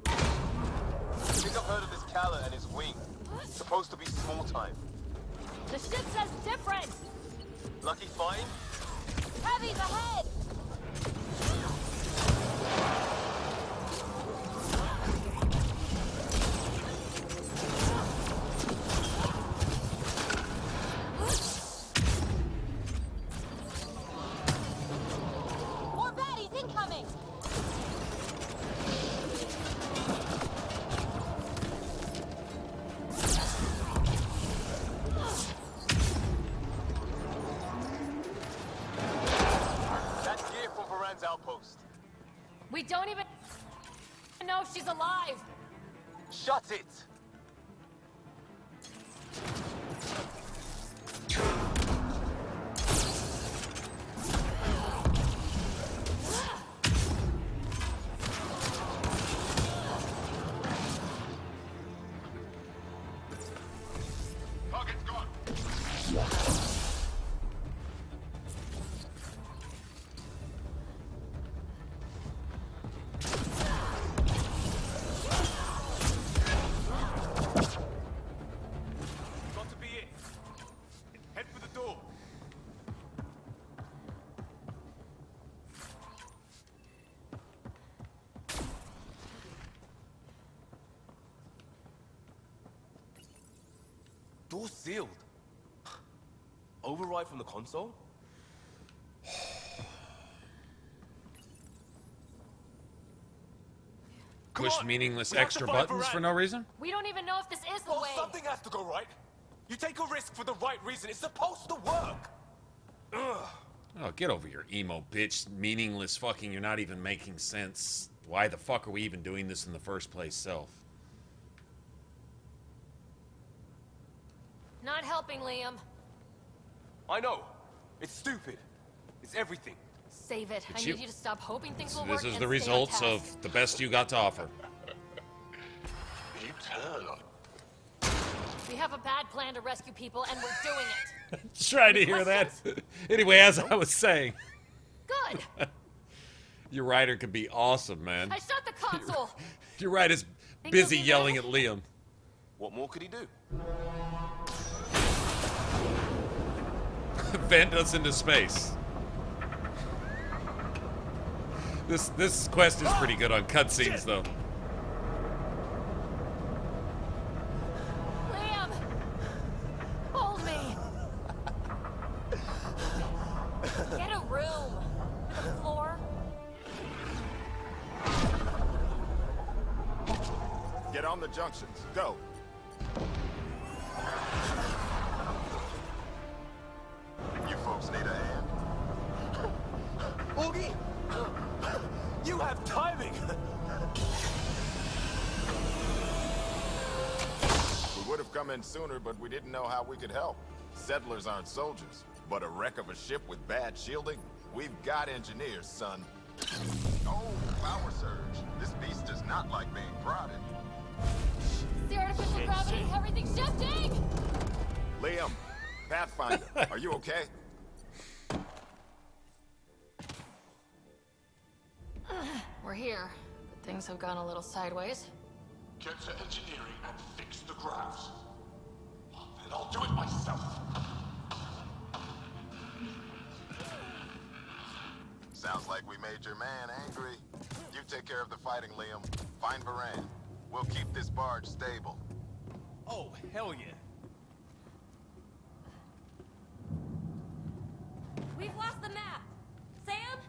Speaker 9: I think I've heard of this Kala and his wing. It's supposed to be small time.
Speaker 5: The ship says different.
Speaker 9: Lucky find?
Speaker 5: Heavy's ahead.
Speaker 20: More baddies incoming!
Speaker 9: That's gear from Varan's outpost.
Speaker 5: We don't even know if she's alive.
Speaker 9: Shut it!
Speaker 7: Target's gone.
Speaker 9: Got to be it. Head for the door. Door sealed. Override from the console? Come
Speaker 1: Push
Speaker 9: on,
Speaker 1: meaningless
Speaker 9: we have
Speaker 1: extra
Speaker 9: to find
Speaker 1: buttons for
Speaker 9: Varan.
Speaker 1: no reason?
Speaker 5: We don't even know if this is the
Speaker 9: Well,
Speaker 5: way.
Speaker 9: something has to go right. You take a risk for the right reason. It's supposed to work. Ugh.
Speaker 1: Oh, get over your emo bitch. Meaningless fucking, you're not even making sense. Why the fuck are we even doing this in the first place, self?
Speaker 5: Not helping, Liam.
Speaker 9: I know. It's stupid. It's everything.
Speaker 5: Save it.
Speaker 1: It's
Speaker 5: I
Speaker 1: you.
Speaker 5: need you to stop hoping things will work.
Speaker 1: This is
Speaker 5: and
Speaker 1: the
Speaker 5: stay on
Speaker 1: results
Speaker 5: task.
Speaker 1: of the best you got to offer.
Speaker 7: You turn on.
Speaker 5: We have a bad plan to rescue people, and we're doing it.
Speaker 1: Try to hear that. Anyway, as I was saying,
Speaker 5: Good.
Speaker 1: your writer could be awesome, man.
Speaker 5: I shot the console.
Speaker 1: Your writer's busy yelling at Liam.
Speaker 9: What more could he do?
Speaker 1: Vent us into space. This quest is pretty good on cutscenes, though.
Speaker 5: Liam, hold me. Get a room with a floor.
Speaker 14: Get on the junctions. Go.
Speaker 7: You folks need a hand?
Speaker 9: Oogie! You have timing!
Speaker 14: We would have come
Speaker 18: come in sooner, but we didn't know how we could help. Settlers aren't soldiers, but a wreck of a ship with bad shielding? We've got engineers, son. Oh, power surge. This beast does not like being prodded.
Speaker 17: The artificial gravity, everything's shifting!
Speaker 18: Liam, Pathfinder, are you okay?
Speaker 5: We're here, but things have gone a little sideways.
Speaker 7: Get to engineering and fix the graphs. And I'll do it myself.
Speaker 18: Sounds like we made your man angry. You take care of the fighting, Liam. Find Varan. We'll keep this barge stable.
Speaker 9: Oh, hell yeah.
Speaker 20: We've lost the map. Sam?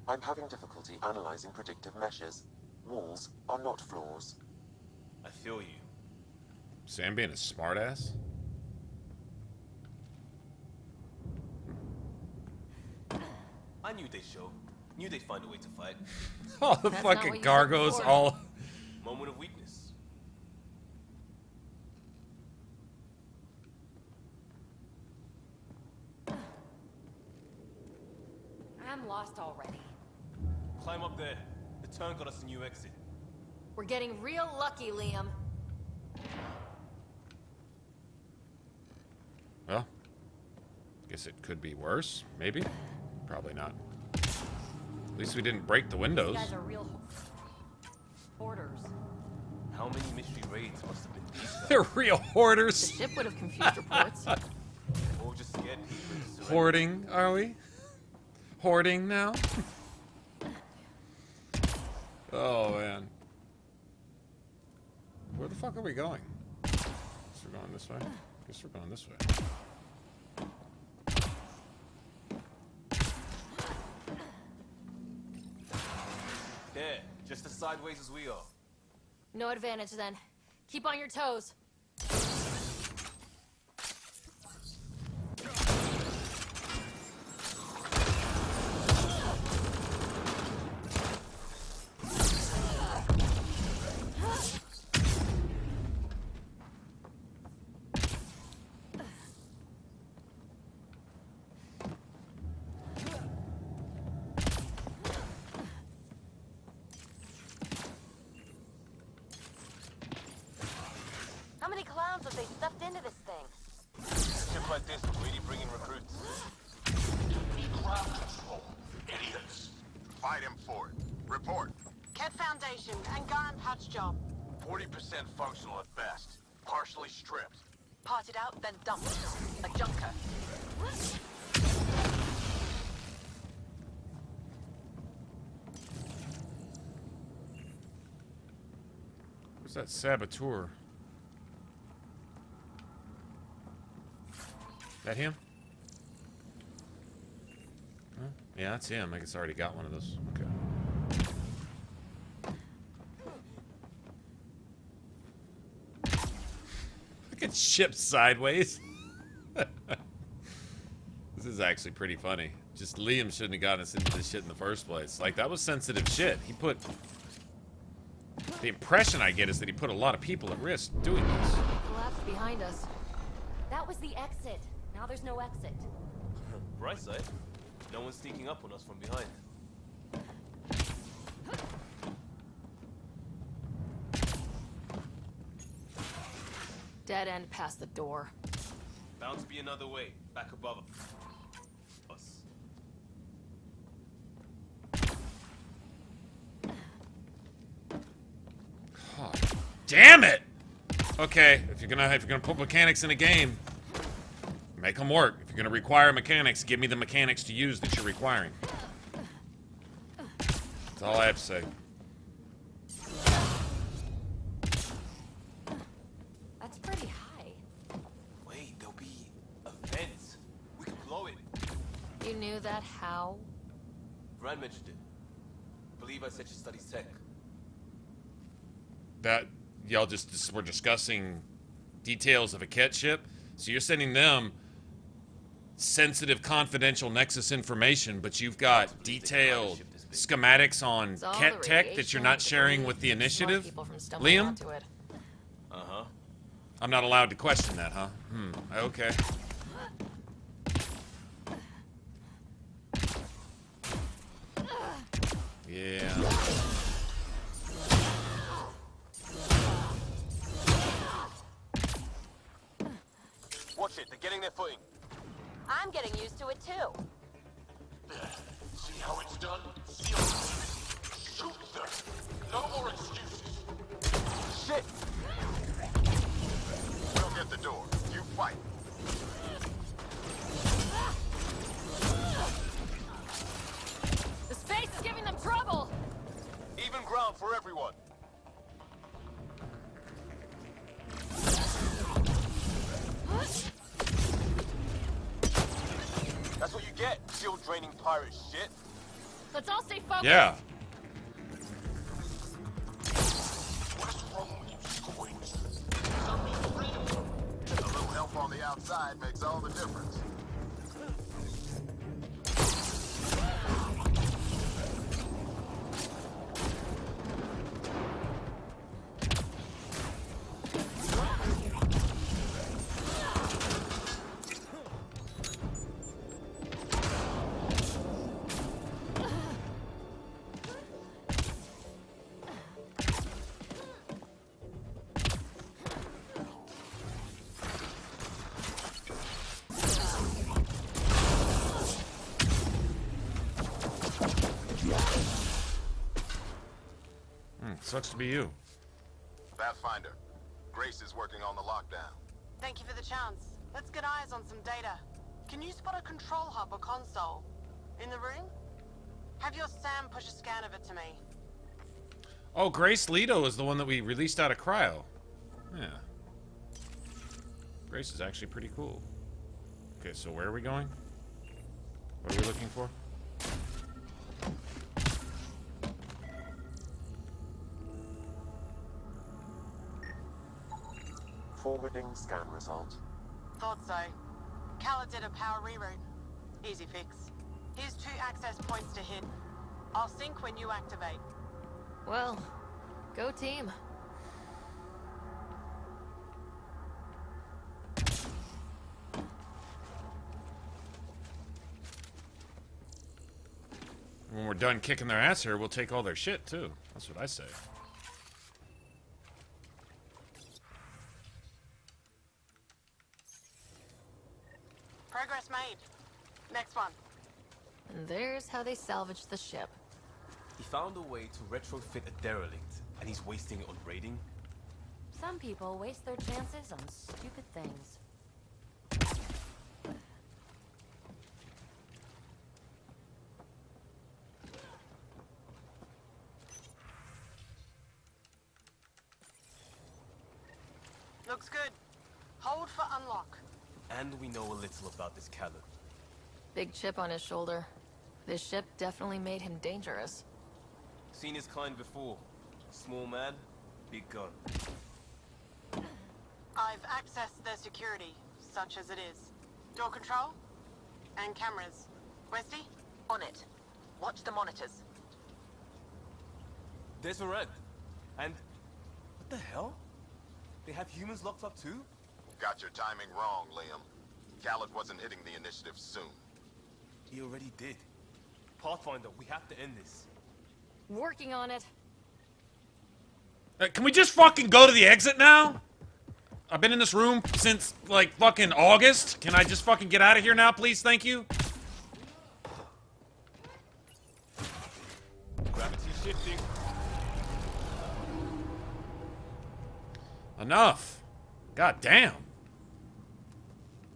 Speaker 2: I'm having difficulty analyzing predictive meshes. Walls are not floors.
Speaker 9: I feel you.
Speaker 1: Sam being a smartass?
Speaker 9: I knew they'd show. Knew they'd find a way to fight.
Speaker 1: All the fucking cargoes all...
Speaker 9: Moment of weakness.
Speaker 20: I'm lost already.
Speaker 9: Climb up there. The turn got us a new exit.
Speaker 5: We're getting real lucky, Liam.
Speaker 1: Well, guess it could be worse, maybe? Probably not. At least we didn't break the windows.
Speaker 20: These guys are real hoarders.
Speaker 9: How many mystery raids must have been these guys?
Speaker 1: They're real hoarders.
Speaker 5: The ship would have confused reports.
Speaker 9: Or just scared people into surrender.
Speaker 1: Hoarding, are we? Hoarding now? Oh, man. Where the fuck are we going? Guess we're going this way. Guess we're going this way.
Speaker 9: There, just as sideways as we are.
Speaker 5: No advantage then. Keep on your toes.
Speaker 20: How many clowns have they stuffed into this thing?
Speaker 9: A ship like this would really bring in recruits.
Speaker 7: Ground control, idiots.
Speaker 18: Fight him for it. Report.
Speaker 21: Ket Foundation, Angaran patch job.
Speaker 7: 40% functional at best. Partially stripped.
Speaker 21: Parted out, then dumped. A junker.
Speaker 1: Where's that saboteur? That him? Huh? Yeah, that's him. I guess I already got one of those. Okay. Look at ship sideways. This is actually pretty funny. Just Liam shouldn't have gotten us into this shit in the first place. Like, that was sensitive shit. He put... The impression I get is that he put a lot of people at risk doing this.
Speaker 5: Collapsed behind us.
Speaker 20: That was the exit. Now there's no exit.
Speaker 9: Bright side, no one's sneaking up on us from behind.
Speaker 5: Dead end past the door.
Speaker 9: Bound to be another way, back above us.
Speaker 1: Oh, damn it! Okay, if you're gonna put mechanics in a game, make them work. If you're gonna require mechanics, give me the mechanics to use that you're requiring. That's all I have to say.
Speaker 20: That's pretty high.
Speaker 9: Wait, there'll be a vent. We can blow it.
Speaker 5: You knew that how?
Speaker 9: Rand mentioned it. Believe I said she studies tech.
Speaker 1: That y'all just were discussing details of a Ket ship, so you're sending them sensitive, confidential Nexus information, but you've got detailed schematics on Ket tech that you're not sharing with the initiative, Liam?
Speaker 9: Uh-huh.
Speaker 1: I'm not allowed to question that, huh? Okay. Yeah.
Speaker 9: Watch it, they're getting their footing.
Speaker 21: I'm getting used to it too.
Speaker 7: There. See how it's done? Seal it. Shoot them. No more excuses.
Speaker 9: Shit!
Speaker 18: We'll get the door. You fight.
Speaker 5: The space is giving them trouble!
Speaker 9: Even ground for everyone. That's what you get, shield draining pirate shit.
Speaker 5: Let's all stay focused!
Speaker 1: Yeah.
Speaker 7: What's wrong with you squints? Some need freedom.
Speaker 18: A little help on the outside makes all the difference.
Speaker 1: Sucks to be you.
Speaker 18: Pathfinder, Grace is working on the lockdown.
Speaker 21: Thank you for the chance. Let's get eyes on some data. Can you spot a control hub or console? In the room? Have your Sam push a scan of it to me.
Speaker 1: Oh, Grace Leto is the one that we released out of cryo. Yeah. Grace is actually pretty cool. Okay, so where are we going? What are we looking for?
Speaker 2: Forwarding scan result.
Speaker 21: Thought so. Kala did a power reroute. Easy fix. Here's 2 access points to hit. I'll sync when you activate.
Speaker 5: Well, go team.
Speaker 1: When we're done kicking their ass here, we'll take all their shit, too. That's what I say.
Speaker 21: Progress made. Next one.
Speaker 5: And there's how they salvaged the ship.
Speaker 9: He found a way to retrofit a derelict, and he's wasting it on raiding?
Speaker 20: Some people waste their chances on stupid things.
Speaker 21: Looks good. Hold for unlock.
Speaker 9: And we know a little about this Kala.
Speaker 5: Big chip on his shoulder. This ship definitely made him dangerous.
Speaker 9: Seen his kind before. Small man, big gun.
Speaker 21: I've accessed their security, such as it is. Door control? And cameras. Westy? On it. Watch the monitors.
Speaker 9: There's a red. And what the hell? They have humans locked up too?
Speaker 18: Got your timing wrong, Liam. Khaled wasn't hitting the initiative soon.
Speaker 9: He already did. Pathfinder, we have to end this.
Speaker 5: Working on it.
Speaker 1: Can we just fucking go to the exit now? I've been in this room since, like, fucking August. Can I just fucking get out of here now, please? Thank you.
Speaker 9: Gravity shifting.
Speaker 1: Enough. God damn.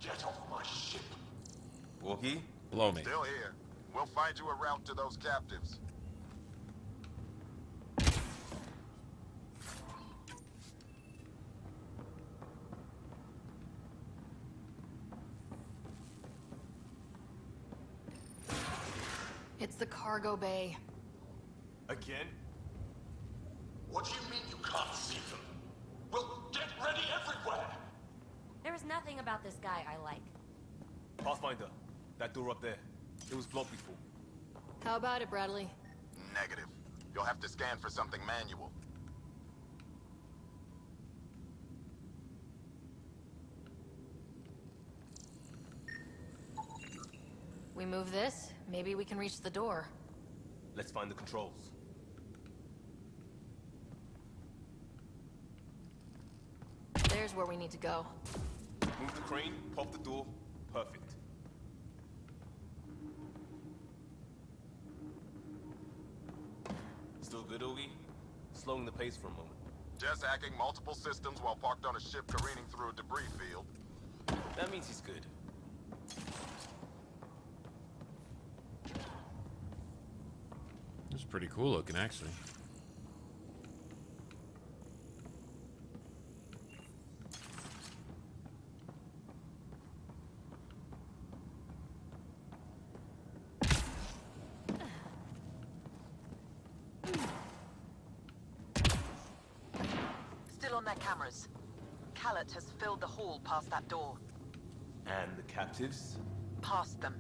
Speaker 7: Get off my ship.
Speaker 9: Wookie?
Speaker 1: Blow me.
Speaker 18: Still here. We'll find you a route to those captives.
Speaker 5: It's the cargo bay.
Speaker 9: Again?
Speaker 7: What do you mean you can't see them? Well, get ready everywhere!
Speaker 20: There is nothing about this guy I like.
Speaker 9: Pathfinder, that door up there. It was blocked before.
Speaker 5: How about it, Bradley?
Speaker 18: Negative. You'll have to scan for something manual.
Speaker 5: We move this, maybe we can reach the door.
Speaker 9: Let's find the controls.
Speaker 5: There's where we need to go.
Speaker 9: Move the crane, pop the door. Perfect. Still good, Ogie? Slowing the pace for a moment.
Speaker 18: Just hacking multiple systems while parked on a ship careening through a debris field.
Speaker 9: That means he's good.
Speaker 1: It's pretty cool looking, actually.
Speaker 21: Still on their cameras. Callet has filled the hall past that door.
Speaker 9: And the captives?
Speaker 21: Past them.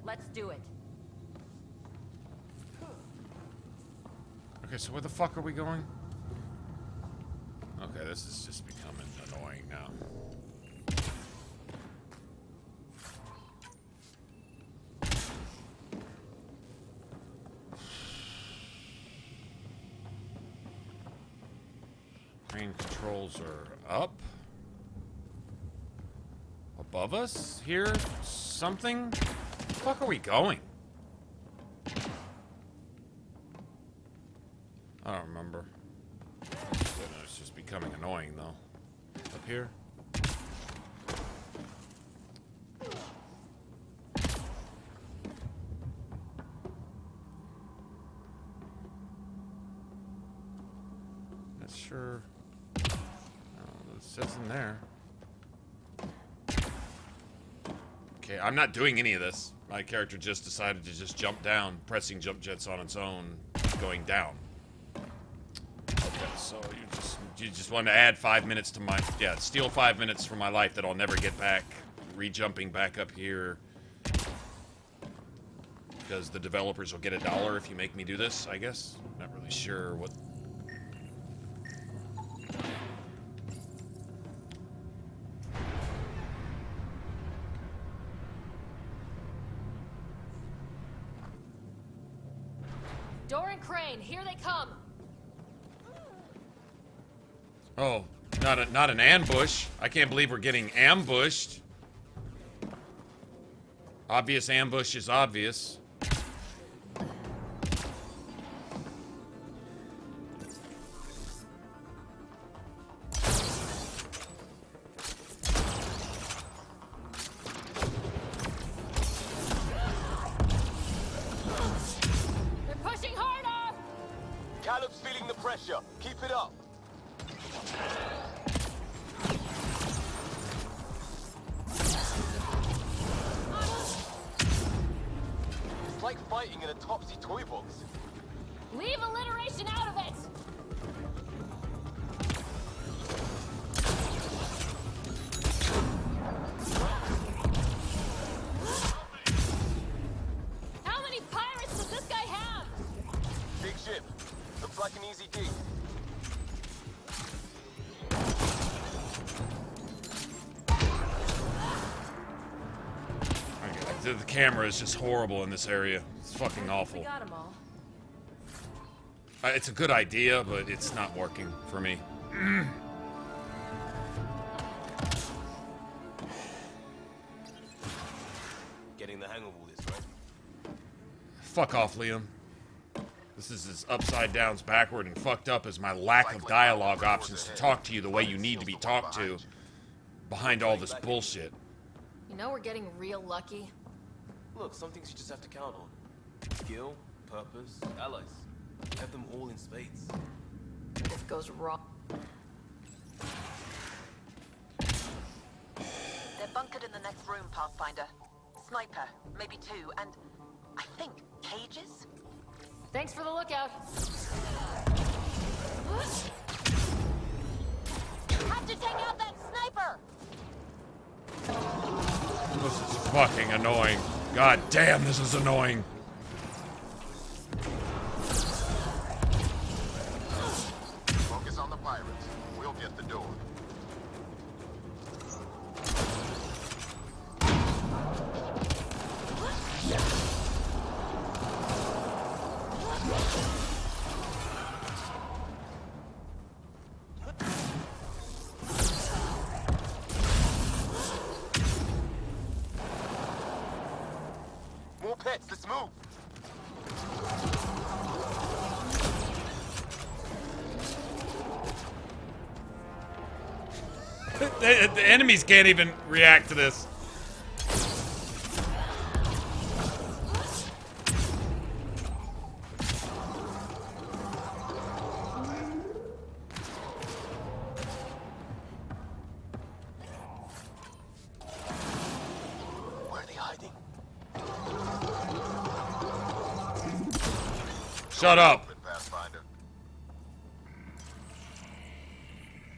Speaker 20: Let's do it.
Speaker 1: Okay, so where the fuck are we going? Okay, this is just becoming annoying now. Crane controls are up. Above us? Here? Something? Where the fuck are we going? I don't remember. It's just becoming annoying, though. Up here? That's sure. I don't know, it says in there. Okay, I'm not doing any of this. My character just decided to just jump down, pressing jump jets on its own, going down. So you just want to add 5 minutes to my steal 5 minutes from my life that I'll never get back, re-jumping back up here because the developers will get $1 if you make me do this, I guess. Not really sure what.
Speaker 5: Door and crane, here they come.
Speaker 1: Oh, not an ambush. I can't believe we're getting ambushed. Obvious ambush is obvious.
Speaker 5: They're pushing harder!
Speaker 9: Caleb's feeling the pressure. Keep it up. It's like fighting in a topsy toy box.
Speaker 5: Leave alliteration out of it! How many pirates does this guy have?
Speaker 9: Big ship. Looks like an easy gig.
Speaker 1: The camera is just horrible in this area. It's fucking awful.
Speaker 5: We got 'em all.
Speaker 1: It's a good idea, but it's not working for me.
Speaker 9: Getting the hang of all this, right?
Speaker 1: Fuck off, Liam. This is as upside down, backward, and fucked up as my lack of dialogue options to talk to you the way you need to be talked to behind all this bullshit.
Speaker 5: You know we're getting real lucky.
Speaker 9: Look, some things you just have to count on. Skill, purpose, allies. You have them all in spades.
Speaker 5: This goes wrong.
Speaker 21: They're bunkered in the next room, Pathfinder. Sniper, maybe two, and I think cages?
Speaker 5: Thanks for the lookout.
Speaker 21: Have to take out that sniper!
Speaker 1: This is fucking annoying. God damn, this is annoying.
Speaker 18: Focus on the pirates. We'll get the door.
Speaker 9: More pets, let's move.
Speaker 1: The enemies can't even react to this.
Speaker 9: Where are they hiding?
Speaker 1: Shut up.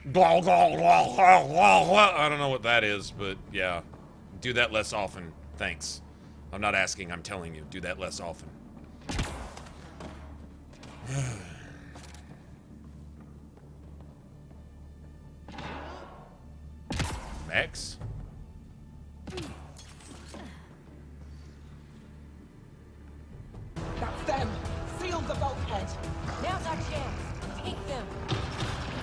Speaker 1: Blah, blah, blah, blah, blah, blah. I don't know what that is, but yeah. Do that less often. Thanks. I'm not asking, I'm telling you. Do that less often. Max?
Speaker 8: That's them! Seal the bulkhead! Now's our chance! Take them!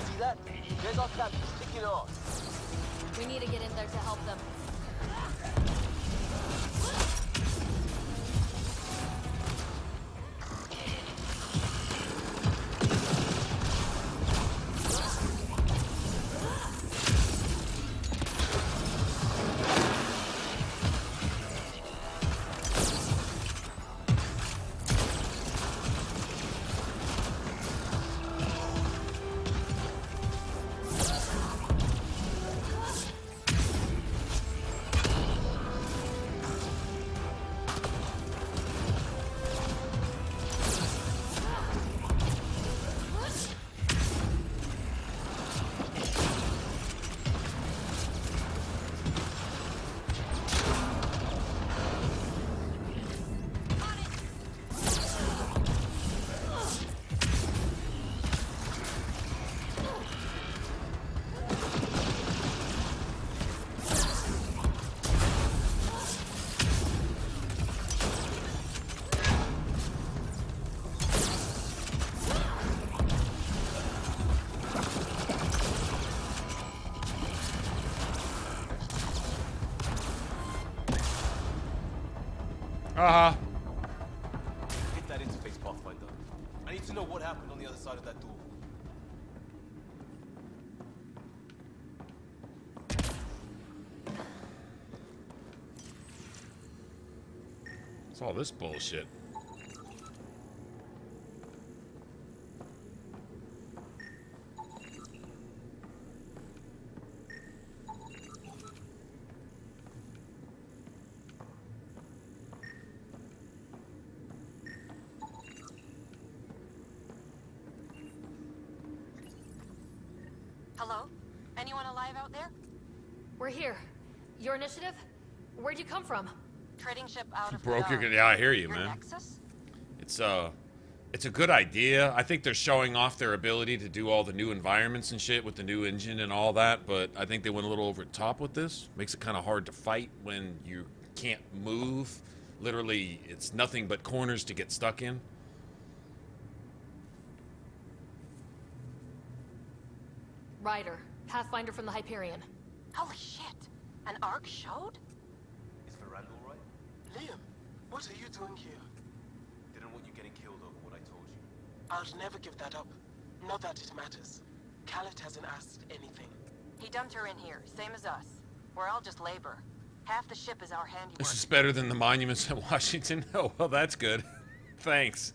Speaker 9: See that? There's our captain sticking on.
Speaker 5: We need to get in there to help them.
Speaker 1: Uh-huh.
Speaker 9: Hit that interface, Pathfinder. I need to know what happened on the other side of that door.
Speaker 1: What's all this bullshit?
Speaker 21: Hello? Anyone alive out there?
Speaker 5: We're here. Your initiative? Where'd you come from?
Speaker 21: Trading ship out of
Speaker 1: Broke
Speaker 21: the,
Speaker 1: your... Yeah, I hear you,
Speaker 21: your
Speaker 1: man.
Speaker 21: Nexus?
Speaker 1: It's a good idea. I think they're showing off their ability to do all the new environments and shit with the new engine and all that, but I think they went a little over the top with this. Makes it kind of hard to fight when you can't move. Literally, it's nothing but corners to get stuck in.
Speaker 5: Ryder, Pathfinder from the Hyperion.
Speaker 21: Holy shit! An arc showed?
Speaker 9: Is Ferrand alright?
Speaker 12: Liam, what are you doing here?
Speaker 9: Didn't want you getting killed over what I told you.
Speaker 12: I'll never give that up. Not that it matters. Khaled hasn't asked anything.
Speaker 21: He dumped her in here, same as us. We're all just labor. Half the ship is our handiwork.
Speaker 1: This is better than the monuments in Washington. Oh, well, that's good. Thanks.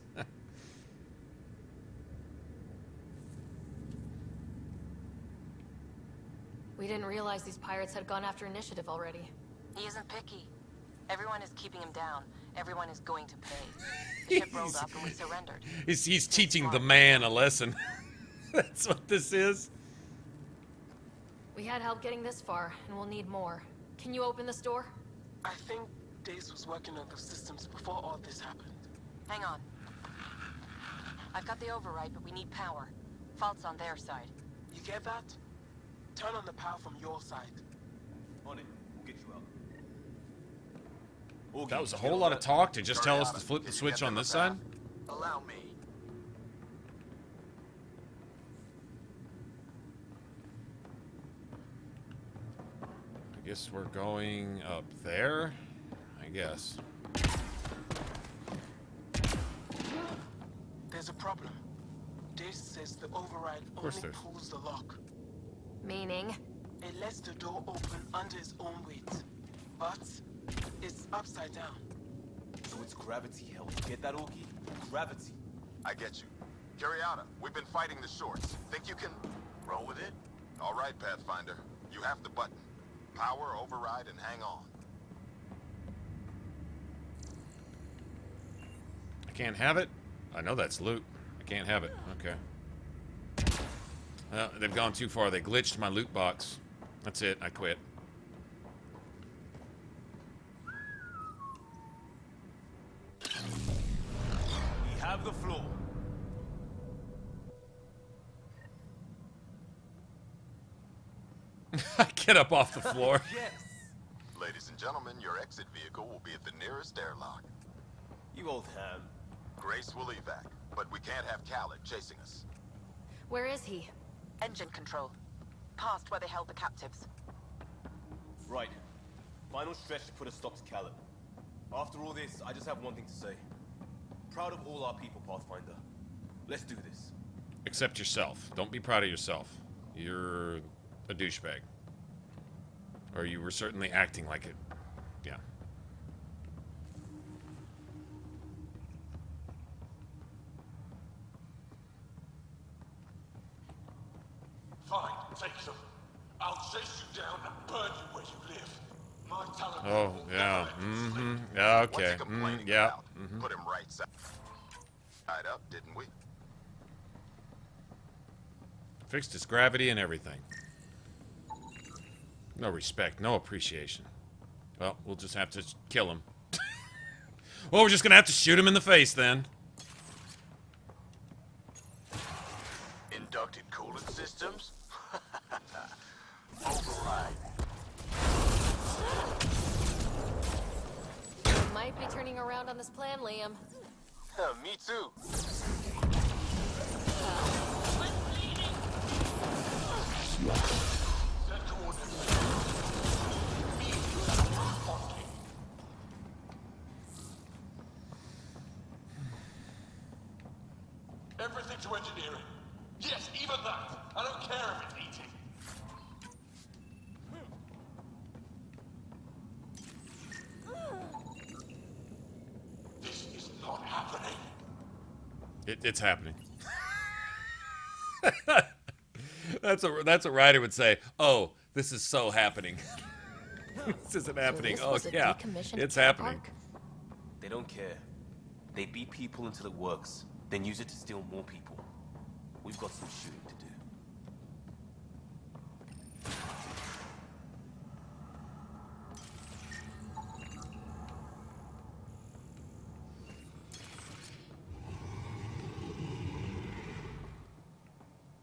Speaker 5: We didn't realize these pirates had gone after initiative already.
Speaker 21: He isn't picky. Everyone is keeping him down. Everyone is going to pay. The ship rolled up and we surrendered.
Speaker 1: He's teaching the man a lesson. That's what this is.
Speaker 5: We had help getting this far, and we'll need more. Can you open this door?
Speaker 12: I think Dace was working on those systems before all this happened.
Speaker 21: Hang on. I've got the override, but we need power. Fault's on their side.
Speaker 12: You get that? Turn on the power from your side.
Speaker 9: On it. We'll get you out.
Speaker 1: That was a whole lot of talk to just tell us to flip the switch on this side?
Speaker 12: Allow me.
Speaker 1: I guess we're going up there? I guess.
Speaker 12: There's a problem. This says the override only pulls the lock.
Speaker 17: Meaning?
Speaker 12: It lets the door open under its own weight. But it's upside down.
Speaker 9: So it's gravity held. Get that, Orky? Gravity.
Speaker 18: I get you. Carriata, we've been fighting the shorts. Think you can roll with it? All right, Pathfinder. You have the button. Power, override, and hang on.
Speaker 1: I can't have it? I know that's loot. I can't have it. Okay. They've gone too far. They glitched my loot box. That's it. I quit.
Speaker 9: We have the floor.
Speaker 1: Get up off the floor.
Speaker 18: Yes. Ladies and gentlemen, your exit vehicle will be at the nearest airlock.
Speaker 9: You old ham.
Speaker 18: Grace will evac, but we can't have Khaled chasing us.
Speaker 17: Where is he?
Speaker 21: Engine control. Past where they held the captives.
Speaker 9: Right. Final stretch to put a stop to Khaled. After all this, I just have one thing to say. Proud of all our people, Pathfinder. Let's do this.
Speaker 1: Except yourself. Don't be proud of yourself. You're a douchebag. Or you were certainly acting like it. Yeah.
Speaker 7: Fine, take them. I'll chase you down and burn you where you live. My talent.
Speaker 1: Oh, yeah. Mm-hmm. Yeah, okay. Yeah. Mm-hmm.
Speaker 18: Put him right side up, didn't we?
Speaker 1: Fixed his gravity and everything. No respect, no appreciation. Well, we'll just have to kill him. Well, we're just gonna have to shoot him in the face then.
Speaker 7: Inducted coolant systems? Override.
Speaker 17: Might be turning around on this plan, Liam.
Speaker 9: Me too.
Speaker 7: Everything to engineering. Yes, even that. I don't care if it's eating. This is not happening.
Speaker 1: It's happening. That's what Ryder would say. Oh, this is so happening. This isn't happening.
Speaker 17: this
Speaker 1: Oh
Speaker 17: was a
Speaker 1: yeah,
Speaker 17: decommissioned
Speaker 1: it's
Speaker 17: car
Speaker 1: happening.
Speaker 17: park?
Speaker 9: They don't care. They beat people until it works, then use it to steal more people. We've got some shooting to do.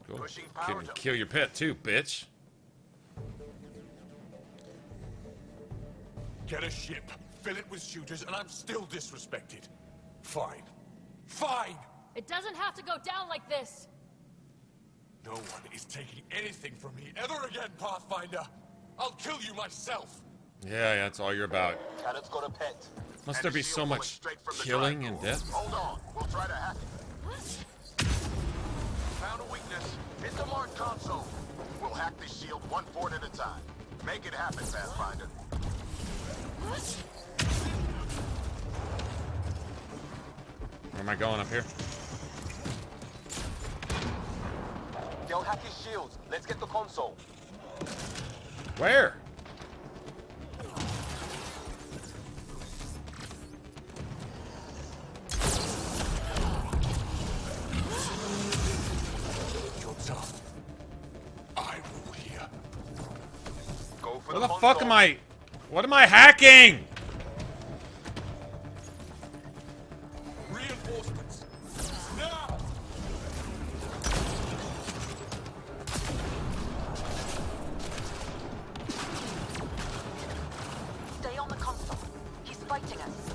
Speaker 1: Cool.
Speaker 7: Pushing power
Speaker 1: Can
Speaker 7: to-
Speaker 1: kill your pet too, bitch.
Speaker 7: Get a ship, fill it with shooters, and I'm still disrespected. Fine. Fine!
Speaker 17: It doesn't have to go down like this.
Speaker 7: No one is taking anything from me ever again, Pathfinder. I'll kill you myself.
Speaker 1: Yeah, that's all you're about.
Speaker 18: Khaled's got a pet.
Speaker 1: Must
Speaker 18: And
Speaker 1: there
Speaker 18: a
Speaker 1: be
Speaker 18: shield
Speaker 1: so
Speaker 18: going
Speaker 1: much
Speaker 18: straight from the
Speaker 1: killing
Speaker 18: drive
Speaker 1: and
Speaker 18: door.
Speaker 1: death?
Speaker 18: Hold on, we'll try to hack it. Found a weakness. Hit the mark console. We'll hack this shield one fort at a time. Make it happen, Pathfinder.
Speaker 1: Where am I going up here?
Speaker 9: They'll hack his shields. Let's get the console.
Speaker 1: Where?
Speaker 7: You're tough. I rule here.
Speaker 18: Go for
Speaker 1: Where the fuck am I? What am I hacking?
Speaker 7: Reinforcements. Now!
Speaker 21: Stay on the console. He's fighting us.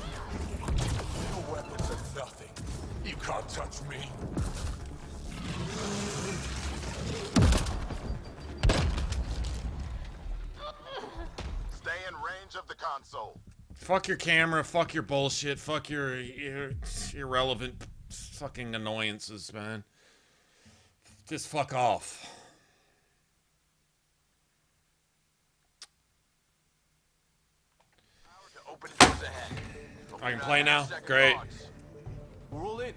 Speaker 7: Your weapons are nothing. You can't touch me.
Speaker 18: Stay in range of the console.
Speaker 1: Fuck your camera. Fuck your bullshit. Fuck your irrelevant fucking annoyances, man. Just fuck off. I can play now? Great.
Speaker 9: We're all in,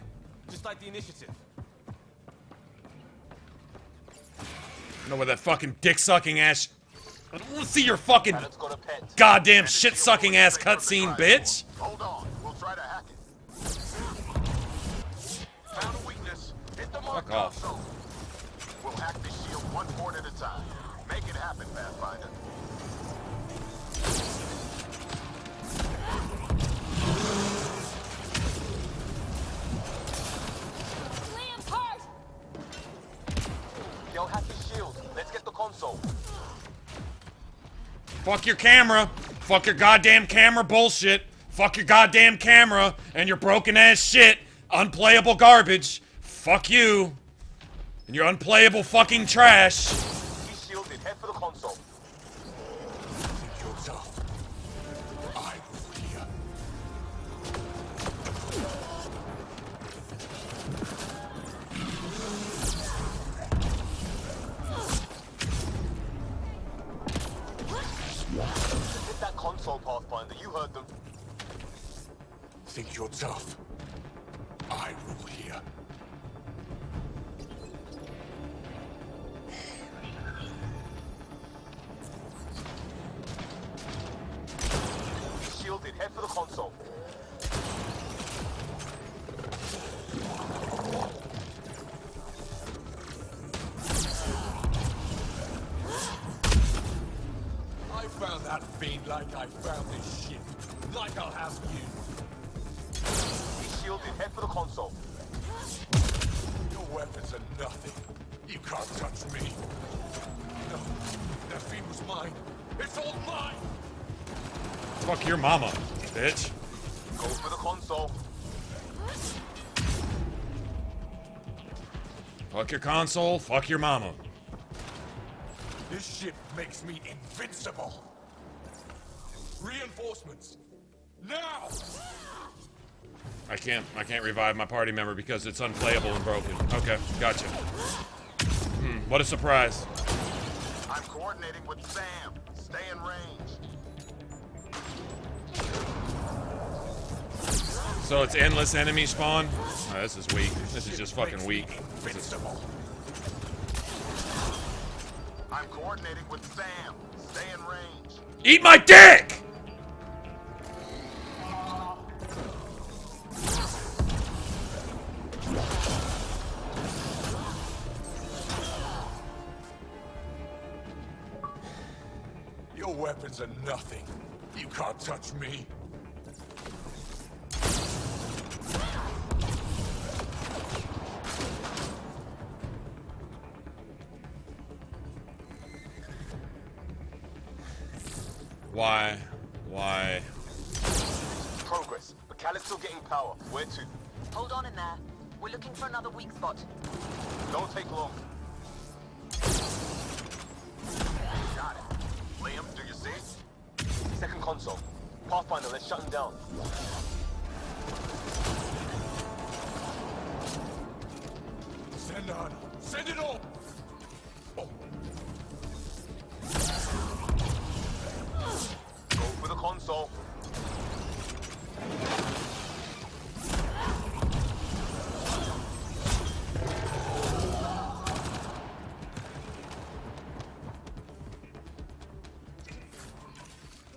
Speaker 9: just like the initiative.
Speaker 1: Know where that fucking dick-sucking ass... I don't want to see your fucking goddamn shit-sucking ass cutscene, bitch!
Speaker 7: Hold on, we'll try to hack it. Found a weakness. Hit the mark.
Speaker 1: Fuck off.
Speaker 7: We'll hack the shield one port at a time. Make it happen, Pathfinder.
Speaker 8: Liam's hurt!
Speaker 9: Yo, hack the shield. Let's get the console.
Speaker 1: Fuck your camera. Fuck your goddamn camera bullshit. Fuck your goddamn camera and your broken ass shit. Unplayable garbage. Fuck you. And your unplayable fucking trash.
Speaker 9: He's shielded. Head for the console.
Speaker 11: You're tough. I rule here.
Speaker 9: Hit that console, Pathfinder. You heard them.
Speaker 11: Think you're tough. I rule here.
Speaker 9: He's shielded. Head for the console.
Speaker 11: I found that fiend like I found this ship. Like I'll have you.
Speaker 9: He's shielded. Head for the console.
Speaker 11: Your weapons are nothing. You can't touch me. No, that fiend was mine. It's all mine!
Speaker 1: Fuck your mama, bitch.
Speaker 9: Go for the console.
Speaker 1: Fuck your console. Fuck your mama.
Speaker 11: This ship makes me invincible. Reinforcements. Now!
Speaker 1: I can't revive my party member because it's unplayable and broken. Okay, gotcha. What a surprise.
Speaker 7: I'm coordinating with Sam. Stay in range.
Speaker 1: So it's endless enemy spawn? Oh, this is weak. This is just fucking weak.
Speaker 7: I'm coordinating with Sam. Stay in range.
Speaker 1: Eat my dick!
Speaker 11: Your weapons are nothing. You can't touch me.
Speaker 1: Why? Why?
Speaker 9: Progress. But Callum's still getting power. Where to?
Speaker 21: Hold on in there. We're looking for another weak spot.
Speaker 9: Don't take long.
Speaker 7: Got it. Liam, do you see?
Speaker 9: Second console. Pathfinder, let's shut him down.
Speaker 11: Send on. Send it all! Oh.
Speaker 9: Go for the console.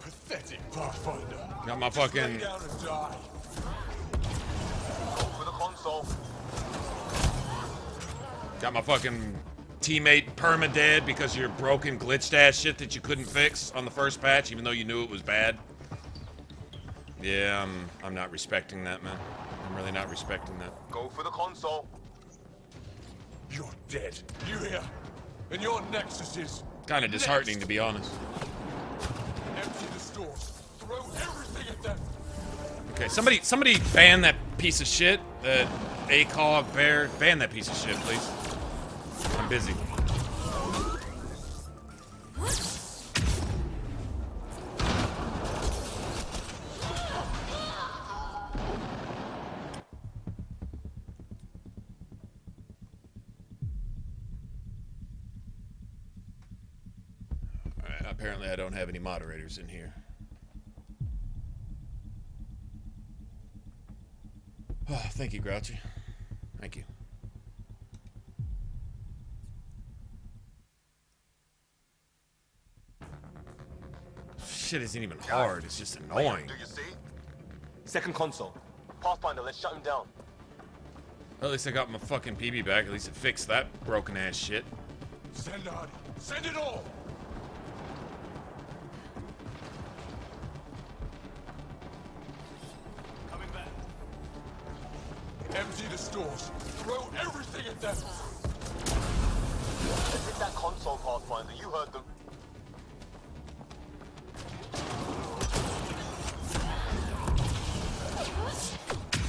Speaker 11: Pathetic Pathfinder.
Speaker 1: Got my fucking...
Speaker 11: Lay down and die.
Speaker 9: Go for the console.
Speaker 1: Got my fucking teammate perma-dead because you're broken, glitched ass shit that you couldn't fix on the first patch, even though you knew it was bad. Yeah, I'm not respecting that, man. I'm really not respecting that.
Speaker 9: Go for the console.
Speaker 11: You're dead. You hear? And your Nexus is...
Speaker 1: Kind of disheartening, to be honest.
Speaker 11: Empty the stores. Throw everything at them.
Speaker 1: Okay, somebody ban that piece of shit. That ACOG bear. Ban that piece of shit, please. I'm busy. Apparently I don't have any moderators in here. Oh, thank you, Grouchy. Thank you. Shit isn't even hard, it's just annoying.
Speaker 9: Do you see? Second console. Pathfinder, let's shut him down.
Speaker 1: At least I got my fucking PB back. At least it fixed that broken ass shit.
Speaker 7: Send on. Send it all!
Speaker 9: Coming back.
Speaker 7: Empty the stores. Throw everything at them!
Speaker 9: Let's hit that console, Pathfinder. You heard them.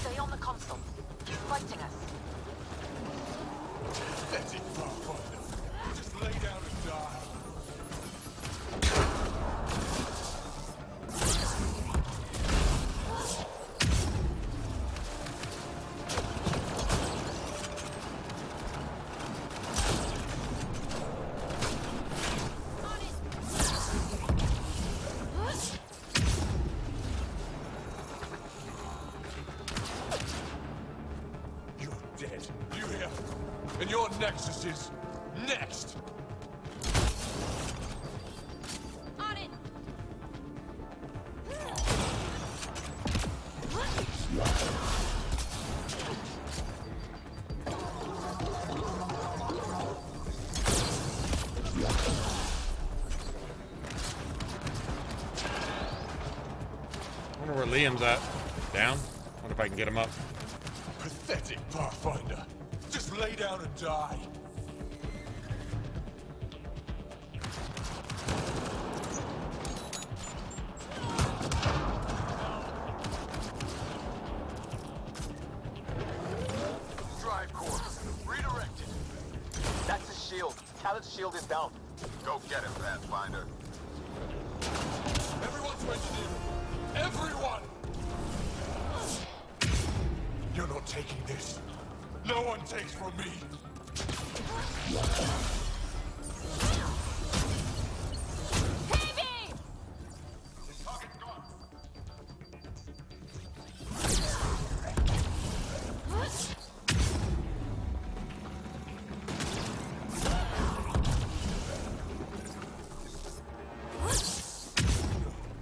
Speaker 21: Stay on the console. Keep fighting us.
Speaker 7: Pathetic Pathfinder. Just lay down and die. And your Nexus is next!
Speaker 3: On it!
Speaker 1: I wonder where Liam's at. Down? Wonder if I can get him up.
Speaker 7: Pathetic Pathfinder. Just lay down and die.
Speaker 18: Drive core. Redirected.
Speaker 9: That's his shield. Khaled's shield is down.
Speaker 18: Go get him, Pathfinder.
Speaker 7: Everyone's engineering. Everyone! You're not taking this. No one takes from me.
Speaker 3: Baby!
Speaker 18: Target gone.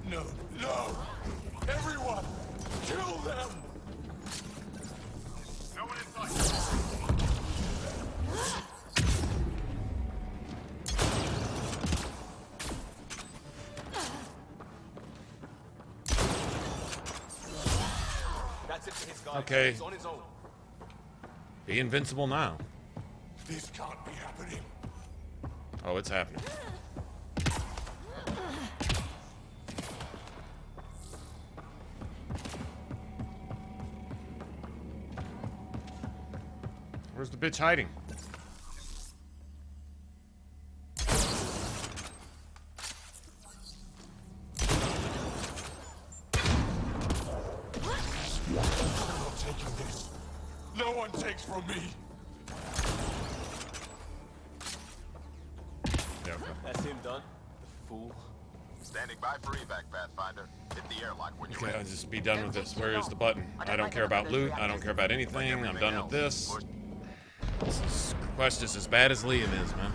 Speaker 7: No, no! Everyone! Kill them!
Speaker 18: No one in sight.
Speaker 9: That's it for his guy.
Speaker 1: Okay.
Speaker 9: He's on his own.
Speaker 1: Be invincible now.
Speaker 7: This can't be happening.
Speaker 1: Oh, it's happening. Where's the bitch hiding?
Speaker 7: I'm not taking this. No one takes from me.
Speaker 1: Yeah,
Speaker 9: That's him done. The fool.
Speaker 18: Standing by for evac, Pathfinder. Hit the airlock when you're
Speaker 1: Okay,
Speaker 18: ready.
Speaker 1: I'll just be done with this. Where is the button? I don't care about loot. I don't care about anything. I'm done with this. This quest is as bad as Liam is, man.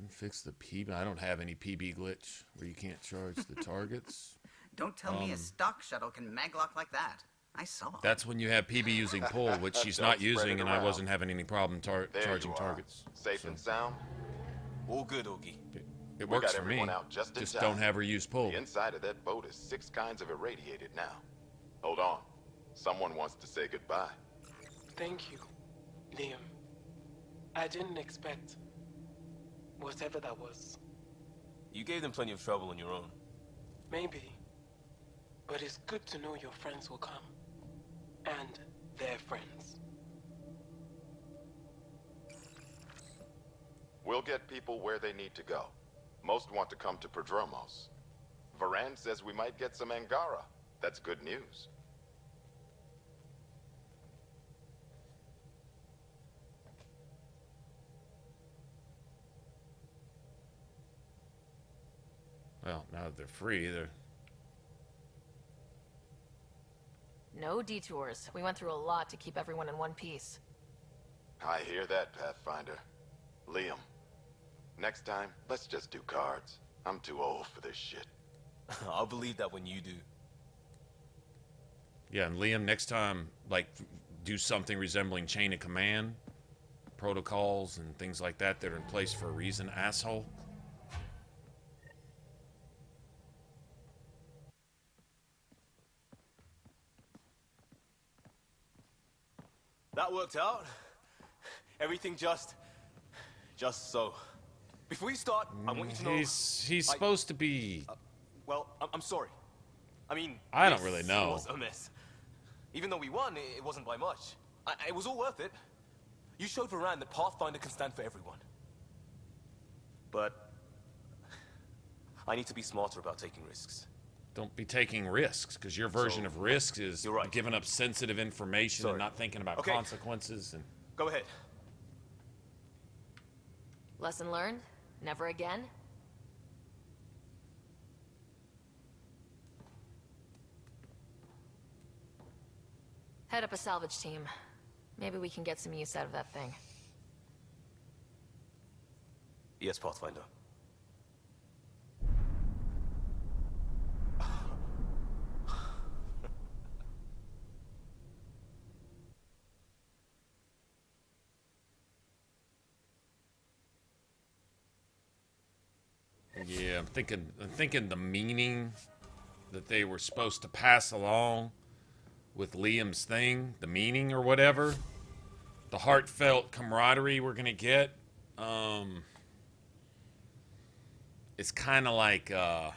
Speaker 1: Fix the PB. I don't have any PB glitch where you can't charge the targets.
Speaker 6: Don't tell me a stock shuttle can maglock like that. I saw.
Speaker 1: That's when you have PB using pull, which she's not using, and I wasn't having any problem charging targets.
Speaker 18: Safe and sound?
Speaker 9: All good, Oogie.
Speaker 1: It
Speaker 18: We
Speaker 1: works
Speaker 18: got
Speaker 1: for me.
Speaker 18: everyone out just in time.
Speaker 1: Don't have her use pull.
Speaker 18: The inside of that boat is 6 kinds of irradiated now. Hold on. Someone wants to say goodbye.
Speaker 12: Thank you, Liam. I didn't expect whatever that was.
Speaker 9: You gave them plenty of trouble on your own.
Speaker 12: Maybe. But it's good to know your friends will come. And their friends.
Speaker 18: We'll get people where they need to go. Most want to come to Prodromos. Varan says we might get some Angara. That's good news.
Speaker 1: Well, now that they're free, they're...
Speaker 5: No detours. We went through a lot to keep everyone in one piece.
Speaker 18: I hear that, Pathfinder. Liam, next time, let's just do cards. I'm too old for this shit.
Speaker 9: I'll believe that when you do.
Speaker 1: Yeah, and Liam, next time, like, do something resembling chain of command, protocols and things like that that are in place for a reason, asshole.
Speaker 9: That worked out. Everything just so. Before you start, I want you to know...
Speaker 1: He's supposed to be...
Speaker 9: well, I'm sorry. I mean...
Speaker 1: I don't really know.
Speaker 9: It was a mess. Even though we won, it wasn't by much. It was all worth it. You showed Varan that Pathfinder can stand for everyone. But... I need to be smarter about taking risks.
Speaker 1: Don't be taking risks, because your version of risks is giving up sensitive information and not thinking about consequences. And
Speaker 9: go ahead.
Speaker 5: Lesson learned? Never again? Head up a salvage team. Maybe we can get some use out of that thing.
Speaker 9: Yes, Pathfinder.
Speaker 1: yeah, I'm thinking the meaning that they were supposed to pass along with Liam's thing, the meaning or whatever, the heartfelt camaraderie we're gonna get, it's kind of like, I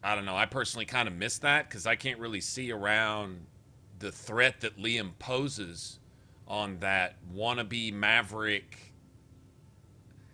Speaker 1: don't know, I personally kind of miss that, because I can't really see around the threat that Liam poses on that wannabe maverick.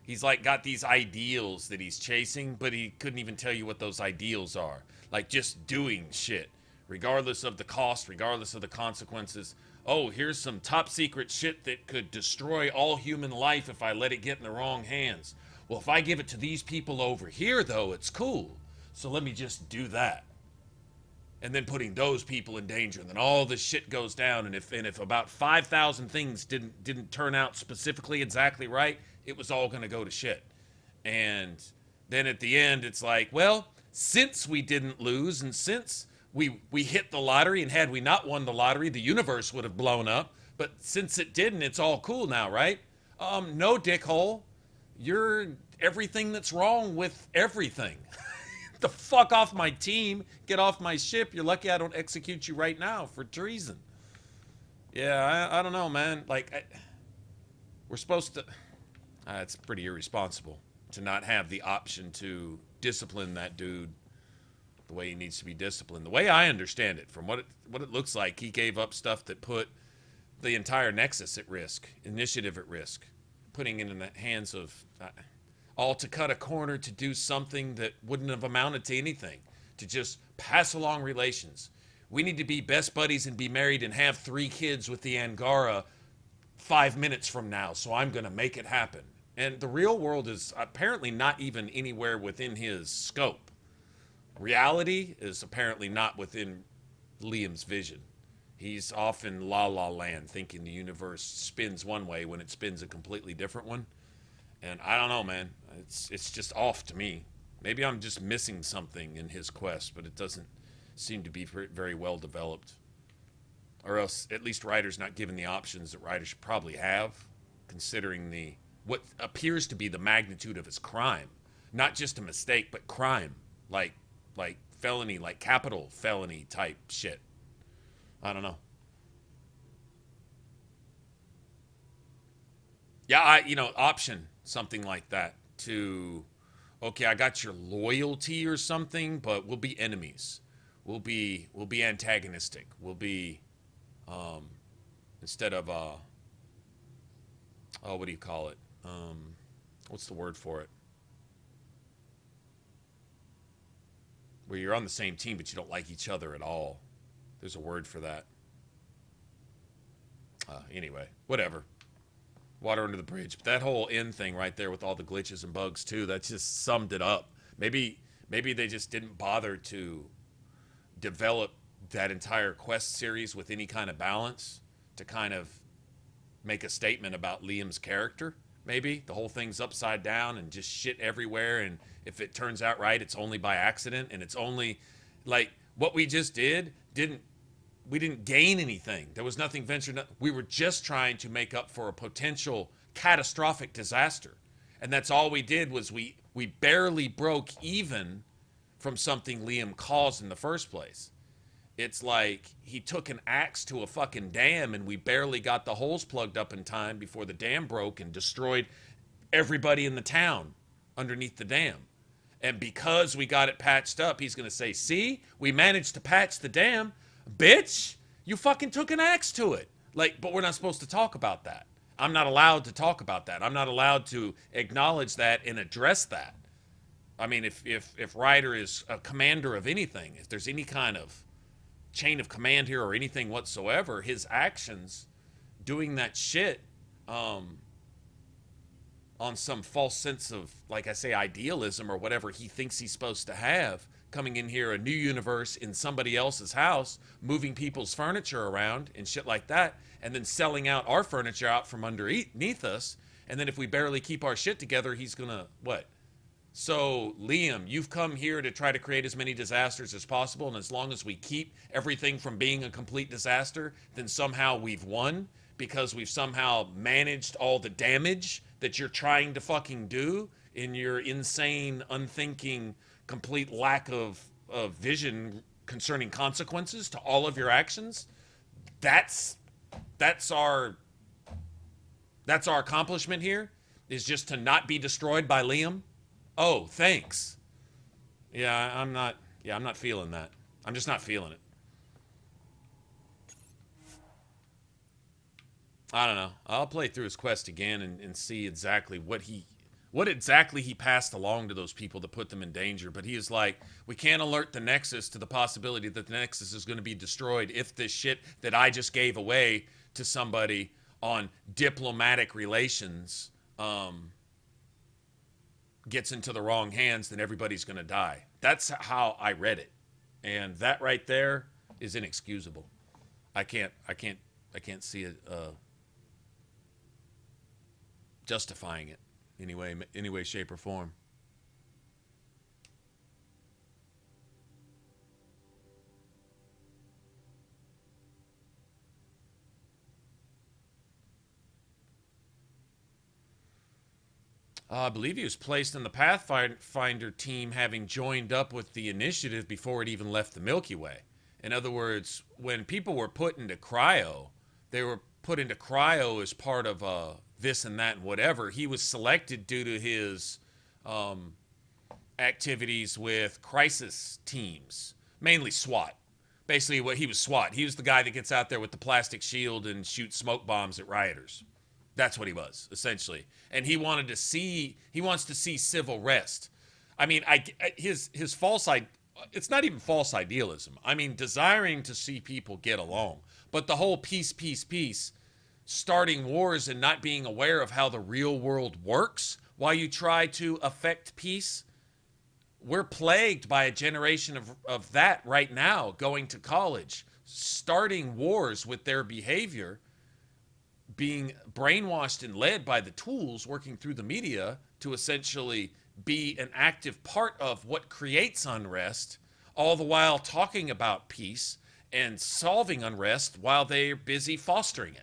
Speaker 1: He's like got these ideals that he's chasing, but he couldn't even tell you what those ideals are. Like just doing shit, regardless of the cost, regardless of the consequences. Oh, here's some top secret shit that could destroy all human life if I let it get in the wrong hands. Well, if I give it to these people over here, though, it's cool. So let me just do that. And then putting those people in danger, and then all this shit goes down. And if about 5,000 things didn't turn out specifically exactly right, it was all going to go to shit. And then at the end, it's like, well, since we didn't lose, and since we hit the lottery, and had we not won the lottery, the universe would have blown up. But since it didn't, it's all cool now, right? No, dickhole. You're everything that's wrong with everything. Get the fuck off my team. Get off my ship. You're lucky I don't execute you right now for treason. Yeah, I don't know, man. Like, we're supposed to... it's pretty irresponsible to not have the option to discipline that dude the way he needs to be disciplined. The way I understand it, from what it looks like, he gave up stuff that put the entire Nexus at risk, initiative at risk, putting it in the hands of all to cut a corner to do something that wouldn't have amounted to anything, to just pass along relations. We need to be best buddies and be married and have 3 kids with the Angara 5 minutes from now, so I'm going to make it happen. And the real world is apparently not even anywhere within his scope. Reality is apparently not within Liam's vision. He's off in La La Land thinking the universe spins one way when it spins a completely different one. And I don't know, man. It's just off to me. Maybe I'm just missing something in his quest, but it doesn't seem to be very well developed. Or else, at least writers not given the options that writers should probably have, considering what appears to be the magnitude of his crime. Not just a mistake, but crime. Like felony, like capital felony type shit. I don't know. Yeah, option something like that to, okay, I got your loyalty or something, but we'll be enemies. We'll be antagonistic. We'll be, instead of, oh, what do you call it? What's the word for it? Where you're on the same team, but you don't like each other at all. There's a word for that. Anyway, whatever. Water under the bridge. But that whole end thing right there with all the glitches and bugs too, that just summed it up. Maybe they just didn't bother to develop that entire quest series with any kind of balance to kind of make a statement about Liam's character. Maybe the whole thing's upside down and just shit everywhere, and if it turns out right, it's only by accident, and it's only like what we just did we didn't gain anything. There was nothing ventured. We were just trying to make up for a potential catastrophic disaster. And that's all we did was we barely broke even from something Liam caused in the first place. It's like he took an axe to a fucking dam and we barely got the holes plugged up in time before the dam broke and destroyed everybody in the town underneath the dam. And because we got it patched up, he's going to say, see, we managed to patch the dam. Bitch, you fucking took an axe to it. Like, but we're not supposed to talk about that. I'm not allowed to talk about that. I'm not allowed to acknowledge that and address that. I mean, if Ryder is a commander of anything, if there's any kind of chain of command here or anything whatsoever, his actions doing that shit on some false sense of, like I say, idealism or whatever he thinks he's supposed to have, coming in here, a new universe in somebody else's house, moving people's furniture around and shit like that, and then selling out our furniture out from underneath us, and then if we barely keep our shit together, he's gonna, what? So, Liam, you've come here to try to create as many disasters as possible, and as long as we keep everything from being a complete disaster, then somehow we've won, because we've somehow managed all the damage that you're trying to fucking do in your insane, unthinking, complete lack of vision concerning consequences to all of your actions. That's our accomplishment here, is just to not be destroyed by Liam. Oh, thanks. I'm not feeling that. I'm just not feeling it. I don't know. I'll play through his quest again and see exactly what exactly he passed along to those people to put them in danger. But he is like, we can't alert the Nexus to the possibility that the Nexus is going to be destroyed if this shit that I just gave away to somebody on diplomatic relations gets into the wrong hands, then everybody's going to die. That's how I read it. And that right there is inexcusable. I can't see it justifying it any way, shape, or form. I believe he was placed in the Pathfinder team, having joined up with the Initiative before it even left the Milky Way. In other words, when people were put into cryo, they were put into cryo as part of this and that and whatever. He was selected due to his activities with crisis teams, mainly SWAT. Basically, what he was SWAT. He was the guy that gets out there with the plastic shield and shoots smoke bombs at rioters. That's what he was, essentially. And he wants to see civil rest. I mean, his false, it's not even false idealism. I mean, desiring to see people get along. But the whole peace, starting wars and not being aware of how the real world works while you try to affect peace. We're plagued by a generation of that right now, going to college, starting wars with their behavior, being brainwashed and led by the tools working through the media to essentially be an active part of what creates unrest, all the while talking about peace and solving unrest while they're busy fostering it.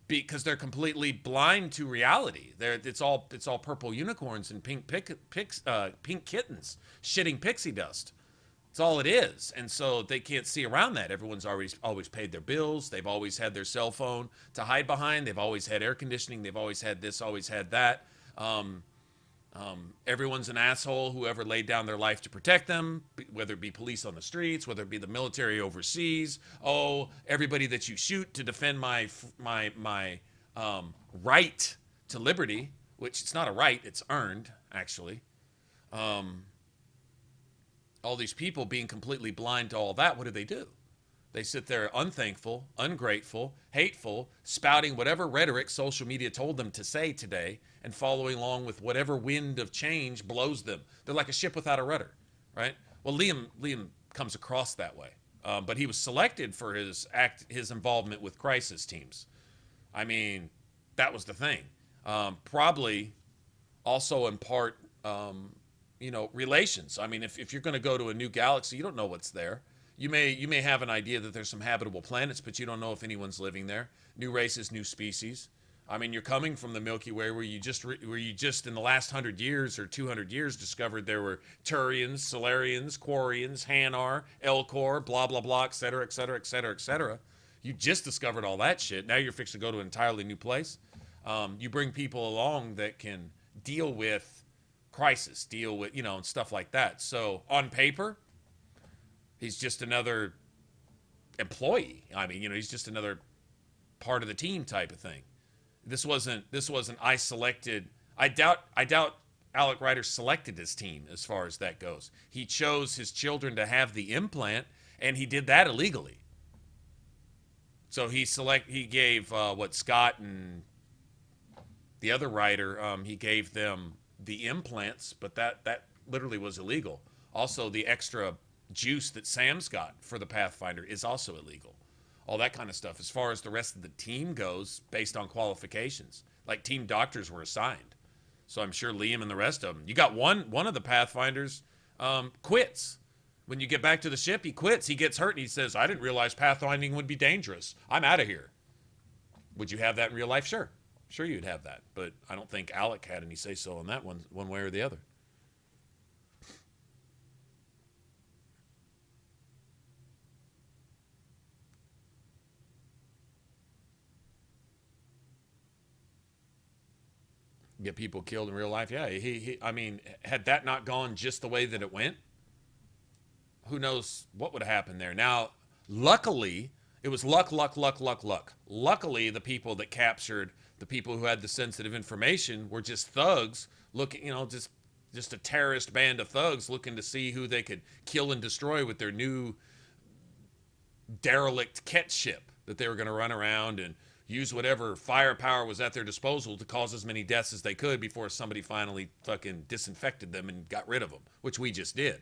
Speaker 1: Because they're completely blind to reality. It's all purple unicorns and pink kittens shitting pixie dust. That's all it is. And so they can't see around that. Everyone's always paid their bills. They've always had their cell phone to hide behind. They've always had air conditioning. They've always had this, always had that. Everyone's an asshole, whoever laid down their life to protect them, whether it be police on the streets, whether it be the military overseas. Oh, everybody that you shoot to defend my right to liberty, which it's not a right, it's earned, actually. All these people being completely blind to all that, what do? They sit there unthankful, ungrateful, hateful, spouting whatever rhetoric social media told them to say today and following along with whatever wind of change blows them. They're like a ship without a rudder, right? Well, Liam comes across that way. But he was selected for his involvement with crisis teams. I mean, that was the thing. Probably also in part, relations. I mean, if you're going to go to a new galaxy, you don't know what's there. You may have an idea that there's some habitable planets, but you don't know if anyone's living there. New races, new species. I mean, you're coming from the Milky Way where you just in the last 100 years or 200 years discovered there were Turians, Solarians, Quarians, Hanar, Elcor, blah, blah, blah, et cetera, et cetera, et cetera, et cetera. You just discovered all that shit. Now you're fixing to go to an entirely new place. You bring people along that can deal with crisis, deal with, and stuff like that. So on paper, he's just another employee. I mean, he's just another part of the team type of thing. This wasn't I selected. I doubt Alec Ryder selected his team as far as that goes. He chose his children to have the implant, and he did that illegally. So he gave Scott and the other writer, he gave them the implants, but that literally was illegal. Also, the extra juice that Sam's got for the Pathfinder is also illegal. All that kind of stuff. As far as the rest of the team goes, based on qualifications, like team doctors were assigned. So I'm sure Liam and the rest of them. You got one of the Pathfinders quits. When you get back to the ship, he quits. He gets hurt and he says, "I didn't realize pathfinding would be dangerous. I'm out of here." Would you have that in real life? Sure. Sure you'd have that. But I don't think Alec had any say-so on that one way or the other. Get people killed in real life. Yeah, I mean, had that not gone just the way that it went, who knows what would have happened there. Now, luckily, it was luck. Luckily, the people that captured the people who had the sensitive information were just thugs looking, just a terrorist band of thugs looking to see who they could kill and destroy with their new derelict Ket ship that they were going to run around and use whatever firepower was at their disposal to cause as many deaths as they could before somebody finally fucking disinfected them and got rid of them, which we just did.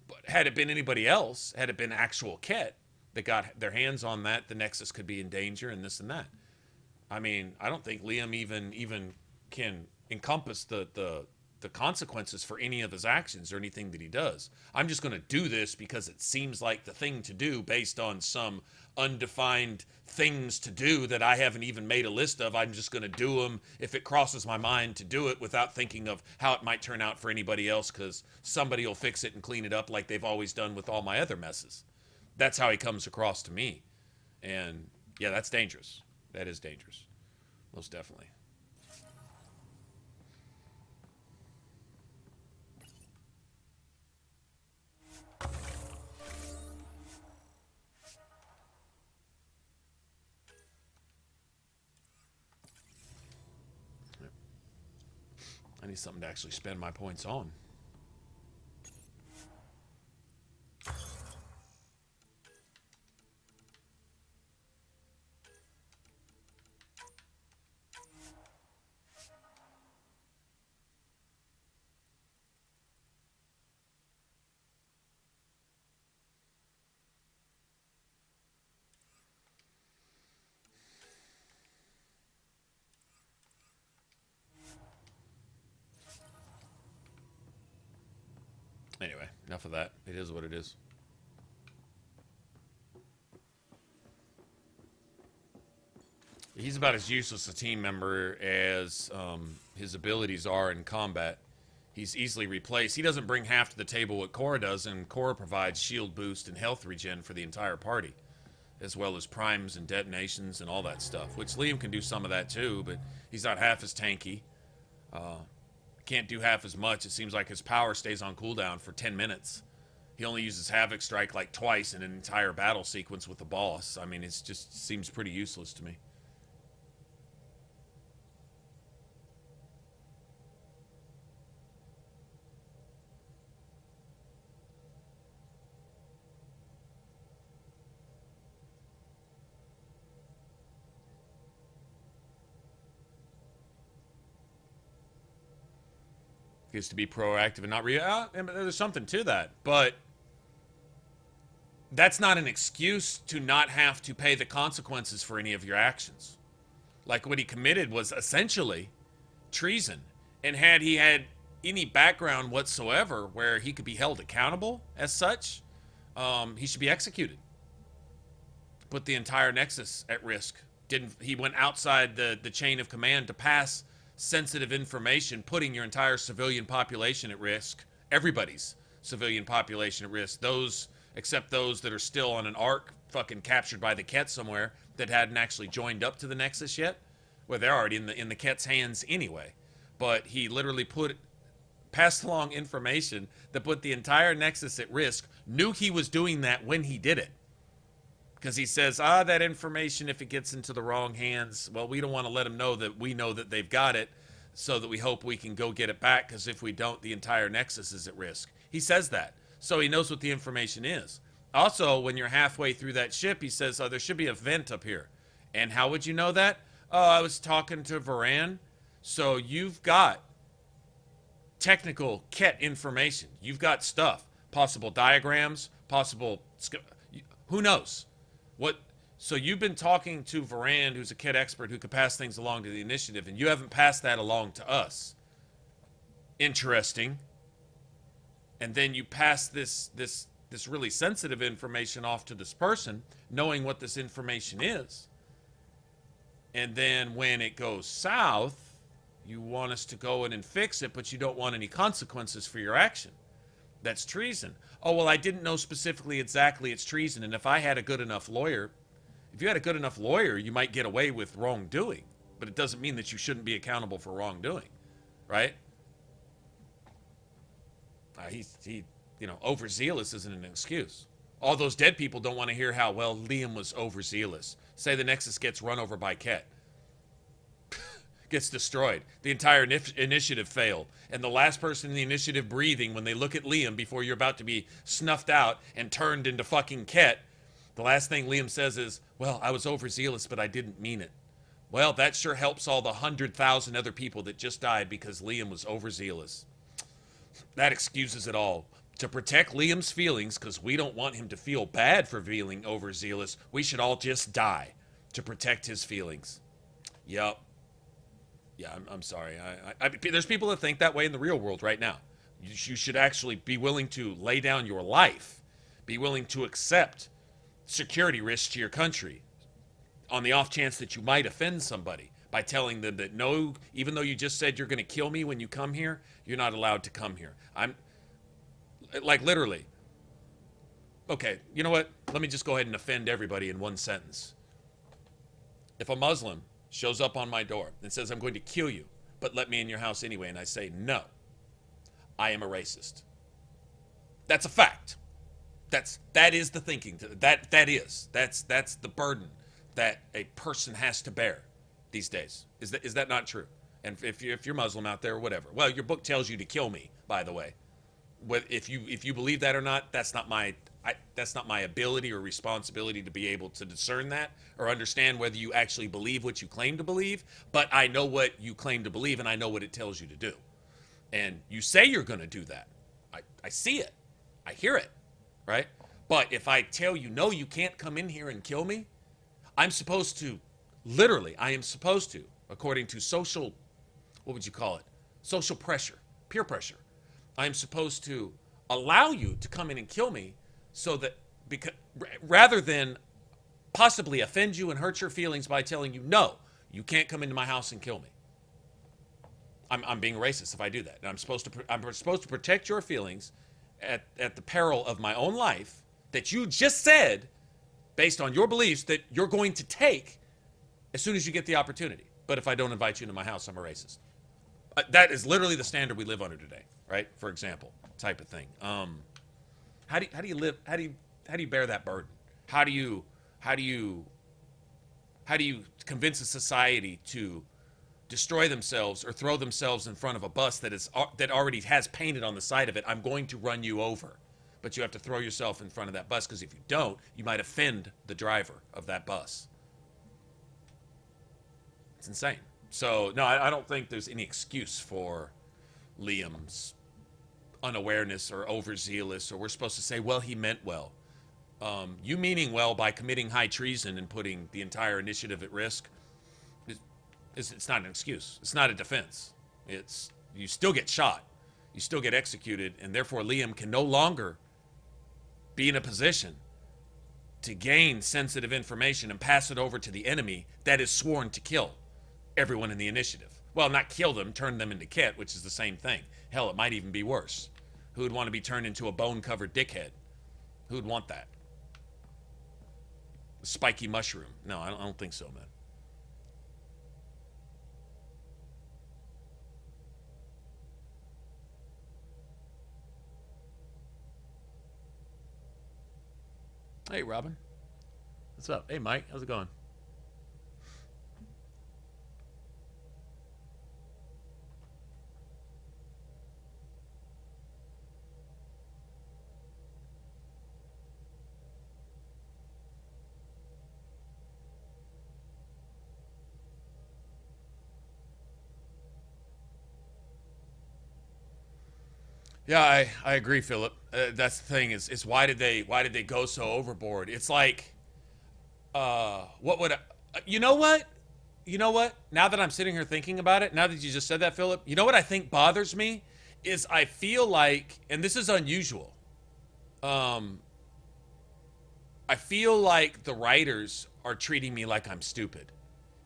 Speaker 1: But had it been anybody else, had it been actual Ket that got their hands on that, the Nexus could be in danger and this and that. I mean, I don't think Liam even can encompass the consequences for any of his actions or anything that he does. I'm just going to do this because it seems like the thing to do based on some undefined things to do that I haven't even made a list of. I'm just going to do them if it crosses my mind to do it without thinking of how it might turn out for anybody else, because somebody will fix it and clean it up like they've always done with all my other messes. That's how he comes across to me. And yeah, that's dangerous. That is dangerous. Most definitely. I need something to actually spend my points on. Anyway, enough of that. It is what it is. He's about as useless a team member as his abilities are in combat. He's easily replaced. He doesn't bring half to the table what Cora does, and Cora provides shield boost and health regen for the entire party, as well as primes and detonations and all that stuff, which Liam can do some of that too, but he's not half as tanky. Can't do half as much. It seems like his power stays on cooldown for 10 minutes. He only uses Havoc Strike like twice in an entire battle sequence with the boss. I mean, it just seems pretty useless to me. is to be proactive and not and there's something to that, but that's not an excuse to not have to pay the consequences for any of your actions. Like, what he committed was essentially treason, and had he had any background whatsoever where he could be held accountable as such, he should be executed. Put the entire Nexus at risk. He went outside the chain of command to pass sensitive information, putting your entire civilian population at risk. Everybody's civilian population at risk. Those, except those that are still on an ark fucking captured by the Ket somewhere that hadn't actually joined up to the Nexus yet. Well, they're already in the Ket's hands anyway. But he literally passed along information that put the entire Nexus at risk, knew he was doing that when he did it. Because he says, that information, if it gets into the wrong hands, well, we don't want to let them know that we know that they've got it, so that we hope we can go get it back, because if we don't, the entire Nexus is at risk. He says that. So he knows what the information is. Also, when you're halfway through that ship, he says, there should be a vent up here. And how would you know that? I was talking to Varan. So you've got technical Ket information. You've got stuff. Possible diagrams, who knows? So you've been talking to Varan, who's a Ket expert who could pass things along to the initiative, and you haven't passed that along to us. Interesting. And then you pass this really sensitive information off to this person, knowing what this information is. And then when it goes south, you want us to go in and fix it, but you don't want any consequences for your action. That's treason. Oh, well, I didn't know specifically exactly it's treason, and if I had a good enough lawyer, if you had a good enough lawyer, you might get away with wrongdoing, but it doesn't mean that you shouldn't be accountable for wrongdoing, right? Overzealous isn't an excuse. All those dead people don't want to hear how, well, Liam was overzealous. Say the Nexus gets run over by Ket. Gets destroyed. The entire initiative failed. And the last person in the initiative breathing, when they look at Liam before you're about to be snuffed out and turned into fucking Ket, the last thing Liam says is, well, I was overzealous, but I didn't mean it. Well, that sure helps all the 100,000 other people that just died because Liam was overzealous. That excuses it all. To protect Liam's feelings, because we don't want him to feel bad for feeling overzealous, we should all just die to protect his feelings. Yup. Yeah, I'm sorry. There's people that think that way in the real world right now. You should actually be willing to lay down your life, be willing to accept security risks to your country on the off chance that you might offend somebody by telling them that no, even though you just said you're going to kill me when you come here, you're not allowed to come here. I'm like literally. Okay, you know what? Let me just go ahead and offend everybody in one sentence. If a Muslim shows up on my door and says, I'm going to kill you, but let me in your house anyway, and I say, no, I am a racist. That's a fact. That is the thinking. That's the burden that a person has to bear these days. Is that not true? And if you're Muslim out there or whatever, well, your book tells you to kill me, by the way. If you believe that or not, that's not my ability or responsibility to be able to discern that or understand whether you actually believe what you claim to believe. But I know what you claim to believe, and I know what it tells you to do. And you say you're going to do that. I see it. I hear it, right? But if I tell you, no, you can't come in here and kill me, I'm supposed to, literally, I am supposed to, according to social, what would you call it? Social pressure, peer pressure. I am supposed to allow you to come in and kill me so that, rather than possibly offend you and hurt your feelings by telling you, no, you can't come into my house and kill me. I'm being racist if I do that. And I'm supposed to protect your feelings at the peril of my own life that you just said, based on your beliefs, that you're going to take as soon as you get the opportunity. But if I don't invite you into my house, I'm a racist. That is literally the standard we live under today, right? For example, type of thing. How do you live? How do you bear that burden? How do you convince a society to destroy themselves or throw themselves in front of a bus that already has painted on the side of it, I'm going to run you over? But you have to throw yourself in front of that bus, because if you don't, you might offend the driver of that bus. It's insane. So, no, I don't think there's any excuse for Liam's unawareness or overzealous, or we're supposed to say, well, he meant well. You meaning well by committing high treason and putting the entire initiative at risk, it's not an excuse. It's not a defense. It's, you still get shot. You still get executed, and therefore Liam can no longer be in a position to gain sensitive information and pass it over to the enemy that is sworn to kill everyone in the initiative. Well, not kill them, turn them into kit, which is the same thing. Hell, it might even be worse. Who would want to be turned into a bone-covered dickhead? Who would want that? A spiky mushroom. No, I don't think so, man. Hey, Robin. What's up? Hey, Mike. How's it going? Yeah, I agree, Philip. That's the thing is why did they go so overboard? It's like, what would you know what? Now that I'm sitting here thinking about it, now that you just said that, Philip, you know what I think bothers me is I feel like, and this is unusual, I feel like the writers are treating me like I'm stupid.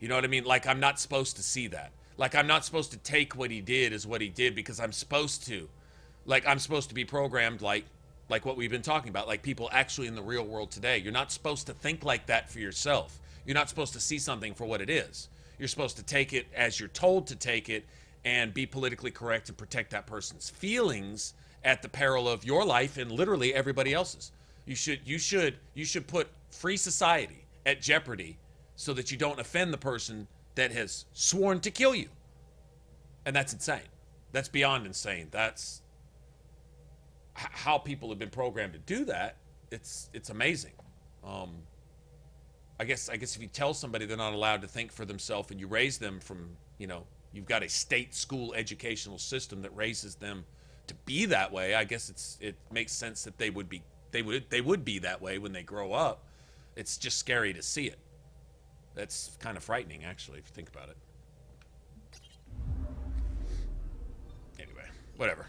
Speaker 1: You know what I mean? Like I'm not supposed to see that. Like I'm not supposed to take what he did as what he did because I'm supposed to. Like I'm supposed to be programmed like what we've been talking about, like people actually in the real world today. You're not supposed to think like that for yourself. You're not supposed to see something for what it is. You're supposed to take it as you're told to take it and be politically correct and protect that person's feelings at the peril of your life and literally everybody else's. You should put free society at jeopardy so that you don't offend the person that has sworn to kill you. And that's insane. That's beyond insane. That's how people have been programmed to do that. It's amazing. I guess if you tell somebody they're not allowed to think for themselves and you raise them from, you've got a state school educational system that raises them to be that way, I guess it makes sense that they would be that way when they grow up. It's just scary to see it. That's kind of frightening, actually, if you think about it. Anyway, whatever.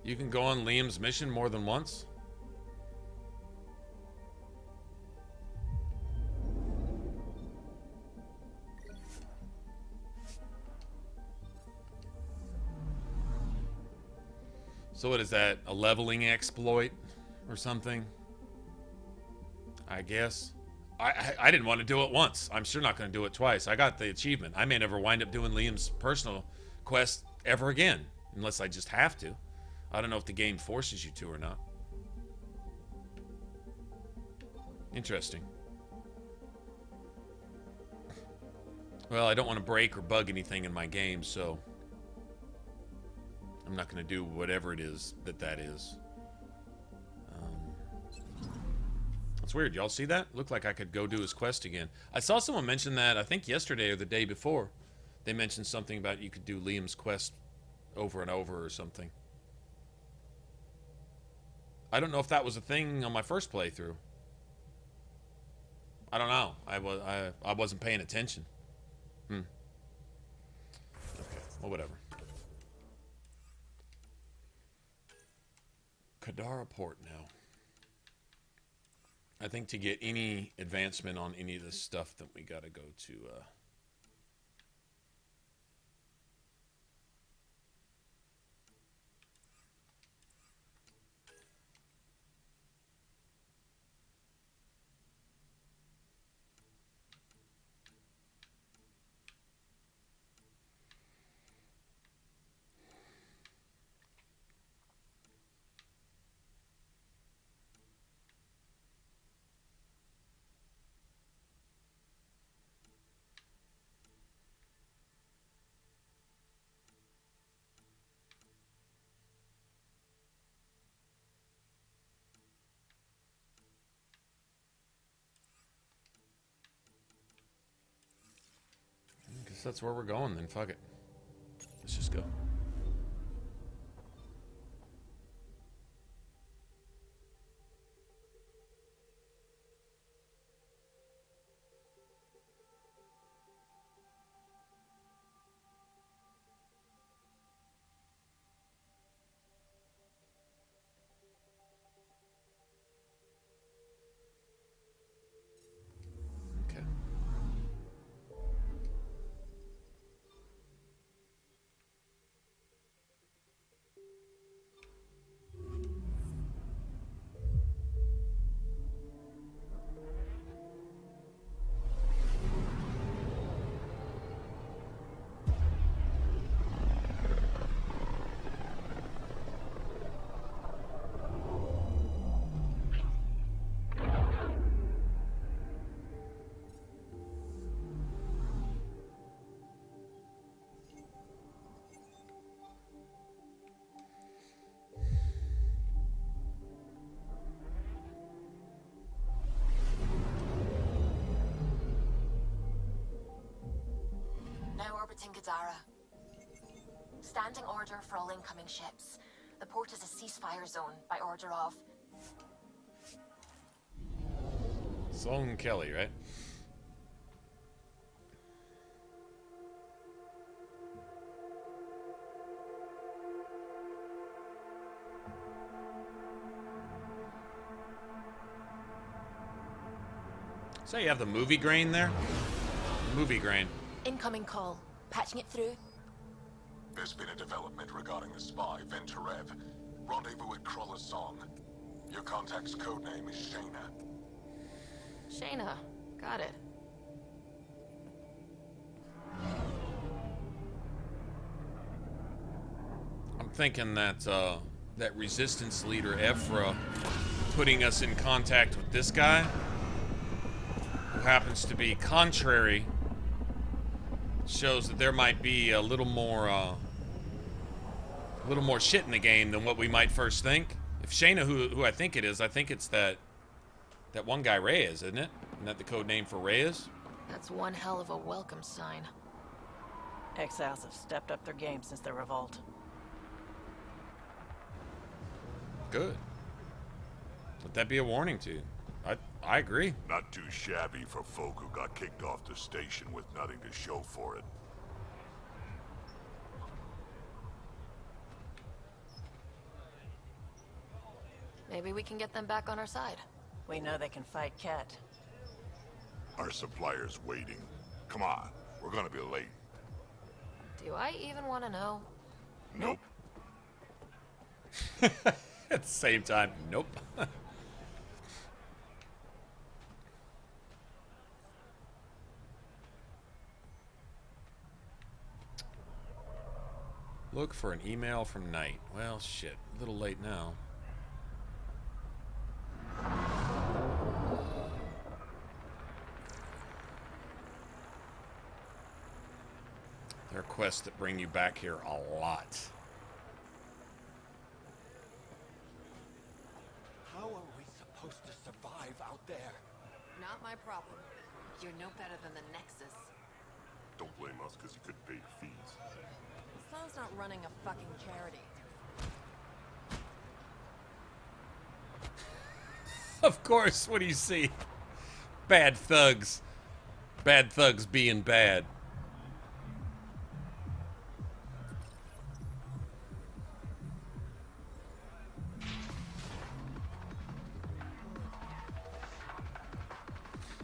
Speaker 1: You can go on Liam's mission more than once? So what is that? A leveling exploit or something? I guess. I didn't want to do it once. I'm sure not going to do it twice. I got the achievement. I may never wind up doing Liam's personal quest ever again, unless I just have to. I don't know if the game forces you to or not. Interesting. Well, I don't want to break or bug anything in my game, so I'm not going to do whatever it is that is. That's weird. Y'all see that? Looked like I could go do his quest again. I saw someone mention that, I think yesterday or the day before. They mentioned something about you could do Liam's quest over and over or something. I don't know if that was a thing on my first playthrough. I don't know. I wasn't paying attention. Okay. Well, whatever. Kadara port now. I think to get any advancement on any of this stuff, that we gotta go to Guess that's where we're going then. Fuck it. Let's just go.
Speaker 17: Now orbiting Gadara. Standing order for all incoming ships. The port is a ceasefire zone by order of...
Speaker 1: Sloan Kelly, right? So you have the movie grain there? Movie grain.
Speaker 17: Incoming call. Patching it through.
Speaker 7: There's been a development regarding the spy, Venturev. Rendezvous at Kroller's Song. Your contact's codename is Shayna.
Speaker 5: Shayna. Got it.
Speaker 1: I'm thinking that that resistance leader Ephra putting us in contact with this guy, who happens to be contrary, shows that there might be a little more shit in the game than what we might first think. If Shayna, who I think it is, I think it's that one guy Reyes, isn't it? Isn't that the code name for Reyes?
Speaker 5: That's one hell of a welcome sign.
Speaker 8: Exiles have stepped up their game since the revolt.
Speaker 1: Good. Let that be a warning to you. I agree.
Speaker 11: Not too shabby for folk who got kicked off the station with nothing to show for it.
Speaker 5: Maybe we can get them back on our side.
Speaker 8: We know they can fight Ket.
Speaker 11: Our supplier's waiting. Come on, we're gonna be late.
Speaker 5: Do I even want to know?
Speaker 11: Nope.
Speaker 1: At the same time, nope. Look for an email from Nite. Well, shit. A little late now. There are quests that bring you back here a lot.
Speaker 10: How are we supposed to survive out there?
Speaker 20: Not my problem. You're no better than the Nexus.
Speaker 11: Don't blame us because you couldn't pay your fees.
Speaker 20: Sloan's not running a fucking charity.
Speaker 1: Of course, what do you see? Bad thugs. Bad thugs being bad.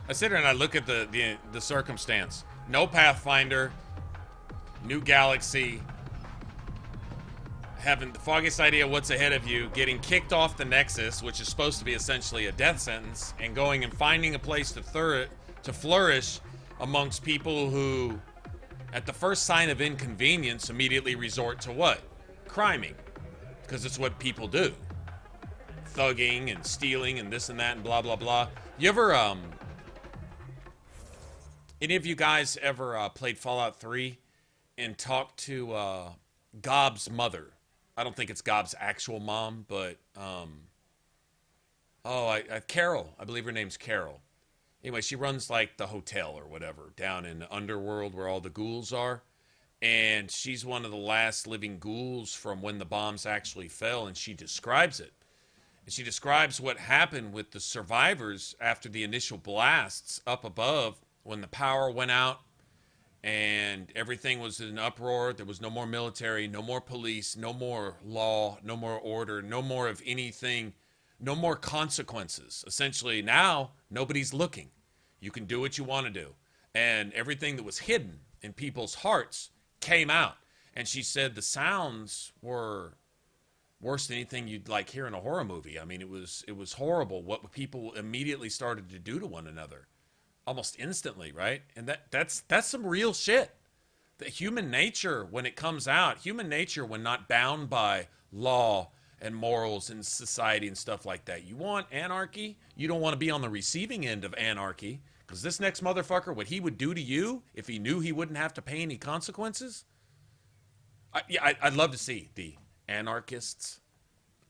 Speaker 1: I sit here and I look at the circumstance. No Pathfinder, new galaxy, having the foggiest idea what's ahead of you, getting kicked off the Nexus, which is supposed to be essentially a death sentence, and going and finding a place to flourish amongst people who, at the first sign of inconvenience, immediately resort to what? Criming. Because it's what people do. Thugging and stealing and this and that and blah, blah, blah. You ever, any of you guys ever played Fallout 3 and talked to Gob's mother? I don't think it's Gob's actual mom, but Carol. I believe her name's Carol. Anyway, she runs like the hotel or whatever down in the underworld where all the ghouls are. And she's one of the last living ghouls from when the bombs actually fell, and she describes it. And she describes what happened with the survivors after the initial blasts up above when the power went out and everything was in an uproar. There was no more military, no more police, no more law, no more order, no more of anything, no more consequences. Essentially, now nobody's looking. You can do what you want to do. And everything that was hidden in people's hearts came out. And she said the sounds were worse than anything you'd like hear in a horror movie. I mean, it was horrible what people immediately started to do to one another. Almost instantly, right? And that's some real shit. The human nature, when it comes out, human nature when not bound by law and morals and society and stuff like that. You want anarchy? You don't want to be on the receiving end of anarchy. Because this next motherfucker, what he would do to you if he knew he wouldn't have to pay any consequences? I'd love to see the anarchists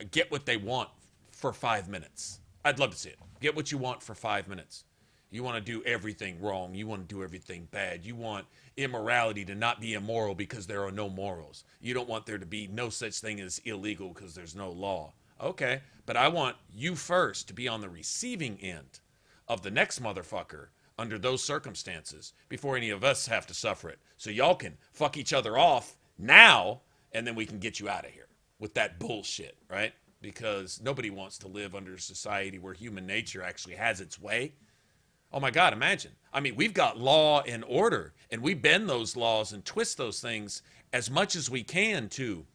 Speaker 1: get what they want for 5 minutes. I'd love to see it. Get what you want for 5 minutes. You want to do everything wrong. You want to do everything bad. You want immorality to not be immoral because there are no morals. You don't want there to be no such thing as illegal because there's no law. Okay, but I want you first to be on the receiving end of the next motherfucker under those circumstances before any of us have to suffer it. So y'all can fuck each other off now, and then we can get you out of here with that bullshit, right? Because nobody wants to live under a society where human nature actually has its way. Oh my God, imagine. I mean, we've got law and order, and we bend those laws and twist those things as much as we can to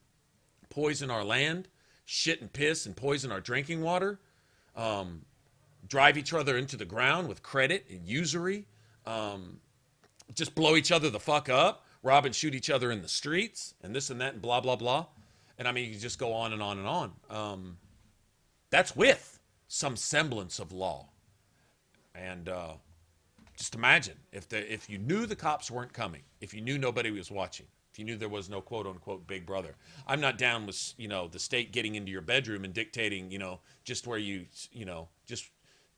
Speaker 1: poison our land, shit and piss and poison our drinking water, drive each other into the ground with credit and usury, just blow each other the fuck up, rob and shoot each other in the streets, and this and that and blah, blah, blah. And I mean, you just go on and on and on. That's with some semblance of law. And just imagine if you knew the cops weren't coming, if you knew nobody was watching, if you knew there was no quote unquote big brother. I'm not down with, the state getting into your bedroom and dictating, just where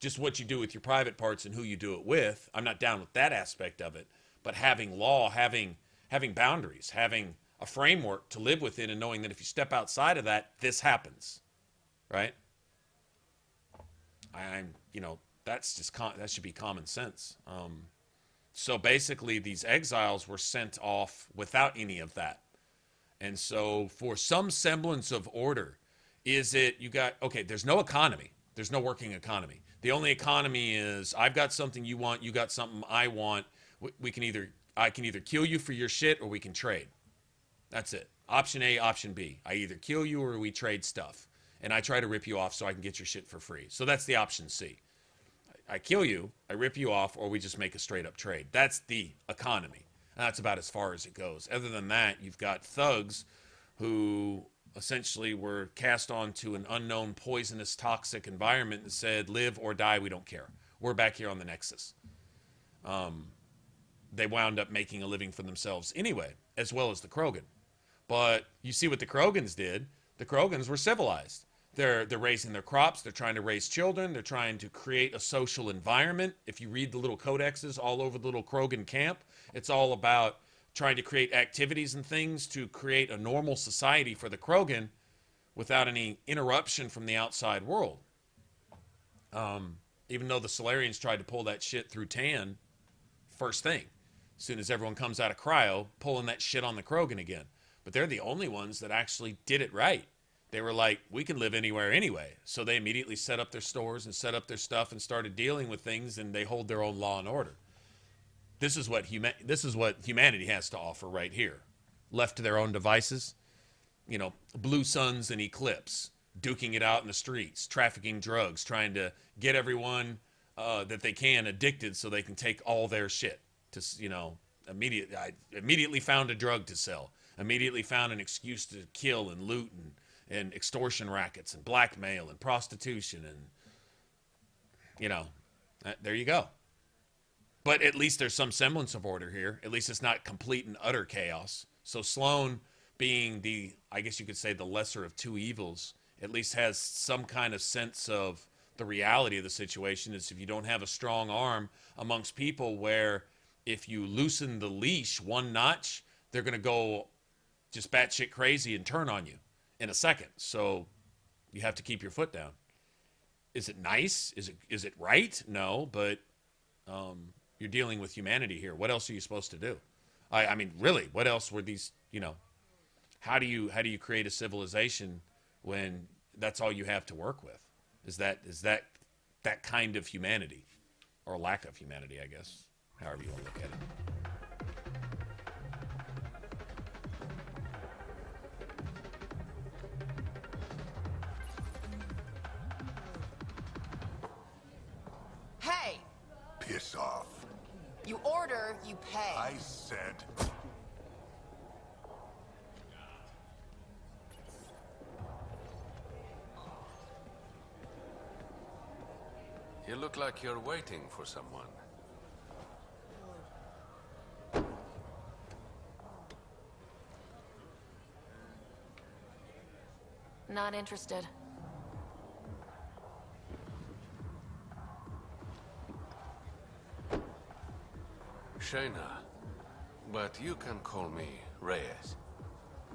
Speaker 1: just what you do with your private parts and who you do it with. I'm not down with that aspect of it. But having law, having boundaries, having a framework to live within, and knowing that if you step outside of that, this happens, right? That should be common sense. So basically, these exiles were sent off without any of that. And so for some semblance of order, there's no economy. There's no working economy. The only economy is I've got something you want, you got something I want. I can either kill you for your shit or we can trade. That's it. Option A, option B. I either kill you or we trade stuff. And I try to rip you off so I can get your shit for free. So that's the option C. I kill you, I rip you off, or we just make a straight up trade. That's the economy. And that's about as far as it goes. Other than that, you've got thugs who essentially were cast onto an unknown poisonous toxic environment and said, live or die, we don't care. We're back here on the Nexus. They wound up making a living for themselves anyway, as well as the Krogan. But you see what the Krogans did. The Krogans were civilized. They're raising their crops. They're trying to raise children. They're trying to create a social environment. If you read the little codexes all over the little Krogan camp, it's all about trying to create activities and things to create a normal society for the Krogan without any interruption from the outside world. Even though the Solarians tried to pull that shit through Tan, first thing, as soon as everyone comes out of cryo, pulling that shit on the Krogan again. But they're the only ones that actually did it right. They were like, we can live anywhere anyway. So they immediately set up their stores and set up their stuff and started dealing with things, and they hold their own law and order. This is what humanity has to offer right here. Left to their own devices, blue suns and eclipse, duking it out in the streets, trafficking drugs, trying to get everyone that they can addicted so they can take all their shit. I immediately found a drug to sell. Immediately found an excuse to kill and loot and extortion rackets and blackmail and prostitution and, there you go. But at least there's some semblance of order here. At least it's not complete and utter chaos. So Sloan, being I guess you could say the lesser of two evils, at least has some kind of sense of the reality of the situation is if you don't have a strong arm amongst people where if you loosen the leash one notch, they're going to go just batshit crazy and turn on you in a second. So you have to keep your foot down. Is it nice? Is it right? No, but you're dealing with humanity here. What else are you supposed to do? I mean, really, what else were these, you know, how do you create a civilization when that's all you have to work with? Is that kind of humanity, or lack of humanity, I guess, however you want to look at it.
Speaker 8: Hey!
Speaker 7: Piss off.
Speaker 8: You order, you pay.
Speaker 7: I said...
Speaker 4: You look like you're waiting for someone.
Speaker 5: Not interested.
Speaker 4: Shayna, but you can call me Reyes.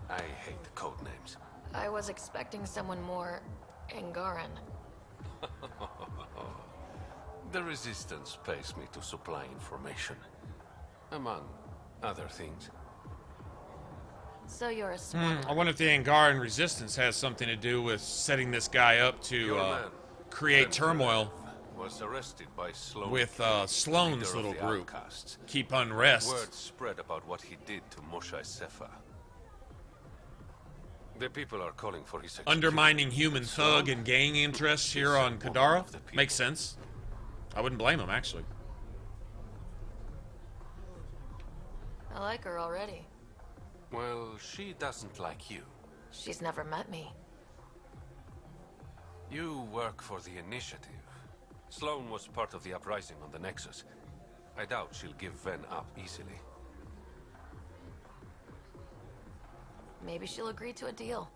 Speaker 4: I hate the code names.
Speaker 5: I was expecting someone more Angaran.
Speaker 4: The Resistance pays me to supply information, among other things.
Speaker 5: So you're a smuggler.
Speaker 1: I wonder if the Angaran Resistance has something to do with setting this guy up to create turmoil
Speaker 4: was arrested by Sloan
Speaker 1: with Sloan's little group.
Speaker 4: Outcasts.
Speaker 1: Keep unrest.
Speaker 4: Word spread about what he did to Moshe Sefa. The people are calling for his execution.
Speaker 1: Undermining human thug and gang interests here on Kadara makes sense. I wouldn't blame him, actually.
Speaker 5: I like her already.
Speaker 4: Well, she doesn't like you.
Speaker 5: She's never met me.
Speaker 4: You work for the Initiative. Sloan was part of the uprising on the Nexus. I doubt she'll give Ven up easily.
Speaker 5: Maybe she'll agree to a deal.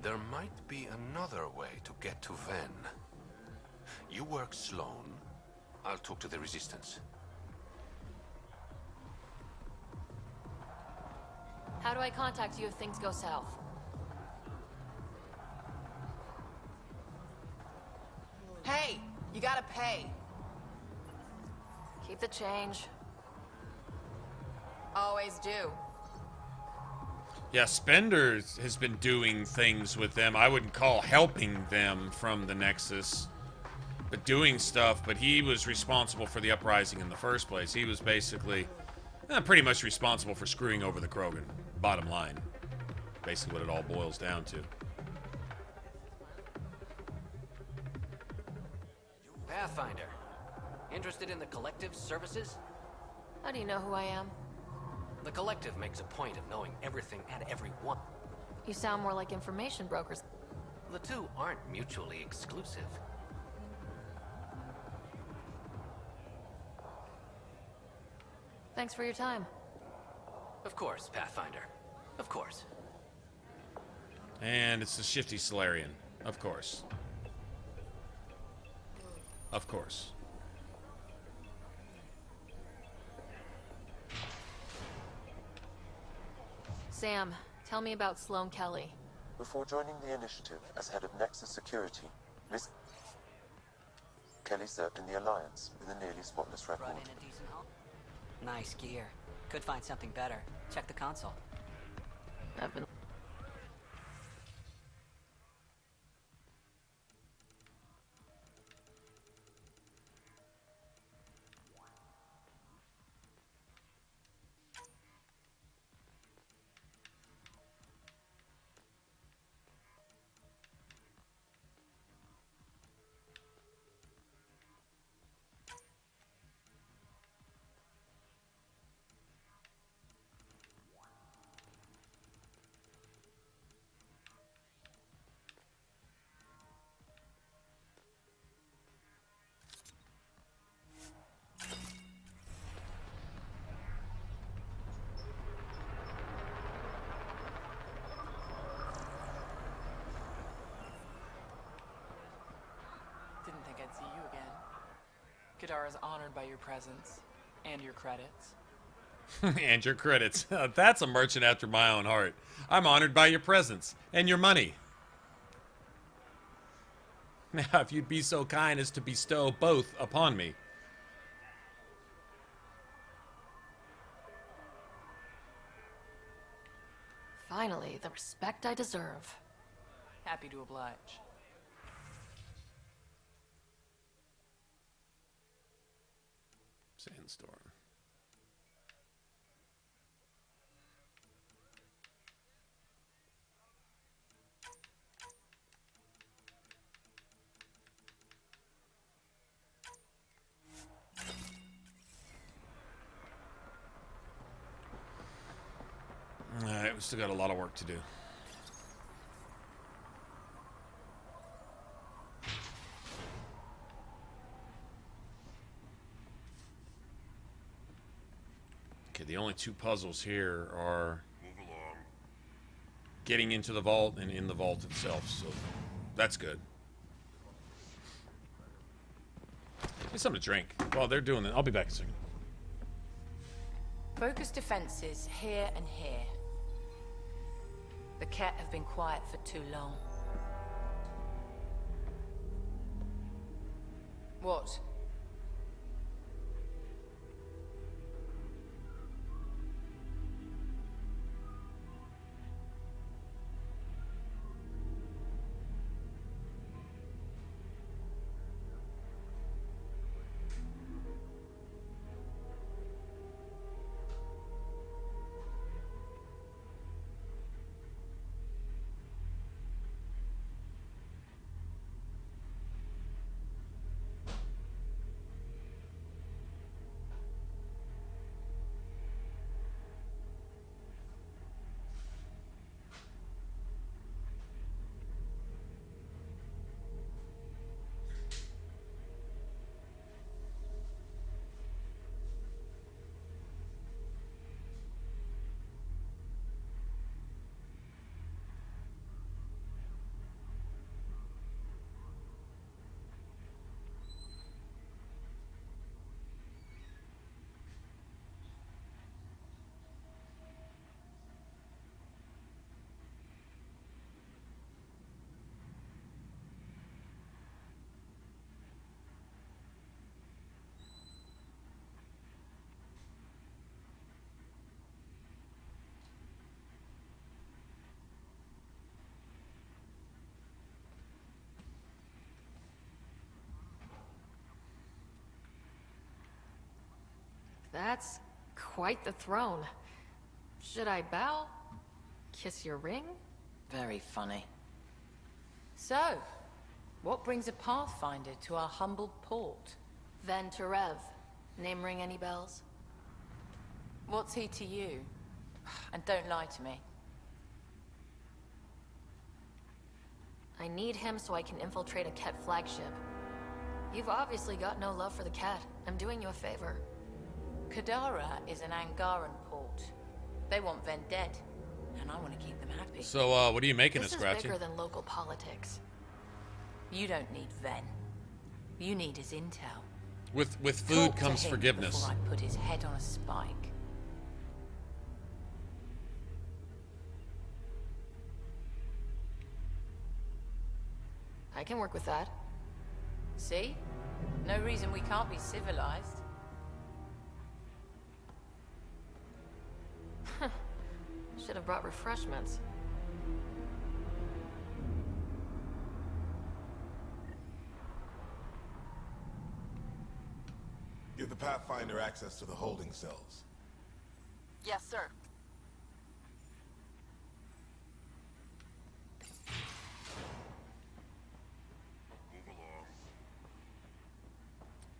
Speaker 4: There might be another way to get to Ven. You work Sloan, I'll talk to the Resistance.
Speaker 5: How do I contact you if things go south?
Speaker 8: Hey, you gotta pay.
Speaker 5: Keep the change.
Speaker 8: Always do.
Speaker 1: Yeah, Spender has been doing things with them. I wouldn't call helping them from the Nexus, but doing stuff. But he was responsible for the uprising in the first place. He was basically pretty much responsible for screwing over the Krogan. Bottom line. Basically what it all boils down to.
Speaker 15: Pathfinder. Interested in the Collective's services?
Speaker 5: How do you know who I am?
Speaker 15: The Collective makes a point of knowing everything and everyone.
Speaker 5: You sound more like information brokers.
Speaker 15: The two aren't mutually exclusive.
Speaker 5: Thanks for your time.
Speaker 15: Of course, Pathfinder. Of course.
Speaker 1: And it's the shifty Solarian. Of course. Of course.
Speaker 5: Sam, tell me about Sloane Kelly.
Speaker 2: Before joining the Initiative as head of Nexus Security, Miss Kelly served in the Alliance with a nearly spotless record.
Speaker 23: Nice gear. Could find something better. Check the console.
Speaker 5: I've been...
Speaker 12: Kadar is honored by your presence and your credits.
Speaker 1: And your credits. That's a merchant after my own heart. I'm honored by your presence and your money. Now, if you'd be so kind as to bestow both upon me.
Speaker 5: Finally, the respect I deserve.
Speaker 12: Happy to oblige.
Speaker 1: Sandstorm. Alright, we still got a lot of work to do. Okay, the only two puzzles here are getting into the vault and in the vault itself, so that's good. Get something to drink. While they're doing that, I'll be back in a second.
Speaker 8: Focus defenses here and here. The Ket have been quiet for too long. What?
Speaker 5: That's quite the throne. Should I bow? Kiss your ring?
Speaker 8: Very funny. So, what brings a Pathfinder to our humble port?
Speaker 5: Ven Terev. Name ring any bells?
Speaker 8: What's he to you? And don't lie to me.
Speaker 5: I need him so I can infiltrate a Ket flagship. You've obviously got no love for the Ket. I'm doing you a favor.
Speaker 8: Kadara is an Angaran port. They want Ven dead, and I want to keep them happy.
Speaker 1: So, what are you making
Speaker 5: This
Speaker 1: it,
Speaker 5: is
Speaker 1: Scratchy?
Speaker 5: bigger than local politics.
Speaker 8: You don't need Ven. You need his intel.
Speaker 1: With food
Speaker 8: Talk to
Speaker 1: comes
Speaker 8: him
Speaker 1: forgiveness.
Speaker 8: Before I put his head on a spike.
Speaker 5: I can work with that.
Speaker 8: See? No reason we can't be civilized.
Speaker 5: Should have brought refreshments.
Speaker 7: Give the Pathfinder access to the holding cells.
Speaker 21: Yes, sir.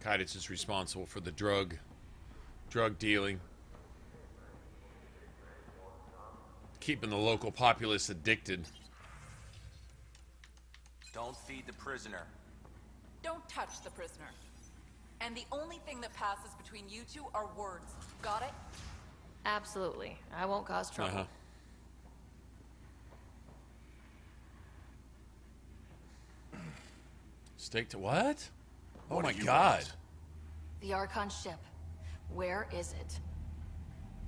Speaker 1: Kaiditz is responsible for the drug dealing. Keeping the local populace addicted.
Speaker 15: Don't feed the prisoner.
Speaker 13: Don't touch the prisoner. And the only thing that passes between you two are words. Got it?
Speaker 5: Absolutely. I won't cause trouble.
Speaker 1: Steak to what? Oh
Speaker 7: What
Speaker 1: my
Speaker 7: do you
Speaker 1: god.
Speaker 7: want?
Speaker 5: The Archon ship. Where is it?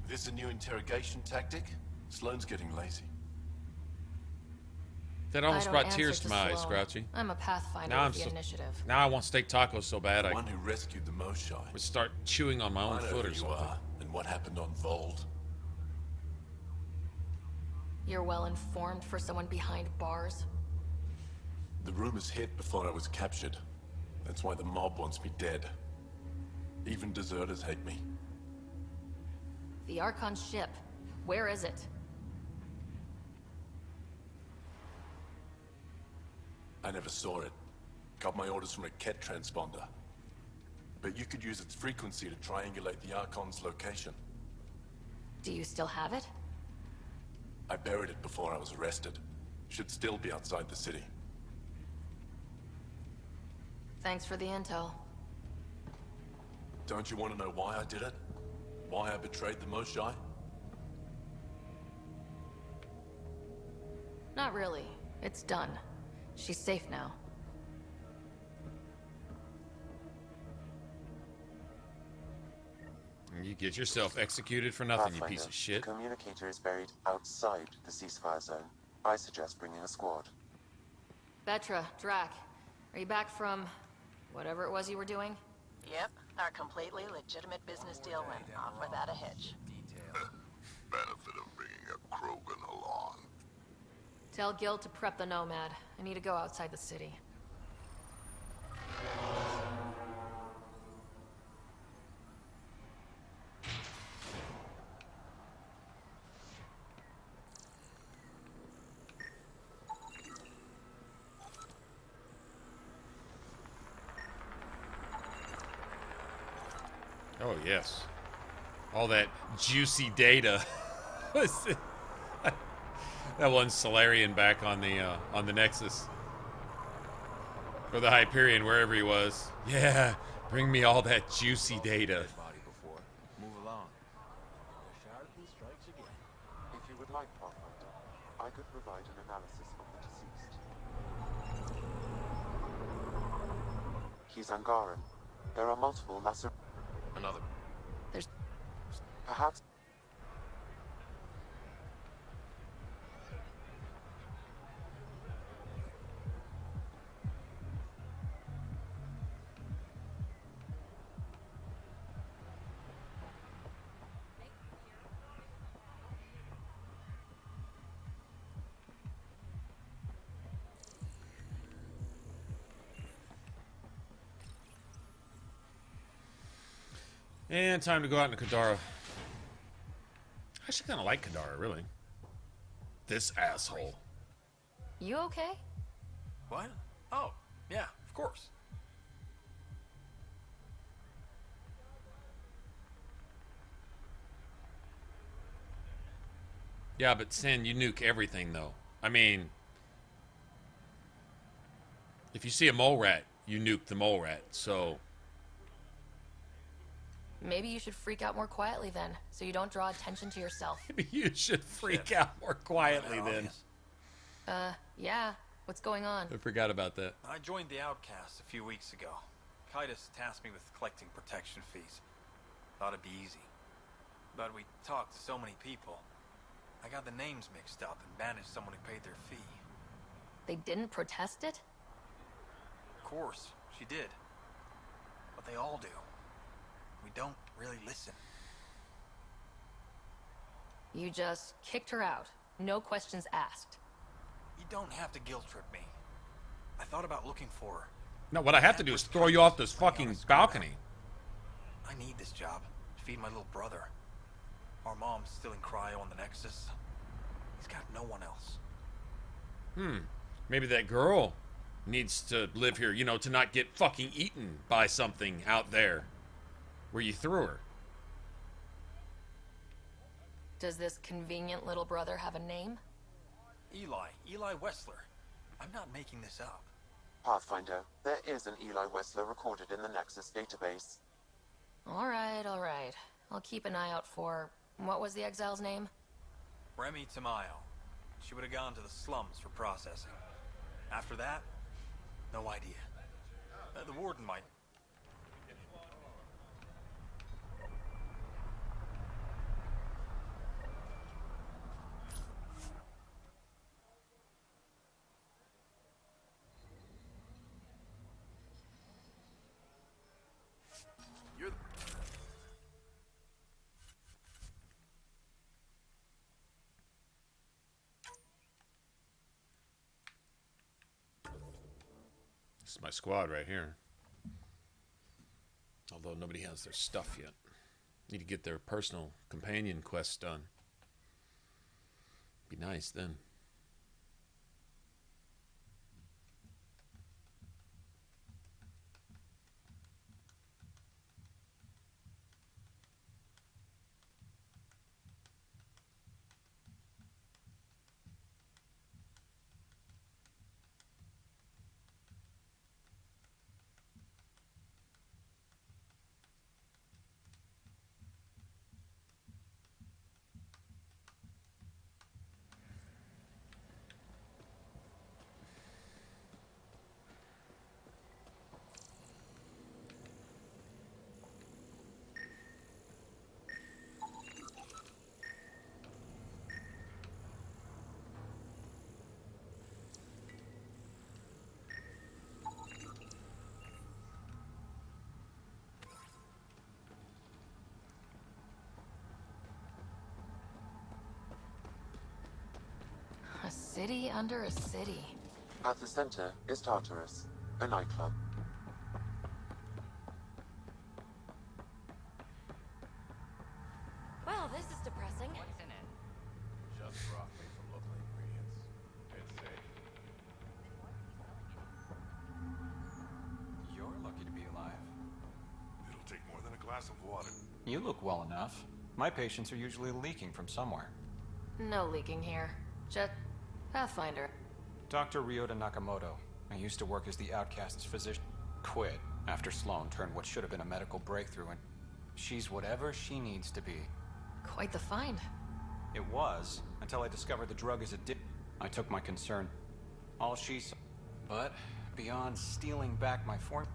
Speaker 16: This a new interrogation tactic? Sloane's getting lazy.
Speaker 1: That
Speaker 5: I
Speaker 1: almost
Speaker 5: don't
Speaker 1: brought
Speaker 5: answer
Speaker 1: tears to my eyes,
Speaker 5: Sloane.
Speaker 1: Grouchy.
Speaker 5: I'm a Pathfinder
Speaker 1: Now
Speaker 5: with the
Speaker 1: I'm
Speaker 5: initiative.
Speaker 1: Now I want steak tacos so bad
Speaker 16: The
Speaker 1: I
Speaker 16: one who rescued the Moshai.
Speaker 1: would start chewing on my own
Speaker 16: I know
Speaker 1: foot or
Speaker 16: who you
Speaker 1: something.
Speaker 16: are and what happened on Vold.
Speaker 5: You're well informed for someone behind bars?
Speaker 16: The rumors hit before I was captured. That's why the mob wants me dead. Even deserters hate me.
Speaker 5: The Archon ship. Where is it?
Speaker 16: I never saw it. Got my orders from a Ket transponder. But you could use its frequency to triangulate the Archon's location.
Speaker 5: Do you still have it?
Speaker 16: I buried it before I was arrested. Should still be outside the city.
Speaker 5: Thanks for the intel.
Speaker 16: Don't you want to know why I did it? Why I betrayed the Moshai?
Speaker 5: Not really. It's done. She's safe now.
Speaker 1: You get yourself executed for nothing, you piece of shit.
Speaker 2: The communicator is buried outside the ceasefire zone. I suggest bringing a squad.
Speaker 5: Vetra, Drac, are you back from whatever it was you were doing?
Speaker 19: Yep, our completely legitimate business deal went off without a hitch.
Speaker 18: Benefit of bringing a Krogan along.
Speaker 5: Tell Gil to prep the Nomad. I need to go outside the city.
Speaker 1: Oh yes. All that juicy data. That one Solarian back on the Nexus. Or the Hyperion, wherever he was. Yeah, bring me all that juicy data.
Speaker 18: Move along.
Speaker 2: If you would like, Pathfinder, I could provide an analysis of the deceased. He's Angaran. There are multiple lacer...
Speaker 16: Another.
Speaker 5: There's...
Speaker 2: Perhaps...
Speaker 1: And time to go out into Kadara. I actually kind of like Kadara, really. This asshole.
Speaker 5: You okay?
Speaker 10: What? Oh, yeah, of course.
Speaker 1: Yeah, but Sin, you nuke everything, though. I mean, if you see a mole rat, you nuke the mole rat, so...
Speaker 5: Maybe you should freak out more quietly then, so you don't draw attention to yourself.
Speaker 1: Maybe you should freak out more quietly then.
Speaker 5: Yeah. What's going on?
Speaker 1: I forgot about that.
Speaker 10: I joined the Outcasts a few weeks ago. Kaitis tasked me with collecting protection fees. Thought it'd be easy. But we talked to so many people. I got the names mixed up and banished someone who paid their fee.
Speaker 5: They didn't protest it?
Speaker 10: Of course, she did. But they all do. We don't really listen.
Speaker 5: You just kicked her out. No questions asked.
Speaker 10: You don't have to guilt trip me. I thought about looking for her.
Speaker 1: No, what I have to do is throw you off this fucking balcony.
Speaker 10: I need this job to feed my little brother. Our mom's still in cryo on the Nexus. He's got no one else.
Speaker 1: Maybe that girl needs to live here, you know, to not get fucking eaten by something out there where you threw her.
Speaker 5: Does this convenient little brother have a name?
Speaker 10: Eli Wessler. I'm not making this up.
Speaker 2: Pathfinder, there is an Eli Wessler recorded in the Nexus database.
Speaker 5: All right. I'll keep an eye out for... What was the exile's name?
Speaker 10: Remy Tamayo. She would have gone to the slums for processing. After that, no idea. The warden might.
Speaker 1: This is my squad right here. Although nobody has their stuff yet. Need to get their personal companion quests done. Be nice then.
Speaker 5: A city under a city.
Speaker 2: At the center is Tartarus, a nightclub.
Speaker 20: Well, this is depressing.
Speaker 16: What's in it? Just broccoli from local ingredients. It's safe.
Speaker 3: You're lucky to be alive.
Speaker 7: It'll take more than a glass of water.
Speaker 3: You look well enough. My patients are usually leaking from somewhere.
Speaker 5: No leaking here. Just Pathfinder.
Speaker 3: Dr. Ryota Nakamoto. I used to work as the outcast's physician. Quit after Sloan turned what should have been a medical breakthrough, and she's whatever she needs to be.
Speaker 5: Quite the find.
Speaker 3: It was, until I discovered the drug is addictive. I took my concern. All she's... But, beyond stealing back my form...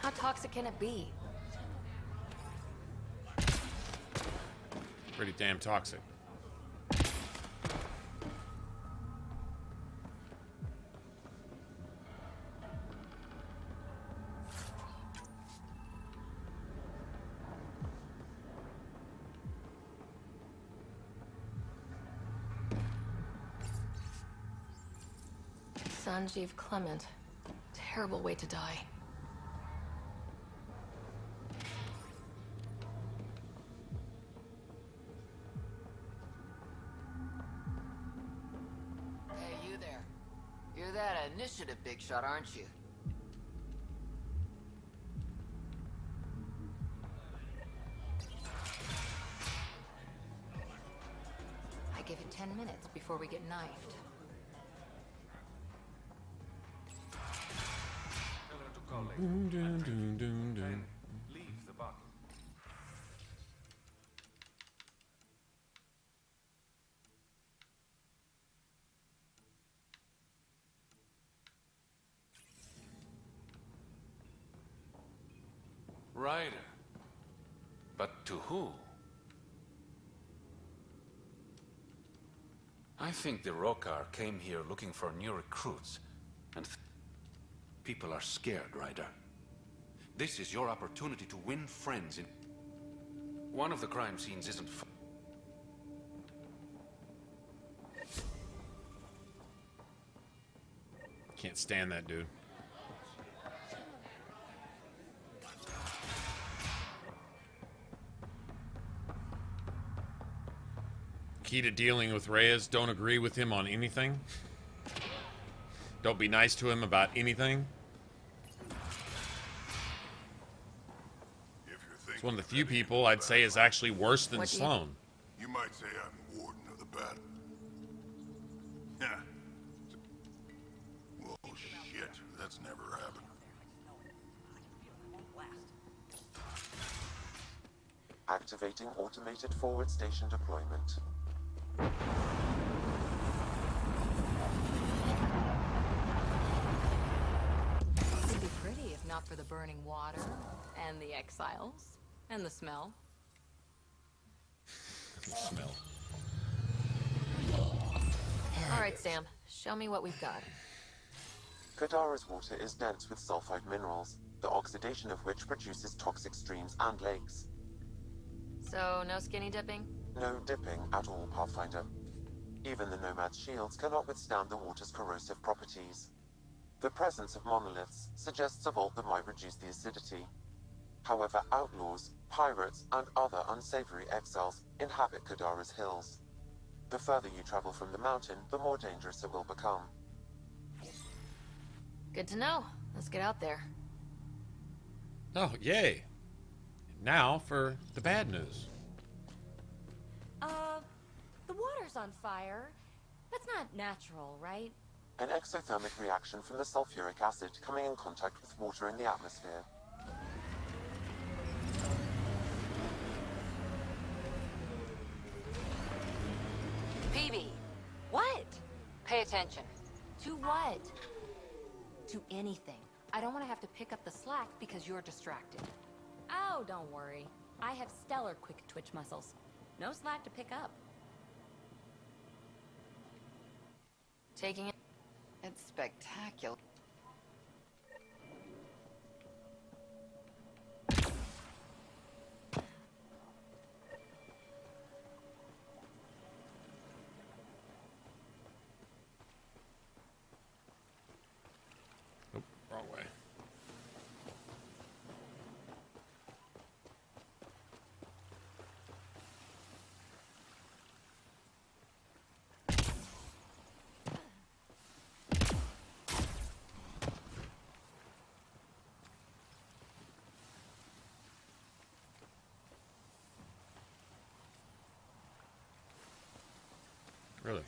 Speaker 5: How toxic can it be?
Speaker 1: Pretty damn toxic.
Speaker 5: Sanjeev Clement. Terrible way to die.
Speaker 15: Hey, you there. You're that initiative big shot, aren't you?
Speaker 8: I give it 10 minutes before we get knifed.
Speaker 9: Leave the bucket.
Speaker 4: Rider. But to who? I think the Rokar came here looking for new recruits, and people are scared, Ryder. This is your opportunity to win friends in... One of the crime scenes isn't...
Speaker 1: Can't stand that dude. Key to dealing with Reyes, don't agree with him on anything. Don't be nice to him about anything. It's one of the few people I'd say is actually worse than Sloan.
Speaker 7: You might say I'm warden of the battle. Yeah. Well, shit, that's never happened.
Speaker 2: Activating automated forward station deployment.
Speaker 8: It'd be pretty if not for the burning water, and the exiles, and the smell.
Speaker 1: Smell.
Speaker 5: All right, Sam. Show me what we've got.
Speaker 2: Kadara's water is dense with sulfide minerals, the oxidation of which produces toxic streams and lakes.
Speaker 5: So, no skinny dipping?
Speaker 2: No dipping at all, Pathfinder. Even the Nomad's shields cannot withstand the water's corrosive properties. The presence of monoliths suggests a vault that might reduce the acidity. However, outlaws, pirates, and other unsavory exiles inhabit Kadara's hills. The further you travel from the mountain, the more dangerous it will become.
Speaker 5: Good to know. Let's get out there.
Speaker 1: Oh, yay. Now for the bad news.
Speaker 20: The water's on fire. That's not natural, right?
Speaker 2: An exothermic reaction from the sulfuric acid coming in contact with water in the atmosphere.
Speaker 20: PB. What? Pay attention.
Speaker 17: To what?
Speaker 20: To anything. I don't want to have to pick up the slack because you're distracted. Oh, don't worry. I have stellar quick twitch muscles. No slack to pick up.
Speaker 5: Taking it.
Speaker 13: It's spectacular.
Speaker 1: Nope, wrong way. Really?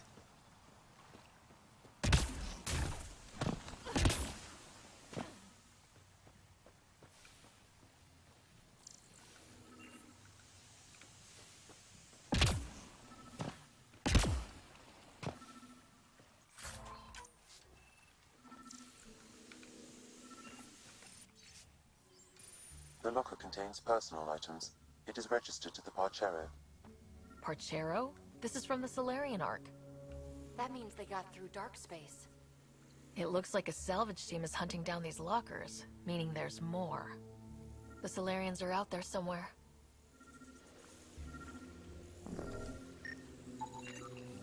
Speaker 2: The locker contains personal items. It is registered to the Parchero.
Speaker 5: Parchero? This is from the Solarian Ark.
Speaker 17: That means they got through dark space.
Speaker 5: It looks like a salvage team is hunting down these lockers, meaning there's more. The Solarians are out there somewhere.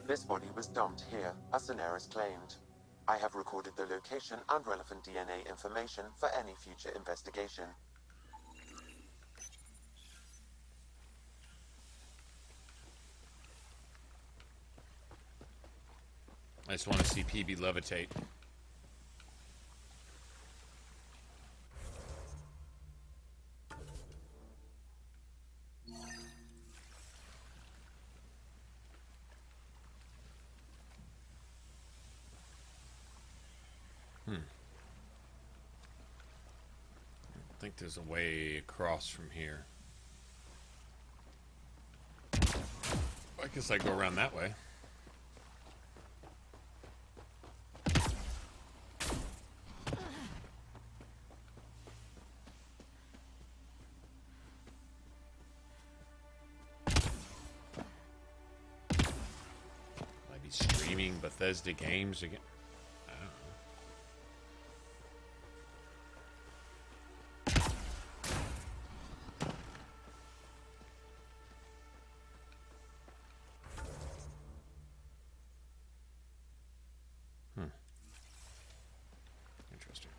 Speaker 2: This body was dumped here, as Daenerys claimed. I have recorded the location and relevant DNA information for any future investigation.
Speaker 1: I just want to see PB levitate. I think there's a way across from here. I guess I go around that way. Might be streaming Bethesda games again. I don't know. Interesting.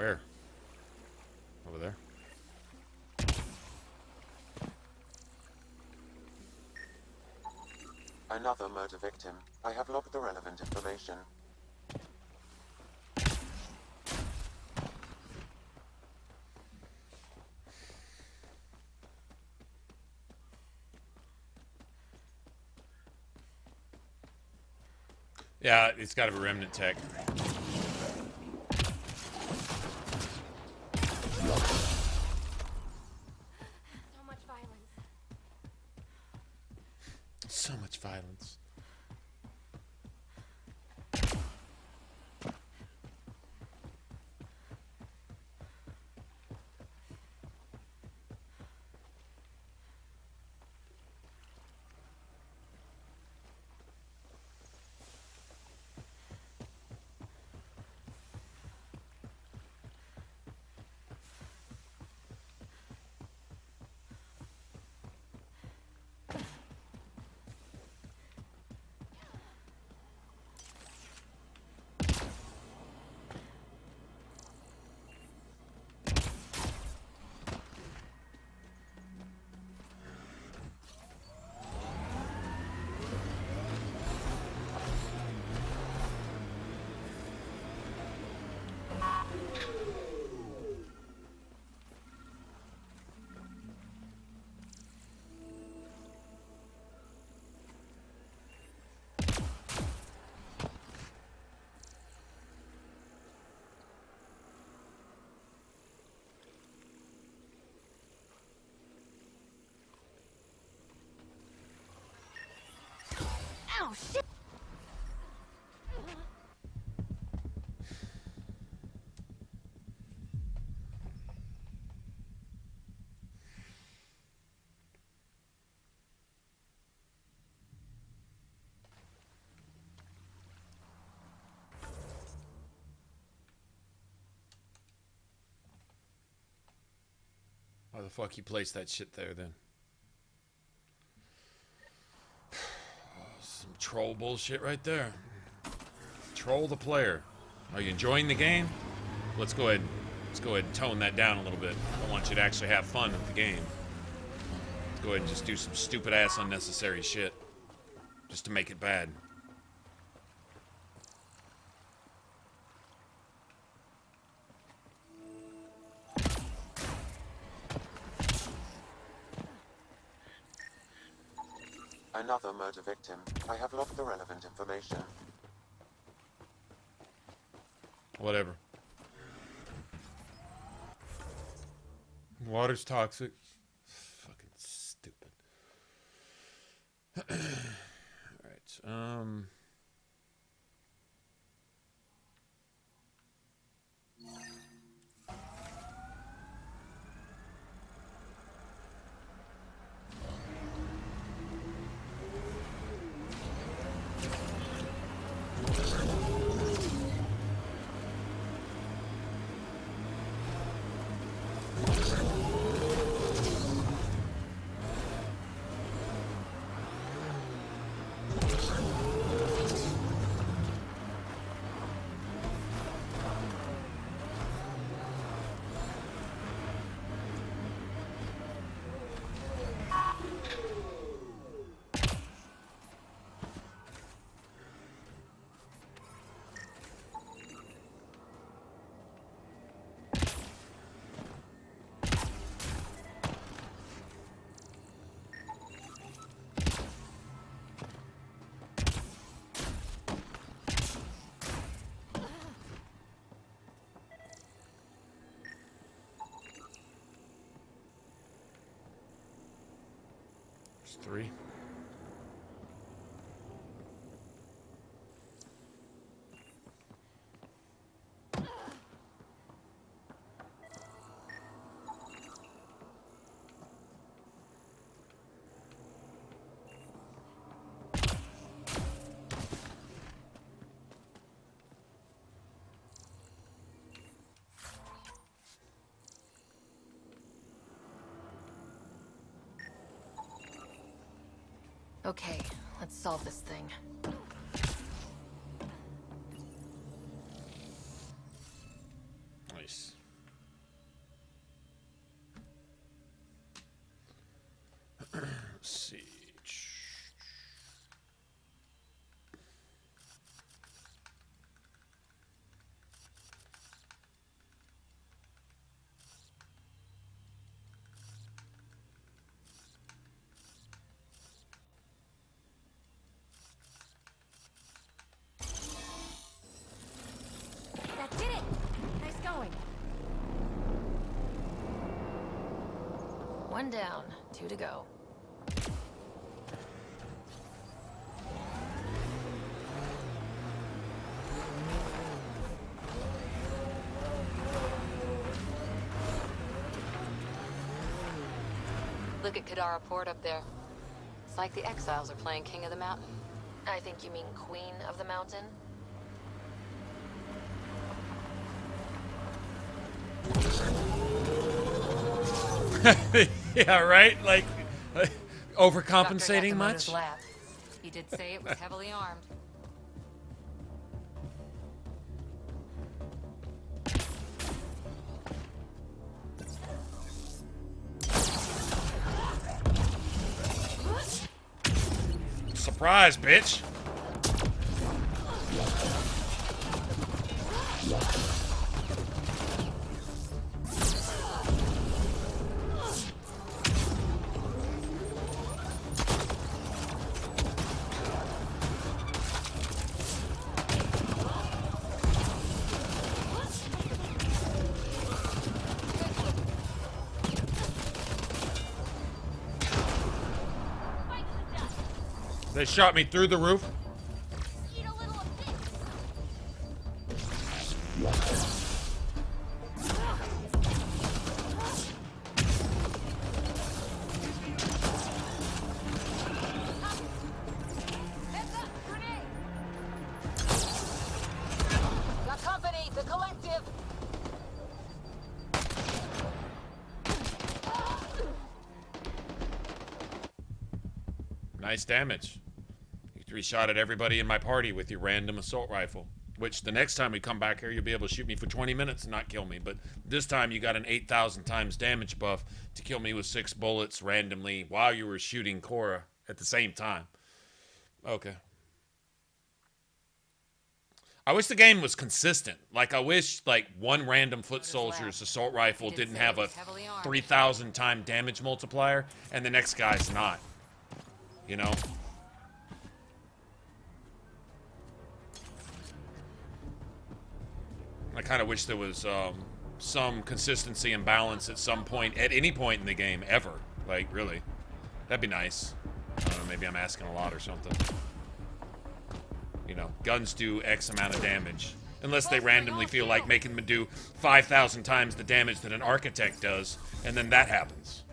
Speaker 1: Where? Over there?
Speaker 2: Another murder victim. I have logged the relevant information.
Speaker 1: Yeah, it's got to be Remnant tech.
Speaker 17: So much violence.
Speaker 1: So much violence.
Speaker 17: Oh, shit!
Speaker 1: Why the fuck you placed that shit there then? Some troll bullshit right there. Troll the player. Are you enjoying the game? Let's go ahead and tone that down a little bit. I want you to actually have fun with the game. Let's go ahead and just do some stupid ass unnecessary shit. Just to make it bad.
Speaker 2: Another murder victim. I have logged the relevant information.
Speaker 1: Whatever. Water's toxic. Fucking stupid. Alright, there's 3.
Speaker 5: Okay, let's solve this thing.
Speaker 1: Nice. see.
Speaker 20: That did it! Nice going.
Speaker 5: One down, 2 to go.
Speaker 8: Look at Kadara Port up there. It's like the Exiles are playing King of the Mountain.
Speaker 5: I think you mean Queen of the Mountain?
Speaker 1: Yeah, right? Like, overcompensating
Speaker 8: Dr.
Speaker 1: much?
Speaker 8: Nakamoto's lab. He did say it was heavily armed.
Speaker 1: Surprise, bitch! They shot me through the roof.
Speaker 8: Got company, the collective.
Speaker 1: Nice damage. You 3-shot at everybody in my party with your random assault rifle. Which, the next time we come back here, you'll be able to shoot me for 20 minutes and not kill me. But this time, you got an 8,000 times damage buff to kill me with 6 bullets randomly while you were shooting Cora at the same time. Okay. I wish the game was consistent. Like, I wish, like, one random foot soldier's assault rifle didn't have a 3,000 time damage multiplier, and the next guy's not. You know? I kind of wish there was some consistency and balance at some point, at any point in the game, ever. Like, really. That'd be nice. I don't know, maybe I'm asking a lot or something. You know, guns do X amount of damage. Unless they randomly feel like making them do 5,000 times the damage that an architect does, and then that happens.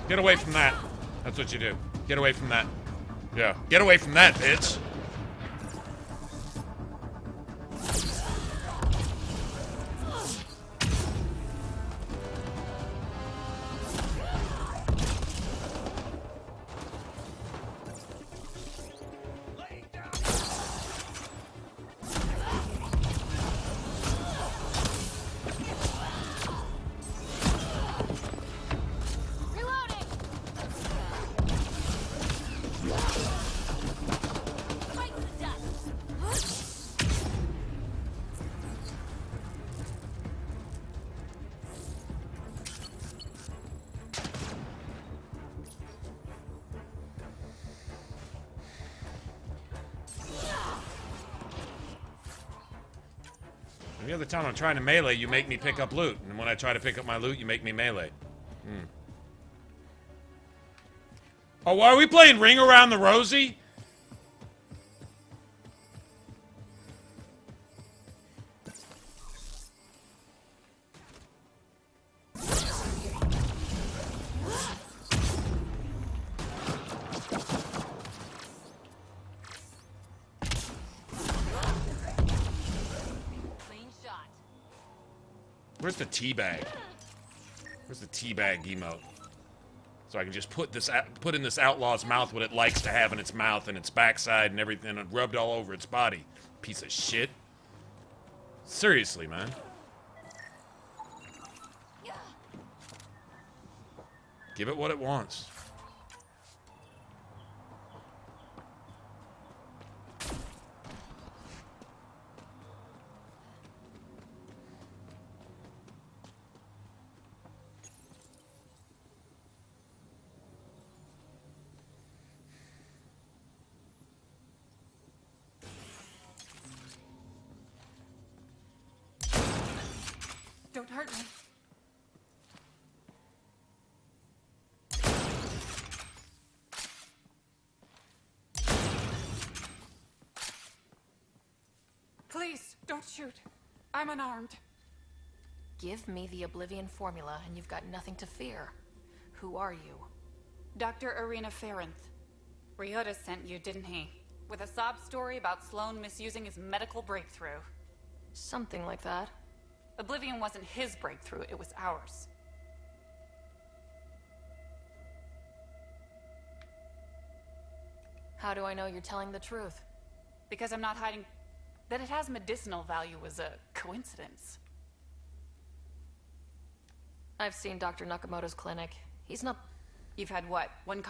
Speaker 1: Get away from that. That's what you do. Get away from that. Yeah. Get away from that, bitch. Any other time I'm trying to melee, you make me pick up loot. And when I try to pick up my loot, you make me melee. Oh, why are we playing Ring Around the Rosie? Where's the teabag? Where's the teabag emote? So I can just put in this outlaw's mouth what it likes to have in its mouth and its backside and everything, and rubbed all over its body. Piece of shit. Seriously, man. Give it what it wants.
Speaker 13: Don't hurt me. Please, don't shoot. I'm unarmed.
Speaker 5: Give me the Oblivion formula and you've got nothing to fear. Who are you?
Speaker 13: Dr. Irina Ferenth. Ryota sent you, didn't he? With a sob story about Sloan misusing his medical breakthrough.
Speaker 5: Something like that.
Speaker 13: Oblivion wasn't his breakthrough, it was ours.
Speaker 5: How do I know you're telling the truth?
Speaker 13: Because I'm not hiding. That it has medicinal value was a coincidence.
Speaker 5: I've seen Dr. Nakamoto's clinic. He's not...
Speaker 13: You've had what? One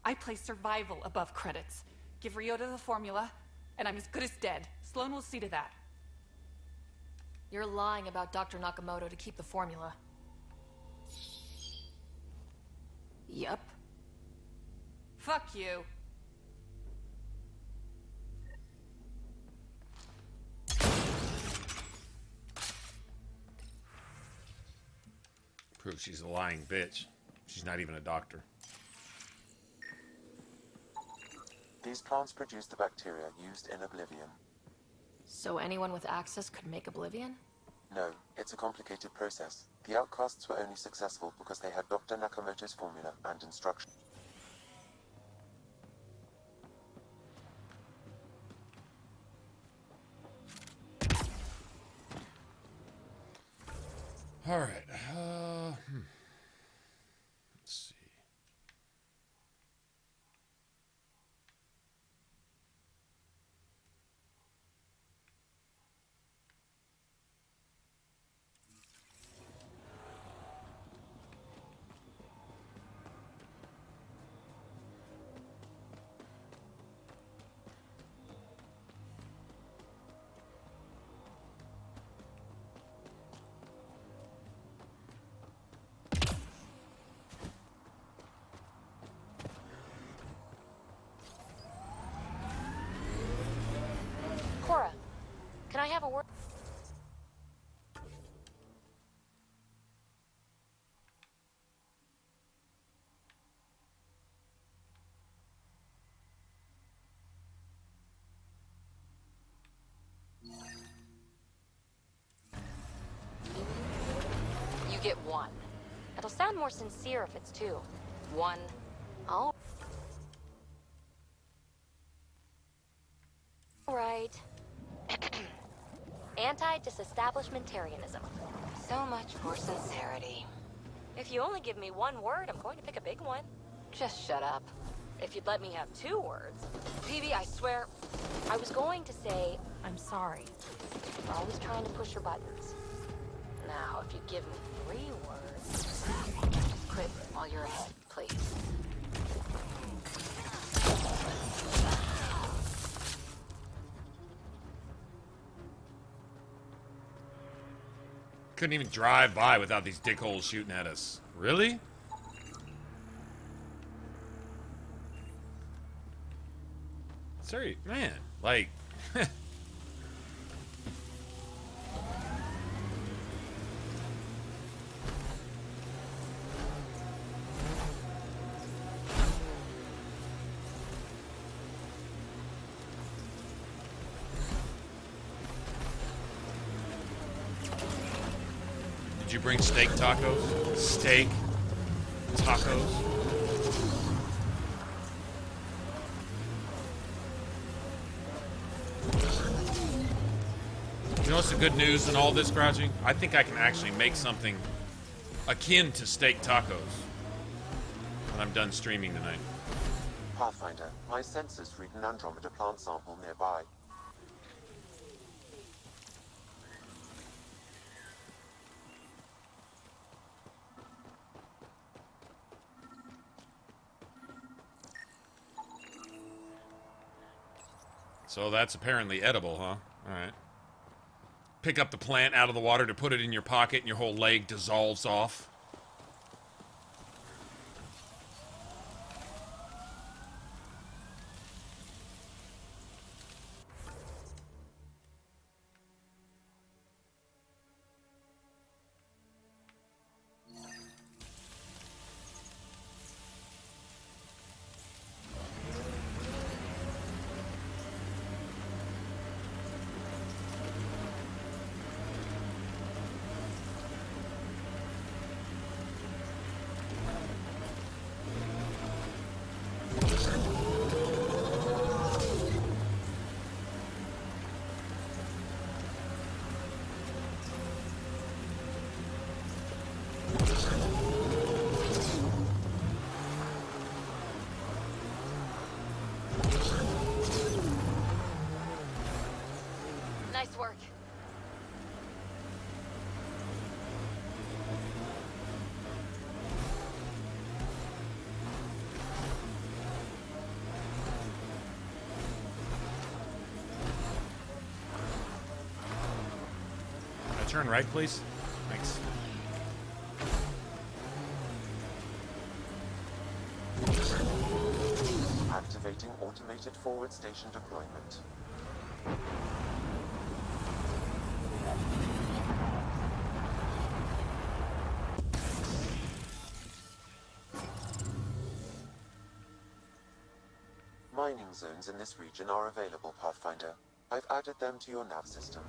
Speaker 13: I place survival above credits. Give Ryota the formula, and I'm as good as dead. Sloan will see to that.
Speaker 5: You're lying about Dr. Nakamoto to keep the formula. Yep.
Speaker 13: Fuck you.
Speaker 1: Prove she's a lying bitch. She's not even a doctor.
Speaker 2: These plants produce the bacteria used in Oblivion.
Speaker 5: So anyone with access could make Oblivion?
Speaker 2: No, it's a complicated process. The outcasts were only successful because they had Dr. Nakamoto's formula and instruction.
Speaker 1: All right. Let's see.
Speaker 17: Cora, can I have a word? You get one. It'll sound more sincere if it's two. One. Oh. Right. Anti-disestablishmentarianism. So much for sincerity. If you only give me one word, I'm going to pick a big one. Just shut up. If you'd let me have 2 words. PB, I swear, I was going to say, I'm sorry. For always trying to push your buttons. Now, if you give me 3 words, just quit while you're ahead, please.
Speaker 1: Couldn't even drive by without these dickholes shooting at us. Really? Sorry, man. Like... Did you bring steak tacos? Steak tacos? You know what's the good news in all this, Crouching? I think I can actually make something akin to steak tacos when I'm done streaming tonight.
Speaker 2: Pathfinder, my sensors read an Andromeda plant sample nearby.
Speaker 1: So that's apparently edible, huh? Alright. Pick up the plant out of the water to put it in your pocket and your whole leg dissolves off.
Speaker 5: Nice work.
Speaker 1: Can I turn right, please? Thanks.
Speaker 2: Activating automated forward station deployment. Mining zones in this region are available, Pathfinder. I've added them to your nav system.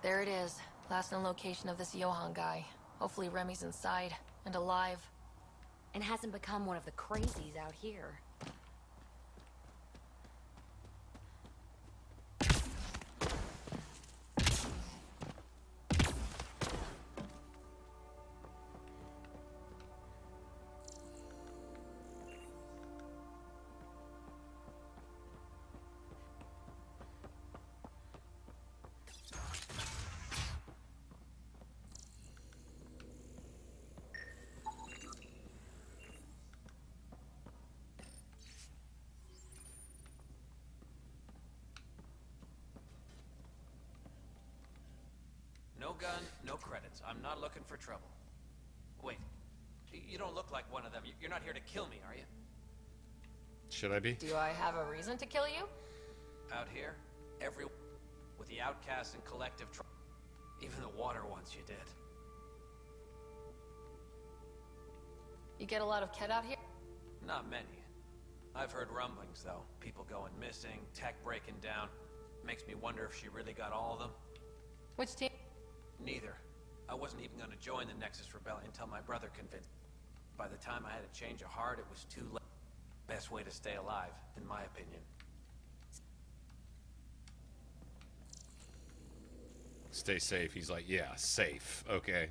Speaker 5: There it is. Last known location of this Johann guy. Hopefully Remy's inside and alive.
Speaker 20: And hasn't become one of the crazies out here.
Speaker 15: No gun, no credits. I'm not looking for trouble. Wait, you don't look like one of them. You're not here to kill me, are you?
Speaker 1: Should I be?
Speaker 5: Do I have a reason to kill you?
Speaker 15: Out here, with the outcasts and collective even the water wants you dead.
Speaker 5: You get a lot of Ket out here?
Speaker 15: Not many. I've heard rumblings, though. People going missing, tech breaking down. Makes me wonder if she really got all of them.
Speaker 5: Which team?
Speaker 15: Neither. I wasn't even going to join the Nexus Rebellion until my brother convinced me. By the time I had a change of heart, it was too late. Best way to stay alive, in my opinion.
Speaker 1: Stay safe. He's like, yeah, safe. Okay.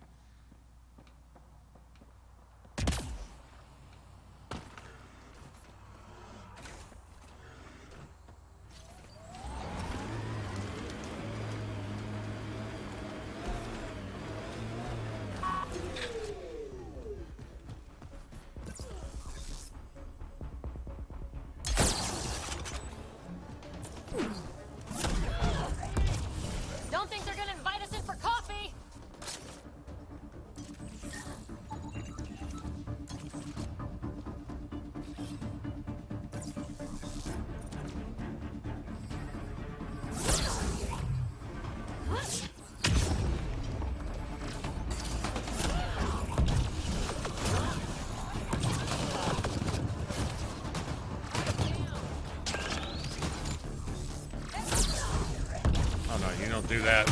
Speaker 1: Oh no, you don't do that.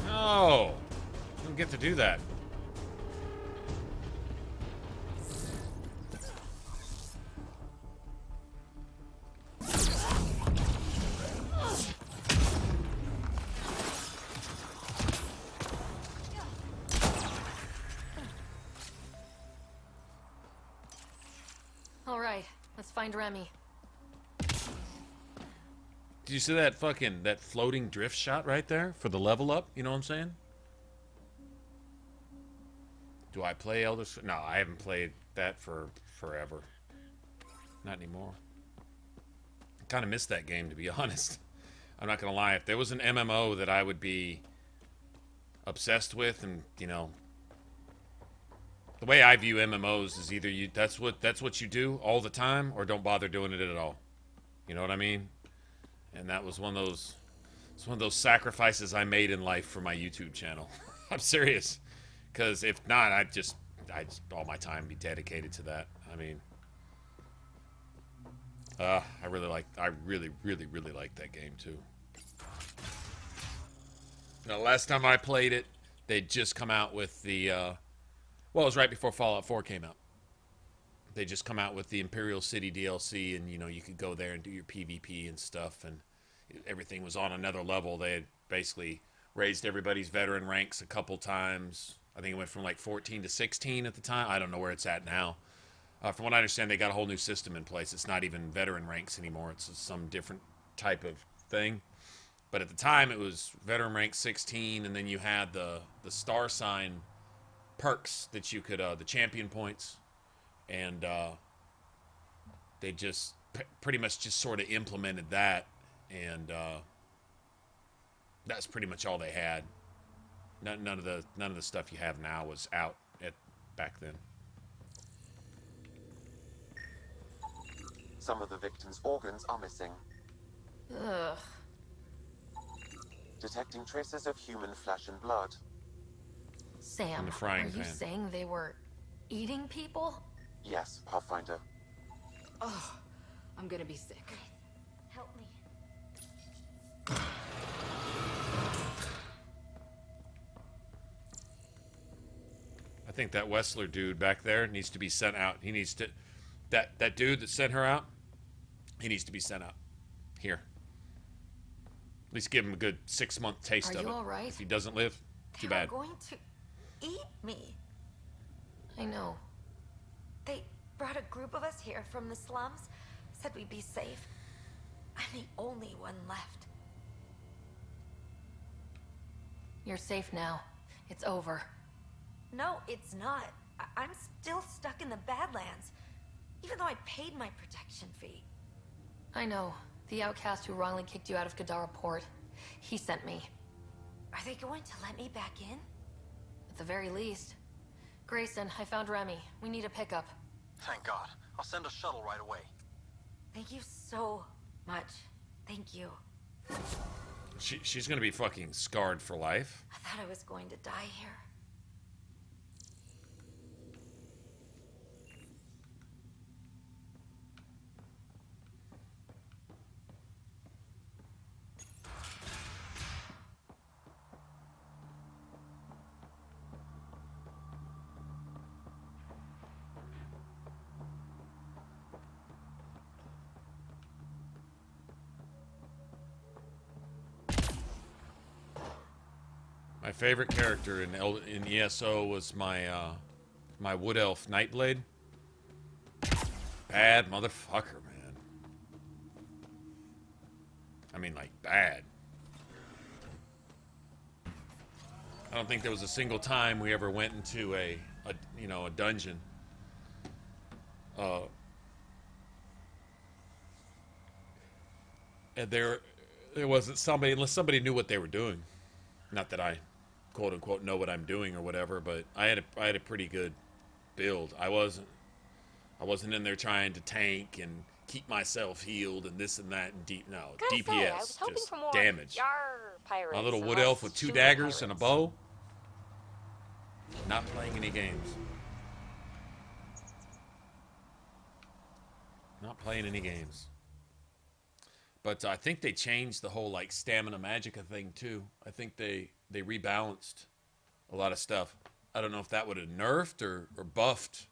Speaker 1: No! You don't get to do that.
Speaker 5: All right, let's find Remy.
Speaker 1: Did you see that that floating drift shot right there for the level up? You know what I'm saying? Do I play Elder Scrolls? No, I haven't played that for forever. Not anymore. I kind of missed that game, to be honest. I'm not gonna lie. If there was an MMO that I would be obsessed with, and you know, the way I view MMOs is either that's what you do all the time, or don't bother doing it at all. You know what I mean? And that was one of those. It's one of those sacrifices I made in life for my YouTube channel. I'm serious, because if not, I'd just all my time be dedicated to that. I mean, I really like that game too. Now, last time I played it, they'd just come out with the. Well, it was right before Fallout 4 came out. They just come out with the Imperial City DLC, and you know you could go there and do your PvP and stuff, and everything was on another level. They had basically raised everybody's veteran ranks a couple times. I think it went from like 14 to 16 at the time. I don't know where it's at now. From what I understand, they got a whole new system in place. It's not even veteran ranks anymore. It's some different type of thing. But at the time, it was veteran rank 16, and then you had the star sign perks that you could, the champion points. And they just pretty much just sort of implemented that, and that's pretty much all they had. None of the stuff you have now was out back then.
Speaker 2: Some of the victim's organs are missing.
Speaker 5: Ugh.
Speaker 2: Detecting traces of human flesh and blood.
Speaker 5: Sam,
Speaker 1: In the frying
Speaker 5: are you
Speaker 1: pan.
Speaker 5: saying they were eating people?
Speaker 2: Yes, Pathfinder.
Speaker 6: Oh, I'm gonna be sick.
Speaker 20: Help me.
Speaker 1: I think that Wessler dude back there needs to be sent out. He needs to... That dude that sent her out, he needs to be sent out. Here. At least give him a good 6-month taste
Speaker 5: Are
Speaker 1: of
Speaker 5: you
Speaker 1: it.
Speaker 5: all right?
Speaker 1: If he doesn't live, too
Speaker 20: They're
Speaker 1: bad.
Speaker 20: going to eat me.
Speaker 5: I know.
Speaker 20: They brought a group of us here from the slums, said we'd be safe. I'm the only one left.
Speaker 5: You're safe now. It's over.
Speaker 20: No, it's not. I'm still stuck in the Badlands, even though I paid my protection fee.
Speaker 5: I know. The outcast who wrongly kicked you out of Kadara Port. He sent me.
Speaker 20: Are they going to let me back in?
Speaker 5: At the very least. Grayson, I found Remy. We need a pickup.
Speaker 10: Thank God. I'll send a shuttle right away.
Speaker 20: Thank you so much. Thank you.
Speaker 1: She's gonna be fucking scarred for life.
Speaker 20: I thought I was going to die here.
Speaker 1: My favorite character in ESO was my my wood elf Nightblade. Bad motherfucker, man. I mean, like, bad. I don't think there was a single time we ever went into a dungeon. And there wasn't somebody, unless somebody knew what they were doing. Not that I, quote unquote, know what I'm doing or whatever, but I had a pretty good build. I wasn't in there trying to tank and keep myself healed and this and that and DPS,
Speaker 17: I was hoping
Speaker 1: just
Speaker 17: for more
Speaker 1: damage.
Speaker 17: Yar pirates
Speaker 1: My little
Speaker 17: and
Speaker 1: wood
Speaker 17: less
Speaker 1: elf with 2
Speaker 17: shooting
Speaker 1: daggers and a
Speaker 17: pirates.
Speaker 1: bow. Not playing any games. Not playing any games. But I think they changed the whole like stamina magicka thing too. I think they rebalanced a lot of stuff. I don't know if that would have nerfed or buffed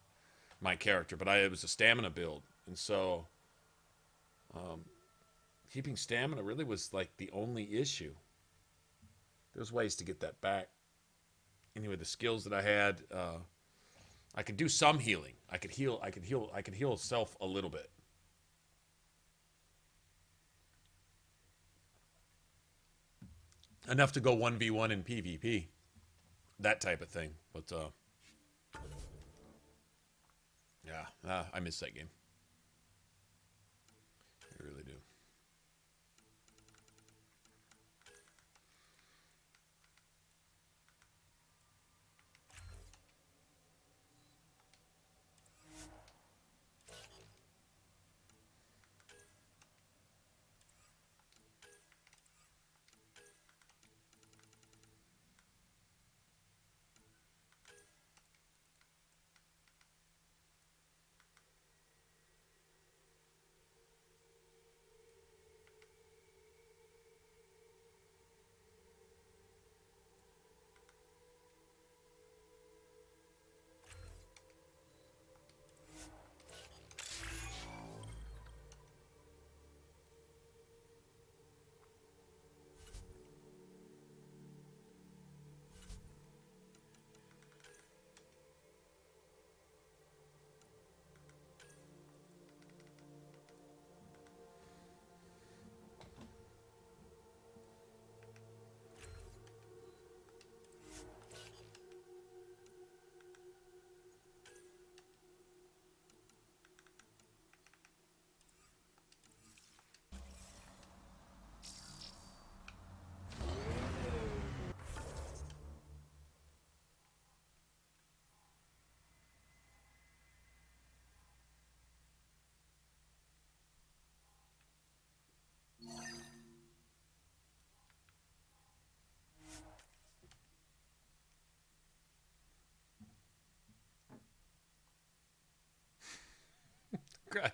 Speaker 1: my character, but it was a stamina build, and so keeping stamina really was like the only issue. There's ways to get that back. Anyway, the skills that I had, I could do some healing. I could heal self a little bit. Enough to go 1v1 in PvP. That type of thing. But, yeah, I miss that game. I really do.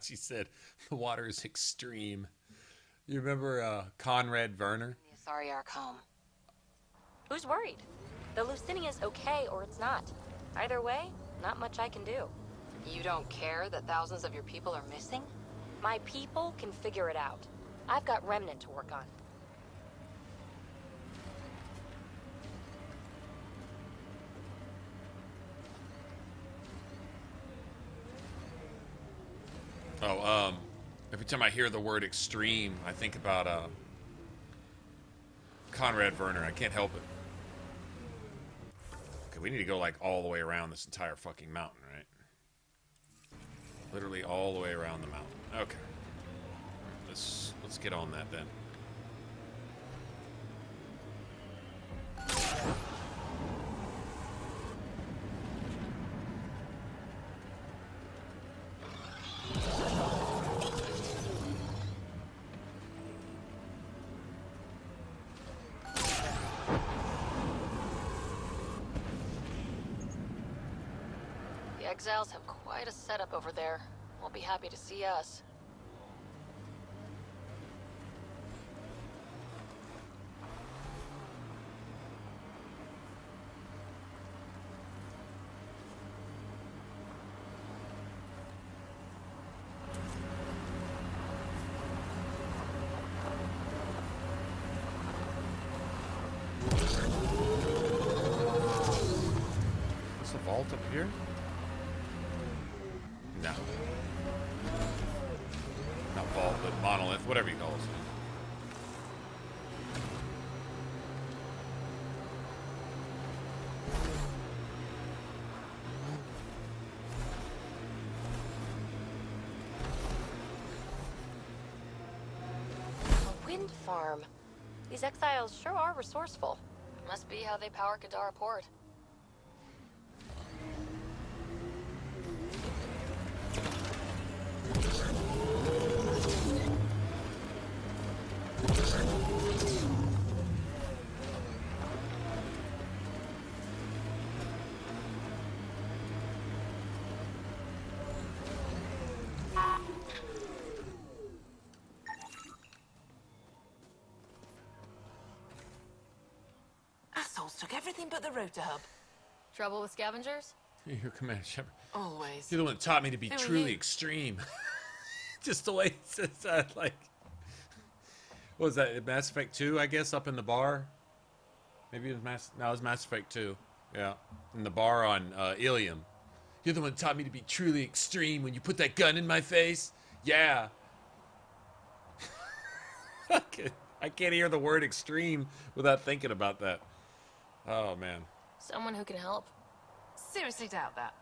Speaker 1: She said the water is extreme. You remember Conrad Werner?
Speaker 17: Sorry, Ark home. Who's worried? The Lucinia's okay or it's not. Either way, not much I can do. You don't care that thousands of your people are missing? My people can figure it out. I've got Remnant to work on.
Speaker 1: Oh, every time I hear the word extreme, I think about Conrad Werner. I can't help it. Okay, we need to go like all the way around this entire fucking mountain, right? Literally all the way around the mountain. Okay. Let's get on that then.
Speaker 5: Exiles have quite a setup over there. Won't be happy to see us.
Speaker 1: Is the vault up here? No. Not vault, but monolith, whatever you call it.
Speaker 5: A wind farm. These exiles sure are resourceful. Must be how they power Kadara Port.
Speaker 12: took everything but the rotor hub.
Speaker 5: Trouble with scavengers?
Speaker 1: Your Commander Shepard.
Speaker 12: Always.
Speaker 1: You're the one that taught me to be
Speaker 12: Who are
Speaker 1: truly
Speaker 12: you?
Speaker 1: extreme. Just the way it says that, like... What was that, Mass Effect 2, I guess, up in the bar? Maybe it was it was Mass Effect 2. Yeah, in the bar on Ilium. You're the one that taught me to be truly extreme when you put that gun in my face? Yeah. I can't hear the word extreme without thinking about that. Oh, man.
Speaker 5: Someone who can help.
Speaker 12: Seriously doubt that.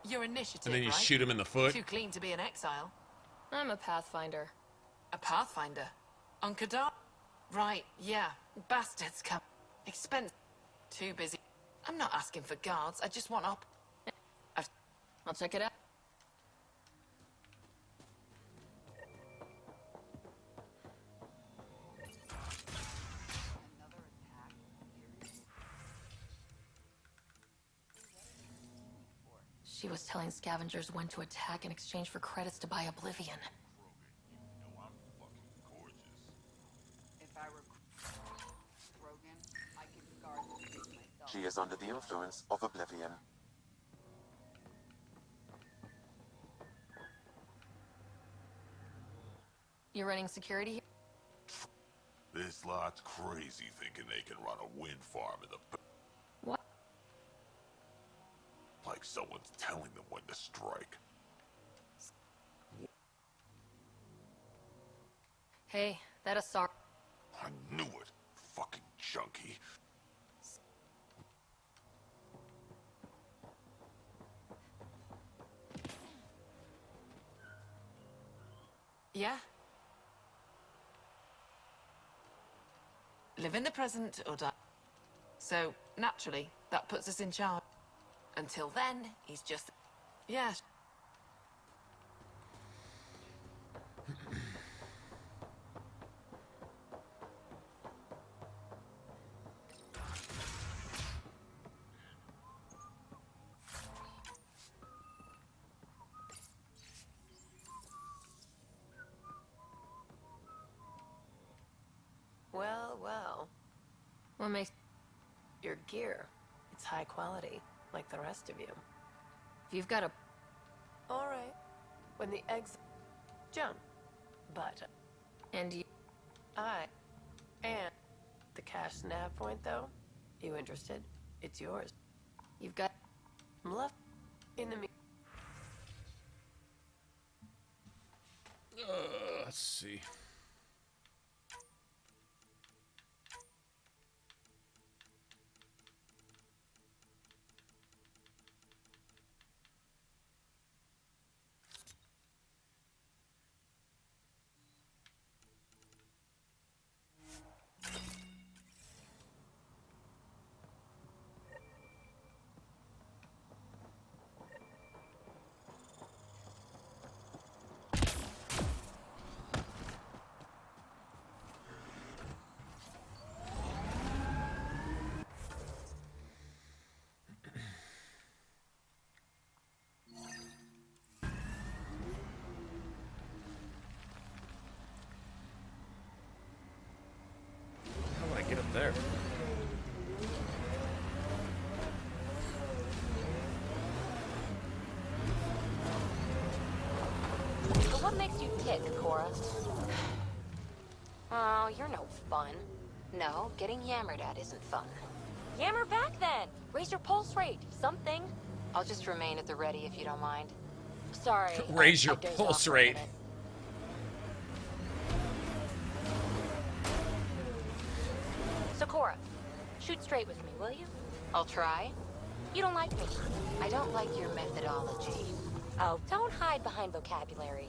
Speaker 12: Your initiative,
Speaker 1: And then you
Speaker 12: right?
Speaker 1: shoot him in the foot?
Speaker 12: Too clean to be an exile.
Speaker 5: I'm a Pathfinder.
Speaker 12: A Pathfinder? On Kadar? Right, yeah. Bastards come. Expense. Too busy. I'm not asking for guards. I just want up.
Speaker 5: I'll check it out. She was telling scavengers when to attack in exchange for credits to buy Oblivion.
Speaker 2: She is under the influence of Oblivion.
Speaker 5: You're running security here?
Speaker 7: This lot's crazy thinking they can run a wind farm in the...
Speaker 5: What?
Speaker 7: Like someone's telling them when to strike.
Speaker 5: Hey, that Ashara.
Speaker 7: I knew it. Fucking junkie.
Speaker 12: Yeah? Live in the present or die. So, naturally, that puts us in charge. Until then, he's just... Yeah.
Speaker 15: Well, well.
Speaker 5: What makes...
Speaker 15: Your gear. It's high quality, like the rest of you.
Speaker 5: If you've got a...
Speaker 15: All right. When the eggs... Jump. But...
Speaker 5: And you...
Speaker 15: And... The cash nav point, though? You interested? It's yours.
Speaker 5: You've got...
Speaker 15: I'm left... In the...
Speaker 1: Let's see. How do I get up there?
Speaker 17: So what makes you tick, Cora? Oh, you're no fun. No, getting yammered at isn't fun. Yammer back then! Raise your pulse rate, something. I'll just remain at the ready if you don't mind. Sorry.
Speaker 1: Raise your
Speaker 17: I dozed
Speaker 1: pulse
Speaker 17: off for a
Speaker 1: rate.
Speaker 17: minute. So Cora, shoot straight with me, will you? I'll try. You don't like me. I don't like your methodology. Oh, don't hide behind vocabulary.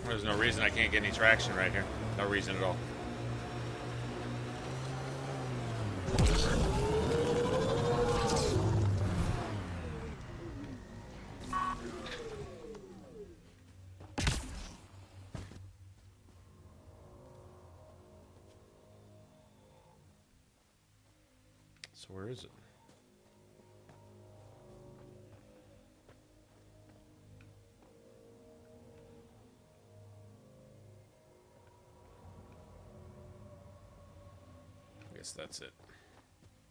Speaker 1: There's no reason I can't get any traction right here. No reason at all. So where is it? I guess that's it.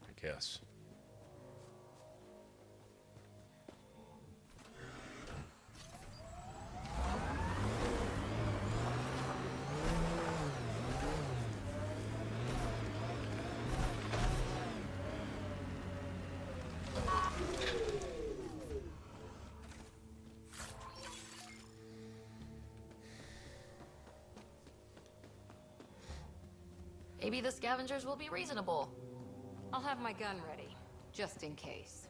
Speaker 1: I guess.
Speaker 5: Maybe the scavengers will be reasonable.
Speaker 6: I'll have my gun ready, just in case.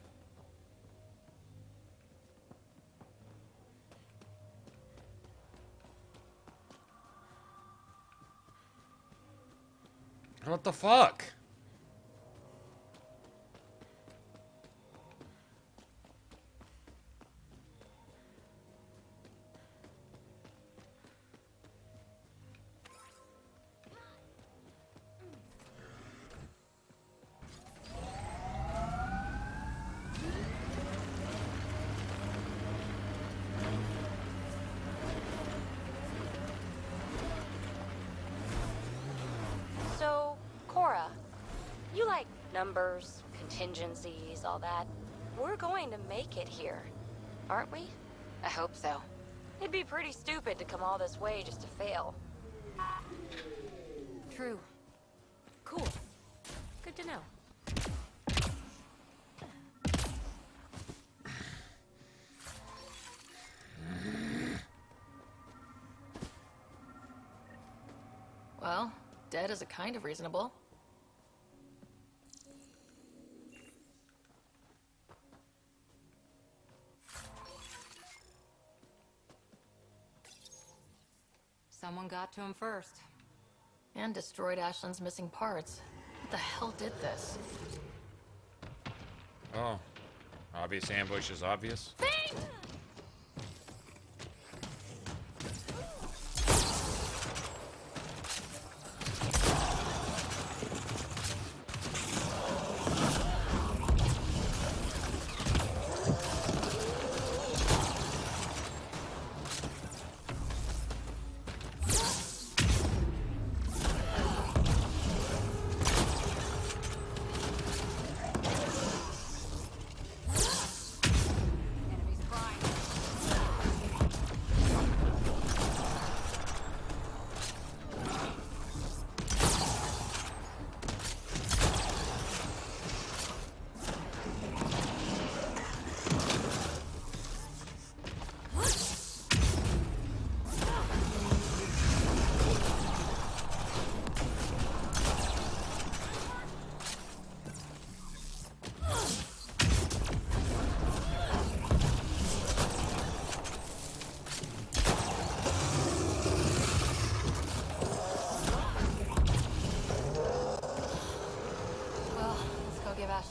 Speaker 1: What the fuck?
Speaker 17: So, Cora, you like numbers, contingencies, all that. We're going to make it here, aren't we? I hope so. It'd be pretty stupid to come all this way just to fail.
Speaker 6: True. Cool. Good to know.
Speaker 5: Well, dead is a kind of reasonable.
Speaker 6: Someone got to him first.
Speaker 5: And destroyed Ashland's missing parts. What the hell did this?
Speaker 1: Oh. Obvious ambush is obvious.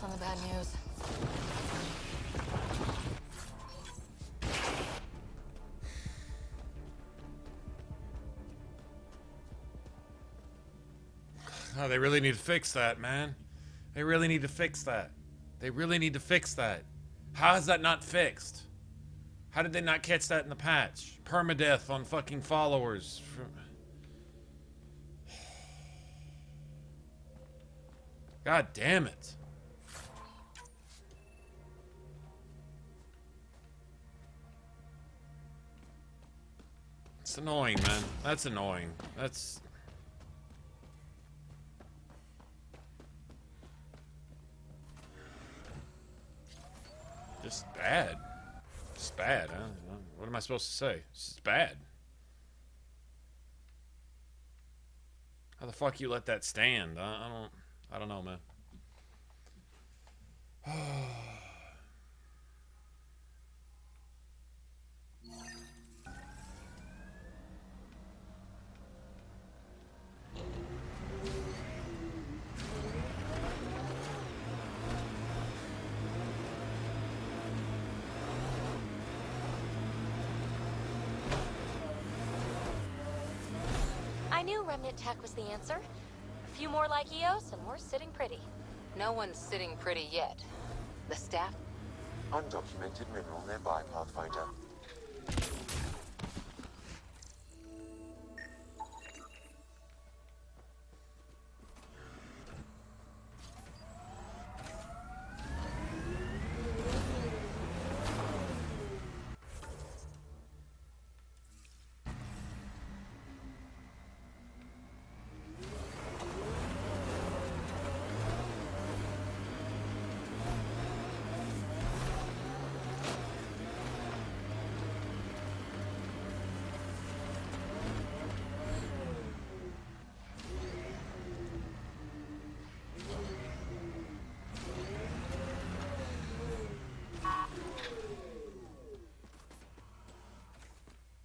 Speaker 5: On the bad news.
Speaker 1: Oh, they really need to fix that, man. They really need to fix that. They really need to fix that. How is that not fixed? How did they not catch that in the patch? Permadeath on fucking followers. God damn it. It's annoying, man. That's annoying. That's... just bad. Just bad, huh? What am I supposed to say? It's just bad. How the fuck you let that stand? I don't know, man.
Speaker 17: knew Remnant tech was the answer. A few more like Eos, and we're sitting pretty.
Speaker 8: No one's sitting pretty yet. The staff?
Speaker 2: Undocumented mineral nearby, Pathfinder.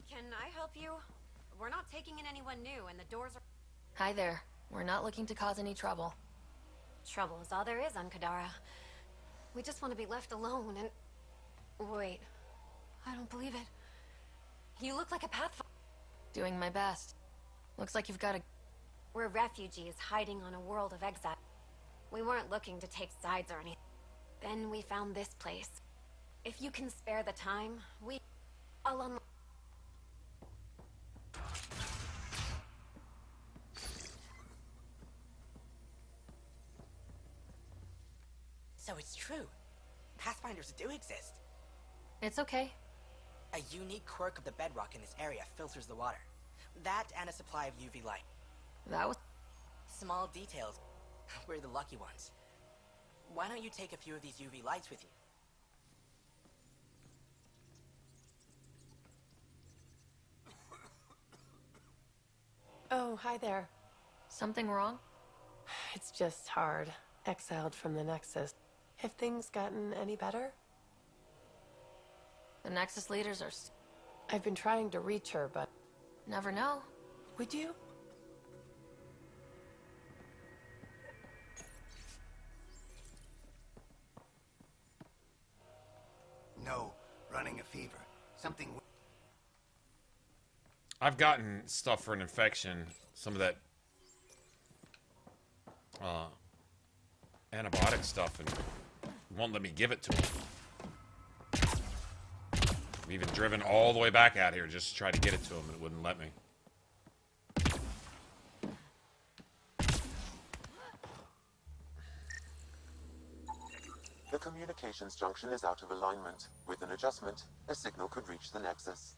Speaker 11: Can I help you? We're not taking in anyone new, and the doors are...
Speaker 5: Hi there. We're not looking to cause any trouble.
Speaker 11: Trouble is all there is on Kadara. We just want to be left alone and... Wait. I don't believe it. You look like a pathfinder.
Speaker 5: Doing my best. Looks like you've got a...
Speaker 11: We're refugees hiding on a world of exile. We weren't looking to take sides or anything. Then we found this place. If you can spare the time, I'll unlock...
Speaker 14: So it's true. Pathfinders do exist.
Speaker 5: It's okay.
Speaker 14: A unique quirk of the bedrock in this area filters the water. That and a supply of UV light.
Speaker 5: That was...
Speaker 14: Small details. We're the lucky ones. Why don't you take a few of these UV lights with you?
Speaker 22: Oh, hi there.
Speaker 5: Something wrong?
Speaker 22: It's just hard. Exiled from the Nexus. Have things gotten any better?
Speaker 5: The Nexus leaders are...
Speaker 22: I've been trying to reach her, but...
Speaker 5: Never know.
Speaker 22: Would you?
Speaker 24: No, running a fever. Something...
Speaker 1: I've gotten stuff for an infection. Some of that antibiotic stuff, and won't let me give it to him. I've even driven all the way back out here just to try to get it to him, and it wouldn't let me.
Speaker 2: The communications junction is out of alignment. With an adjustment, a signal could reach the Nexus.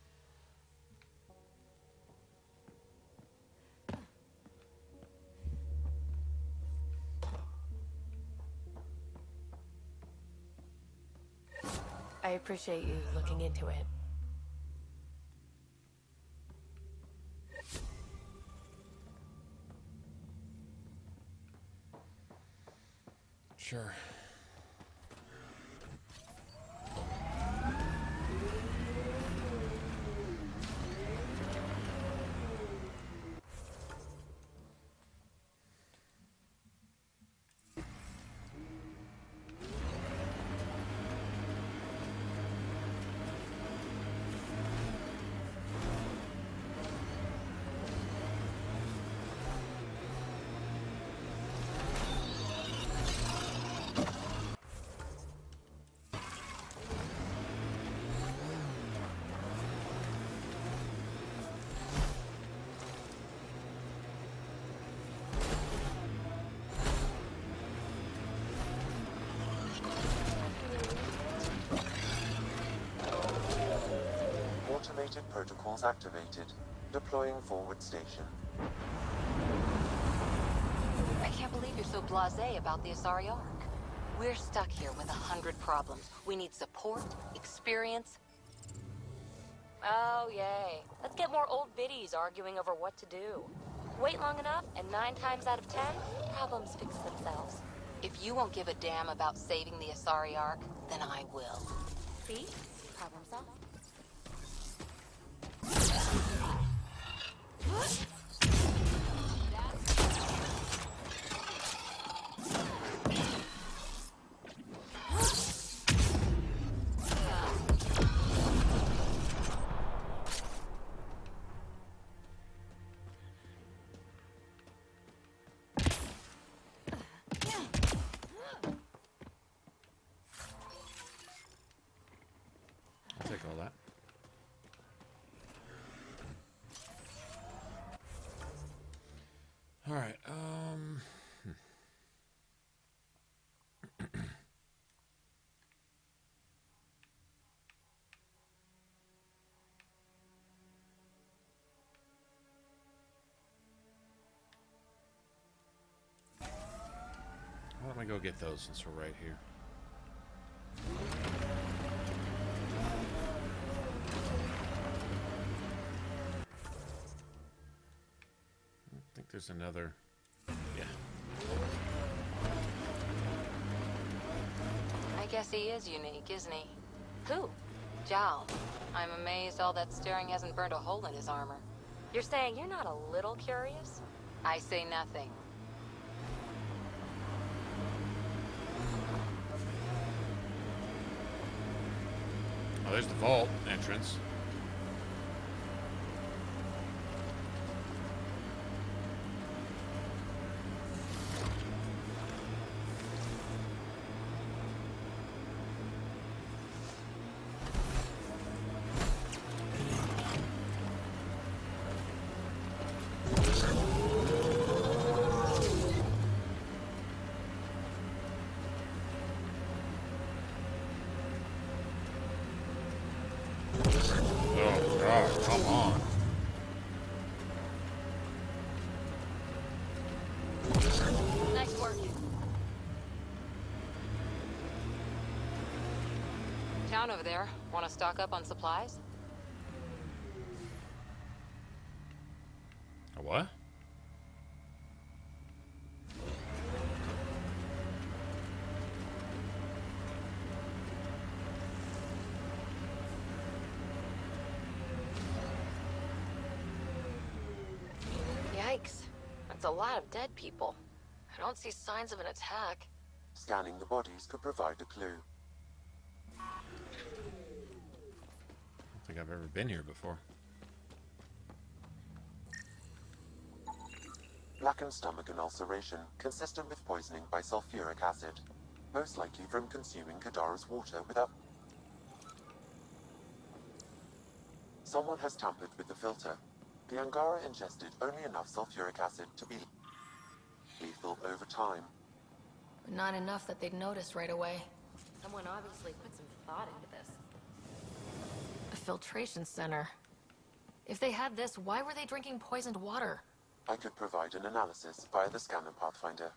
Speaker 22: I appreciate you looking into it.
Speaker 1: Sure.
Speaker 2: Automated protocols activated. Deploying forward station.
Speaker 8: I can't believe you're so blasé about the Asari Ark. We're stuck here with 100 problems. We need support, experience.
Speaker 17: Oh, yay. Let's get more old biddies arguing over what to do. Wait long enough, and 9 times out of 10, problems fix themselves.
Speaker 8: If you won't give a damn about saving the Asari Ark, then I will.
Speaker 17: See? Problem solved.
Speaker 1: All right. Why don't we go get those since we're right here? I think there's another. Yeah.
Speaker 8: I guess he is unique, isn't he? Who? Jal. I'm amazed all that staring hasn't burned a hole in his armor. You're saying you're not a little curious? I say nothing.
Speaker 1: Oh, there's the vault entrance.
Speaker 8: Over there. Want to stock up on supplies?
Speaker 1: A what?
Speaker 5: Yikes. That's a lot of dead people. I don't see signs of an attack.
Speaker 2: Scanning the bodies could provide a clue.
Speaker 1: I don't think I've ever been here before.
Speaker 2: Blackened stomach and ulceration, consistent with poisoning by sulfuric acid. Most likely from consuming Kadara's water without... Someone has tampered with the filter. The Angara ingested only enough sulfuric acid to be lethal over time.
Speaker 5: But not enough that they'd notice right away.
Speaker 8: Someone obviously put some thought into this.
Speaker 5: A filtration center. If they had this, why were they drinking poisoned water?
Speaker 2: I could provide an analysis via the scanner Pathfinder.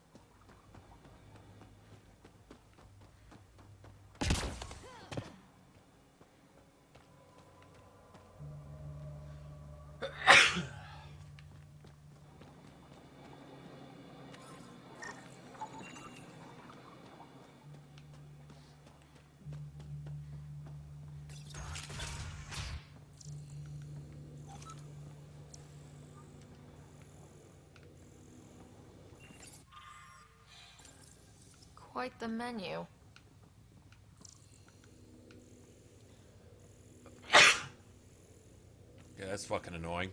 Speaker 5: Quite the menu.
Speaker 1: Yeah, that's fucking annoying.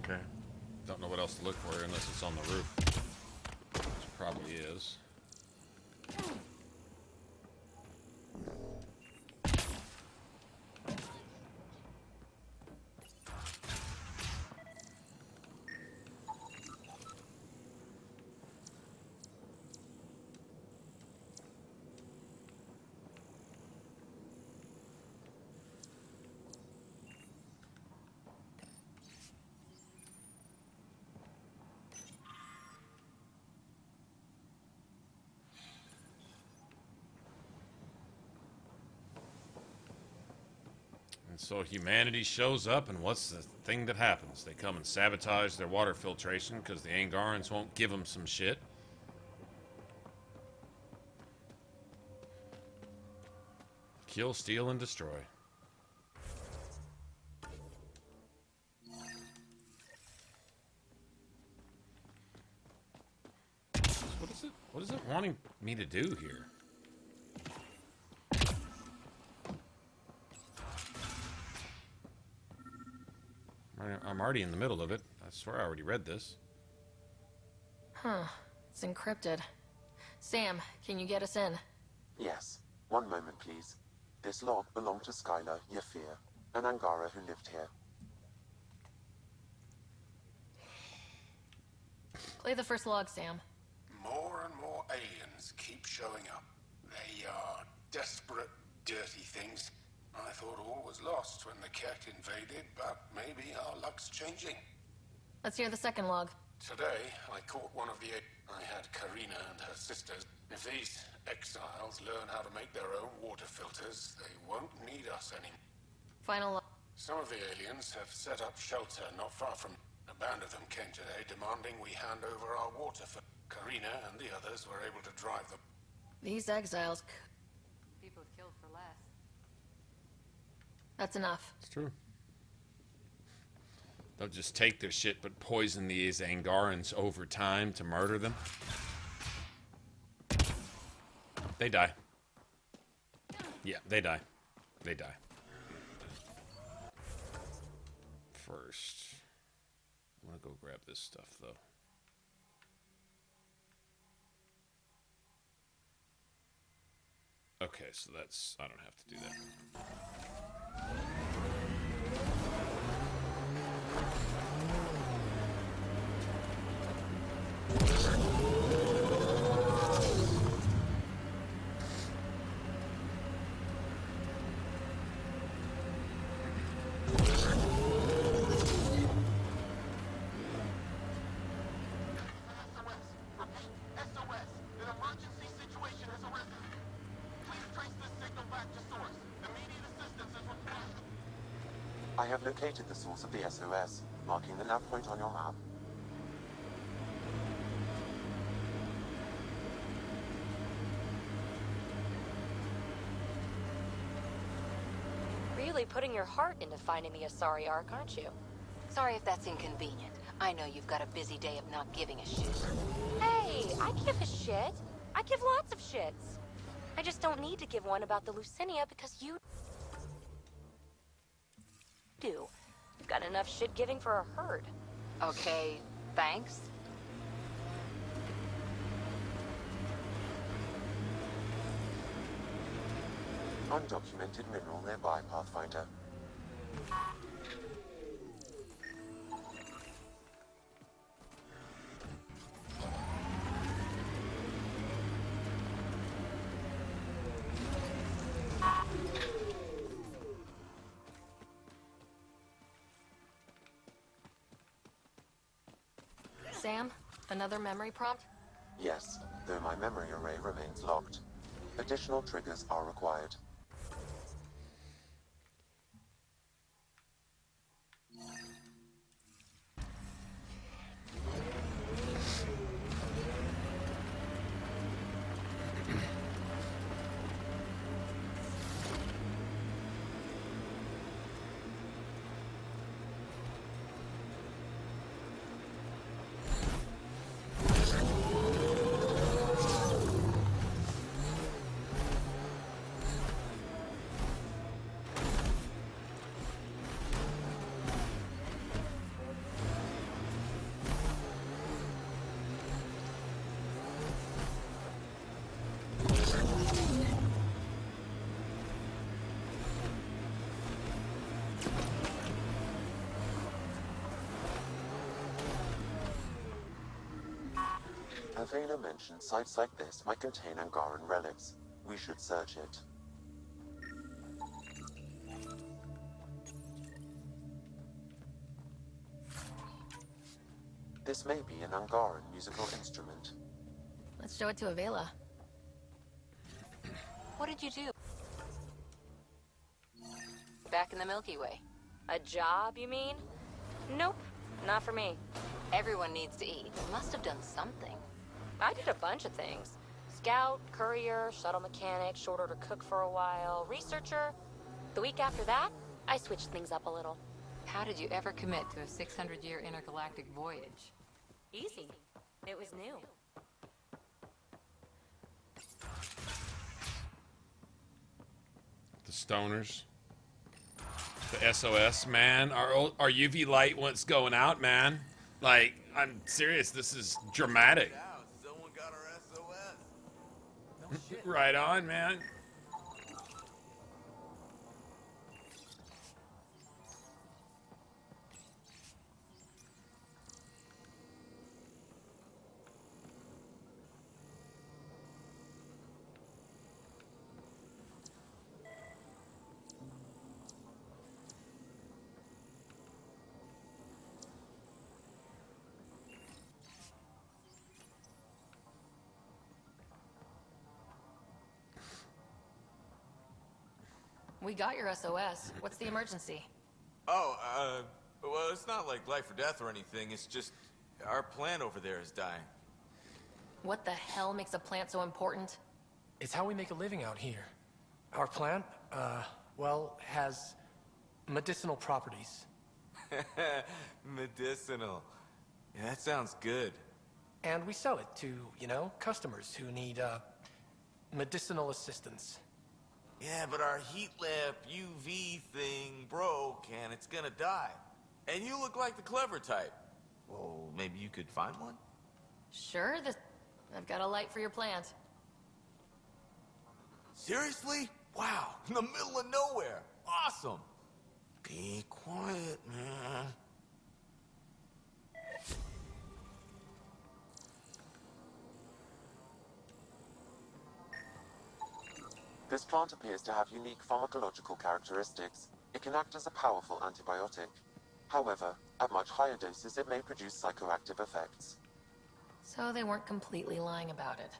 Speaker 1: Okay. Don't know what else to look for here unless it's on the roof. Which probably is. So humanity shows up, and what's the thing that happens? They come and sabotage their water filtration because the Angarans won't give them some shit. Kill, steal, and destroy. What is it wanting me to do here? I'm already in the middle of it. I swear I already read this.
Speaker 5: Huh. It's encrypted. Sam, can you get us in?
Speaker 2: Yes. One moment, please. This log belonged to Skylar Yafir, an Angara who lived here.
Speaker 5: Play the first log, Sam.
Speaker 24: More and more aliens keep showing up. They are desperate, dirty things. I thought all was lost when the Ket invaded, but maybe our luck's changing.
Speaker 5: Let's hear the second log.
Speaker 24: Today, I caught one of the... I had Karina and her sisters. If these exiles learn how to make their own water filters, they won't need us anymore.
Speaker 5: Final log.
Speaker 24: Some of the aliens have set up shelter not far from... A band of them came today demanding we hand over our water filters. Karina and the others were able to drive them.
Speaker 5: These exiles...
Speaker 6: People killed for less.
Speaker 5: That's enough.
Speaker 1: It's true. They'll just take their shit but poison these Angarans over time to murder them. They die. Yeah, they die. They die. First, I'm gonna go grab this stuff though. Okay, so that's... I don't have to do that.
Speaker 2: I have located the source of the SOS, marking the nav point on your map.
Speaker 8: Really putting your heart into finding the Asari Ark, aren't you? Sorry if that's inconvenient. I know you've got a busy day of not giving a shit. Hey, I give a shit. I give lots of shits. I just don't need to give one about the Lucinia because you do. You've got enough shit giving for a herd. Okay, thanks.
Speaker 2: Undocumented mineral nearby, Pathfinder.
Speaker 5: Sam, another memory prompt?
Speaker 2: Yes, though my memory array remains locked. Additional triggers are required. Avena mentioned sites like this might contain Angaran relics. We should search it. This may be an Angaran musical instrument.
Speaker 5: Let's show it to Avela.
Speaker 8: What did you do? back in the Milky Way. A job, you mean? Nope, not for me. Everyone needs to eat. Must have done something. I did a bunch of things. Scout, courier, shuttle mechanic, short order cook for a while, researcher. The week after that, I switched things up a little.
Speaker 6: How did you ever commit to a 600-year intergalactic voyage?
Speaker 20: Easy. It was new.
Speaker 1: The stoners. The SOS, man. Our UV light once going out, man. Like, I'm serious. This is dramatic.
Speaker 18: Someone got our SOS.
Speaker 1: Right on, man.
Speaker 5: We got your SOS. What's the emergency?
Speaker 18: Oh, well, it's not like life or death or anything. It's just our plant over there is dying.
Speaker 5: What the hell makes a plant so important?
Speaker 19: It's how we make a living out here. Our plant, well, has medicinal properties.
Speaker 18: Medicinal. Yeah, that sounds good.
Speaker 19: And we sell it to, you know, customers who need, medicinal assistance.
Speaker 18: Yeah, but our heat lamp UV thing broke and it's gonna die. And you look like the clever type. Well, maybe you could find one?
Speaker 5: Sure, I've got a light for your plant.
Speaker 18: Seriously? Wow, in the middle of nowhere. Awesome. Be quiet, man.
Speaker 2: This plant appears to have unique pharmacological characteristics. It can act as a powerful antibiotic. However, at much higher doses it may produce psychoactive effects.
Speaker 5: So they weren't completely lying about it.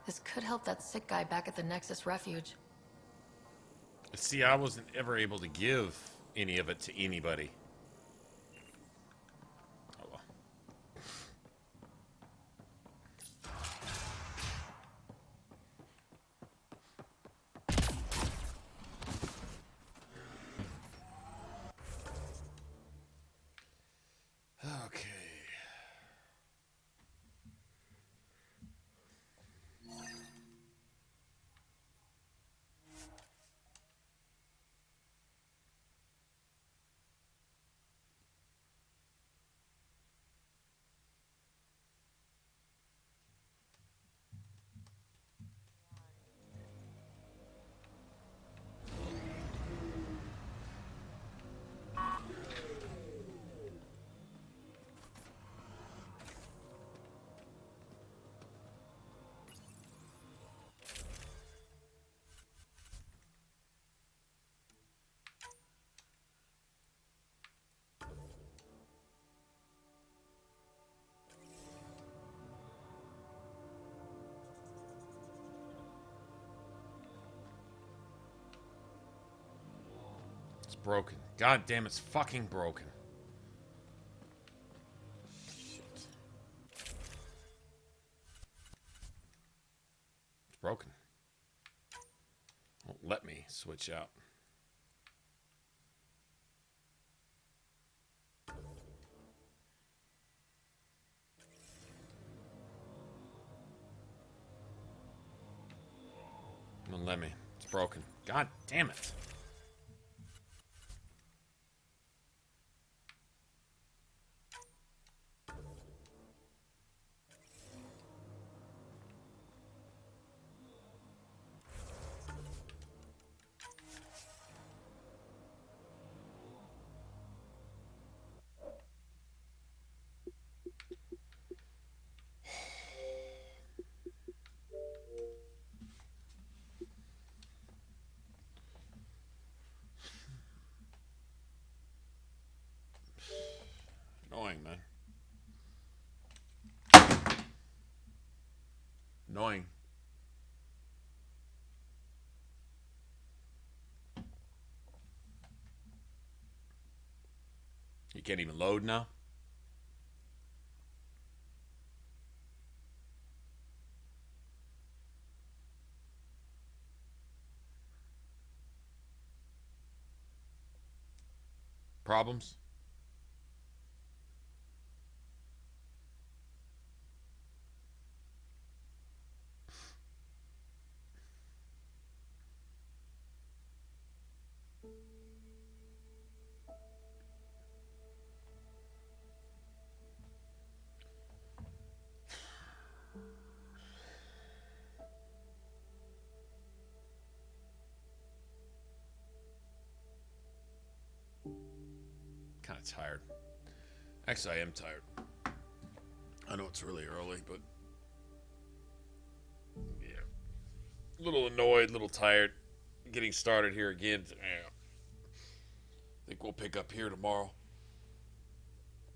Speaker 5: This could help that sick guy back at the Nexus Refuge.
Speaker 1: See, I wasn't ever able to give any of it to anybody. Oh well. Okay. It's broken. God damn, it's fucking broken. Shit. It's broken. Won't let me switch out. Won't let me. It's broken. God damn it. Annoying, man. Annoying. can't even load now? Problems? Kind of tired. Actually, I am tired. I know it's really early, but yeah, a little annoyed, a little tired. Getting started here again. Yeah. I think we'll pick up here tomorrow.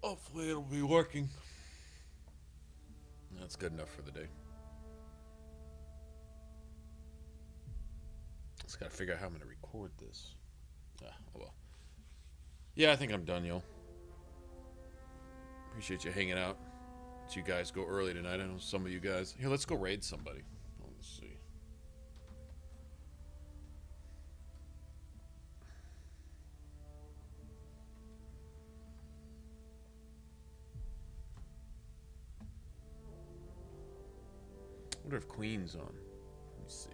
Speaker 1: Hopefully, it'll be working. That's good enough for the day. Just gotta figure out how I'm gonna record this. Oh well. Yeah, I think I'm done, yo. Appreciate you hanging out. Let you guys go early tonight. I know some of you guys. Here, let's go raid somebody. Let's see. I wonder if Queen's on. Let me see.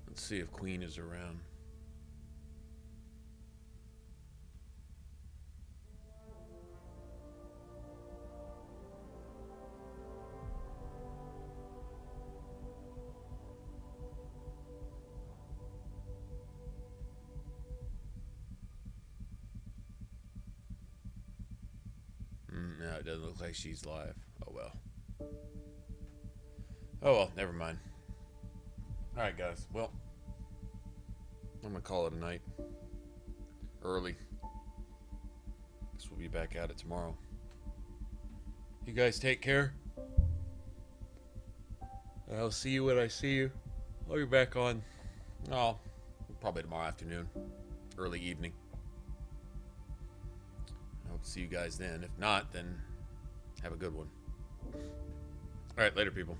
Speaker 1: Let's see if Queen is around. No, it doesn't look like she's live. Oh well. Oh well, never mind. Alright guys, well, I'm gonna call it a night. Early. Guess we'll be back at it tomorrow. You guys take care. I'll see you when I see you. I'll be back on, oh, probably tomorrow afternoon. Early evening. I hope to see you guys then. If not, then have a good one. Alright, later people.